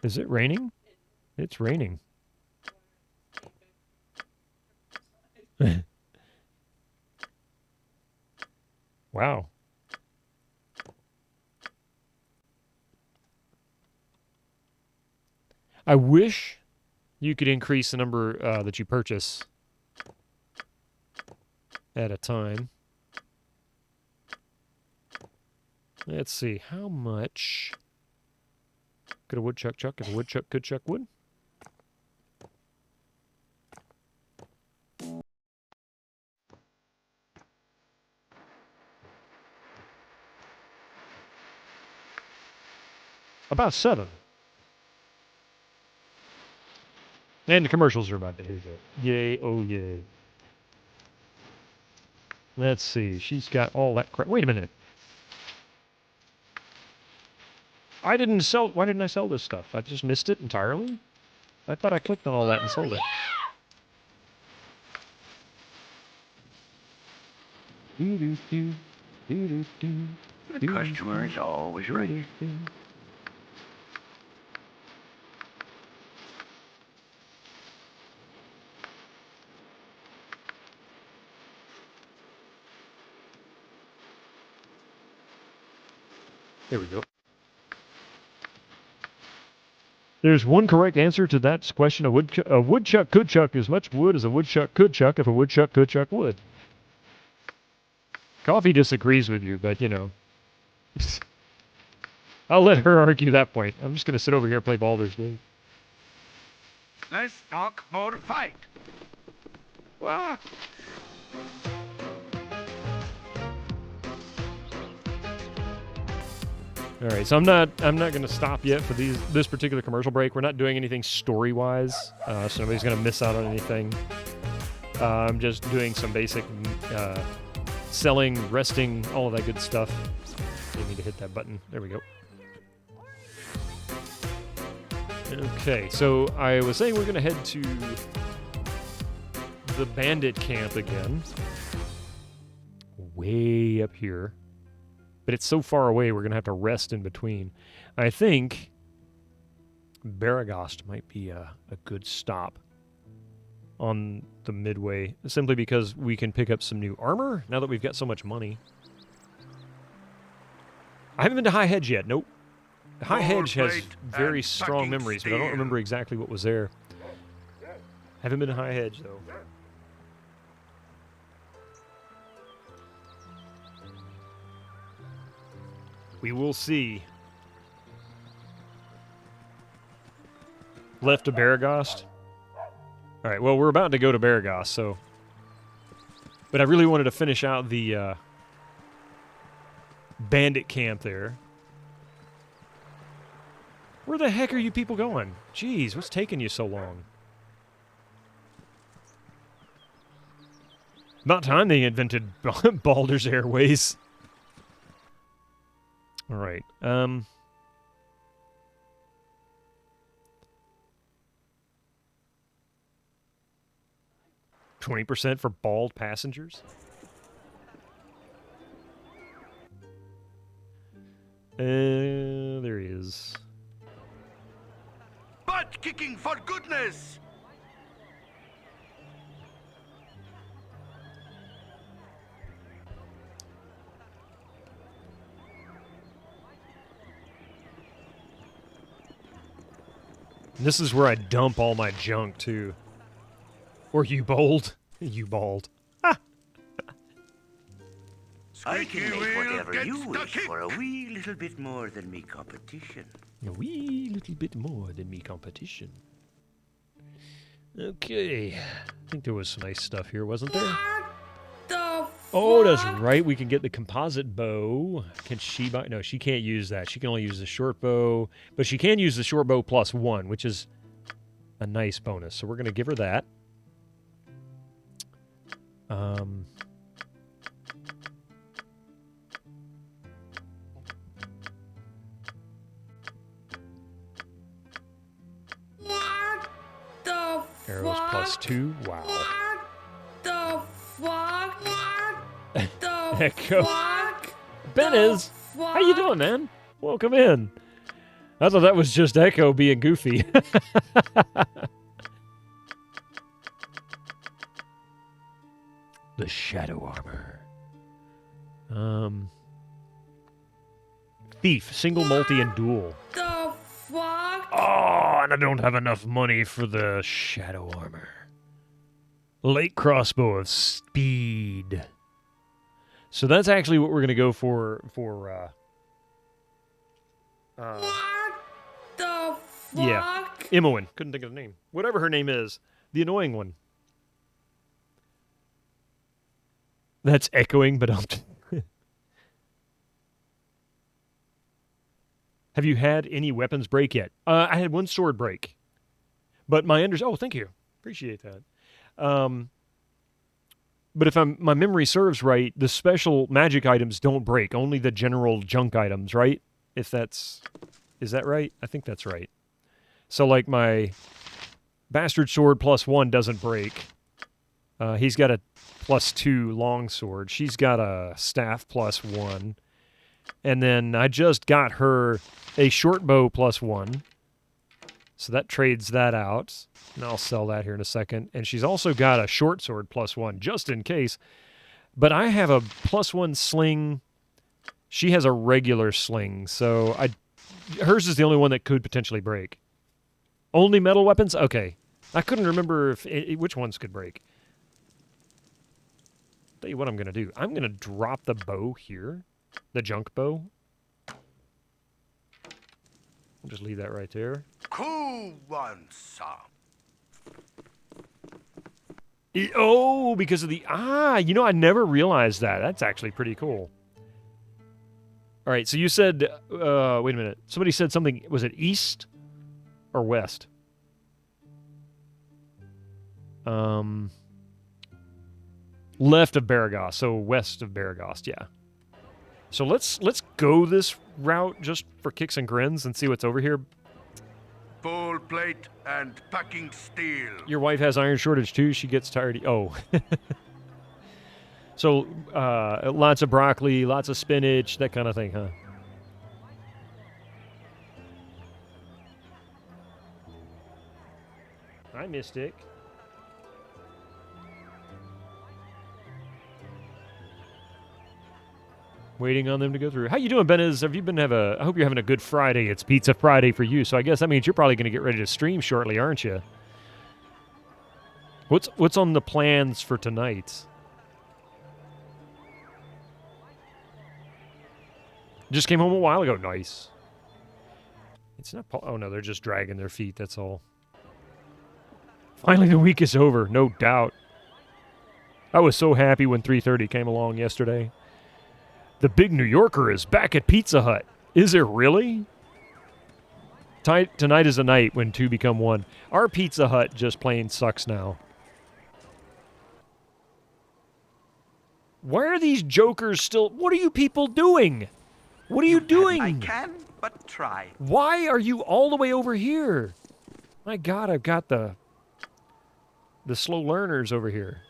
Is it raining? It's raining. Wow. I wish you could increase the number that you purchase at a time. Let's see, how much could a woodchuck chuck if a woodchuck could chuck wood? About 7. And the commercials are about to hit. Yay, oh yay. Let's see. She's got all that crap. Wait a minute. Why didn't I sell this stuff? I just missed it entirely? I thought I clicked on all that and sold it. The customer is always right. There we go. There's one correct answer to that question. A woodchuck could chuck as much wood as a woodchuck could chuck if a woodchuck could chuck wood. Coffee disagrees with you, but, you know. I'll let her argue that point. I'm just going to sit over here and play Baldur's Gate. Let's talk more fight. Ah. All right, so I'm not going to stop yet for this particular commercial break. We're not doing anything story-wise, so nobody's going to miss out on anything. I'm just doing some basic selling, resting, all of that good stuff. You need to hit that button. There we go. Okay, so I was saying we're going to head to the bandit camp again. Way up here. But it's so far away, we're going to have to rest in between. I think Baragost might be a good stop on the midway, simply because we can pick up some new armor now that we've got so much money. I haven't been to High Hedge yet. Nope. High Hedge has very strong memories, but I don't remember exactly what was there. Haven't been to High Hedge, though. We will see. Left to Baragost. All right, well, we're about to go to Baragost, so... But I really wanted to finish out the bandit camp there. Where the heck are you people going? Jeez, what's taking you so long? About time they invented Baldur's Airways. All right. 20% for bald passengers? There he is. Butt kicking for goodness! This is where I dump all my junk, too. Or you bold. You bald. I can make whatever you wish for a wee little bit more than me competition. A wee little bit more than me competition. Okay. I think there was some nice stuff here, wasn't there? Oh, that's right. We can get the composite bow. Can she buy? No, she can't use that. She can only use the short bow. But she can use the short bow +1, which is a nice bonus. So we're going to give her that. Arrows +2. Wow. Echo. Ben is. How you doing, man? Welcome in. I thought that was just Echo being goofy. The shadow armor. Thief, single, multi, and dual. The fuck? Oh, and I don't have enough money for the shadow armor. Light crossbow of speed. So that's actually what we're going to go for What the fuck? yeah, Imoen. Couldn't think of the name. Whatever her name is. The annoying one. That's echoing, but Have you had any weapons break yet? I had one sword break. But my oh, thank you. Appreciate that. But if my memory serves right, the special magic items don't break. Only the general junk items, right? Is that right? I think that's right. So like my bastard sword +1 doesn't break. He's got a +2 long sword. She's got a staff +1. And then I just got her a short bow +1. So that trades that out. And I'll sell that here in a second. And she's also got a short sword +1, just in case. But I have a +1 sling. She has a regular sling. So hers is the only one that could potentially break. Only metal weapons? Okay. I couldn't remember which ones could break. Tell you what I'm going to do. I'm going to drop the bow here. The junk bow. I'll just leave that right there. Cool one, sir. Oh, because of the... I never realized that. That's actually pretty cool. All right, so you said... wait a minute. Somebody said something... Was it east or west? Left of Baragost, so west of Baragost, yeah. So let's go this route just for kicks and grins and see what's over here. Full plate and packing steel. Your wife has iron shortage too. She gets tired. Oh. So lots of broccoli, lots of spinach, that kind of thing, huh? Hi, Mystic. Waiting on them to go through. How you doing, Benez? Have you been I hope you're having a good Friday. It's Pizza Friday for you, so I guess that means you're probably going to get ready to stream shortly, aren't you? What's on the plans for tonight? Just came home a while ago. Nice. It's not... Oh, no, they're just dragging their feet, that's all. Finally, the week is over, no doubt. I was so happy when 3:30 came along yesterday. The Big New Yorker is back at Pizza Hut. Is it really? Tonight is a night when two become one. Our Pizza Hut just plain sucks now. Why are these jokers still... What are you people doing? What are you doing? I can, but try. Why are you all the way over here? My God, I've got the slow learners over here.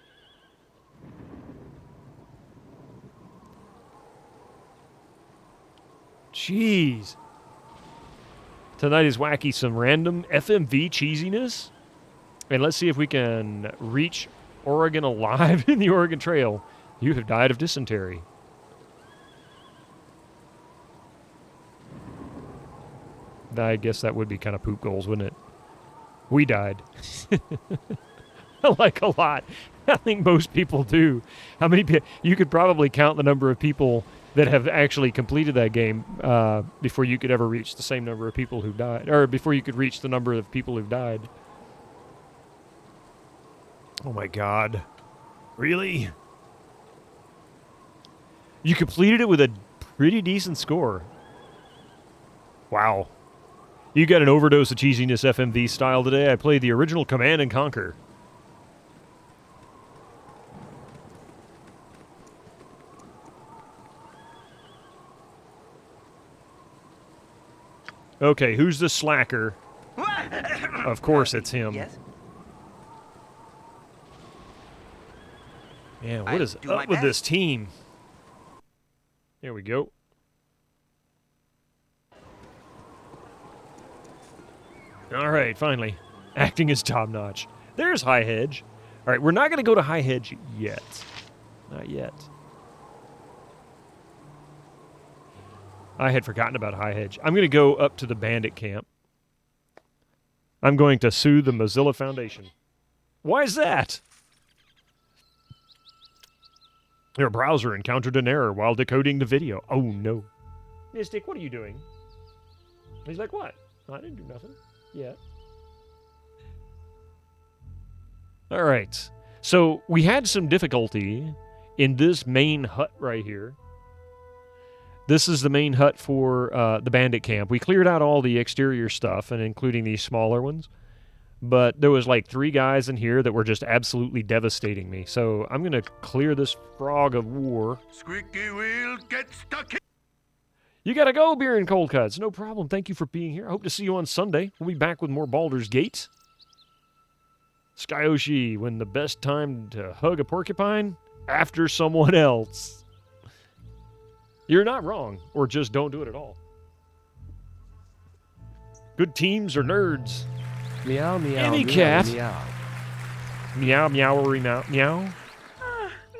Jeez. Tonight is wacky, some random FMV cheesiness. And let's see if we can reach Oregon alive in the Oregon Trail. You have died of dysentery. I guess that would be kind of poop goals, wouldn't it? We died. Like a lot. I think most people do. How many people? You could probably count the number of people that have actually completed that game before you could ever reach the same number of people who died, or before you could reach the number of people who've died. Oh my God. Really? You completed it with a pretty decent score. Wow. You got an overdose of cheesiness FMV style today. I played the original Command and Conquer. Okay, who's the slacker? Of course it's him. Yes? Man, what is up with this team? There we go. All right, finally. Acting is top-notch. There's High Hedge. All right, we're not going to go to High Hedge yet. Not yet. I had forgotten about High Hedge. I'm going to go up to the bandit camp. I'm going to sue the Mozilla Foundation. Why is that? Your browser encountered an error while decoding the video. Oh, no. Mystic, what are you doing? He's like, what? I didn't do nothing. Yeah. All right. So we had some difficulty in this main hut right here. This is the main hut for the bandit camp. We cleared out all the exterior stuff, and including these smaller ones. But there was like 3 guys in here that were just absolutely devastating me. So I'm going to clear this frog of war. Squeaky wheel, get stuck in. You got to go, Beer and Cold Cuts. No problem. Thank you for being here. I hope to see you on Sunday. We'll be back with more Baldur's Gate. Skyoshi, when the best time to hug a porcupine? After someone else. You're not wrong. Or just don't do it at all. Good teams are nerds. Meow, meow, Any meow, cat. meow. Meow, meowery, meow, meow.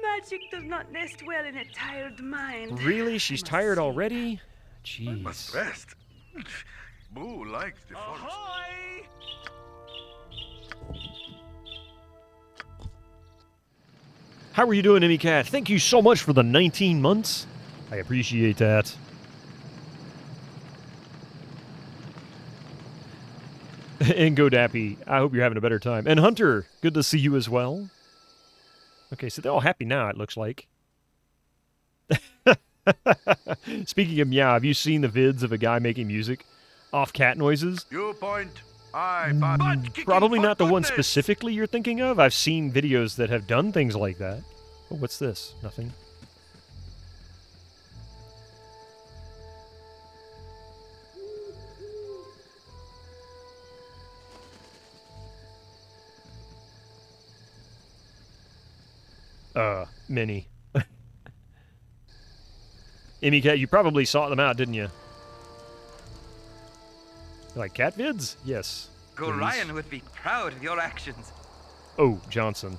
Magic does not nest well in a tired mind. Really? She's tired already? I Jeez. must rest. Boo likes the forest. Ahoy! How are you doing, Emmy Cat? Thank you so much for the 19 months. I appreciate that. And GoDappy, I hope you're having a better time. And Hunter, good to see you as well. Okay, so they're all happy now, it looks like. Speaking of meow, have you seen the vids of a guy making music off cat noises? You point. Butt Probably not the one goodness. specifically you're thinking of. I've seen videos that have done things like that. Oh, what's this? Nothing. Mini. Emmy Cat, you probably sought them out, didn't you? Like cat vids? Yes. Gorion would be proud of your actions. Oh, Johnson.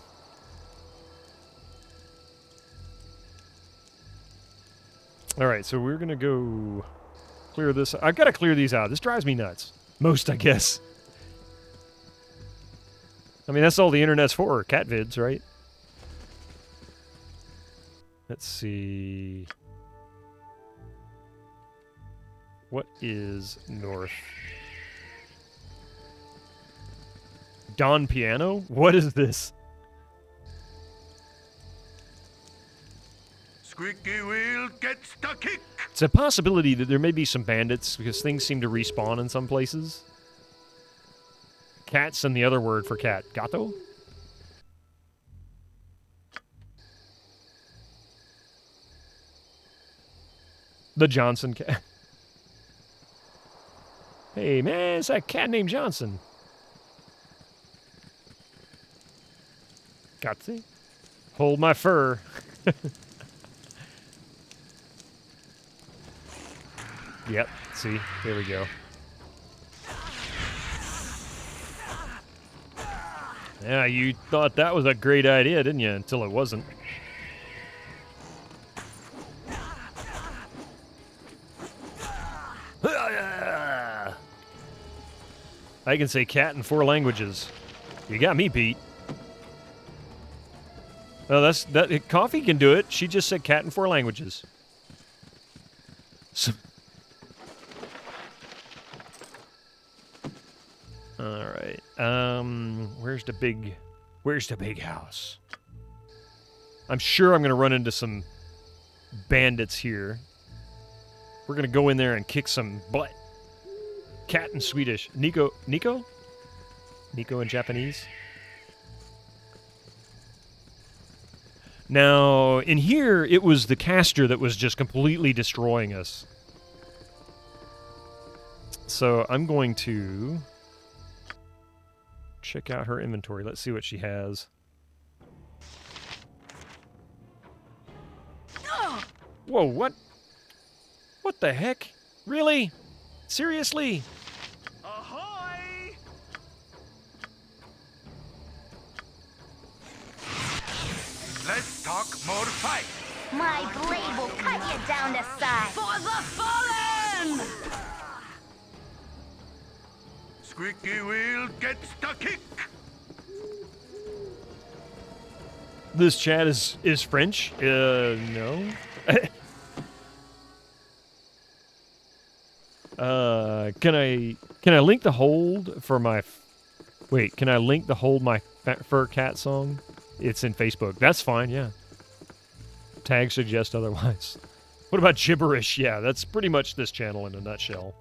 Alright, so we're gonna go clear this. I've got to clear these out. This drives me nuts. Most, I guess. I mean, that's all the internet's for, cat vids, right? Let's see. What is north? Don Piano? What is this? Squeaky wheel, get stuck in. It's a possibility that there may be some bandits because things seem to respawn in some places. Cats and the other word for cat. Gato? The Johnson cat. Hey, man, it's that cat named Johnson. Got to hold my fur. Yep, see, there we go. Yeah, you thought that was a great idea, didn't you? Until it wasn't. I can say cat in 4 languages. You got me beat. Oh, that Coffee can do it. She just said cat in 4 languages. So, all right. Where's the big house? I'm sure I'm going to run into some bandits here. We're going to go in there and kick some butt. Cat in Swedish. Nico in Japanese. Now, in here, it was the caster that was just completely destroying us. So I'm going to check out her inventory. Let's see what she has. Whoa, what? What the heck? Really? Seriously? Ahoy! Let's talk more fight. My blade will cut you down to size. For the fallen! Squeaky wheel, get stuck in. This chat is French? No. Can I link the hold for my... Wait, can I link the hold my fur cat song? It's in Facebook. That's fine, yeah. Tag suggest otherwise. What about gibberish? Yeah, that's pretty much this channel in a nutshell.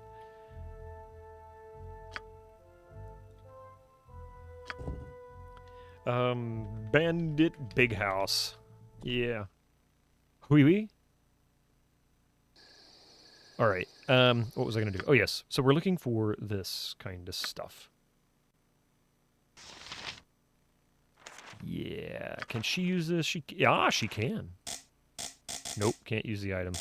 Bandit Big House. Yeah. Oui. All right. What was I going to do? Oh, yes. So we're looking for this kind of stuff. Yeah. Can she use this? She can. Nope, can't use the item.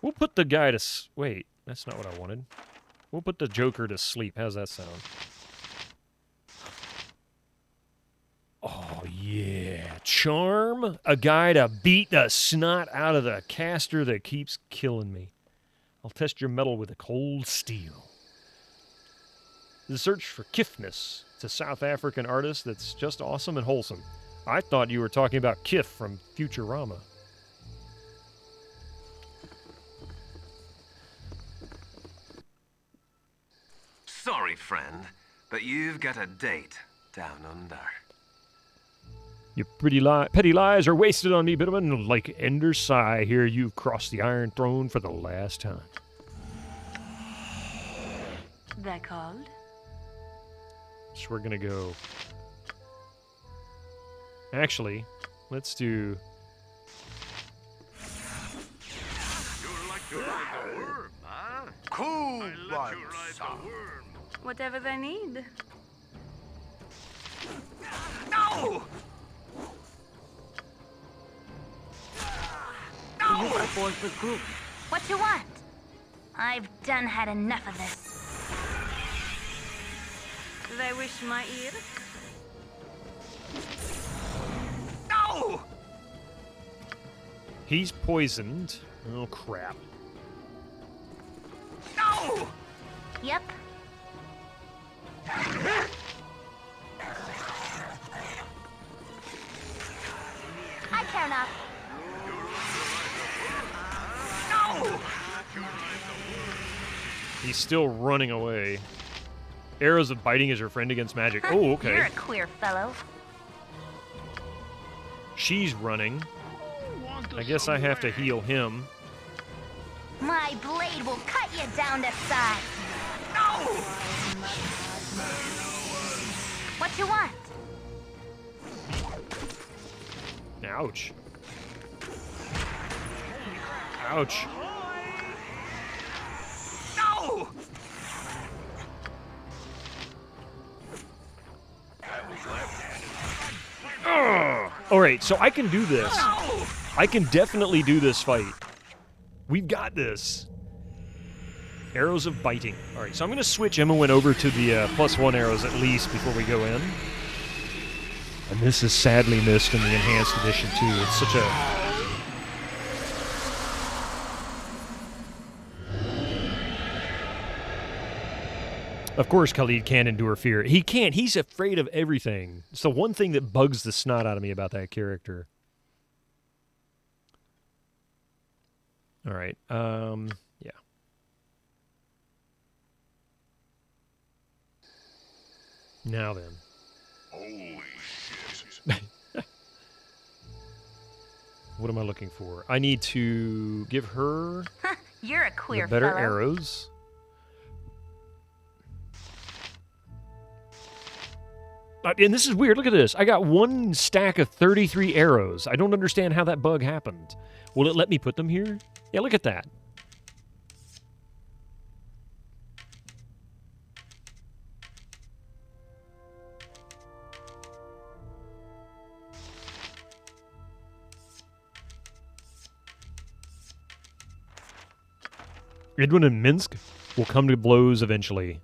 We'll put the guy to... Wait, that's not what I wanted. We'll put the Joker to sleep. How's that sound? Oh, yeah. Charm a guy to beat the snot out of the caster that keeps killing me. I'll test your metal with a cold steel. The search for Kifness. It's a South African artist that's just awesome and wholesome. I thought you were talking about Kif from Futurama. Sorry, friend, but you've got a date down under. Your petty lies are wasted on me, Bitterman. Like Ender's sigh, here you've crossed the Iron Throne for the last time. That called? So we're gonna go... Actually, let's do... You like to ride the worm, huh? Cool I let you ride the worm. Whatever they need. No! You aboard the group. What you want? I've done had enough of this. They wish my ear. No! He's poisoned. Oh, crap. No! Yep. I care not. No! He's still running away. Arrows of biting is your friend against magic. Oh, okay. You're a queer fellow. She's running. I guess I have to heal him. My blade will cut you down to size. No! What you want? Ouch. Ouch. No! Alright, so I can do this. I can definitely do this fight. We've got this. Arrows of biting. Alright, so I'm going to switch Emma over to the +1 arrows at least before we go in. And this is sadly missed in the Enhanced Edition too. It's such a... Of course, Khalid can't endure fear. He can't. He's afraid of everything. It's the one thing that bugs the snot out of me about that character. All right. Yeah. Now then. Holy shit. What am I looking for? I need to give her You're a queer the better fellow. arrows. And this is weird. Look at this. I got one stack of 33 arrows. I don't understand how that bug happened. Will it let me put them here? Yeah, look at that. Edwin and Minsc will come to blows eventually.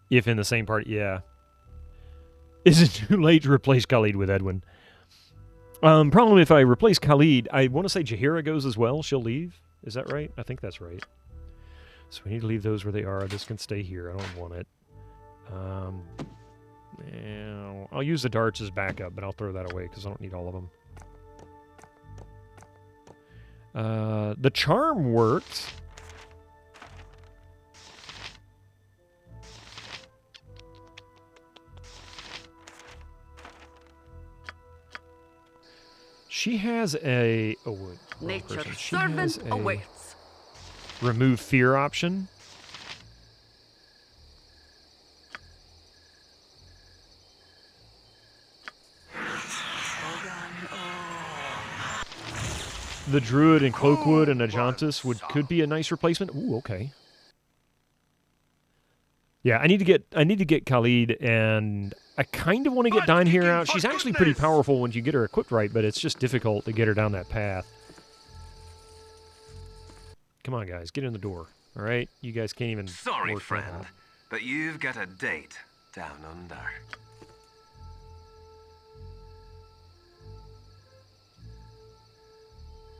If in the same party, yeah. Is it too late to replace Khalid with Edwin? Problem if I replace Khalid, I want to say Jaheira goes as well. She'll leave. Is that right? I think that's right. So we need to leave those where they are. This can stay here. I don't want it. Yeah, I'll use the darts as backup, but I'll throw that away because I don't need all of them. The charm worked. She has a... Oh, wait. Nature's She servant has a awaits. remove fear option. The Druid and Cloakwood and Ajantis could be a nice replacement. Ooh, okay. Yeah, I need to get Khalid, and I kind of want to get Dainhir out. She's actually pretty powerful when you get her equipped right, but it's just difficult to get her down that path. Come on, guys, get in the door. All right, you guys can't even. Sorry, work that friend, out. but you've got a date down under.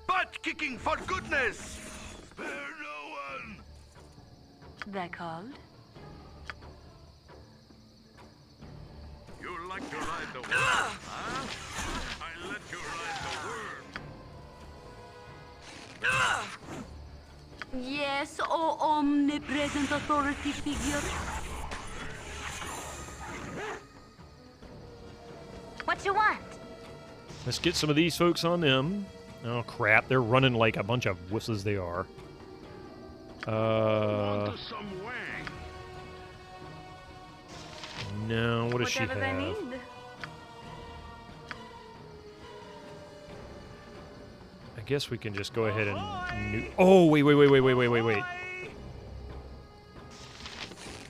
Butt kicking for goodness! Spare no one! They're called? You like to ride the worm, huh? I let you ride the worm. Yes, oh omnipresent authority figure. What you want? Let's get some of these folks on them. Oh crap! They're running like a bunch of wusses. They are. No. What does she have? Whatever they need. I guess we can just go ahead and. Oh wait!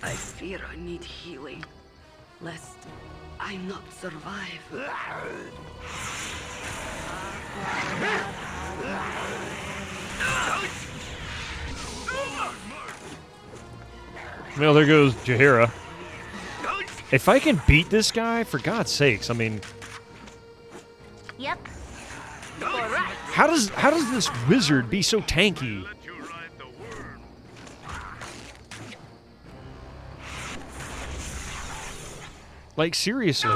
I fear I need healing, lest I not survive. Well, there goes Jaheira. If I can beat this guy, for God's sakes, I mean, Yep. how does this wizard be so tanky? Like, seriously.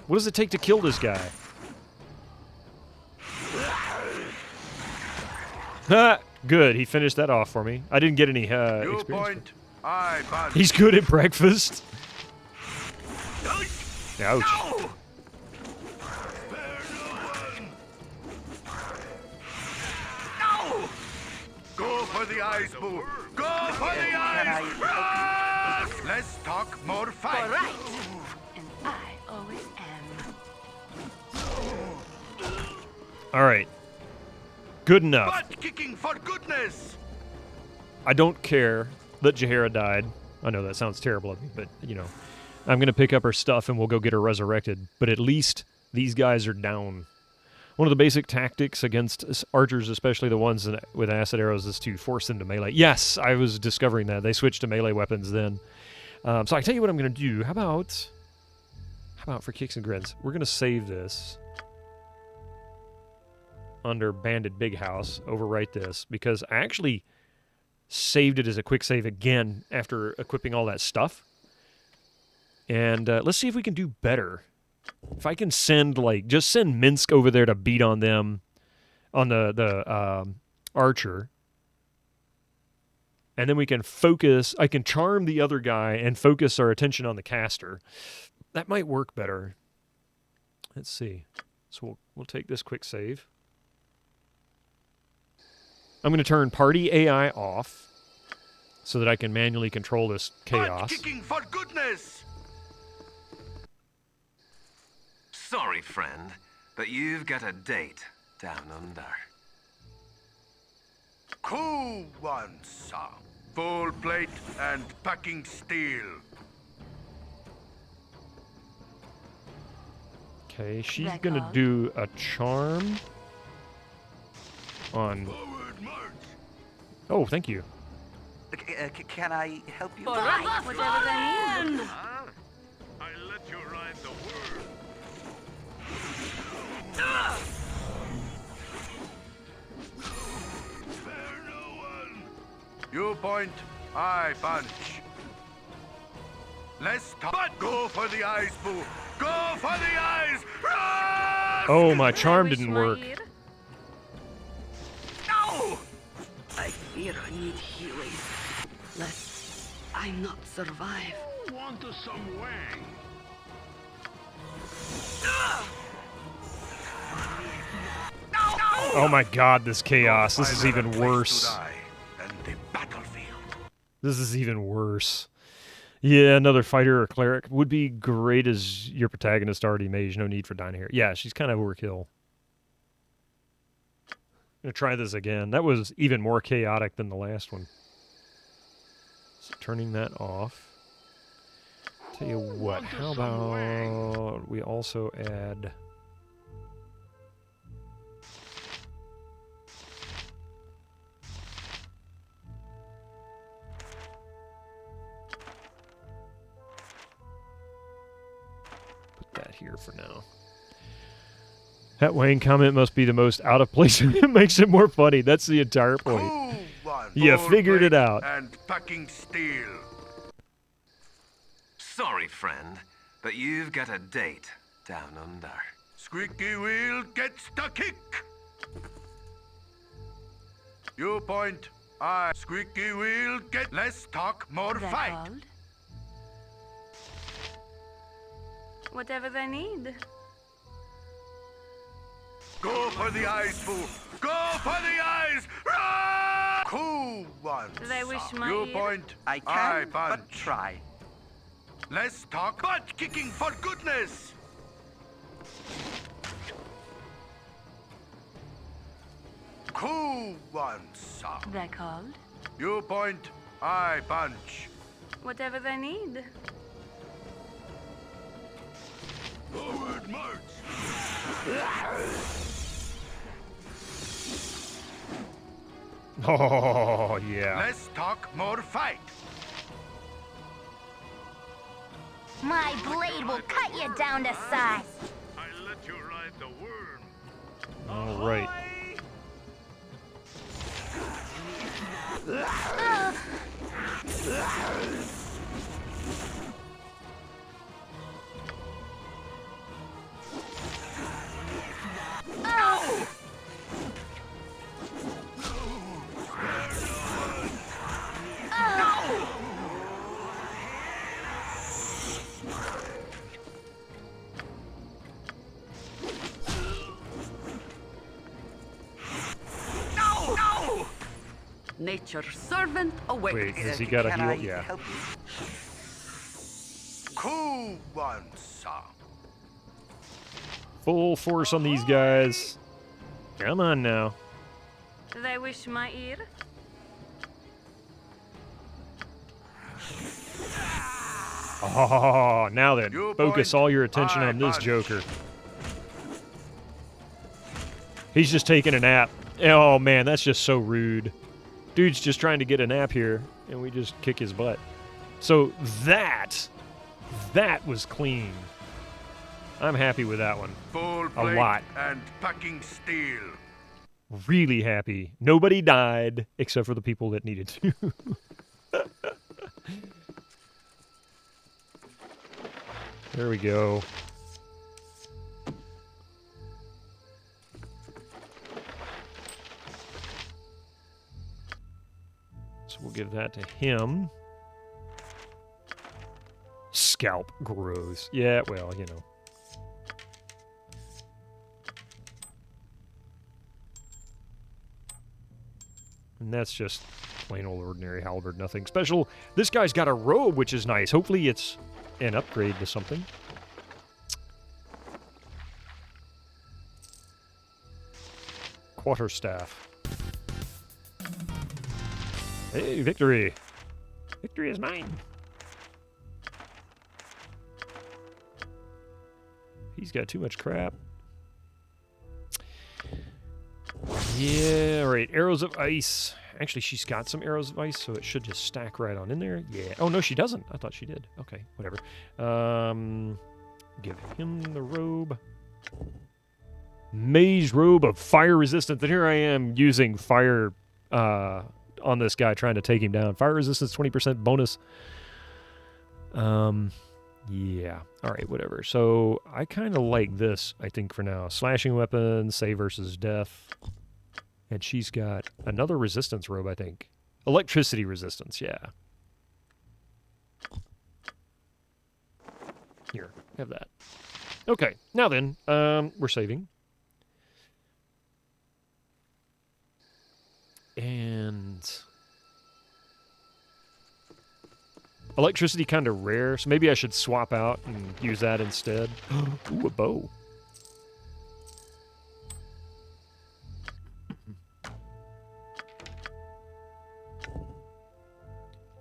What does it take to kill this guy? Ha! Good, he finished that off for me. I didn't get any experience. Point, I punch. He's good at breakfast. Ouch. No! No! Go for the eyes, boo! Go for the eyes! Rock! Let's talk more fight. All right. And I always am. All right. Good enough. Butt kicking for goodness! I don't care that Jaheira died. I know that sounds terrible of me, but, you know, I'm going to pick up her stuff and we'll go get her resurrected. But at least these guys are down. One of the basic tactics against archers, especially the ones with acid arrows, is to force them to melee. Yes, I was discovering that. They switched to melee weapons then. So I tell you what I'm going to do. How about for kicks and grins? We're going to save this under Banded Big House, overwrite this, because I actually saved it as a quick save again after equipping all that stuff. And let's see if we can do better. If I can send, just send Minsc over there to beat on them, on the archer. And then we can focus, I can charm the other guy and focus our attention on the caster. That might work better. Let's see. So we'll take this quick save. I'm going to turn party AI off so that I can manually control this chaos. Kicking for goodness! Sorry, friend, but you've got a date down under. Cool one, sir. Full plate and packing steel. Okay, she's going to do a charm on... Oh, thank you. Can I help you? All right, whatever they need. I let you ride the worm. Spare no one. You point, I punch. Let's talk. But go for the eyes, boo. Go for the eyes. Rock! Oh, my charm didn't work. No! I fear I need healing, lest I not survive. Want some wang? Oh my god, this chaos. This is even worse. This is even worse. Yeah, another fighter or cleric would be great as your protagonist already mage. No need for Dinah here. Yeah, she's kind of overkill. I'm going to try this again. That was even more chaotic than the last one. So turning that off. Tell you what, how about we also add... that here for now. That Wayne comment must be the most out of place. It makes it more funny. That's the entire point. You figured it out. And packing steel. Sorry, friend, but you've got a date down under. Squeaky wheel gets the kick. You point. I squeaky wheel get less talk, more fight. Called? Whatever they need. Go for the eyes, fool! Go for the eyes! Run! Cool one. They wish my You ear. point. I can, punch. but try. Less talk, butt kicking for goodness! Cool one, son. They called? You point. I punch. Whatever they need. Forward march! Oh, yeah. Less talk, more fight. My blade will cut you down to size. I let you ride the worm. All right. Nature's servant awaits. Wait, has he got a Can I heal? Yeah. help you? Cool one, son. Full force on these guys. Come on now. They wish my ear. Oh, now then. Focus all your attention on this Joker. He's just taking a nap. Oh, man, that's just so rude. Dude's just trying to get a nap here, and we just kick his butt. So that was clean. I'm happy with that one. Full A plate lot. and packing steel. Really happy. Nobody died except for the people that needed to. There we go. So we'll give that to him. Scalp grows. Yeah, well, you know. And that's just plain old ordinary halberd, nothing special. This guy's got a robe, which is nice. Hopefully it's an upgrade to something. Quarterstaff. Hey, victory! Victory is mine! He's got too much crap. Yeah, right. Arrows of ice. Actually, she's got some arrows of ice, so it should just stack right on in there. Yeah. Oh, no, she doesn't. I thought she did. Okay, whatever. Give him the robe. Mage robe of fire resistance. And here I am using fire on this guy, trying to take him down. Fire resistance, 20% bonus. Yeah. All right, whatever. So I kind of like this, I think, for now. Slashing weapon, save versus death. And she's got another resistance robe, I think. Electricity resistance, yeah. Here, have that. Okay, now then, we're saving. Electricity kind of rare, so maybe I should swap out and use that instead. Ooh, a bow.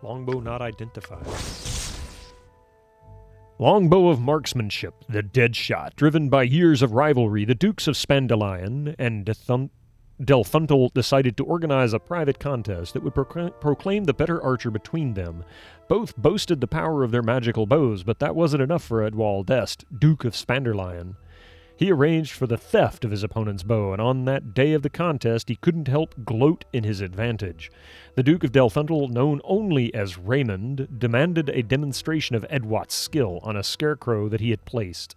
Longbow not identified. Longbow of marksmanship, the dead shot, driven by years of rivalry, the Dukes of Spandalion and Delfuntal decided to organize a private contest that would proclaim the better archer between them. Both boasted the power of their magical bows, but that wasn't enough for Edwald Dest, Duke of Spandalion. He arranged for the theft of his opponent's bow, and on that day of the contest he couldn't help gloat in his advantage. The Duke of Delfuntal, known only as Raymond, demanded a demonstration of Edward's skill on a scarecrow that he had placed.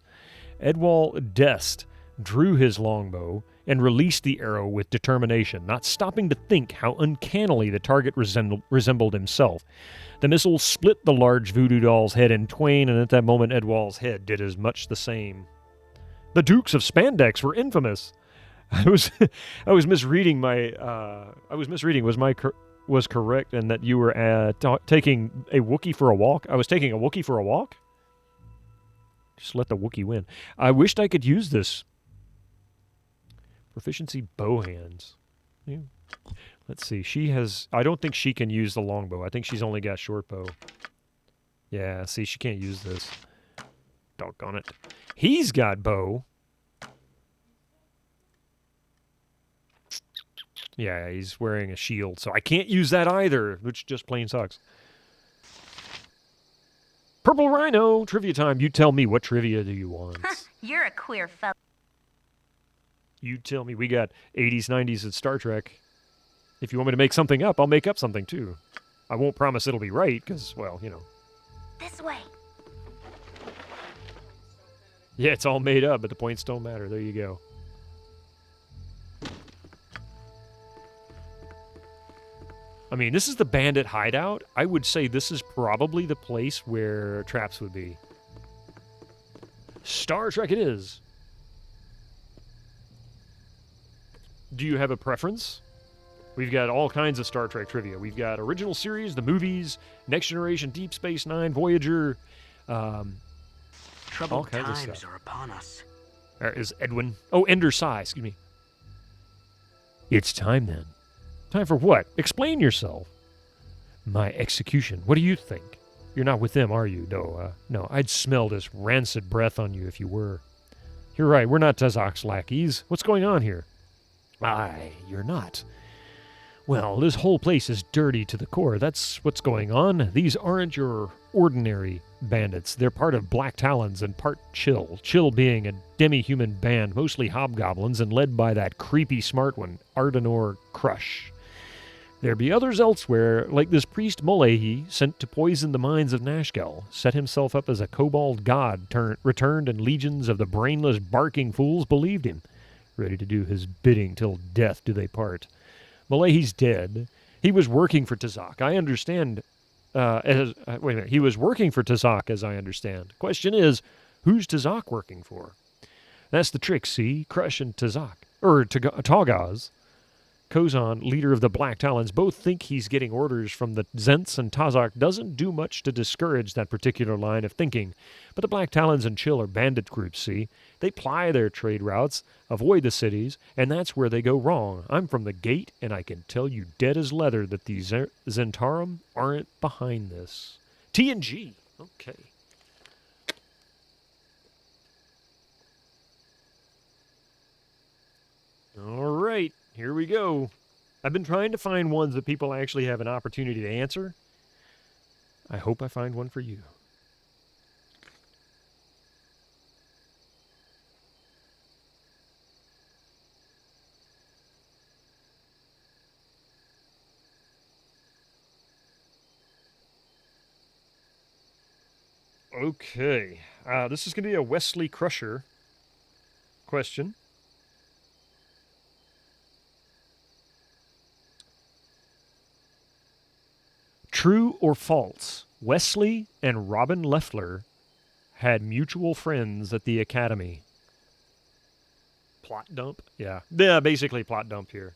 Edwald Dest drew his longbow and released the arrow with determination, not stopping to think how uncannily the target resembled himself. The missile split the large voodoo doll's head in twain, and at that moment Edwald's head did as much the same. The Dukes of Spandex were infamous. I was misreading my. Was correct, and that you were taking a Wookiee for a walk. I was taking a Wookiee for a walk. Just let the Wookiee win. I wished I could use this. Proficiency bow hands. Yeah. Let's see. She has. I don't think she can use the longbow. I think she's only got short bow. Yeah. See, she can't use this. Doggone it. He's got bow. Yeah, he's wearing a shield, so I can't use that either, which just plain sucks. Purple Rhino, trivia time. You tell me, what trivia do you want? You're a queer fellow. You tell me. We got 80s, 90s, and Star Trek. If you want me to make something up, I'll make up something, too. I won't promise it'll be right, because, well, you know. This way. Yeah, it's all made up, but the points don't matter. There you go. I mean, this is the bandit hideout. I would say this is probably the place where traps would be. Star Trek it is. Do you have a preference? We've got all kinds of Star Trek trivia. We've got original series, the movies, Next Generation, Deep Space Nine, Voyager, Troubled times are upon us. There is Edwin. Oh, Ender Sai, excuse me. It's time then. Time for what? Explain yourself. My execution. What do you think? You're not with them, are you? No, I'd smell this rancid breath on you if you were. You're right, we're not Tazok's lackeys. What's going on here? Aye, you're not. Well, this whole place is dirty to the core. That's what's going on. These aren't your ordinary bandits. They're part of Black Talons and part Chill. Chill being a demi-human band, mostly hobgoblins, and led by that creepy smart one, Ardenor Crush. There be others elsewhere, like this priest Molehi, sent to poison the minds of Nashkel, set himself up as a kobold god, returned, and legions of the brainless barking fools believed him, ready to do his bidding till death do they part. Molehi's dead. He was working for Tazok. I understand. Wait a minute. He was working for Tazok, as I understand. Question is, who's Tazok working for? That's the trick, see? Crush and Tazok. Togaz. Kozan, leader of the Black Talons, both think he's getting orders from the Zents, and Tazok doesn't do much to discourage that particular line of thinking. But the Black Talons and Chill are bandit groups, see? They ply their trade routes, avoid the cities, and that's where they go wrong. I'm from the gate, and I can tell you dead as leather that the Zentarum aren't behind this. TNG. Okay. All right. Here we go. I've been trying to find ones that people actually have an opportunity to answer. I hope I find one for you. Okay. This is going to be a Wesley Crusher question. True or false, Wesley and Robin Leffler had mutual friends at the academy. Plot dump? Yeah, basically plot dump here.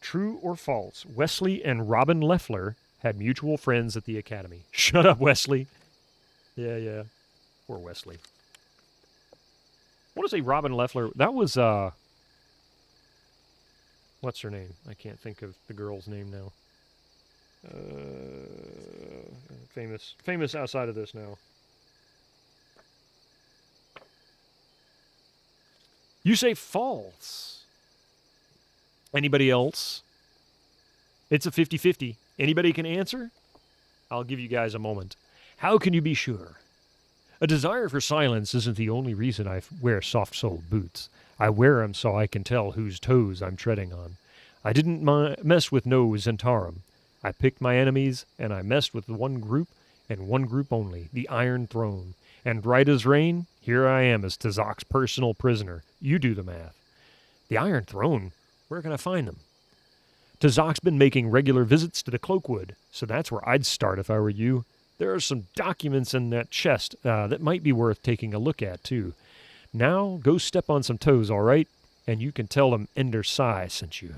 True or false? Wesley and Robin Leffler had mutual friends at the academy. Shut up, Wesley. Yeah. Poor Wesley. I want to say Robin Leffler. That was, what's her name? I can't think of the girl's name now. Famous outside of this now. You say false. Anybody else? It's a 50-50. Anybody can answer? I'll give you guys a moment. How can you be sure? A desire for silence isn't the only reason I wear soft-soled boots. I wear them so I can tell whose toes I'm treading on. I didn't mess with No Zentarum. I picked my enemies, and I messed with one group, and one group only, the Iron Throne. And right as rain, here I am as Tazok's personal prisoner. You do the math. The Iron Throne? Where can I find them? Tazok's been making regular visits to the Cloakwood, so that's where I'd start if I were you. There are some documents in that chest that might be worth taking a look at, too. Now, go step on some toes, all right? And you can tell them Ender Sai sent you.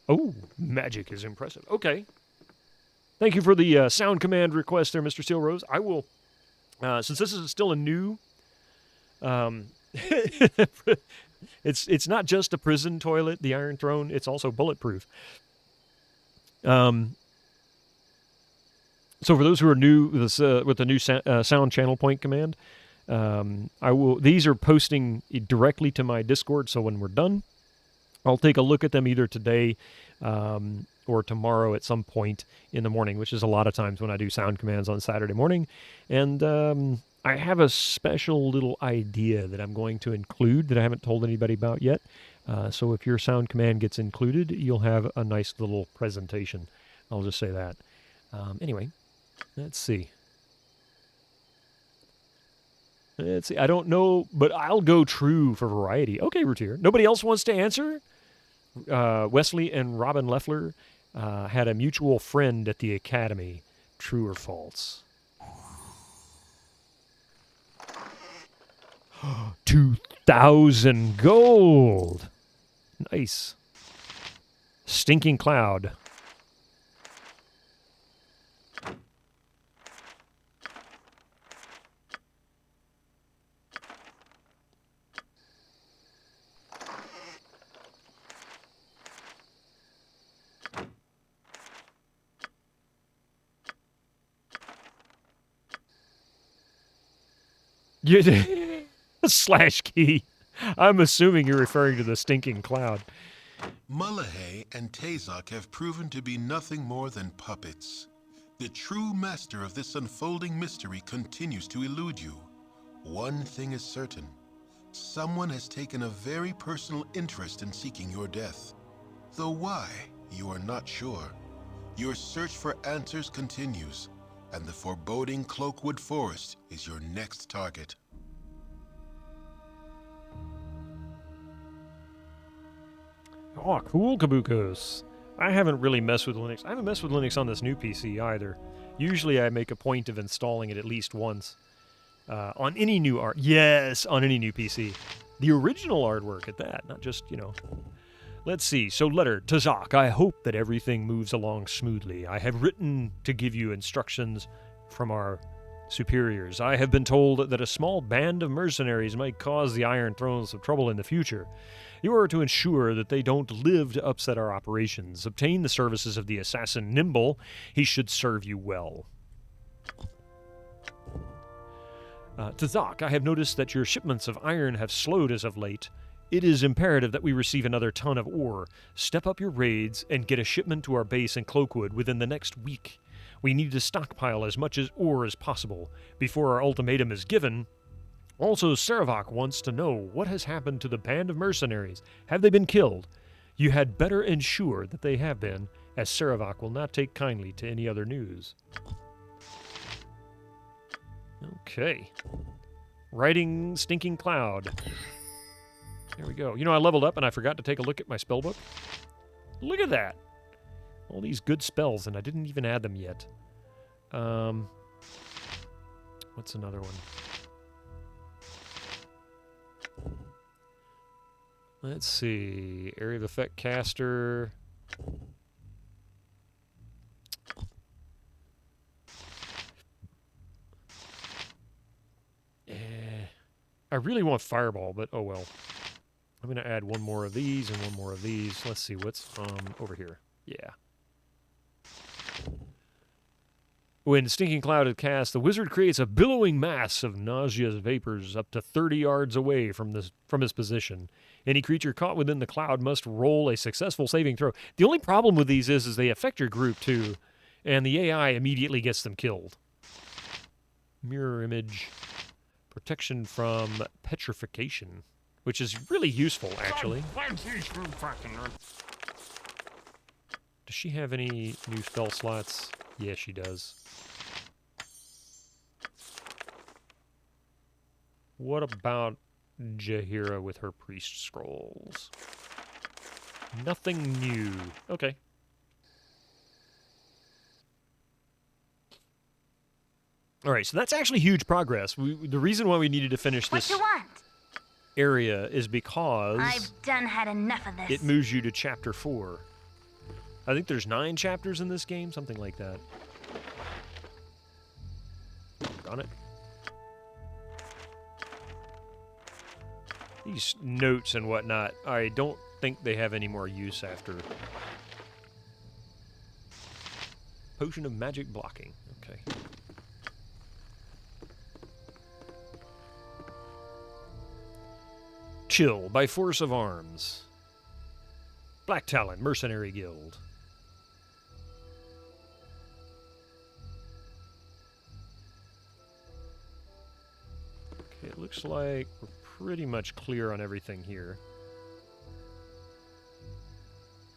Oh, magic is impressive. Okay. Thank you for the sound command request there, Mr. Steel Rose. I will, since this is still a new, it's not just a prison toilet, the Iron Throne, it's also bulletproof. So for those who are new with the new sound channel point command, these are posting directly to my Discord, so when we're done, I'll take a look at them either today or tomorrow at some point in the morning, which is a lot of times when I do sound commands on Saturday morning. And I have a special little idea that I'm going to include that I haven't told anybody about yet. So if your sound command gets included, you'll have a nice little presentation. I'll just say that. Anyway, let's see. I don't know, but I'll go true for variety. Okay, Routier. Nobody else wants to answer? Wesley and Robin Leffler had a mutual friend at the academy. True or false? 2,000 gold. Nice. Stinking Cloud. Slash key. I'm assuming you're referring to the Stinking Cloud. Mullahay and Tazok have proven to be nothing more than puppets. The true master of this unfolding mystery continues to elude you. One thing is certain. Someone has taken a very personal interest in seeking your death. Though why, you are not sure. Your search for answers continues, and the foreboding Cloakwood Forest is your next target. Oh, cool, Kabukos. I haven't really messed with Linux. I haven't messed with Linux on this new PC either. Usually I make a point of installing it at least once. On any new art. Yes, on any new PC. The original artwork at that, not just, Let's see. So, letter, Tazok, I hope that everything moves along smoothly. I have written to give you instructions from our superiors. I have been told that a small band of mercenaries might cause the Iron Throne some trouble in the future. You are to ensure that they don't live to upset our operations. Obtain the services of the assassin Nimble. He should serve you well. Tazok, I have noticed that your shipments of iron have slowed as of late. It is imperative that we receive another ton of ore. Step up your raids and get a shipment to our base in Cloakwood within the next week. We need to stockpile as much ore as possible before our ultimatum is given. Also, Saravak wants to know what has happened to the band of mercenaries. Have they been killed? You had better ensure that they have been, as Saravak will not take kindly to any other news. Okay. Writing Stinking Cloud. There we go. I leveled up and I forgot to take a look at my spellbook. Look at that. All these good spells, and I didn't even add them yet. What's another one? Let's see. Area of effect caster. I really want fireball, but oh well. I'm going to add one more of these and one more of these. Let's see what's over here. Yeah. When Stinking Cloud is cast, the wizard creates a billowing mass of nauseous vapors up to 30 yards away from his position. Any creature caught within the cloud must roll a successful saving throw. The only problem with these is they affect your group too, and the AI immediately gets them killed. Mirror image. Protection from petrification, which is really useful, actually. Does she have any new spell slots? Yeah, she does. What about Jaheira with her priest scrolls? Nothing new. Okay. All right, so that's actually huge progress. The reason why we needed to finish this area is because I've done had enough of this. It moves you to chapter 4. I think there's 9 chapters in this game, something like that. On it. These notes and whatnot, I don't think they have any more use after. Potion of magic blocking. Okay. Chill by force of arms. Black Talon Mercenary Guild. Okay, it looks like we're pretty much clear on everything here.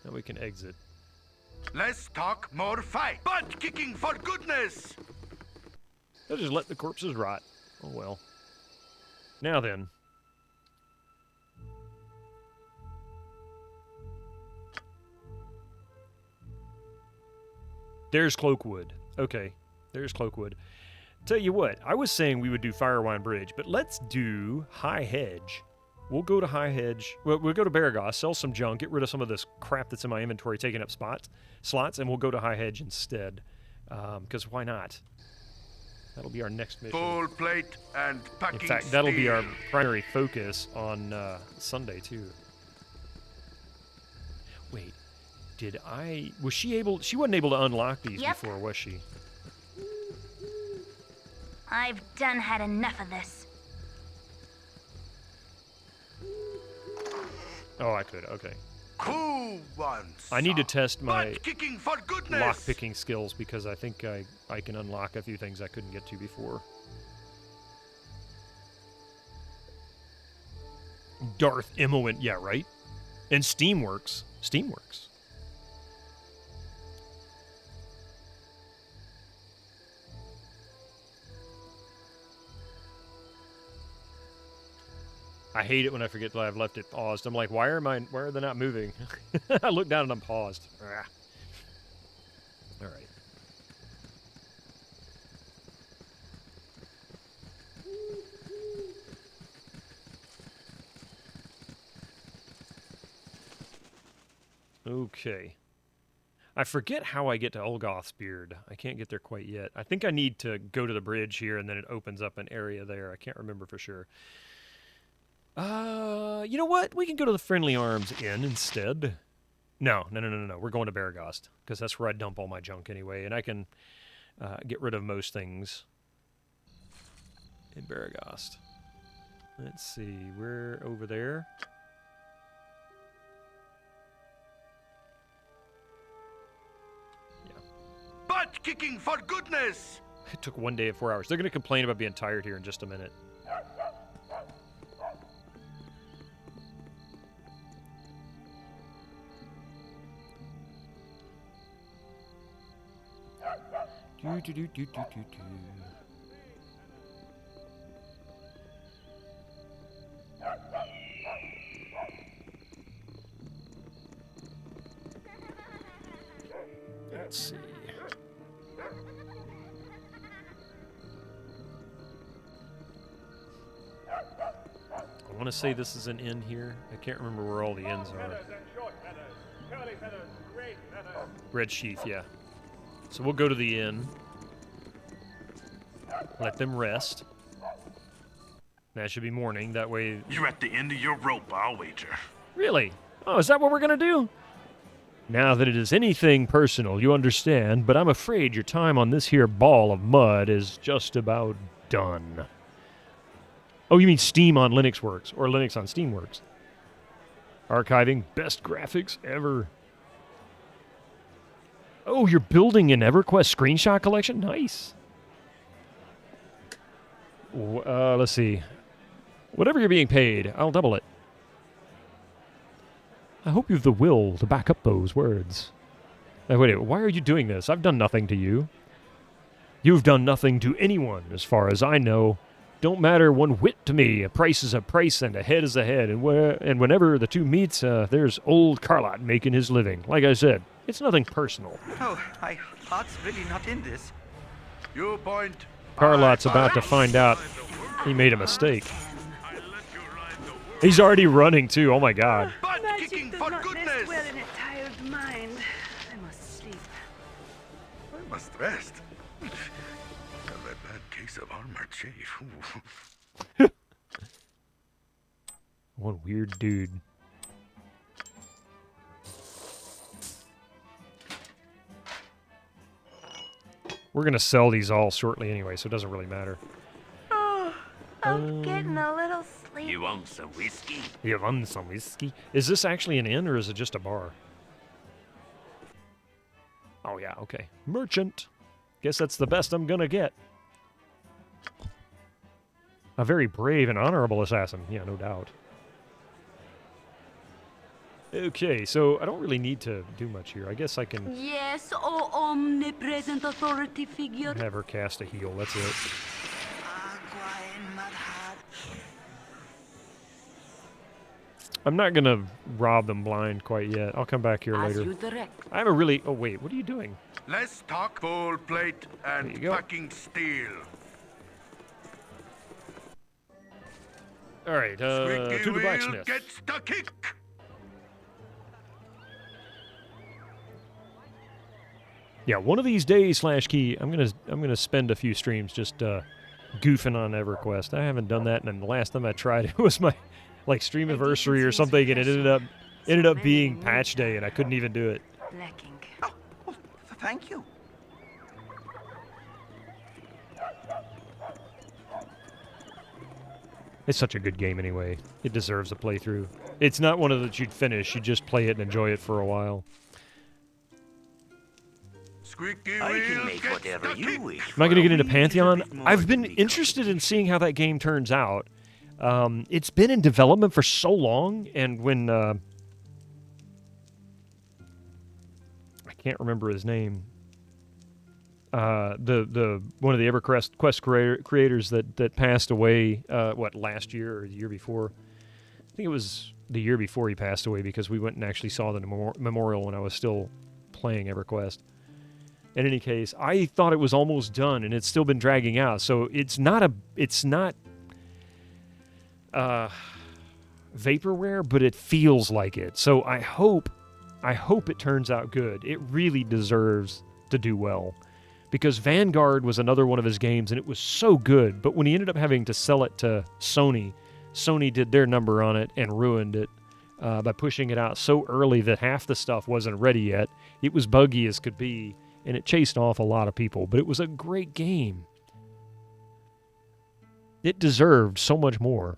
Now we can exit. Less talk, more fight. Butt kicking for goodness! I'll just let the corpses rot. Oh well. Now then. There's Cloakwood. Okay, there's Cloakwood. Tell you what, I was saying we would do Firewine Bridge, but let's do High Hedge. We'll go to High Hedge. We'll go to Baragos, sell some junk, get rid of some of this crap that's in my inventory taking up slots, and we'll go to High Hedge instead. Because why not? That'll be our next mission. Full plate and packing. In fact, that'll be our primary focus on Sunday, too. Wait. Was she able... She wasn't able to unlock these before, was she? I've done had enough of this. Oh, I could. Okay. Who wants? I need to test my kicking for goodness. lock-picking skills because I think I can unlock a few things I couldn't get to before. Darth Imowent. Yeah, right? And Steamworks. Steamworks. I hate it when I forget that I've left it paused. I'm like, why are they not moving? I look down and I'm paused. Ah. All right. Okay. I forget how I get to Olgoth's Beard. I can't get there quite yet. I think I need to go to the bridge here and then it opens up an area there. I can't remember for sure. You know what? We can go to the Friendly Arms Inn instead. No. We're going to Baragos because that's where I dump all my junk anyway, and I can get rid of most things in Baragos. Let's see. We're over there. Yeah. Butt kicking for goodness! It took 1 day of 4 hours. They're going to complain about being tired here in just a minute. Do. Let's see. want to say this is an inn here. I can't remember where all the inns are. Red Sheath, yeah. So we'll go to the inn. Let them rest. That should be morning. That way... You're at the end of your rope, I'll wager. Really? Oh, is that what we're going to do? Now that it is anything personal, you understand, but I'm afraid your time on this here ball of mud is just about done. Oh, you mean Steam on Linux works, or Linux on Steam works. Archiving best graphics ever. Oh, you're building an EverQuest screenshot collection? Nice. Let's see. Whatever you're being paid, I'll double it. I hope you have the will to back up those words. Wait, why are you doing this? I've done nothing to you. You've done nothing to anyone, as far as I know. Don't matter one whit to me. A price is a price, and a head is a head. And whenever the two meets, there's old Carlot making his living. Like I said, it's nothing personal. Oh, my heart's really not in this. You point. Carlot's about to find out he made a mistake. He's already running, too. Oh, my God. Magic does not rest well in a tired mind. I must sleep. I must rest. Have a bad case of armor chafe. What a weird dude. We're going to sell these all shortly anyway, so it doesn't really matter. Oh, I'm getting a little sleepy. You want some whiskey? You want some whiskey? Is this actually an inn, or is it just a bar? Oh, yeah, okay. Merchant. Guess that's the best I'm gonna get. A very brave and honorable assassin. Yeah, no doubt. Okay, so I don't really need to do much here. I guess I can... Yes, oh omnipresent authority figure. have her cast a heal. That's it. I'm not going to rob them blind quite yet. I'll come back here later. I have a really... Oh, wait. What are you doing? Let's talk full plate and fucking steel. All right, to the blacksmith. Gets the kick. Yeah, one of these days, /key, I'm gonna spend a few streams just goofing on EverQuest. I haven't done that, and the last time I tried it was my stream anniversary or something, and it ended up being patch day, and I couldn't even do it. Lacking. Oh, thank you. It's such a good game anyway. It deserves a playthrough. It's not one of that you'd finish. You just play it and enjoy it for a while. I can make whatever you wish. Am I going to get into Pantheon? I've been interested in seeing how that game turns out. It's been in development for so long, and when I can't remember his name, the one of the EverQuest creators that passed away, last year or the year before? I think it was the year before he passed away, because we went and actually saw the memorial when I was still playing EverQuest. In any case, I thought it was almost done, and it's still been dragging out. So it's not vaporware, but it feels like it. So I hope it turns out good. It really deserves to do well, because Vanguard was another one of his games, and it was so good. But when he ended up having to sell it to Sony, Sony did their number on it and ruined it by pushing it out so early that half the stuff wasn't ready yet. It was buggy as could be, and it chased off a lot of people. But it was a great game. It deserved so much more.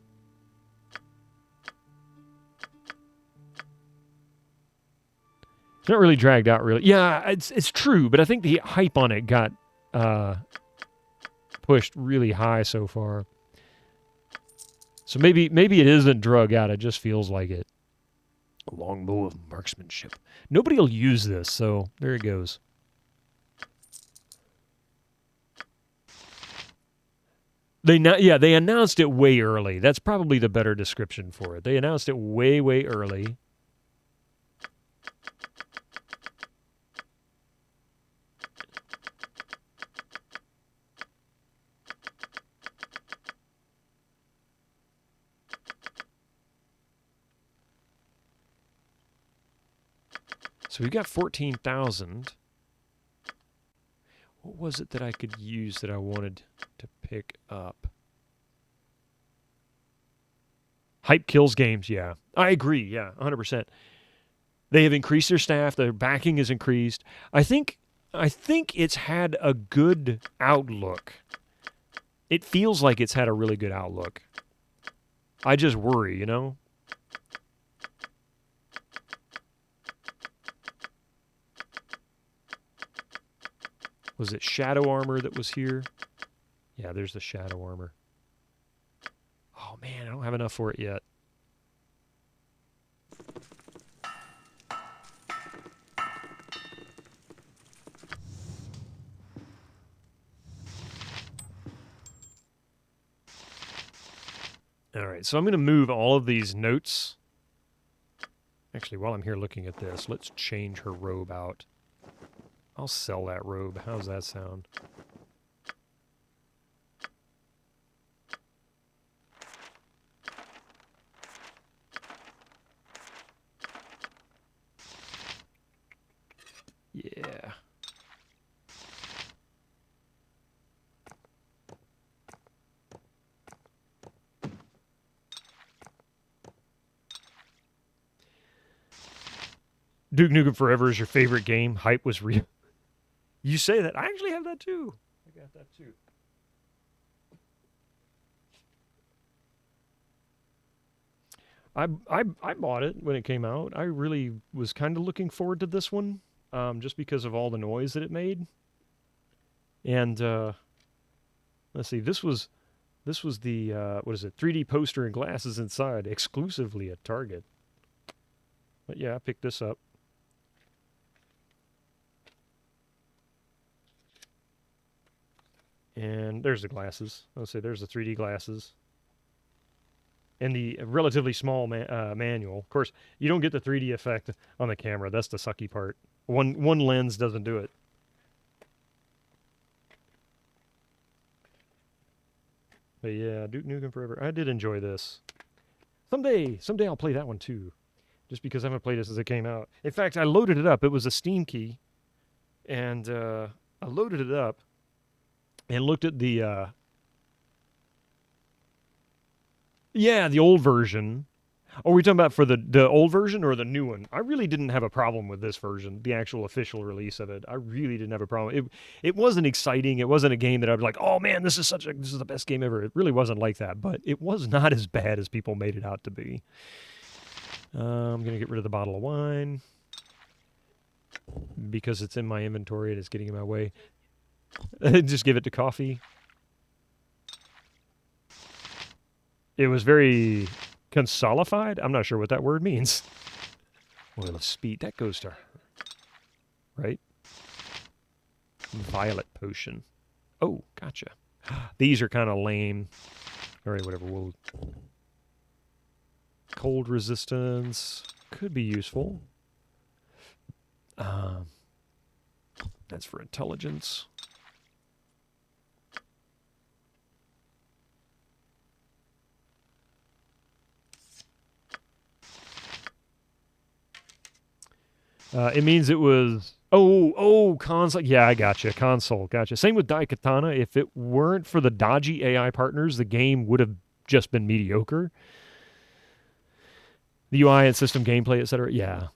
It's not really dragged out, really. Yeah, it's true, but I think the hype on it got pushed really high so far. So maybe it isn't drug out. It just feels like it. A longbow of marksmanship. Nobody will use this, so there it goes. They announced it way early. That's probably the better description for it. They announced it way, way early. So we got 14,000. What was it that I could use that I wanted to pick up? Hype kills games, yeah. I agree, yeah, 100%. They have increased their staff. Their backing is increased. I think it's had a good outlook. It feels like it's had a really good outlook. I just worry, you know? Was it Shadow Armor that was here? Yeah, there's the Shadow Armor. Oh, man, I don't have enough for it yet. All right, so I'm going to move all of these notes. Actually, while I'm here looking at this, let's change her robe out. I'll sell that robe. How's that sound? Yeah. Duke Nukem Forever is your favorite game. Hype was real. You say that. I actually have that too. I got that too. I bought it when it came out. I really was kind of looking forward to this one, just because of all the noise that it made. And let's see, this was the what is it? 3D poster and glasses inside, exclusively at Target. But yeah, I picked this up. And there's the glasses. Let's say there's the 3D glasses. And the relatively small manual. Of course, you don't get the 3D effect on the camera. That's the sucky part. One lens doesn't do it. But yeah, Duke Nukem Forever. I did enjoy this. Someday I'll play that one too. Just because I haven't played it since it came out. In fact, I loaded it up. It was a Steam key. And I loaded it up and looked at the the old version. Oh, are we talking about for the old version or the new one? I really didn't have a problem with this version, the actual official release of it. I really didn't have a problem. It wasn't exciting. It wasn't a game that I'd be like, oh man, this is the best game ever. It really wasn't like that, but it was not as bad as people made it out to be. I'm gonna get rid of the bottle of wine because it's in my inventory and it's getting in my way. Just give it to coffee. It was very consolified. I'm not sure what that word means. Oil of speed. That goes to her. Right? Violet potion. Oh, gotcha. These are kind of lame. All right, whatever. Cold resistance. Could be useful. That's for intelligence. It means it was... Oh, console. Yeah, I gotcha. Console. Gotcha. Same with Daikatana. If it weren't for the dodgy AI partners, the game would have just been mediocre. The UI and system gameplay, etc. Yeah.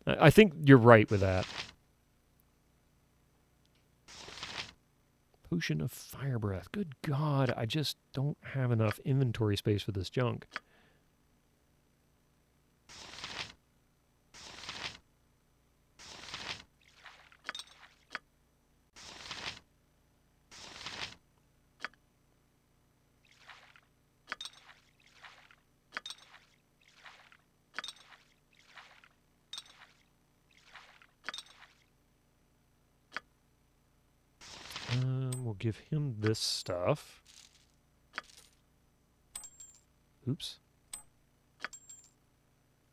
I think you're right with that. Potion of Fire Breath. Good God, I just don't have enough inventory space for this junk. We'll give him this stuff. Oops.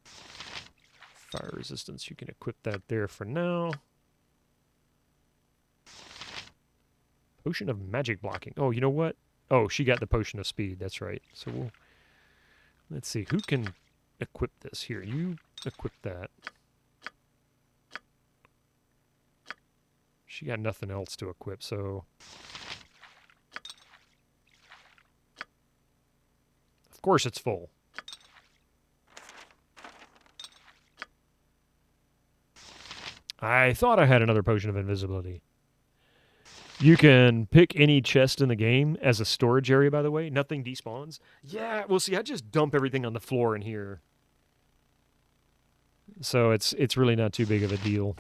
Fire resistance, you can equip that there for now. Potion of magic blocking. Oh, you know what? Oh, she got the potion of speed. That's right. So let's see. Who can equip this? Here, you equip that. She got nothing else to equip, so... Of course it's full. I thought I had another potion of invisibility. You can pick any chest in the game as a storage area, by the way. Nothing despawns. Yeah, well, see, I just dump everything on the floor in here. So it's really not too big of a deal.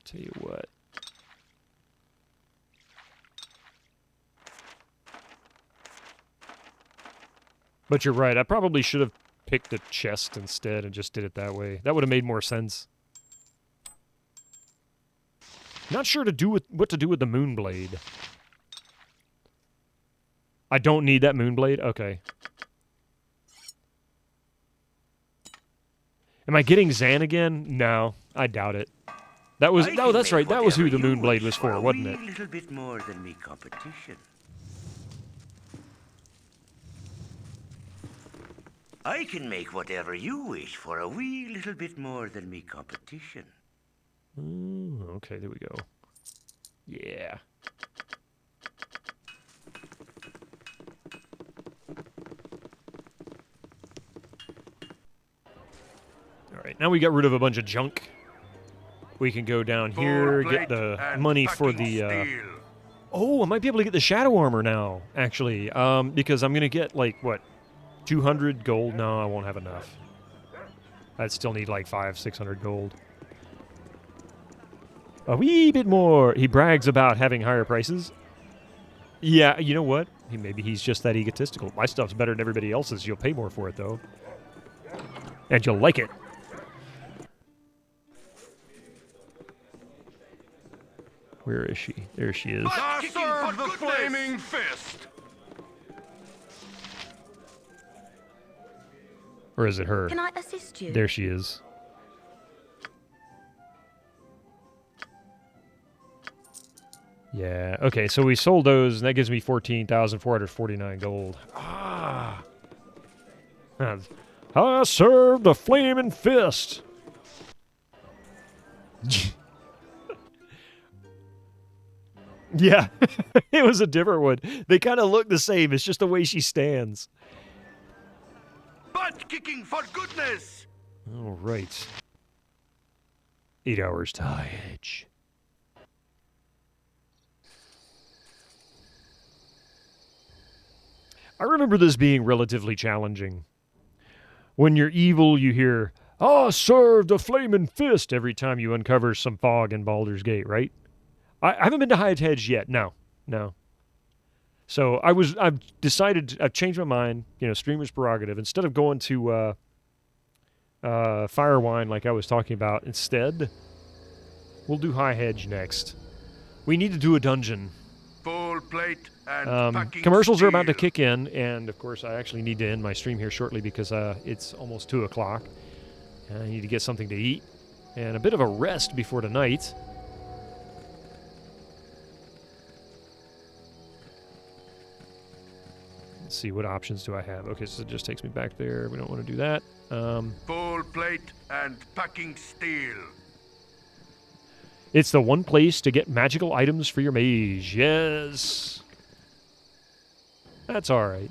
Tell you what. But you're right. I probably should have picked a chest instead and just did it that way. That would have made more sense. Not sure what to do with the Moonblade. I don't need that Moonblade? Okay. Am I getting Zan again? No, I doubt it. That was... Oh, that's right. That was who the Moonblade was for, wasn't it? A little bit more than me competition. I can make whatever you wish for a wee little bit more than me competition. Okay, there we go. Yeah. Alright, now we got rid of a bunch of junk. We can go down here, get the money for the... Oh, I might be able to get the shadow armor now, actually. Because I'm going to get, like, what? 200 gold? No, I won't have enough. I'd still need like 500-600 gold. A wee bit more. He brags about having higher prices. Yeah, you know what? Maybe he's just that egotistical. My stuff's better than everybody else's. You'll pay more for it, though. And you'll like it. Where is she? There she is. Serve the flaming fist! Or is it her? Can I assist you? There she is. Yeah, okay, so we sold those, and that gives me 14,449 gold. Ah! I served a flaming fist! Yeah, it was a different one. They kind of look the same, it's just the way she stands. Butt kicking for goodness! All right. 8 hours to high edge. I remember this being relatively challenging. When you're evil, you hear, "Ah, served a flaming fist," every time you uncover some fog in Baldur's Gate, right? I haven't been to High Edge yet. No. So I've decided, I've changed my mind, streamer's prerogative. Instead of going to Firewine like I was talking about, instead, we'll do High Hedge next. We need to do a dungeon. Full plate and packing commercials steel. are about to kick in, and of course I actually need to end my stream here shortly because it's almost 2 o'clock. I need to get something to eat and a bit of a rest before tonight. Let's see, what options do I have? Okay, so it just takes me back there. We don't want to do that. Full plate and packing steel. It's the one place to get magical items for your mage. Yes. That's all right.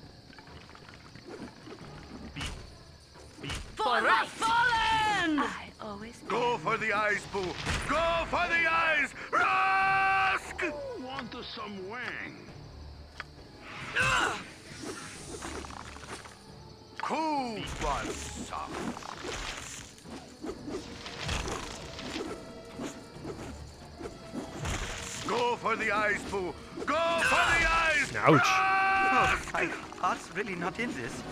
Fallen! I always Go for the eyes, Boo! Go for the eyes! Rask! Want some wang? Cool one, son. Go for the eyes, Boo! Go for the eyes! Ouch. Oh, my heart's really not in this.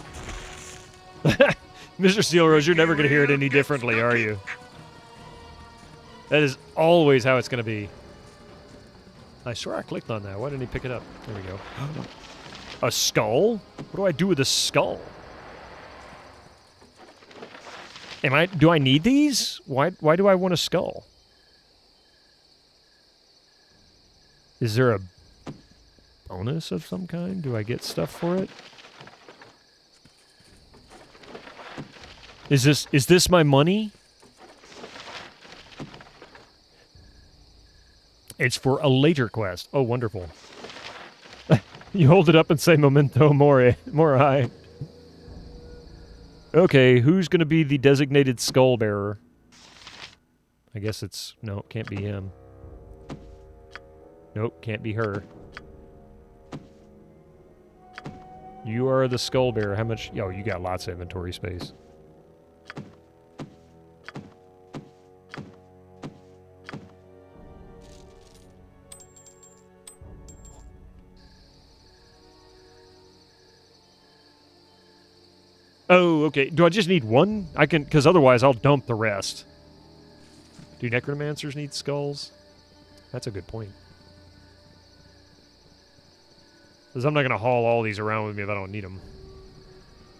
Mr. Steelrose, you're never going to hear it any differently, are you? That is always how it's going to be. I swear I clicked on that. Why didn't he pick it up? There we go. A skull? What do I do with a skull? Do I need these? Why do I want a skull? Is there a bonus of some kind? Do I get stuff for it? Is this my money? It's for a later quest. Oh, wonderful. You hold it up and say memento mori. Okay, who's going to be the designated skull bearer? I guess it's... No, it can't be him. Nope, can't be her. You are the skull bearer. How much... Oh, you got lots of inventory space. Oh, okay. Do I just need one? I can... Because otherwise I'll dump the rest. Do necromancers need skulls? That's a good point. Because I'm not going to haul all these around with me if I don't need them.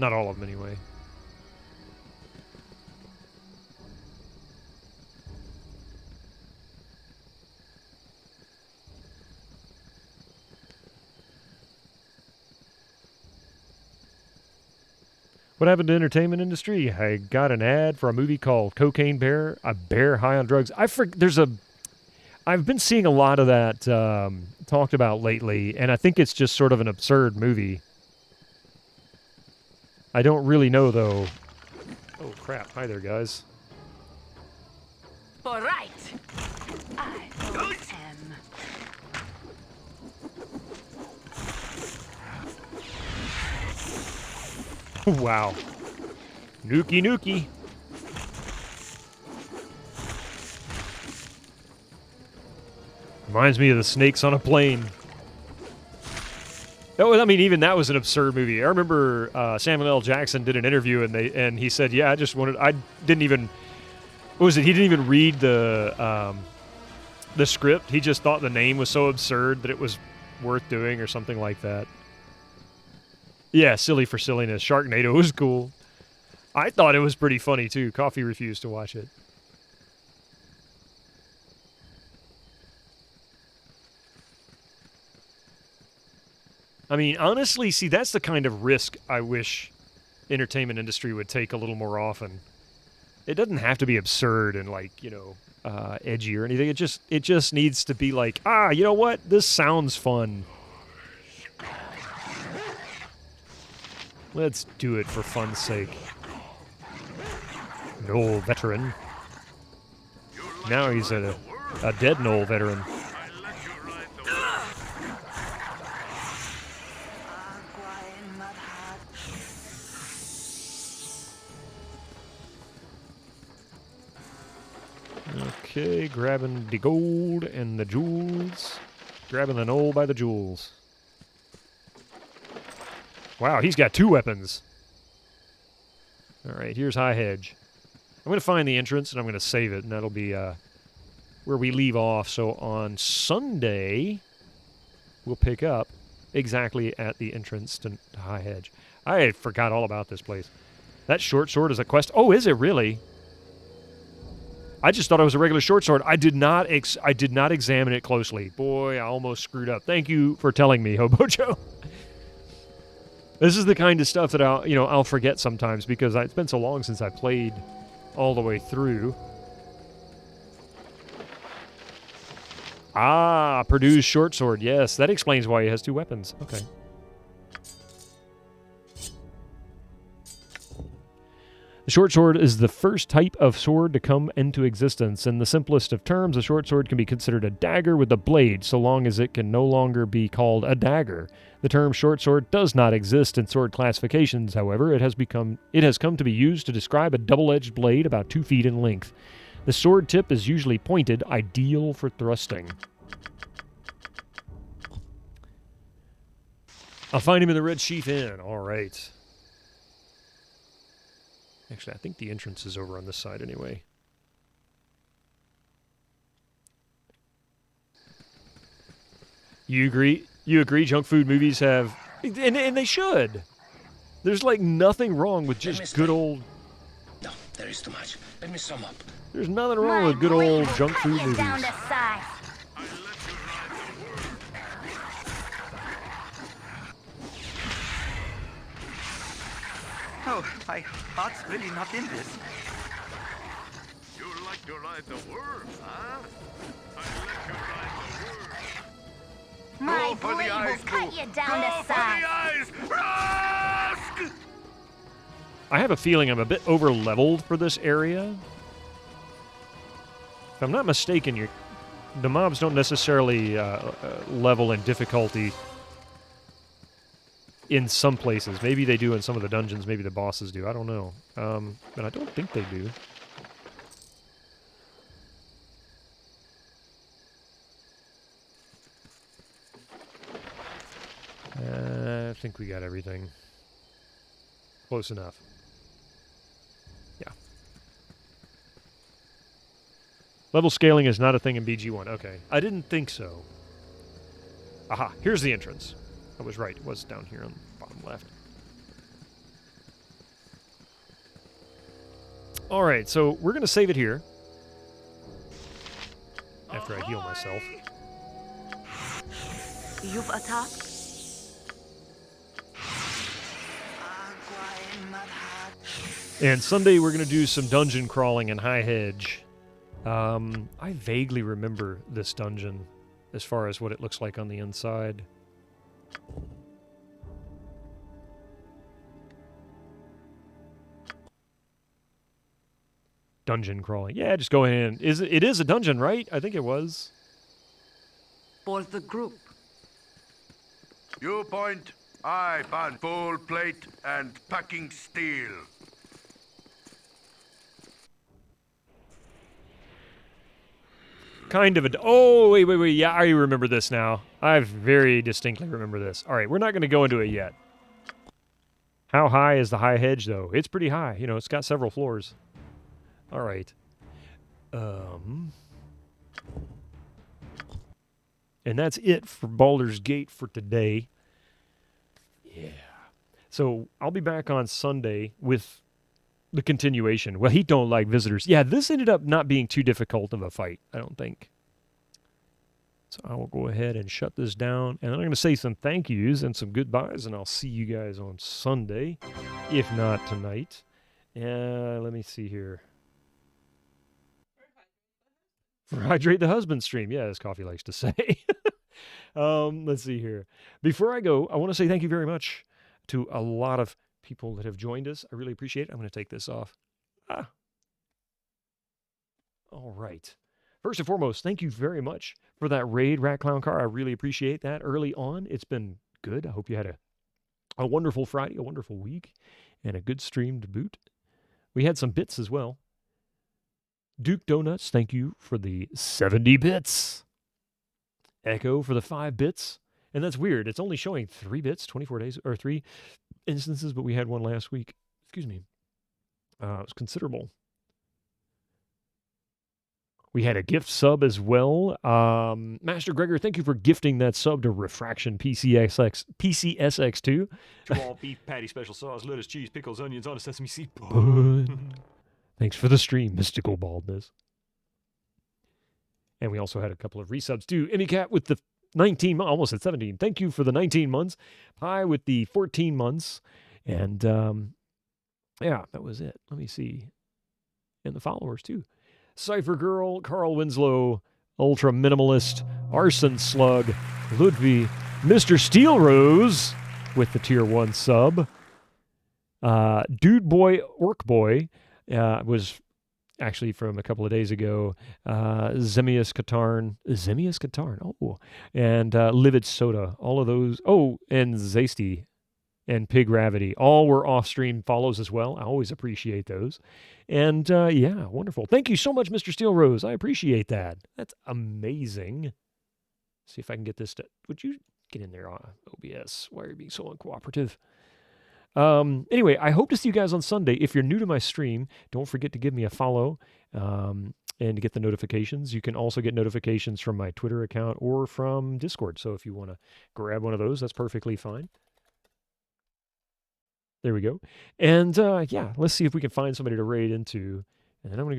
Not all of them, anyway. What happened to the entertainment industry? I got an ad for a movie called Cocaine Bear, a bear high on drugs. I've been seeing a lot of that talked about lately, and I think it's just sort of an absurd movie. I don't really know, though. Oh, crap. Hi there, guys. All right. I am. Wow. Nuki nuki. Reminds me of the snakes on a plane. I mean, even that was an absurd movie. I remember Samuel L. Jackson did an interview, and he said, "Yeah, I didn't even. What was it? He didn't even read the script. He just thought the name was so absurd that it was worth doing, or something like that." Yeah, silly for silliness. Sharknado was cool. I thought it was pretty funny too. Coffee refused to watch it. I mean, honestly, see, that's the kind of risk I wish entertainment industry would take a little more often. It doesn't have to be absurd and, like, edgy or anything. It just needs to be like, you know what? This sounds fun. Let's do it for fun's sake. Knoll veteran. Now he's a dead Knoll veteran. Okay, grabbing the gold and the jewels. Grabbing the Knoll by the jewels. Wow, he's got 2 weapons. Alright, here's High Hedge. I'm going to find the entrance, and I'm going to save it, and that'll be where we leave off. So on Sunday, we'll pick up exactly at the entrance to High Hedge. I forgot all about this place. That short sword is a quest. Oh, is it really? I just thought it was a regular short sword. I did not examine it closely. Boy, I almost screwed up. Thank you for telling me, Hobo Joe. This is the kind of stuff that I'll forget sometimes because it's been so long since I played all the way through. Purdue's short sword. Yes, that explains why he has 2 weapons. Okay. The short sword is the first type of sword to come into existence. In the simplest of terms, a short sword can be considered a dagger with a blade, so long as it can no longer be called a dagger. The term short sword does not exist in sword classifications, however. It has come to be used to describe a double-edged blade about 2 feet in length. The sword tip is usually pointed, ideal for thrusting. I'll find him in the Red Chief Inn. All right. Actually, I think the entrance is over on this side anyway. You agree? You agree junk food movies have... And they should. There's, like, nothing wrong with just good old... No, there is too much. Let me sum up. There's nothing wrong with good old junk food movies. Oh, my heart's really not in this. You like to ride the worm, huh? I let you ride the worm. My Go for the blade will eyes, cut Boo. you down Go to for the size. eyes! Rusk! I have a feeling I'm a bit over-leveled for this area. If I'm not mistaken, the mobs don't necessarily level in difficulty in some places. Maybe they do in some of the dungeons. Maybe the bosses do. I don't know. But I don't think they do. I think we got everything. Close enough. Yeah. Level scaling is not a thing in BG1. Okay. I didn't think so. Aha. Here's the entrance. I was right. It was down here on the bottom left. All right. So we're going to save it here. After I heal myself. You've attacked? And Sunday we're going to do some dungeon crawling in High Hedge. I vaguely remember this dungeon as far as what it looks like on the inside. Dungeon crawling. Yeah, just go in. It is a dungeon, right? I think it was. For the group. You point, I ban full plate and packing steel. Kind of a... Oh, wait. Yeah, I remember this now. I very distinctly remember this. All right, we're not going to go into it yet. How high is the High Hedge, though? It's pretty high. You know, it's got several floors. All right. And that's it for Baldur's Gate for today. Yeah. So I'll be back on Sunday with the continuation. Well, he don't like visitors. Yeah, this ended up not being too difficult of a fight, I don't think. So I will go ahead and shut this down. And then I'm going to say some thank yous and some goodbyes, and I'll see you guys on Sunday, if not tonight. Let me see here. For Hydrate the Husband stream. Yeah, as Coffee likes to say. Let's see here. Before I go, I want to say thank you very much to a lot of people that have joined us. I really appreciate it. I'm going to take this off. All right. First and foremost, thank you very much for that raid, Rat Clown Car. I really appreciate that early on. It's been good. I hope you had a wonderful Friday, a wonderful week, and a good stream to boot. We had some bits as well. Duke Donuts, thank you for the 70 bits. Echo for the 5 bits. And that's weird. It's only showing 3 bits, 24 days, or 3 instances, but we had one last week. Excuse me. It was considerable. We had a gift sub as well. Master Gregor, thank you for gifting that sub to Refraction PCSX2. Two-all beef patty, special sauce, lettuce, cheese, pickles, onions on a sesame seed bun. Thanks for the stream, Mystical Baldness. And we also had a couple of resubs too. Emmycat with the 19, almost at 17. Thank you for the 19 months. Pi with the 14 months. And yeah, that was it. Let me see. And the followers too. Cypher Girl, Carl Winslow, Ultra Minimalist, Arson Slug, Ludwig, Mr. Steel Rose with the tier 1 sub. Dude Boy, Orc Boy was actually from a couple of days ago. Zemius Katarn, oh, and Livid Soda, all of those. Oh, and Zasty and Pig Gravity, all were off-stream follows as well. I always appreciate those. And yeah, wonderful. Thank you so much, Mr. Steel Rose. I appreciate that. That's amazing. See if I can get this to... Would you get in there, OBS? Why are you being so uncooperative? Anyway, I hope to see you guys on Sunday. If you're new to my stream, don't forget to give me a follow and to get the notifications. You can also get notifications from my Twitter account or from Discord. So if you want to grab one of those, that's perfectly fine. There we go. And yeah, let's see if we can find somebody to raid into. And then I'm going to go get